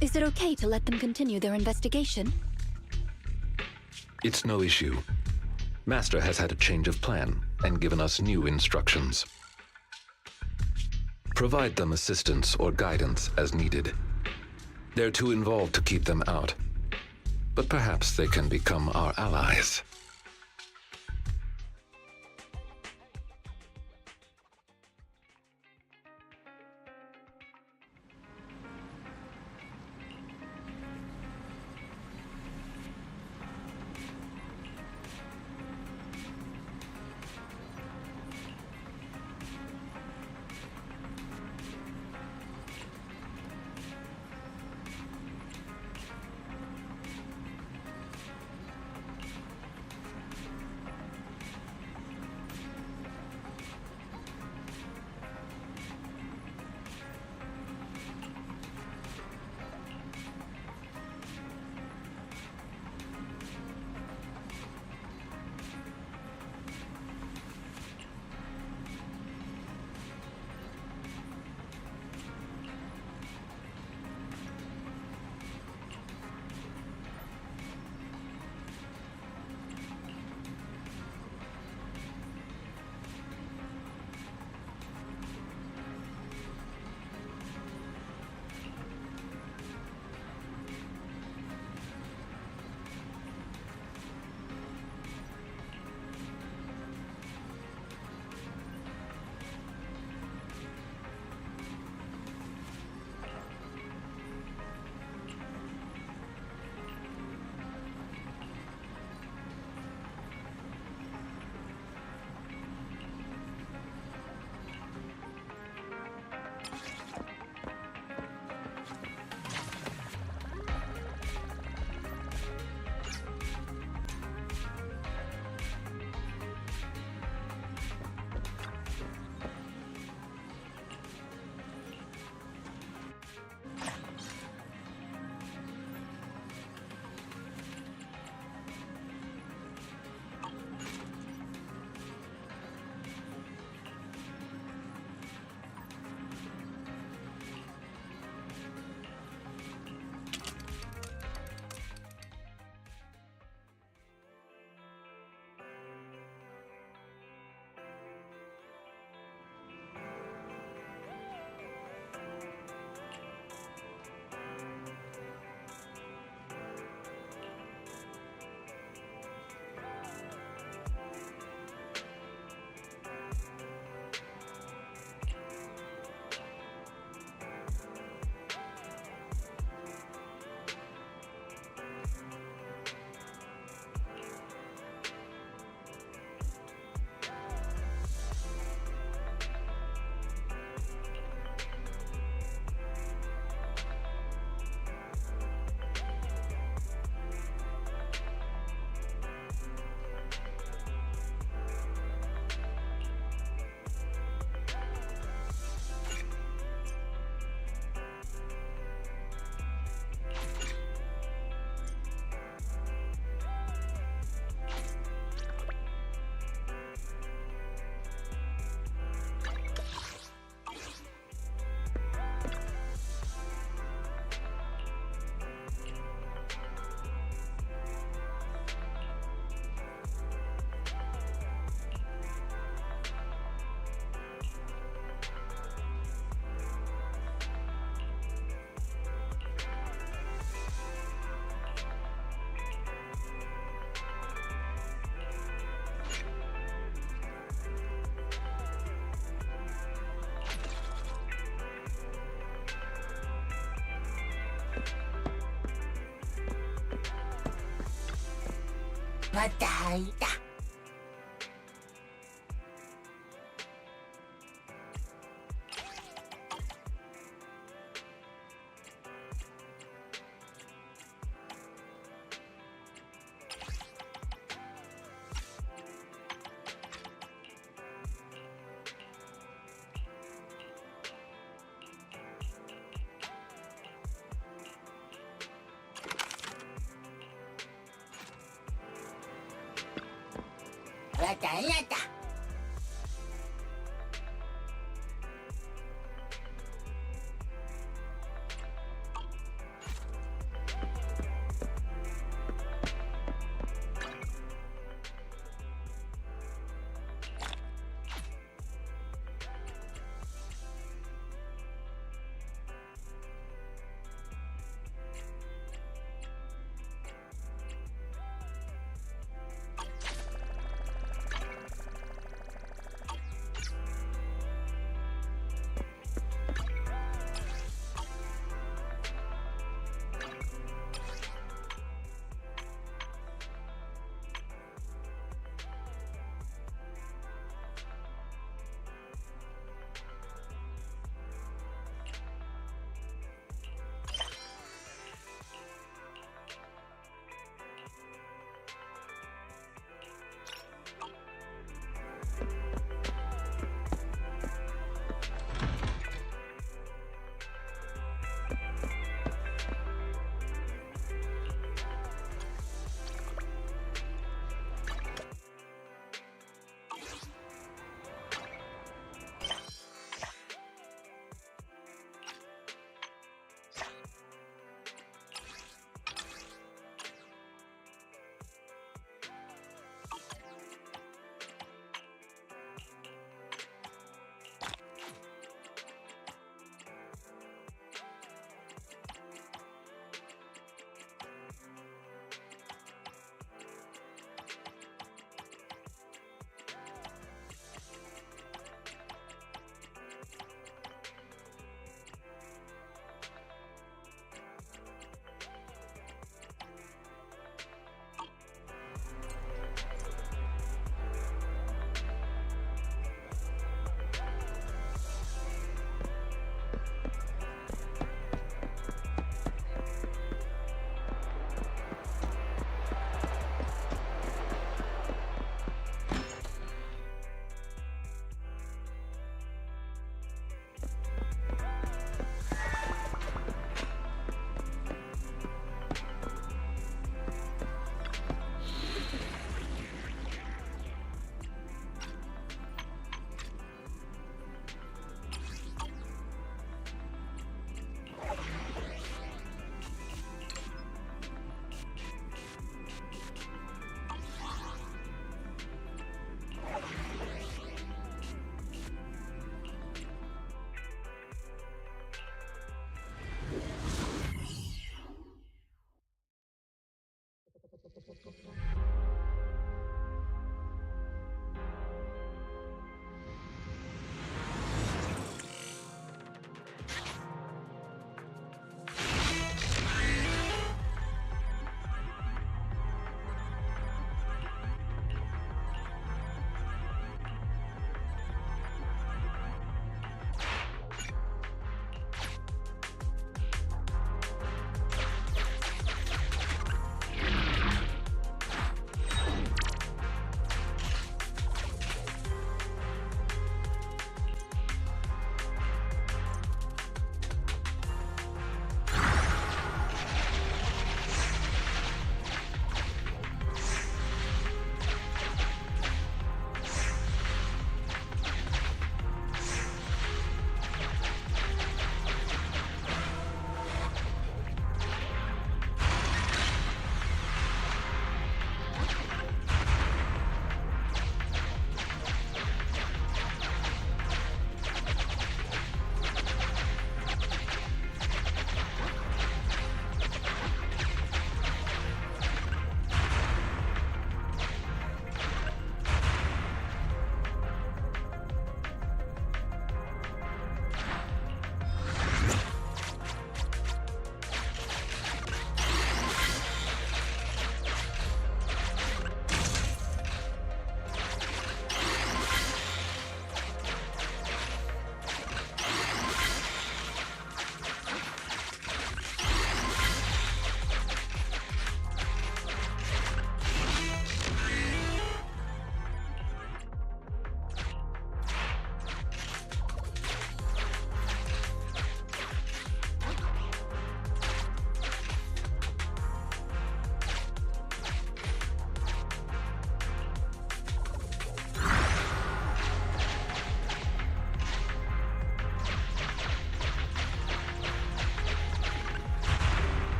Is it okay to let them continue their investigation? It's no issue. Master has had a change of plan and given us new instructions. Provide them assistance or guidance as needed. They're too involved to keep them out, but perhaps they can become our allies.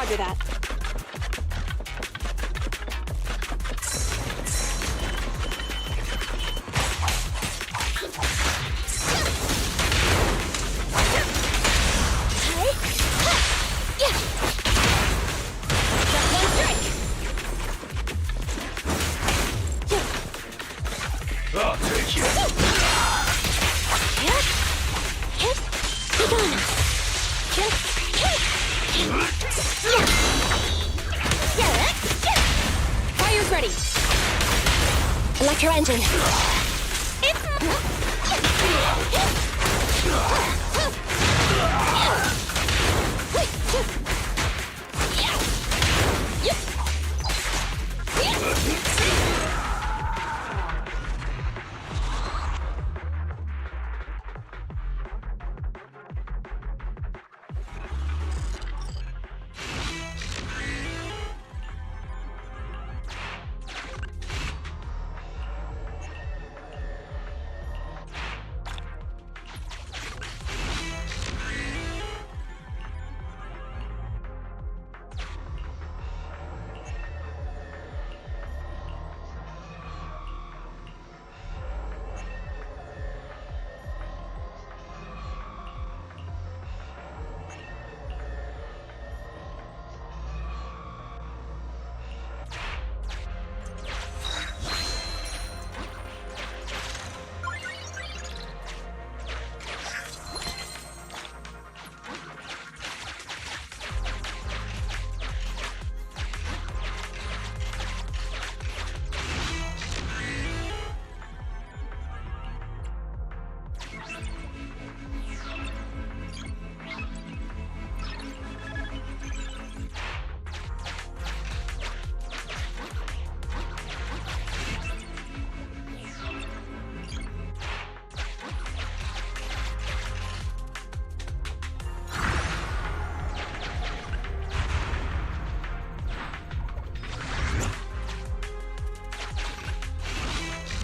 Roger that. I'll take you. Fire's ready. Electro engine.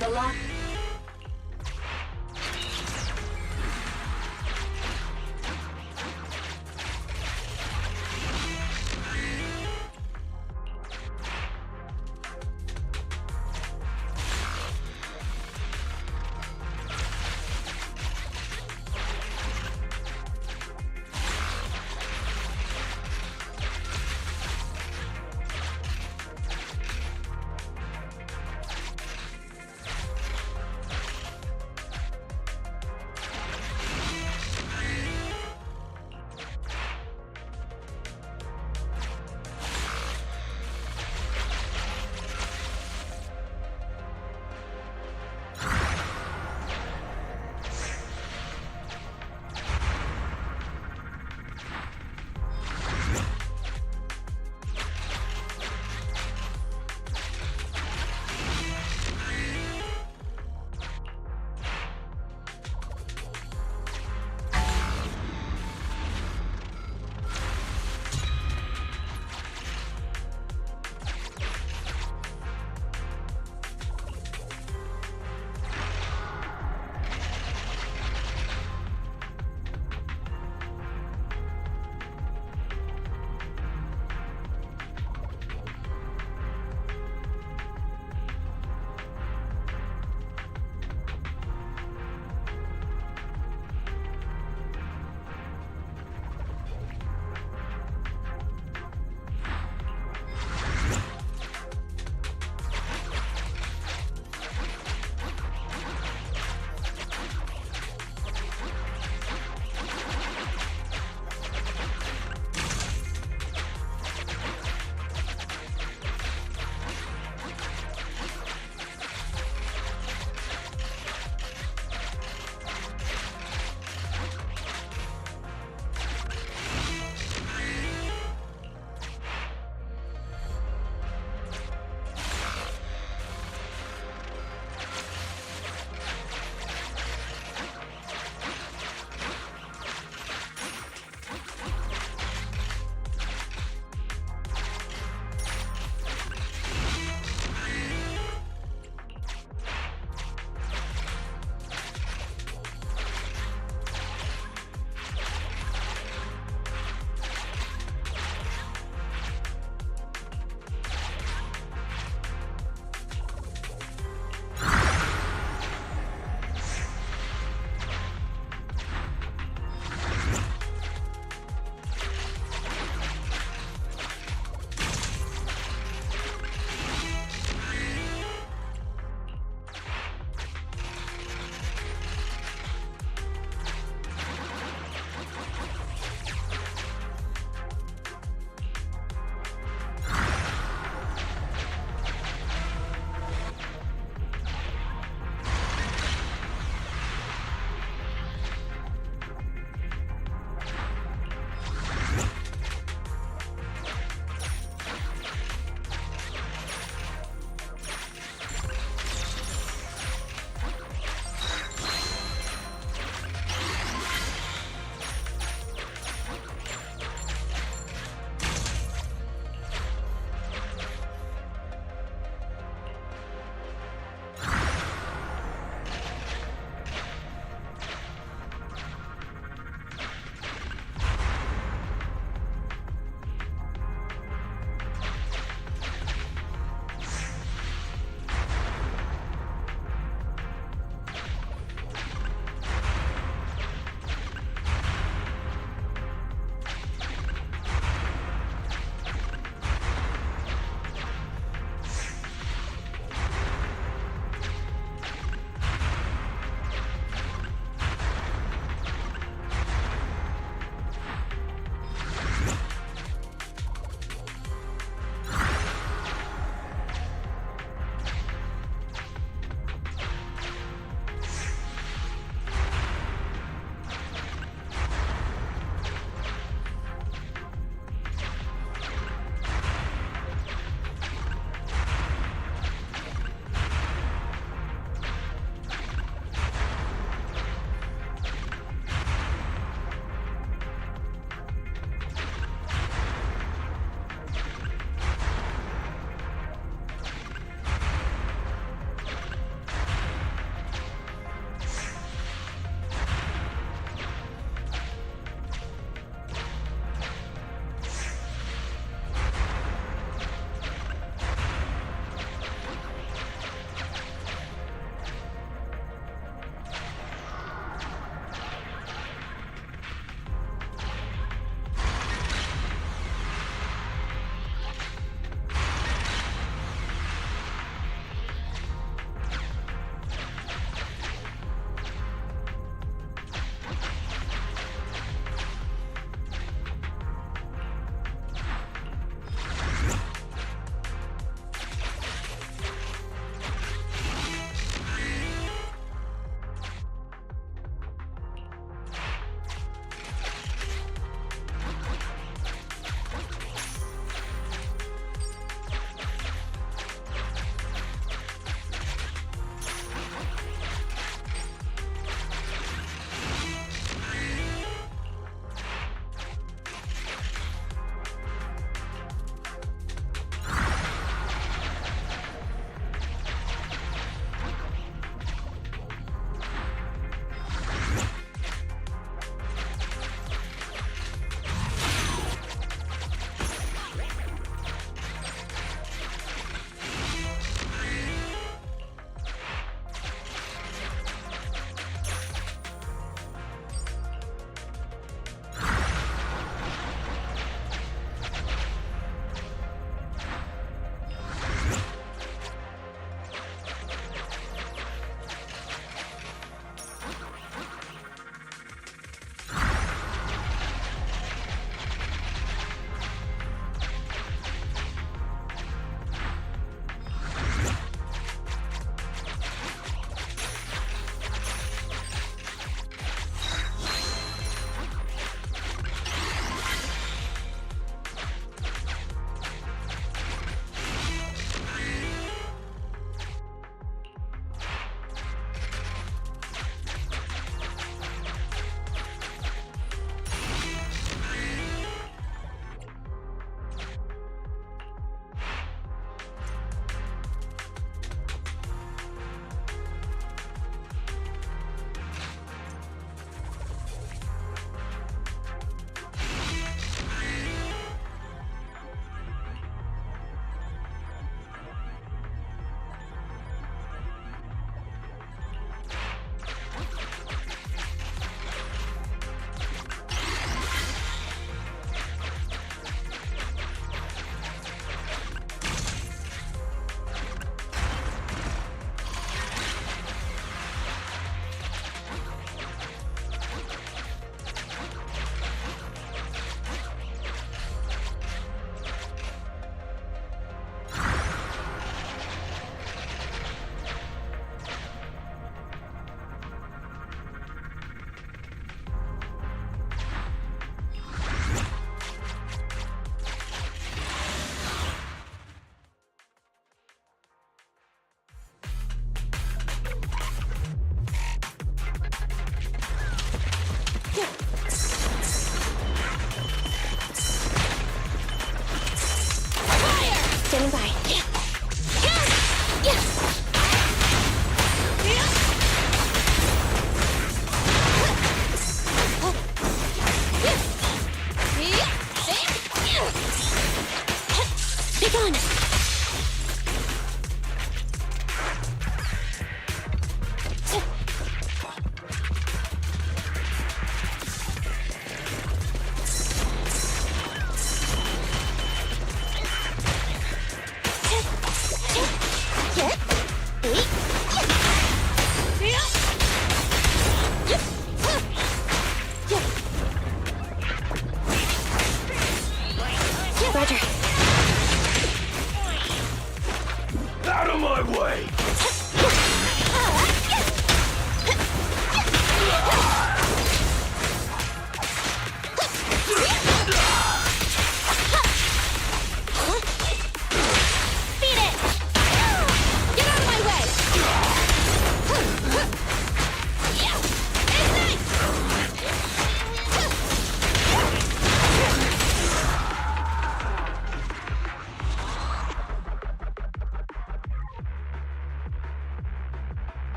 The lock.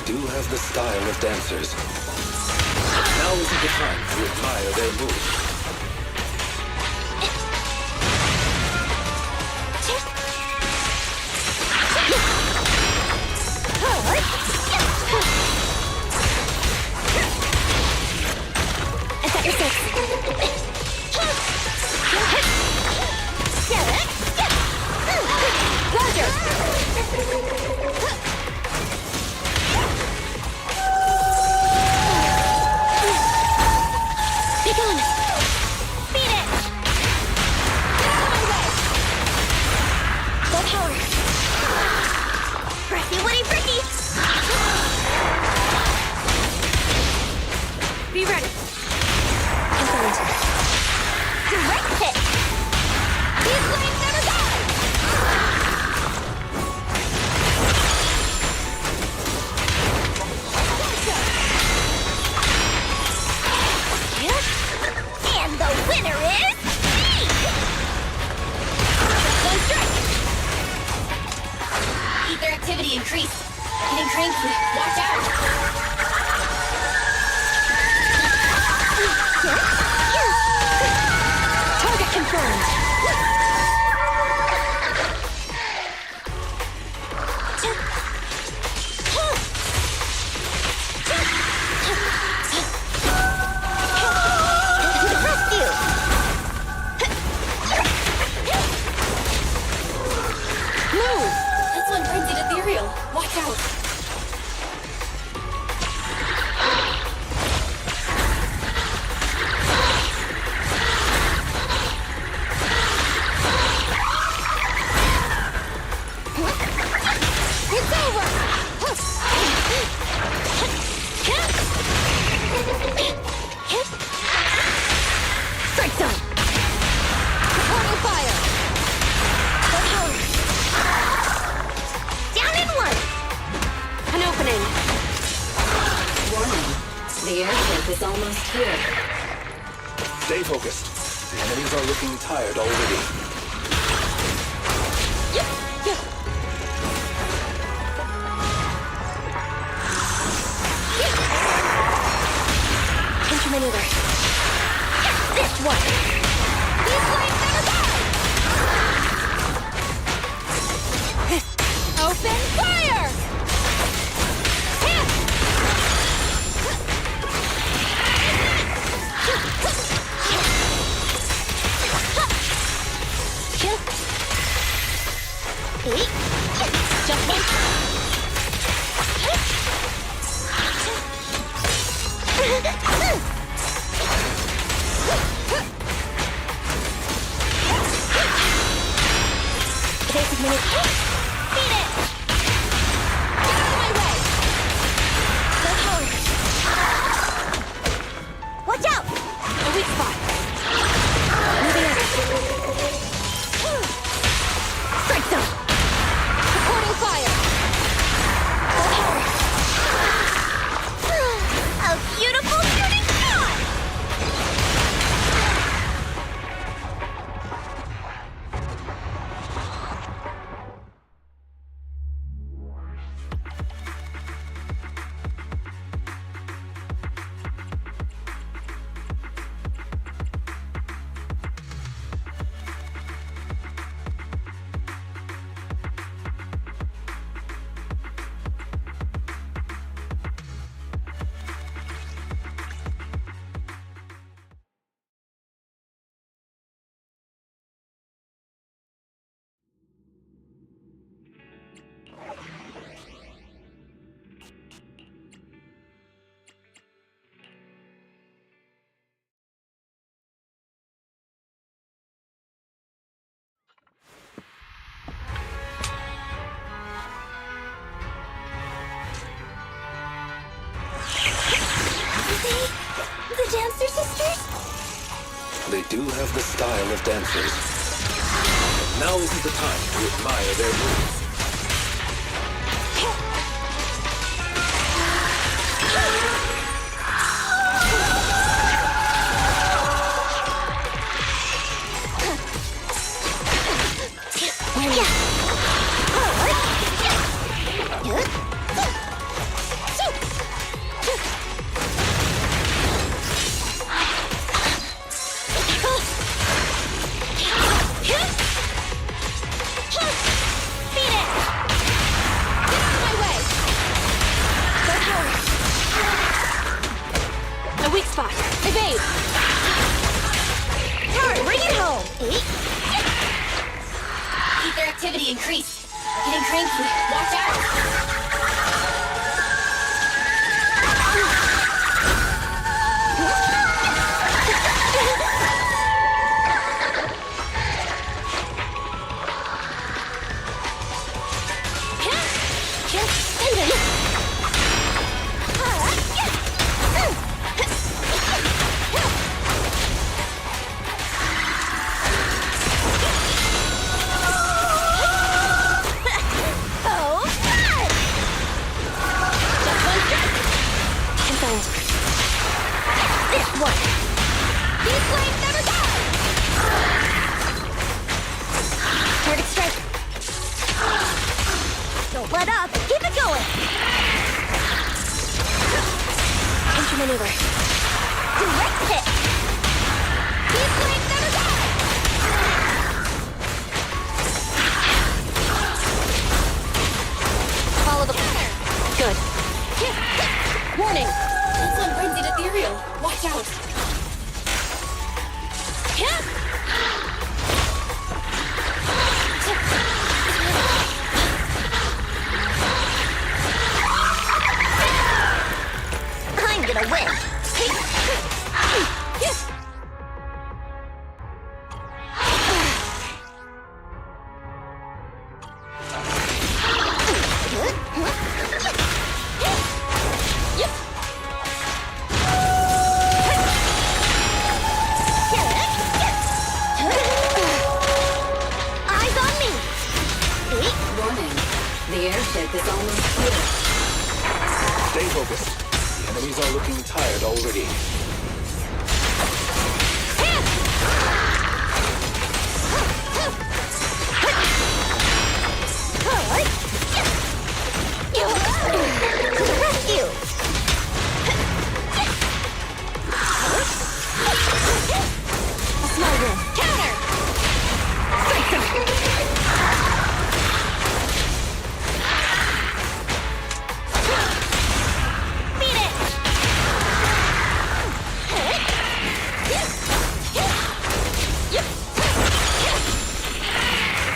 do have the style of dancers. Now isn't the time to admire their moves. I got your six. Roger. Be gone. Beat it. Get out of my way. Full power. Breathy Woody Bricky. Be ready. Confirmed. Direct hit. These flames never die. And the winner is me! One strike! Ether activity increased. Getting cranky. Watch out! Target confirmed. To the rescue! Move! This one frenzied ethereal. Watch out! It's over! Strike zone! Reporting fire! Full power! Down in one! An opening! Warning. The airship is almost here. Stay focused. The enemies are looking tired already. Intermaneuver. This one! These flames never die! Open fire! Just one. Basic minute. Beat it! Get out of my way! Full power. Watch out! A weak spot. Moving up. Strike zone. Supporting fire. Full power. A beautiful shooting star! The Dancer Sisters? They do have the style of dancers. Now isn't the time to admire their moves. Right! Hard, bring it home! Ether activity increased. Getting cranky. Watch out! Let up! Keep it going! Counter-maneuver. Direct hit! Deep flame never die! Follow the pattern. Good. Warning! That's on frenzied ethereal. Watch out! I'm gonna win! Eyes on me! Warning. The airship is almost here. Stay focused. The enemies are looking tired already. Rescue! A small room. Counter! Beat it!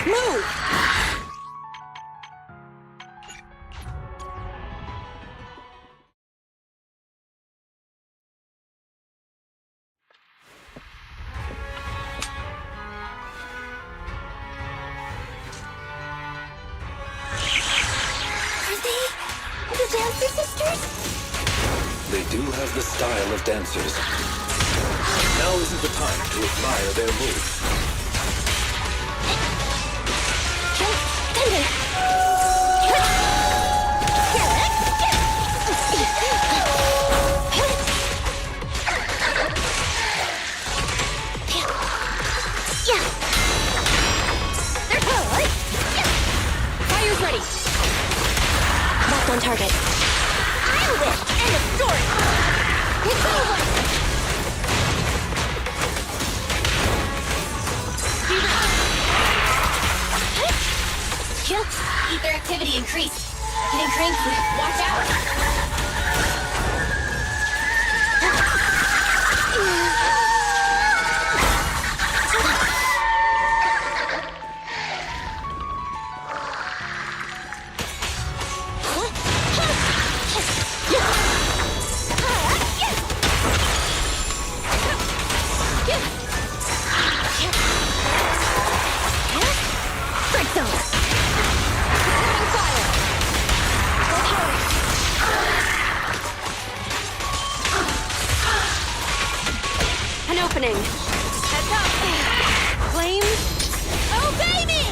Move! Are they the Dancer Sisters? They do have the style of dancers. Now isn't the time to admire their moves. Fire's ready. Locked on target. I'll win. End of story. It's over. Kill. Ether activity increased. Getting cranky. Watch out! Strike zone. Fire. Go hard. An opening. Heads up. Flame. Obey me!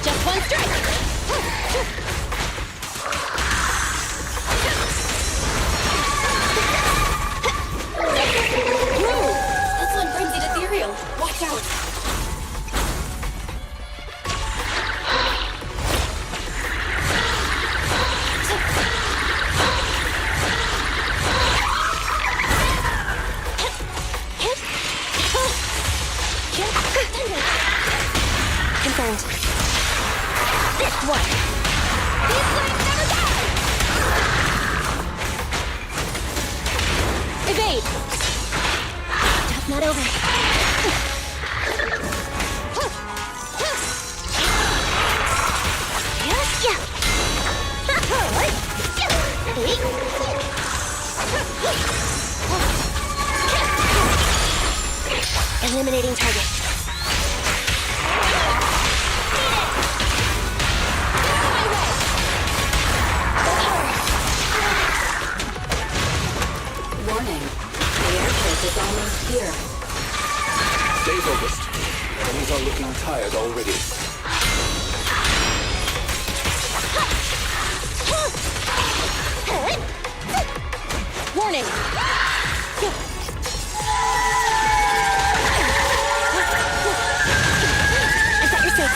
Just one strike. That's on frenzied ethereal. Watch out! learned. This one! These flames never die! Evade! Tough not over. Eliminating target. Warning. The airship is almost here. Stay focused. Enemies are looking tired already. Warning! Is that your six?